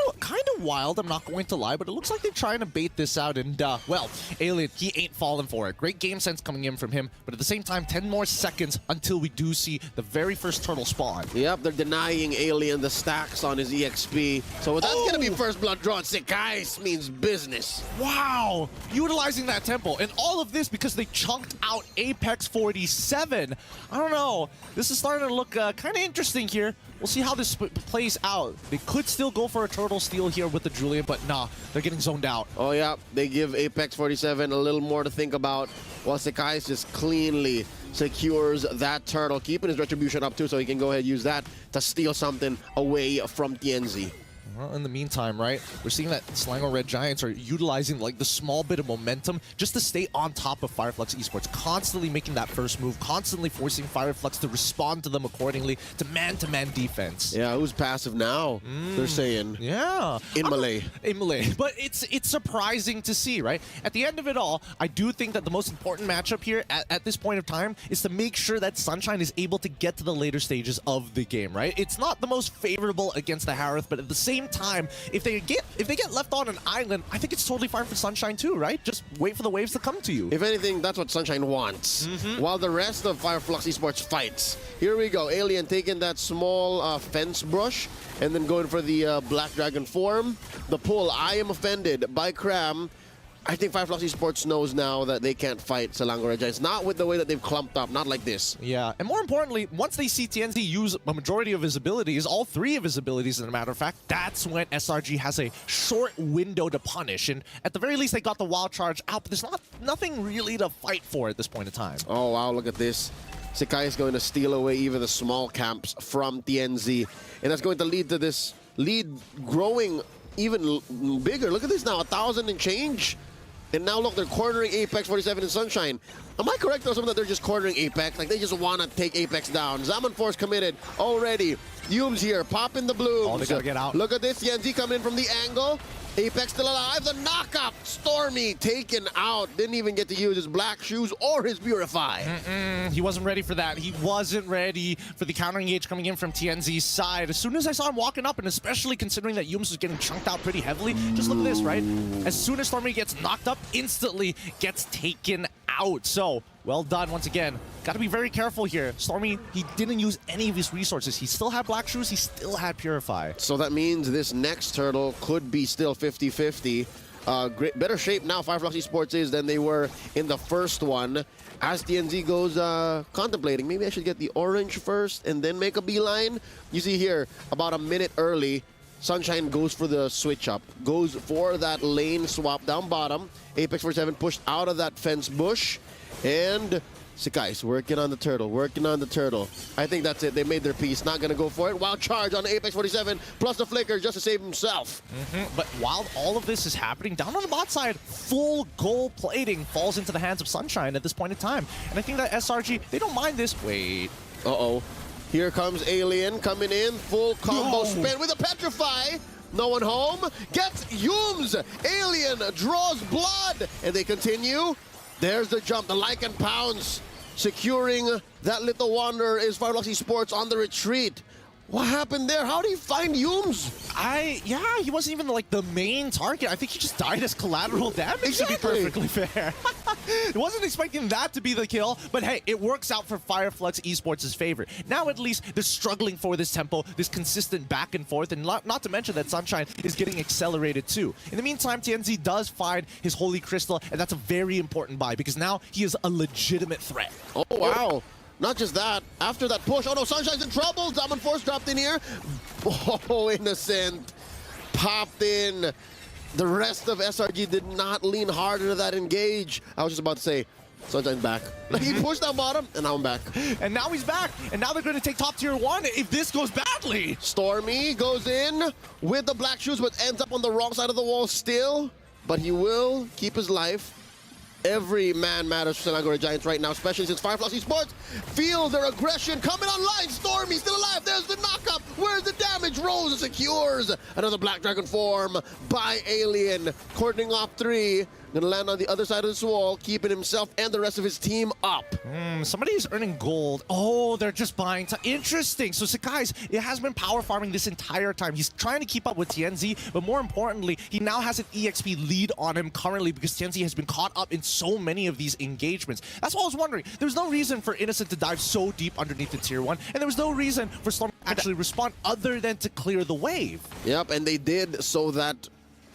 of wild, I'm not going to lie, but it looks like they're trying to bait this out, and well, Alien, he ain't falling for it. Great game sense coming in from him, but at the same time, 10 more seconds until we do see the very first turtle spawn. Yep, they're denying Alien the stacks on his EXP, so that's gonna be first blood drawn. Sakai's means business. Wow, utilizing that tempo, and all of this because they chunked out Apex 47. I don't know, this is starting to look kind of interesting here. We'll see how this plays out. They could still go for a turtle steal here with the Julian, but nah, they're getting zoned out. Oh yeah, they give Apex 47 a little more to think about, while Sakai just cleanly secures that turtle, keeping his retribution up too, so he can go ahead and use that to steal something away from TNZ. Well, in the meantime, right, we're seeing that Selangor Red Giants are utilizing like the small bit of momentum just to stay on top of Flux Esports, constantly making that first move, constantly forcing Flux to respond to them accordingly to man-to-man defense. Yeah, who's passive now? They're saying. Yeah. In Malay. In Malay. But it's surprising to see, right? At the end of it all, I do think that the most important matchup here at this point of time is to make sure that Sunshine is able to get to the later stages of the game, right? It's not the most favorable against the Harith, but at the same time, if they get left on an island, I think it's totally fine for Sunshine too, right? Just wait for the waves to come to you. If anything, that's what Sunshine wants. While the rest of Flux Esports fights. Here we go. Alien taking that small fence brush and then going for the Black Dragon form. The pull, I am offended by Cram. I think Flux Esports knows now that they can't fight Selangor Red Giants. Not with the way that they've clumped up, not like this. Yeah, and more importantly, once they see TNZ use a majority of his abilities, all 3 of his abilities as a matter of fact, that's when SRG has a short window to punish. And at the very least, they got the wild charge out, but there's nothing really to fight for at this point in time. Oh, wow, look at this. Sakai is going to steal away even the small camps from TNZ. And that's going to lead to this lead growing even bigger. Look at this now, 1,000 and change. And now look, they're cornering Apex 47 and Sunshine. Am I correct or something that they're just cornering Apex? Like they just want to take Apex down. Zaman Force committed already. Yums here, popping the blooms. Oh, they gotta get out. Look at this, TNZ coming in from the angle. Apex still alive, the knockup. Stormy taken out. Didn't even get to use his black shoes or his Purify. He wasn't ready for that. He wasn't ready for the counter engage coming in from TNZ's side. As soon as I saw him walking up, and especially considering that Yums was getting chunked out pretty heavily, just look at this, right? As soon as Stormy gets knocked up, instantly gets taken out. So, well done once again. Got to be very careful here. Stormy, he didn't use any of his resources. He still had Black Shoes. He still had Purify. So that means this next turtle could be still 50-50. Better shape now Flux Esports is than they were in the first one. as TNZ goes contemplating, maybe I should get the orange first and then make a beeline. You see here, about a minute early, Sunshine goes for the switch up, goes for that lane swap down bottom. Apex 47 pushed out of that fence bush, and Sekai's working on the turtle, I think that's it. They made their piece, not going to go for it. Wild charge on Apex 47, plus the flicker just to save himself. But while all of this is happening, down on the bot side, full goal plating falls into the hands of Sunshine at this point in time. And I think that SRG, they don't mind this. Wait. Uh-oh. Here comes Alien coming in, full combo spin with a Petrify. No one home, gets Yums. Alien draws blood, and they continue. There's the jump, the Lycan pounds, securing that little wanderer. Is Flux Esports on the retreat. What happened there? How did he find Yums? Yeah, he wasn't even like the main target. I think he just died as collateral damage, to be perfectly fair. Wasn't expecting that to be the kill, but hey, it works out for Flux Esports' favor. Now at least they're struggling for this tempo, this consistent back and forth, and not to mention that Sunshine is getting accelerated too. In the meantime, TNZ does find his Holy Crystal, and that's a very important buy because now he is a legitimate threat. Oh, wow. Not just that, after that push, oh no, Sunshine's in trouble. Diamond Force dropped in here. Oh, Innocent popped in. The rest of SRG did not lean hard into that engage. I was just about to say, Sunshine's back. He pushed down bottom, and now I'm back. And now he's back, and now they're going to take top tier 1 if this goes badly. Stormy goes in with the black shoes, but ends up on the wrong side of the wall still. But he will keep his life. Every man matters for Selangor Giants right now, especially since Flux Esports feel their aggression coming online. Stormy still alive. There's the knockup. Where's the damage? Rose secures another Black Dragon form by Alien. Cordoning off 3. Gonna land on the other side of this wall, keeping himself and the rest of his team up. Somebody is earning gold. Oh, they're just buying time. Interesting. So Sekai's, it has been power farming this entire time. He's trying to keep up with TNZ, but more importantly, he now has an EXP lead on him currently because TNZ has been caught up in so many of these engagements. That's what I was wondering. There was no reason for Innocent to dive so deep underneath the tier 1, and there was no reason for Storm to actually respond other than to clear the wave. Yep, and they did so that,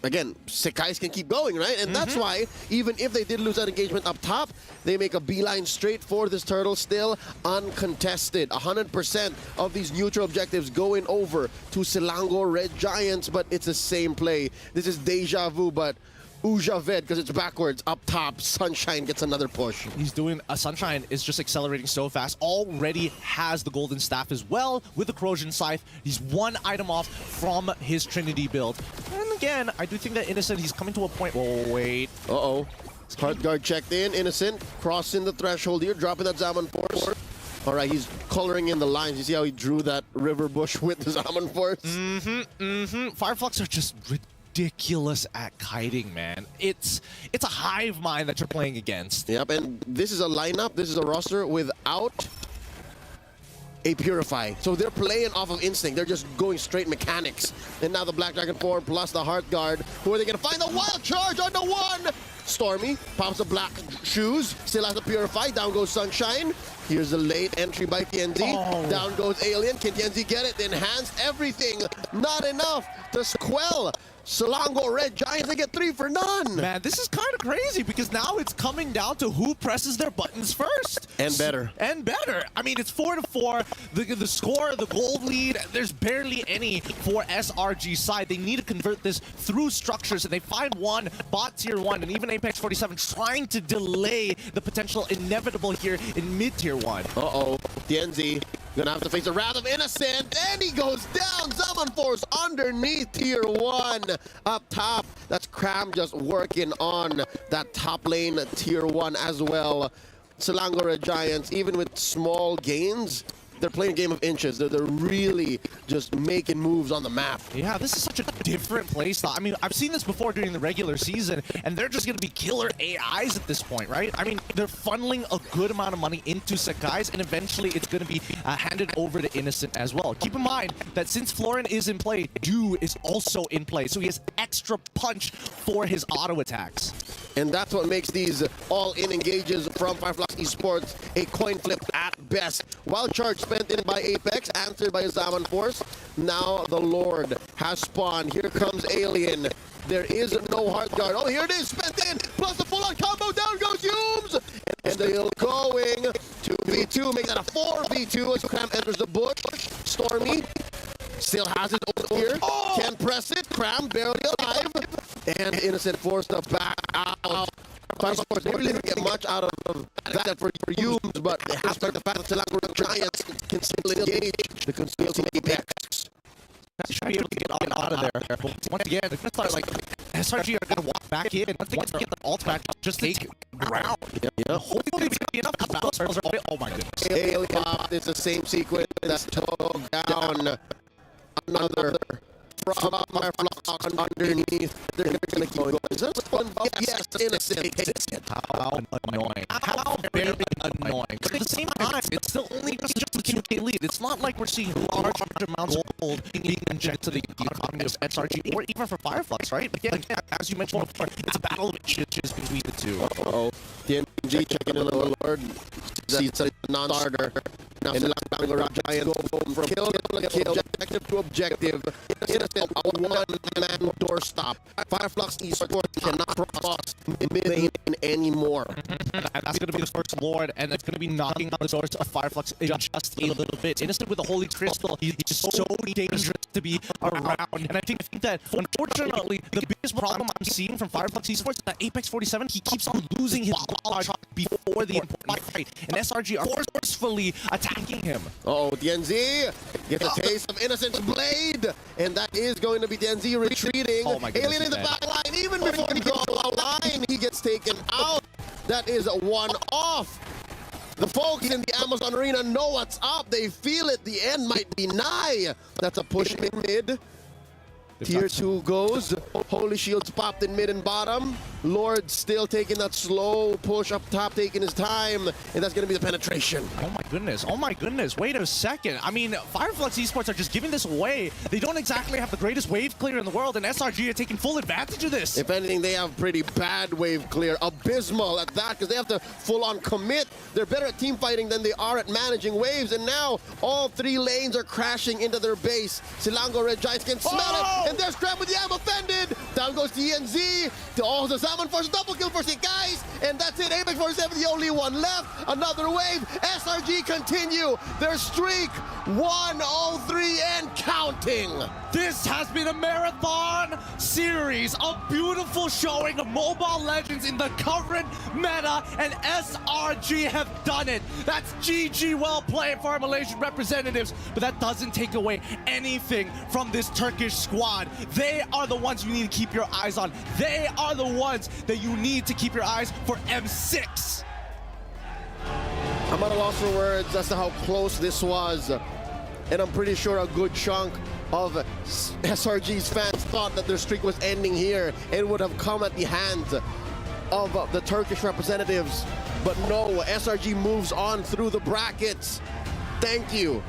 again, Sekai's can keep going, right? And that's why, even if they did lose that engagement up top, they make a beeline straight for this turtle, still uncontested. 100% of these neutral objectives going over to Selangor Red Giants, but it's the same play. This is deja vu, but Ujaved, because it's backwards, up top. Sunshine gets another push. He's doing, Sunshine is just accelerating so fast. Already has the golden staff as well with the corrosion scythe. He's one item off from his Trinity build. And again, I do think that Innocent, he's coming to a point. Oh, wait. Uh-oh. Heart guard checked in. Innocent crossing the threshold here, dropping that Zaman Force. All right, he's coloring in the lines. You see how he drew that river bush with the Zaman Force? Fireflux are just ridiculous at kiting, man. It's a hive mind that you're playing against. Yep, and this is a lineup, this is a roster without a Purify. So they're playing off of instinct. They're just going straight mechanics. And now the Black Dragon form plus the Heart Guard. Who are they going to find? The Wild Charge on the 1! Stormy pops the black shoes, still has the Purify. Down goes Sunshine. Here's the late entry by TNZ. Down goes Alien. Can TNZ get it? Enhance everything. Not enough to quell Selangor Red Giants. They get 3 for none. Man, this is kind of crazy because now it's coming down to who presses their buttons first. And better. And better. I mean, it's 4-4. The score, the gold lead, there's barely any for SRG side. They need to convert this through structures, and they find one, bot tier 1, and even Apex 47 trying to delay the potential inevitable here in mid tier 1. Uh-oh. TNZ gonna have to face the wrath of Innocent, and he goes down. Zaman Force underneath tier 1. Up top, that's Cram just working on that top lane tier 1 as well. Selangor Red Giants, even with small gains, they're playing a game of inches. They're really just making moves on the map. Yeah, this is such a different playstyle. I mean, I've seen this before during the regular season, and they're just going to be killer AIs at this point, right? I mean, they're funneling a good amount of money into Sekai's, and eventually it's going to be handed over to Innocent as well. Keep in mind that since Florin is in play, Dew is also in play, so he has extra punch for his auto attacks. And that's what makes these all-in engages from Flux Esports a coin flip at best. Wild Charge spent in by Apex, answered by Zaman Force. Now the Lord has spawned. Here comes Alien. There is no Heart Guard. Oh, here it is, spent in, plus the full-on combo. Down goes Humes. And And they're going 2v2, make that a 4v2 as Cram enters the bush. Stormy still has it over here. Can't press it. Cram barely alive. And Innocent forced to back out. Esports, they really didn't get much out of that for Humes, but they have to the fact that Selangor Giants can still engage the concealed Apex. Should be able to get out of there. But once again, they're going to start like SRG are going to walk back in. Once they get their ult back, just take ground. Yeah. Hopefully, it's going to be enough. Oh my goodness. Alien, it's the same sequence that took down another from Flux underneath. They're going to keep going. That's one. Yes, Innocent. How annoying. How very annoying. But at the same time, it's still only just a 2K lead. It's not like we're seeing large amounts of gold being injected to the economy of SRG or even for Fireflux, right? Again, as you mentioned before, it's a battle of inches between the two. The NG checking in the Lord. Sees a non-starter. Now Selangor Giants go from kill to kill, objective to objective. Innocent, a one-man doorstop. Fireflux Esports cannot cross mid lane anymore. That's going to be the first Lord, and it's going to be knocking on the doors of Fireflux just a little bit. Innocent with the Holy Crystal, he's just so dangerous to be around. And I think that, unfortunately, the biggest problem I'm seeing from Fireflux Esports is that Apex 47, he keeps on losing his ball shot before the important fight. And SRG are forcefully attacking him. DNZ gets a taste of Innocent's blade, and that is going to be DNZ retreating. Oh my goodness, Alien in the back line, even before he goes line, he gets taken out. That is a one-off. The folks in the Amazon Arena know what's up. They feel it. The end might be nigh. That's a push in mid. Tier 2 goes. Holy Shields popped in mid and bottom. Lord still taking that slow push up top, taking his time, and that's going to be the penetration. Oh my goodness. Oh my goodness. Wait a second. I mean, Fireflux Esports are just giving this away. They don't exactly have the greatest wave clear in the world, and SRG are taking full advantage of this. If anything, they have pretty bad wave clear. Abysmal at that, because they have to full-on commit. They're better at team fighting than they are at managing waves, and now all three lanes are crashing into their base. Selangor Red Giants can smell it, and there's Cram with the ammo offended. Down goes ENZ. The Salmon force a double kill for the guys, and that's it. Apex 47, the only one left. Another wave. SRG continue their streak. 103 and counting. This has been a marathon series, a beautiful showing of Mobile Legends in the current meta, and SRG have done it. That's GG, well played for our Malaysian representatives, but that doesn't take away anything from this Turkish squad. They are the ones you need to keep your eyes on. They are the ones that you need to keep your eyes for M6. I'm at a loss for words as to how close this was. And I'm pretty sure a good chunk of SRG's fans thought that their streak was ending here. It would have come at the hands of the Turkish representatives. But no, SRG moves on through the brackets. Thank you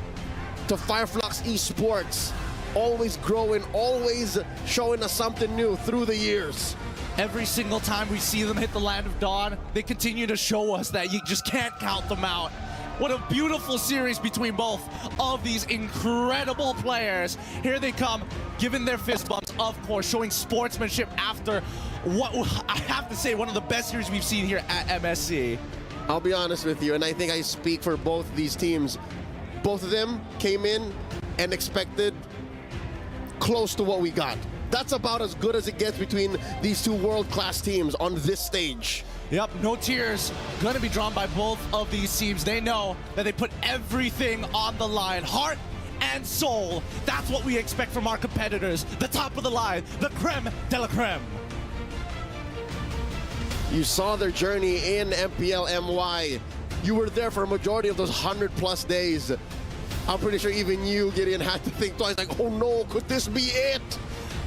to Fireflux Esports. Always growing, always showing us something new through the years. Every single time we see them hit the Land of Dawn, they continue to show us that you just can't count them out. What a beautiful series between both of these incredible players. Here they come, giving their fist bumps, of course, showing sportsmanship after what I have to say, one of the best series we've seen here at MSC. I'll be honest with you, and I think I speak for both of these teams. Both of them came in and expected close to what we got. That's about as good as it gets between these two world-class teams on this stage. Yep, no tears gonna be drawn by both of these teams. They know that they put everything on the line. Heart and soul. That's what we expect from our competitors. The top of the line, the creme de la creme. You saw their journey in MPL MY. You were there for a majority of those 100+ days. I'm pretty sure even you, Gideon, had to think twice, like, oh no, could this be it?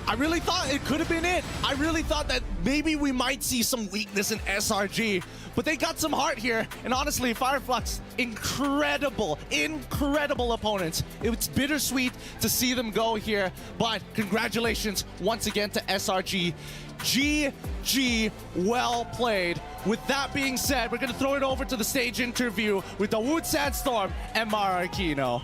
I really thought it could have been it. I really thought that maybe we might see some weakness in SRG, but they got some heart here. And honestly, Fireflux, incredible, incredible opponents. It's bittersweet to see them go here, but congratulations once again to SRG. GG, well played. With that being said, we're gonna throw it over to the stage interview with Dawood Sandstorm and Mara Aquino.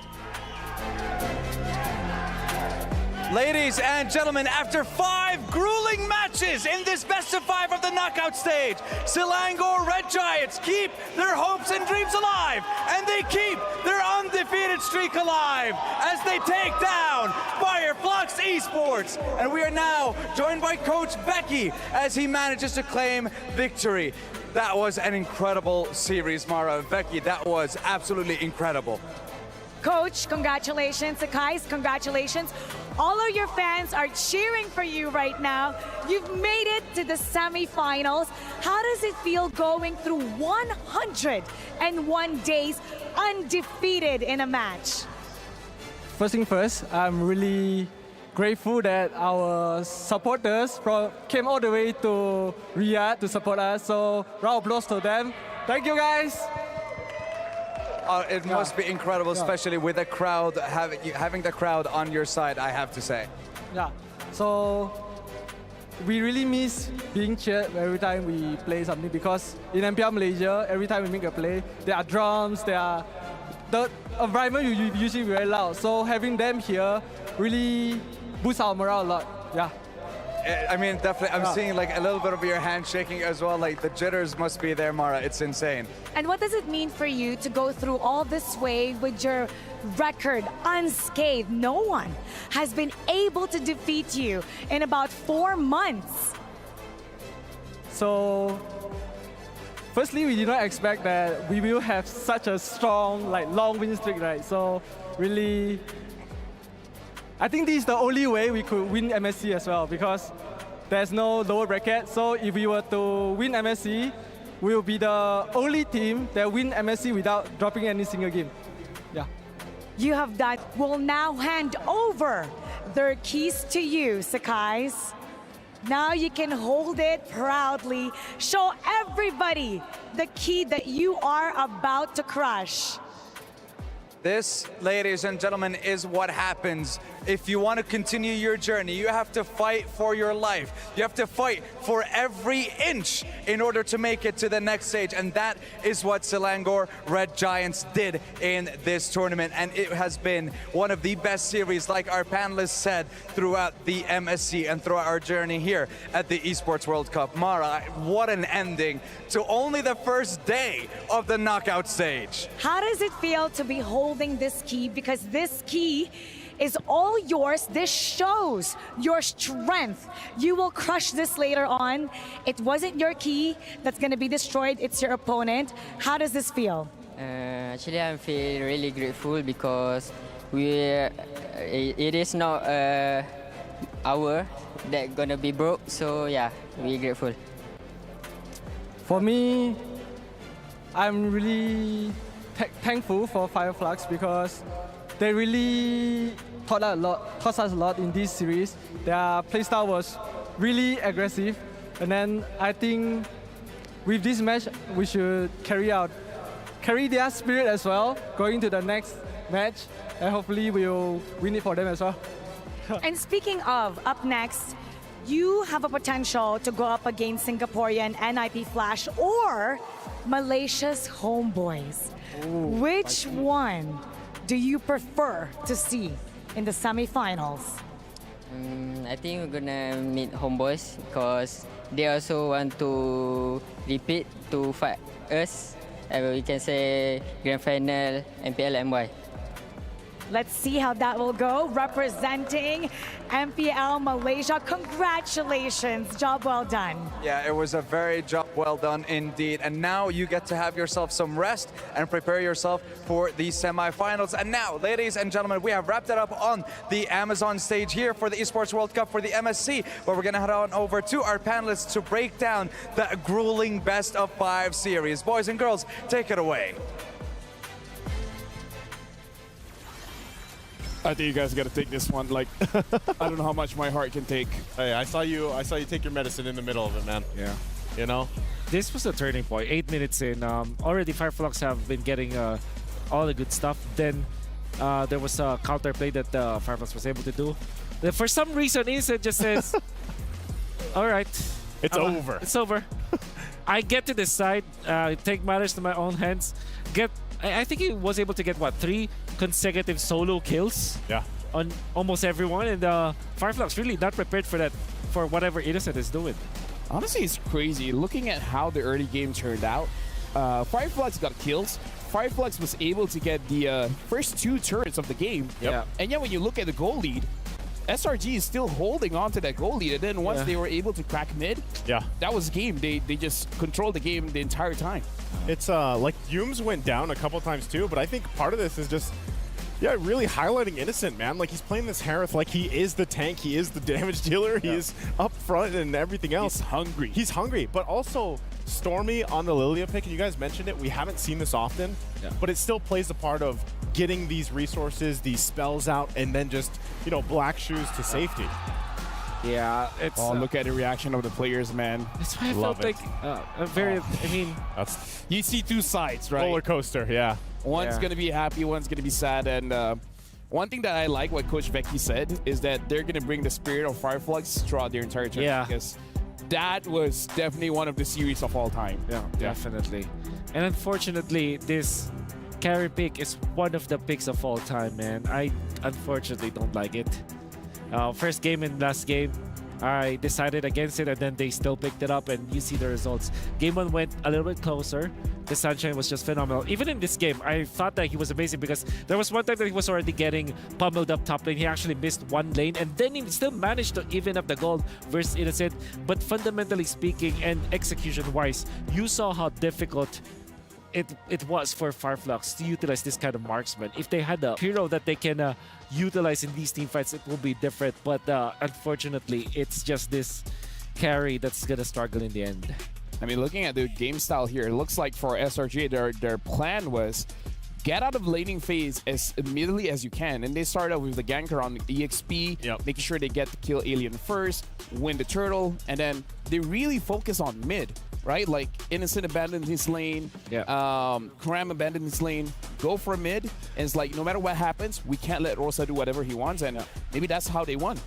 Ladies and gentlemen, after 5 grueling matches in this best of 5 of the knockout stage, Selangor Red Giants keep their hopes and dreams alive, and they keep their undefeated streak alive as they take down Flux Esports. And we are now joined by Coach Becky as he manages to claim victory. That was an incredible series, Mara. Becky, that was absolutely incredible. Coach, congratulations. Sakai's, congratulations. All of your fans are cheering for you right now. You've made it to the semifinals. How does it feel going through 101 days undefeated in a match? First thing first, I'm really grateful that our supporters came all the way to Riyadh to support us. So round of applause to them. Thank you, guys. It must be incredible, especially with the crowd, having the crowd on your side, I have to say. Yeah, so we really miss being cheered every time we play something, because in MPL Malaysia, every time we make a play, there are drums, the environment usually very loud. So having them here really boosts our morale a lot. Yeah. I mean, definitely, I'm seeing like a little bit of your hand shaking as well. Like the jitters must be there, Mara. It's insane. And what does it mean for you to go through all this way with your record unscathed? No one has been able to defeat you in about 4 months. So, firstly, we did not expect that we will have such a strong, long win streak, right? So, really, I think this is the only way we could win MSC as well, because there's no lower bracket. So if we were to win MSC, we will be the only team that win MSC without dropping any single game. Yeah. You have that. Will now hand over their keys to you, Sakai's. Now you can hold it proudly. Show everybody the key that you are about to crush. This, ladies and gentlemen, is what happens if you want to continue your journey. You have to fight for your life. You have to fight for every inch in order to make it to the next stage. And that is what Selangor Red Giants did in this tournament. And it has been one of the best series, like our panelists said, throughout the MSC and throughout our journey here at the Esports World Cup. Mara, what an ending to only the first day of the knockout stage. How does it feel to be holding this key? Because this key is all yours. This shows your strength. You will crush this later on. It wasn't your key that's going to be destroyed. It's your opponent. How does this feel? Actually, I feel really grateful because it is not our that gonna be broke. So yeah, we're grateful. For me, I'm really thankful for Flux because they really taught us a lot in this series. Their playstyle was really aggressive, and then I think with this match we should carry their spirit as well, going to the next match, and hopefully we'll win it for them as well. And speaking of, up next, you have a potential to go up against Singaporean NIP Flash or Malaysia's Homeboys. Ooh, which one do you prefer to see in the semifinals? I think we're gonna meet Homeboys because they also want to repeat to fight us. We can say Grand Final, MPL, MY. Let's see how that will go. Representing MPL Malaysia, congratulations, job well done. Yeah, it was a very job well done indeed. And now you get to have yourself some rest and prepare yourself for the semifinals. And now, ladies and gentlemen, we have wrapped it up on the Amazon stage here for the Esports World Cup for the MSC, where we're gonna head on over to our panelists to break down the grueling best of 5 series. Boys and girls, take it away. I think you guys got to take this one. Like, I don't know how much my heart can take. Hey, I saw you take your medicine in the middle of it, man. Yeah. You know? This was a turning point. 8 minutes in, already Flux have been getting all the good stuff. Then there was a counterplay that Flux was able to do. Then for some reason, Instant just says, all right. It's over. It's over. I get to decide, take matters to my own hands. I think he was able to get, what, 3 consecutive solo kills? Yeah. on almost everyone, and Fireflux really not prepared for that, for whatever Innocent is doing. Honestly, it's crazy. Looking at how the early game turned out, Fireflux got kills. Fireflux was able to get the first 2 turrets of the game. Yeah. And yet when you look at the goal lead, SRG is still holding on to that goal lead. And then once they were able to crack mid, that was game. They just controlled the game the entire time. It's like Yums went down a couple times too, but I think part of this is just really highlighting Innocent, man. Like, he's playing this Harith like he is the tank, he is the damage dealer, he is up front and everything else. He's hungry. He's hungry, but also Stormy on the Lilia pick, and you guys mentioned it, we haven't seen this often, but it still plays a part of getting these resources, these spells out, and then just, you know, black shoes to safety. Yeah, it's... Oh, look at the reaction of the players, man. That's why I felt like a very... I mean... You see 2 sides, right? Roller coaster, yeah. One's going to be happy, one's going to be sad, and one thing that I like what Coach Becky said is that they're going to bring the spirit of Fireflux throughout their entire tournament. Because that was definitely one of the series of all time. Yeah, definitely. And unfortunately, this carry pick is one of the picks of all time, man. I unfortunately don't like it. First game and last game, I decided against it, and then they still picked it up, and you see the results. Game 1 went a little bit closer. The Sunshine was just phenomenal. Even in this game, I thought that he was amazing because there was one time that he was already getting pummeled up top lane. He actually missed 1 lane, and then he still managed to even up the gold versus Innocent. But fundamentally speaking and execution-wise, you saw how difficult it was for Fireflux to utilize this kind of marksman. If they had a hero that they can utilize in these team fights, it will be different. But unfortunately, it's just this carry that's gonna struggle in the end. I mean, looking at the game style here, it looks like for SRG, their plan was get out of laning phase as immediately as you can. And they start out with the ganker on the EXP, making sure they get to kill Alien first, win the turtle, and then they really focus on mid, right? Like Innocent abandoned his lane, Karam abandoned his lane, go for mid, and it's like no matter what happens, we can't let Rosa do whatever he wants, and maybe that's how they won.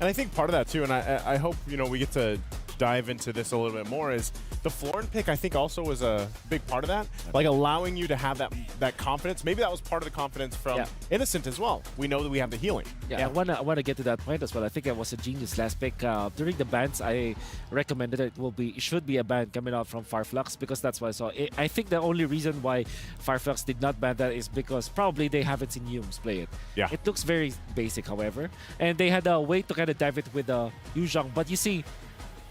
And I think part of that too, and I hope, you know, we get to dive into this a little bit more, is the Florin pick, I think, also was a big part of that. Like allowing you to have that confidence. Maybe that was part of the confidence from Innocent as well. We know that we have the healing. Yeah, I wanna get to that point as well. I think it was a genius last pick. During the bans, I recommended it should be a ban coming out from Fireflux because that's what I saw. I think the only reason why Fireflux did not ban that is because probably they haven't seen Yums play it. Yeah. It looks very basic, however. And they had a way to kind of dive it with Yu Zhang. But you see,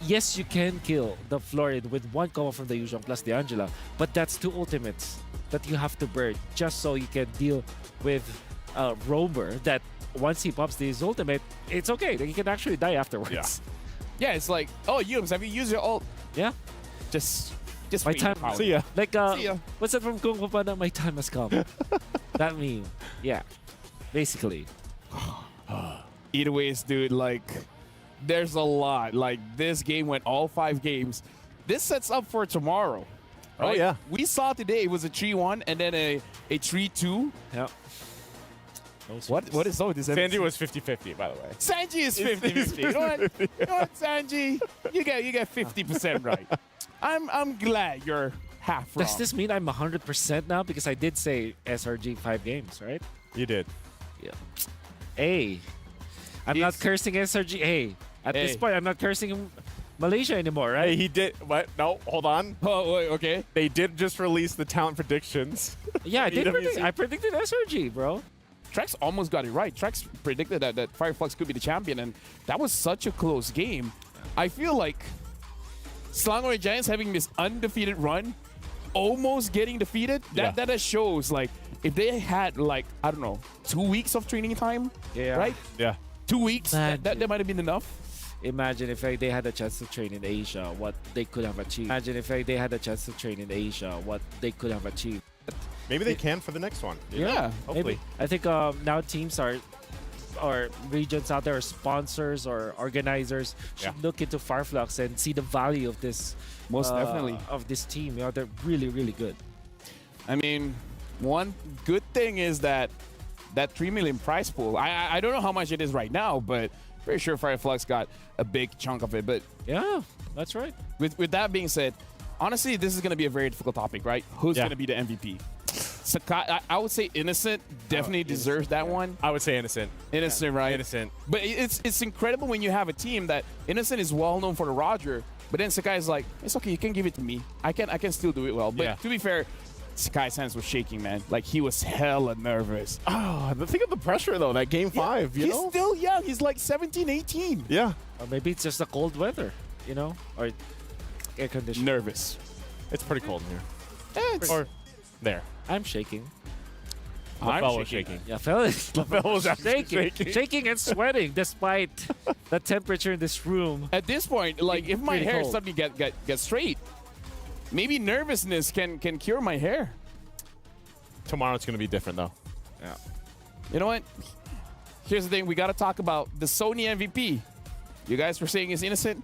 yes, you can kill the Florid with 1 combo from the Yu Zhang plus the Angela, but that's 2 ultimates that you have to burn just so you can deal with Roamer that once he pops his ultimate, it's okay. He can actually die afterwards. Yeah, it's like, oh, Yums, have you used your ult? Yeah. Just my time. See ya. Like, See ya. what's that from Kung Fu Panda? My time has come. That meme. Yeah. Basically. Either ways, dude, like, there's a lot. Like, this game went all 5 games. This sets up for tomorrow. Right? Oh, yeah. We saw today it was a 3-1 and then a 3-2. Yeah. What is up with this? Sanji was 50-50, by the way. Sanji is 50-50. You know what? You know what, Sanji? You get 50% right. I'm glad you're half wrong. Does this mean I'm 100% now? Because I did say SRG 5 games, right? You did. Yeah. Hey. I'm not cursing SRG. Hey. At this point, I'm not cursing Malaysia anymore, right? Hey, he did. What? No, hold on. Oh, wait, okay. They did just release the talent predictions. Yeah, I did I predicted SRG, bro. Trex almost got it right. Trex predicted that Fireflux could be the champion, and that was such a close game. I feel like Selangor Giants having this undefeated run, almost getting defeated, that shows, like, if they had, like, I don't know, 2 weeks of training time, right? Yeah. 2 weeks, that might have been enough. Imagine if they had a chance to train in Asia, what they could have achieved. Imagine if they had a chance to train in Asia, what they could have achieved. Maybe they can for the next one. Yeah, hopefully. Maybe. I think now teams or regions out there, or sponsors or organizers should look into Fireflux and see the value of this. Most definitely. Of this team. You know, they're really, really good. I mean, one good thing is that 3 million prize pool, I don't know how much it is right now, but pretty sure Fireflux got a big chunk of it. But yeah, that's right. With that being said, honestly, this is going to be a very difficult topic, right? Who's going to be the MVP? Sakai, I would say Innocent definitely deserves that one. I would say Innocent. Innocent, right? Innocent. But it's incredible when you have a team that Innocent is well known for the Roger, but then Sakai is like, it's okay, you can give it to me. I can still do it well. But to be fair, Sakai's hands was shaking, man. Like, he was hella nervous. Oh, think of the pressure, though, that game 5, you know? He's still young. He's like 17, 18. Yeah. Or maybe it's just the cold weather, you know? Or air conditioning. Nervous. It's pretty cold in here. Or there. I'm shaking. LaFell was shaking. Yeah, LaFell was actually shaking and sweating despite the temperature in this room. At this point, like, if my Pretty hair cold. suddenly get straight, maybe nervousness can cure my hair. Tomorrow it's going to be different, though. Yeah. You know what? Here's the thing. We got to talk about the Sony MVP. You guys were saying he's innocent?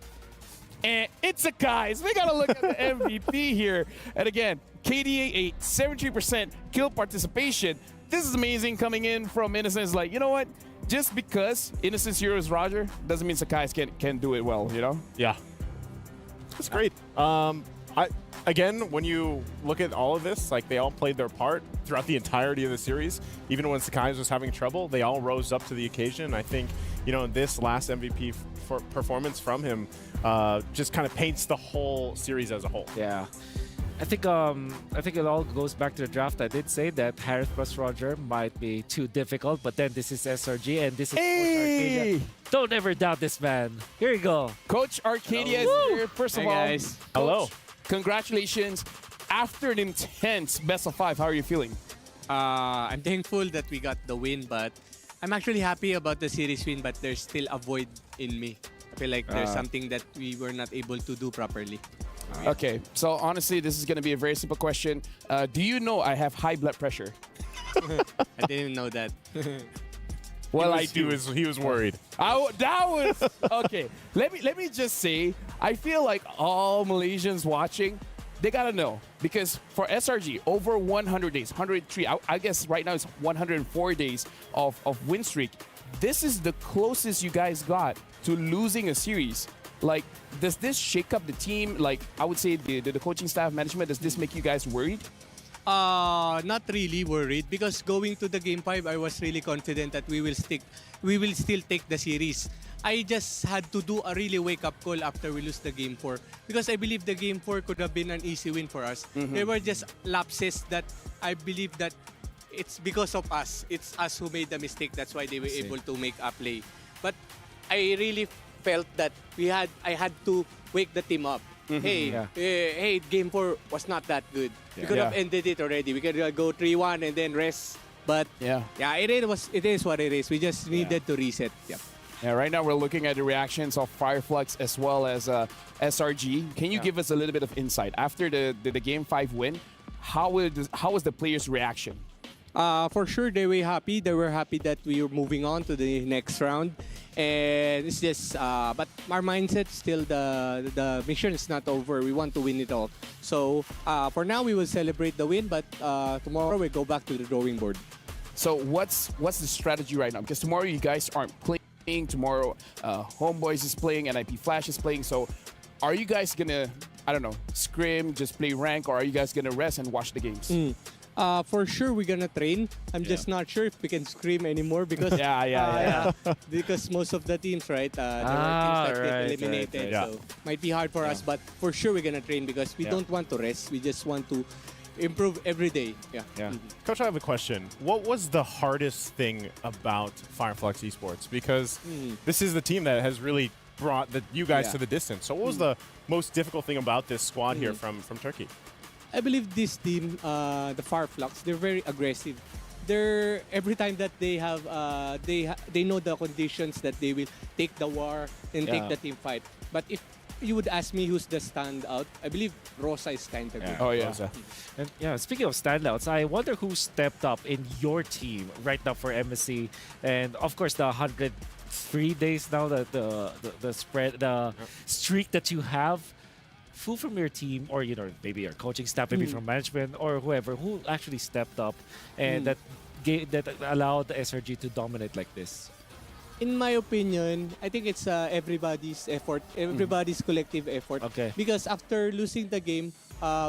And it's a guys. We got to look at the MVP here. And again, KDA 8, 73% kill participation. This is amazing coming in from Innocence. Like, you know what? Just because Innocence Hero is Roger doesn't mean Sakai can do it well, you know? Yeah. That's great. Again, when you look at all of this, like, they all played their part throughout the entirety of the series. Even when Sakai was having trouble, they all rose up to the occasion. I think, you know, this last MVP performance from him just kind of paints the whole series as a whole. Yeah. I think it all goes back to the draft. I did say that Harith plus Roger might be too difficult, but then this is SRG and this is Coach Arcadia. Don't ever doubt this man. Here you go. Coach Arcadia is here. First of all, guys. Coach, hello. Congratulations. After an intense best of 5, how are you feeling? I'm thankful that we got the win, but I'm actually happy about the series win, but there's still a void in me. I feel like there's something that we were not able to do properly. Okay, so honestly, this is going to be a very simple question. Do you know I have high blood pressure? I didn't know that. Well, I He do. was worried. That was okay. Let me just say, I feel like all Malaysians watching, they gotta know, because for SRG over 100 days, 103. I guess right now it's 104 days of win streak. This is the closest you guys got to losing a series. Like, does this shake up the team? Like, I would say the coaching staff, management. Does this make you guys worried? Not really worried, because going to the game 5, I was really confident that we will still take the series. I just had to do a really wake-up call after we lose the game 4, because I believe the game 4 could have been an easy win for us. There were just lapses that I believe that it's because of us. It's us who made the mistake. That's why they were able to make a play. But I really felt that I had to wake the team up. Hey, game 4 was not that good. We could have ended it already. We could go 3-1 and then rest. But it is what it is. We just needed to reset. Yeah, right now we're looking at the reactions of Fireflux as well as SRG. Can you give us a little bit of insight? After the Game 5 win, how was the players' reaction? For sure, they were happy. They were happy that we were moving on to the next round. And it's just, but our mindset still, the mission is not over. We want to win it all. So for now, we will celebrate the win, but tomorrow we go back to the drawing board. So what's the strategy right now? Because tomorrow you guys aren't playing. Tomorrow, Homeboys is playing, NIP Flash is playing. So are you guys gonna, I don't know, scrim, just play rank, or are you guys gonna rest and watch the games? For sure, we're gonna train. I'm just not sure if we can scream anymore because because most of the teams, right, there were teams that get eliminated. So might be hard for us, but for sure we're gonna train because we don't want to rest. We just want to improve every day. Coach, I have a question. What was the hardest thing about Fireflux Esports? Because this is the team that has really brought you guys to the distance. So what was the most difficult thing about this squad here from Turkey? I believe this team, the Fireflux, they're very aggressive. They're every time that they have, they know the conditions that they will take the war and take the team fight. But if you would ask me who's the standout, I believe Rosa is kind of good. Oh yeah. And speaking of standouts, I wonder who stepped up in your team right now for MSC, and of course the 103 days now, the streak that you have. Who from your team, or maybe your coaching staff, maybe from management or whoever, who actually stepped up and that allowed the SRG to dominate like this? In my opinion, I think it's everybody's effort, everybody's collective effort. Okay. Because after losing the game,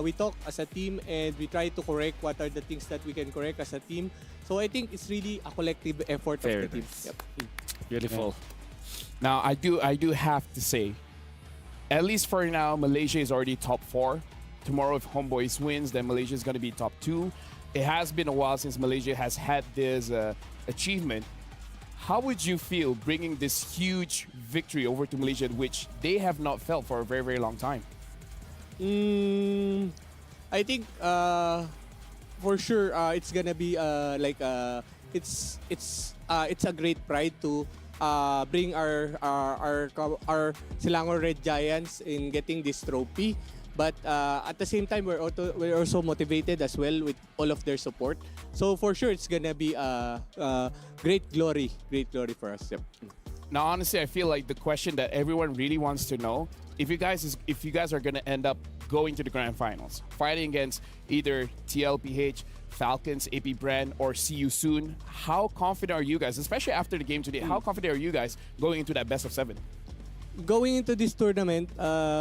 we talk as a team and we try to correct what are the things that we can correct as a team. So I think it's really a collective effort of the team. Yep. Beautiful. Now, I do have to say, at least for now, Malaysia is already top 4. Tomorrow, if Homeboys wins, then Malaysia is going to be top 2. It has been a while since Malaysia has had this achievement. How would you feel bringing this huge victory over to Malaysia, which they have not felt for a very, very long time? I think for sure it's gonna be it's a great pride to bring our Selangor Red Giants in getting this trophy. But at the same time, we're also motivated as well with all of their support. So for sure, it's gonna be a great glory for us. Yep. Now, honestly, I feel like the question that everyone really wants to know, if you guys are gonna end up going to the grand finals, fighting against either TLPH, Falcons, AP Brand, or See You Soon, how confident are you guys, especially after the game today? How confident are you guys going into that best of 7? Going into this tournament,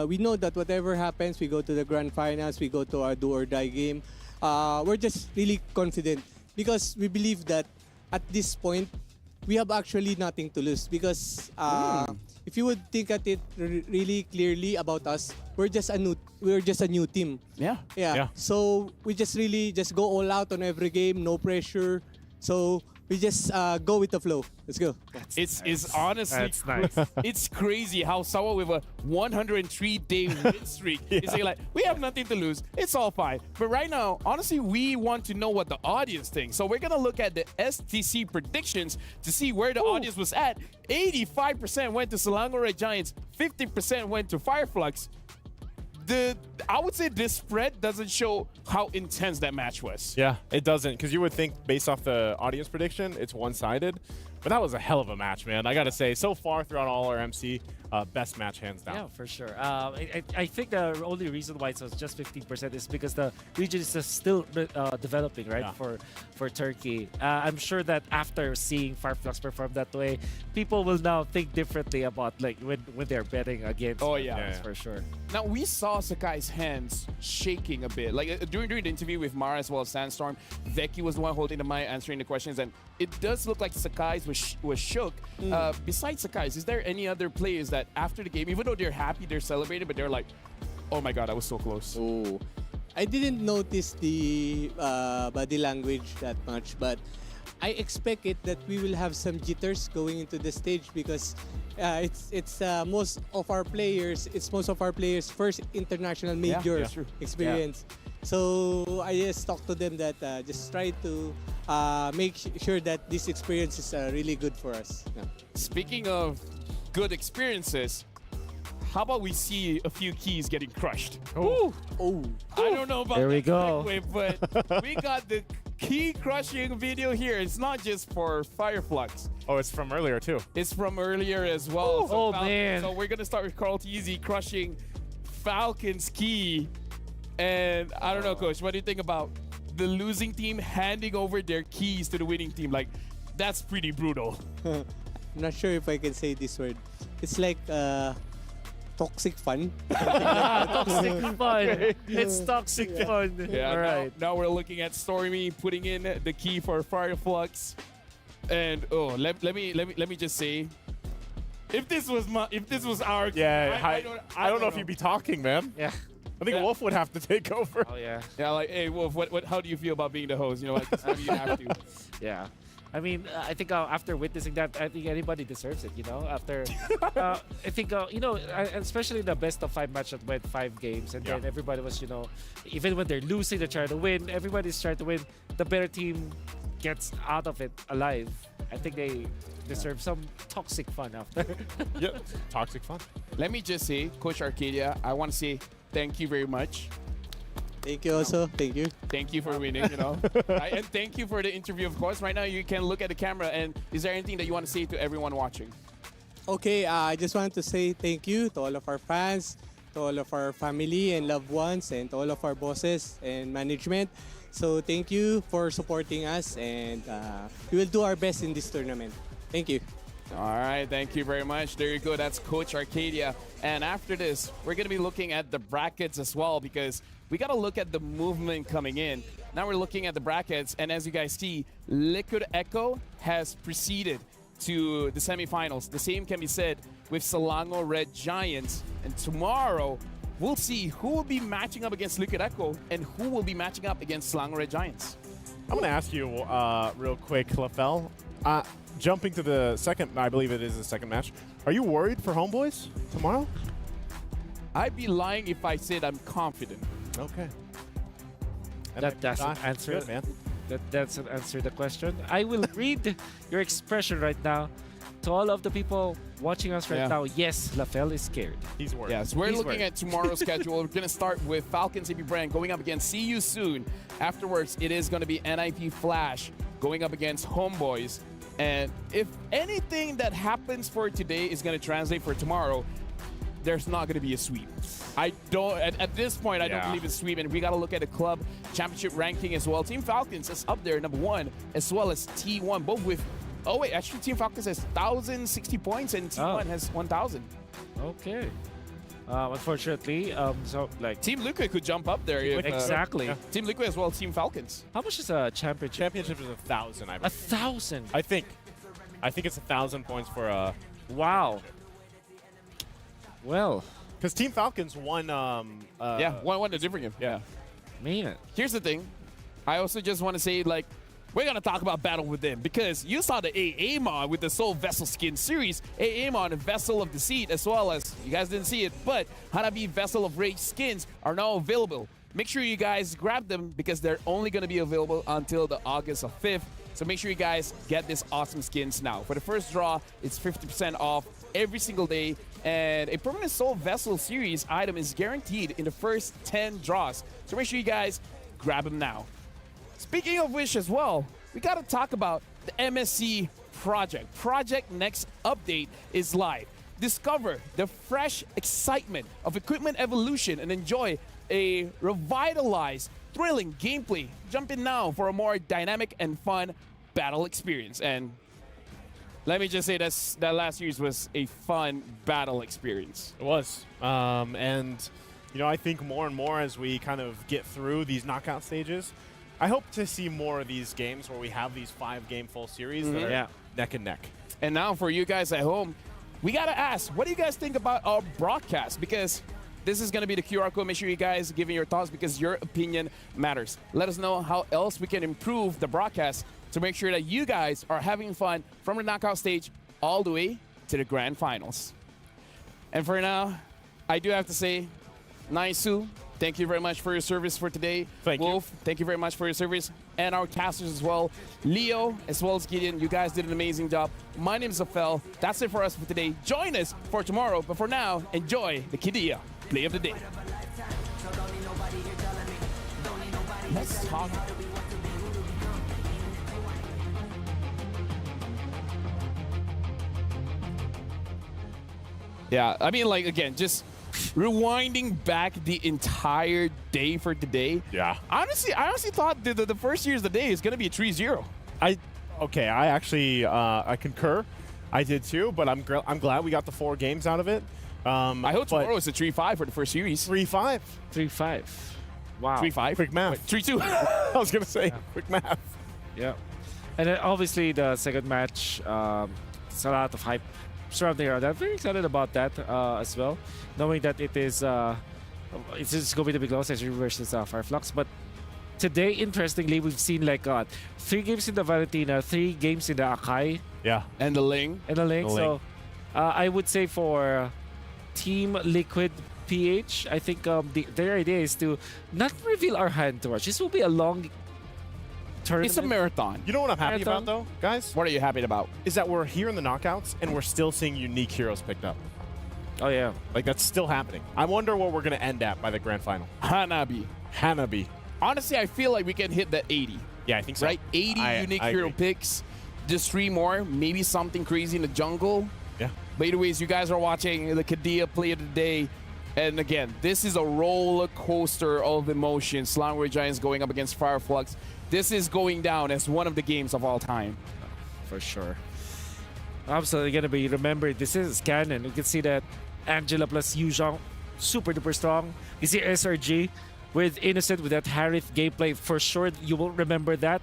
we know that whatever happens, we go to the grand finals, we go to our do or die game. We're just really confident because we believe that at this point, we have actually nothing to lose. Because if you would think at it really clearly about us, we're just a new team. Yeah. So we just really go all out on every game, no pressure. So we just go with the flow. Let's go. It's honestly, nice. It's crazy how someone with a 103-day win streak is saying like, we have nothing to lose. It's all fine. But right now, honestly, we want to know what the audience thinks. So we're going to look at the STC predictions to see where the audience was at. 85% went to Selangor Red Giants. 50% went to Flux. I would say this spread doesn't show how intense that match was. Yeah, it doesn't, because you would think based off the audience prediction, it's one-sided. But that was a hell of a match, man. I got to say, so far throughout all our MC, best match hands down. Yeah, for sure. I think the only reason why it was just 15% is because the region is still developing, right? Yeah. For Turkey. I'm sure that after seeing Flux perform that way, people will now think differently about like when they're betting against. Oh yeah, for sure. Now we saw Sakai's hands shaking a bit. Like during the interview with Mara as well as Sandstorm, Veki was the one holding the mic, answering the questions, and it does look like Sakai's was shook. Besides Sakai's, is there any other players that after the game, even though they're happy, they're celebrating, but they're like, oh my god, I was so close? Oh, I didn't notice the body language that much, but I expect it that we will have some jitters going into the stage because it's most of our players first international major experience. Yeah. So I just talked to them that just try to make sure that this experience is really good for us. Yeah. Speaking of good experiences, how about we see a few keys getting crushed? Oh. I don't know about there we that go. segue, but we got the key crushing video here. It's not just for Flux. Oh, it's from earlier too. It's from earlier as well. Oh, man. Oh, So we're gonna start with Carl Teasy crushing Falcon's key. And I don't know, Coach, what do you think about the losing team handing over their keys to the winning team? Like, that's pretty brutal. I'm not sure if I can say this word. It's like toxic fun. Toxic fun. It's toxic fun. Yeah, all right. Now we're looking at Stormy putting in the key for Flux. And let me just say, if this was our key, I don't know if you'd be talking, man. Yeah. I think Wolf would have to take over. Oh yeah. Yeah, like, hey Wolf, how do you feel about being the host? You know, like, maybe you have to. Yeah. I mean, I think after witnessing that, I think anybody deserves it, you know? After, I think, you know, especially the best of 5 match that went 5 games, and then everybody was, you know, even when they're losing, they're trying to win. Everybody's trying to win. The better team gets out of it alive. I think they deserve some toxic fun after. Yep, toxic fun. Let me just say, Coach Arcadia, I want to say thank you very much. Thank you also. Thank you. Thank you for winning, you know. Right? And thank you for the interview, of course. Right now, you can look at the camera. And is there anything that you want to say to everyone watching? Okay, I just want to say thank you to all of our fans, to all of our family and loved ones, and to all of our bosses and management. So thank you for supporting us, and we will do our best in this tournament. Thank you. All right, thank you very much. There you go. That's Coach Arcadia. And after this, we're going to be looking at the brackets as well because we got to look at the movement coming in. Now we're looking at the brackets, and as you guys see, Liquid Echo has proceeded to the semifinals. The same can be said with Selangor Red Giants. And tomorrow, we'll see who will be matching up against Liquid Echo and who will be matching up against Selangor Red Giants. I'm going to ask you real quick, Lafell. Jumping to the second, I believe it is the second match. Are you worried for Homeboys tomorrow? I'd be lying if I said I'm confident. Okay. That doesn't answer. Good, man. That doesn't answer the question. I will read your expression right now to all of the people watching us right now. Yes, Lafell is scared. He's worried. Yes, we're looking at tomorrow's schedule. We're going to start with Falcon CP Brand going up against See You Soon. Afterwards, it is going to be NIP Flash going up against Homeboys. And if anything that happens for today is going to translate for tomorrow, there's not going to be a sweep. I don't, at this point, I don't believe it's sweep. And we got to look at the club championship ranking as well. Team Falcons is up there, #1, as well as T1, both with, oh wait, actually Team Falcons has 1,060 points and T1 has 1,000. Okay. Unfortunately, so like Team Liquid could jump up there. If, exactly. Team Liquid as well as Team Falcons. How much is a championship? Championship is 1,000, I believe. 1,000? I think it's 1,000 points for a... Wow. Well. Because Team Falcons won... won a different game. Yeah. Man. Here's the thing. I also just want to say, like, we're going to talk about Battle Within because you saw the AA-Mon with the Soul Vessel Skin series, AA-Mon and Vessel of Deceit, as well as, you guys didn't see it, but Hanabi Vessel of Rage skins are now available. Make sure you guys grab them because they're only going to be available until the August 5th. So make sure you guys get these awesome skins now. For the first draw, it's 50% off every single day. And a permanent Soul Vessel series item is guaranteed in the first 10 draws. So make sure you guys grab them now. Speaking of which as well, we got to talk about the MSC project. Project Next Update is live. Discover the fresh excitement of equipment evolution and enjoy a revitalized, thrilling gameplay. Jump in now for a more dynamic and fun battle experience. And let me just say that last series was a fun battle experience. It was. And, you know, I think more and more as we kind of get through these knockout stages, I hope to see more of these games where we have these 5-game full series that are neck and neck. And now for you guys at home, we got to ask, what do you guys think about our broadcast? Because this is going to be the QR code. Make sure you guys give me your thoughts because your opinion matters. Let us know how else we can improve the broadcast to make sure that you guys are having fun from the knockout stage all the way to the grand finals. And for now, I do have to say, Naisu, thank you very much for your service for today. Wolf, thank you very much for your service. And our casters as well. Leo, as well as Gideon, you guys did an amazing job. My name is Afel. That's it for us for today. Join us for tomorrow. But for now, enjoy the Kidia Play of the Day. Let's talk. Yeah, I mean, like, again, just rewinding back the entire day for today. Yeah. Honestly, I honestly thought the first year's the day is going to be a 3-0. Okay, I actually, I concur. I did too, but I'm glad we got the 4 games out of it. I hope tomorrow is a 3-5 for the first series. 3-5. 3-5. Wow. 3-5. Quick math. 3-2. I was going to say, quick math. Yeah. And then obviously the second match, it's a lot of hype surrounding around that. I'm very excited about that as well, knowing that it is it's going to be close as versus Fireflux. But today, interestingly, we've seen like 3 games in the Valentina, 3 games in the Akai. Yeah. And the Ling. So I would say for Team Liquid PH, I think their idea is to not reveal our hand too much. This will be a long tournament. It's a marathon. You know what I'm happy about, though, guys? What are you happy about? Is that we're here in the knockouts, and we're still seeing unique heroes picked up. Oh, yeah. Like, that's still happening. I wonder what we're going to end at by the grand final. Hanabi. Honestly, I feel like we can hit that 80. Yeah, I think so. Right? 80 unique hero picks. Just 3 more. Maybe something crazy in the jungle. Yeah. But anyways, you guys are watching the Kadia Play of the Day. And again, this is a roller coaster of emotions. Selangor Giants going up against Fireflux. This is going down as one of the games of all time. For sure. absolutely going to be remembered. This is canon. You can see that Angela plus Yuzhong, super duper strong. You see SRG with Innocent, with that Harith gameplay. For sure, you will remember that.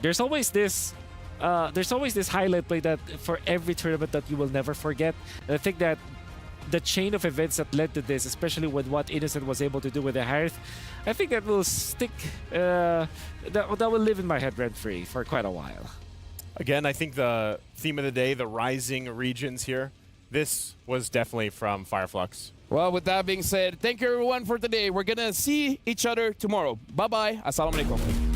There's always this highlight play that for every tournament that you will never forget. And I think that the chain of events that led to this, especially with what Innocent was able to do with the Harith, I think that will stick, that will live in my head rent-free for quite a while. Again, I think the theme of the day, the rising regions here, this was definitely from Fireflux. Well, with that being said, thank you everyone for today. We're gonna see each other tomorrow. Bye-bye. Assalamualaikum.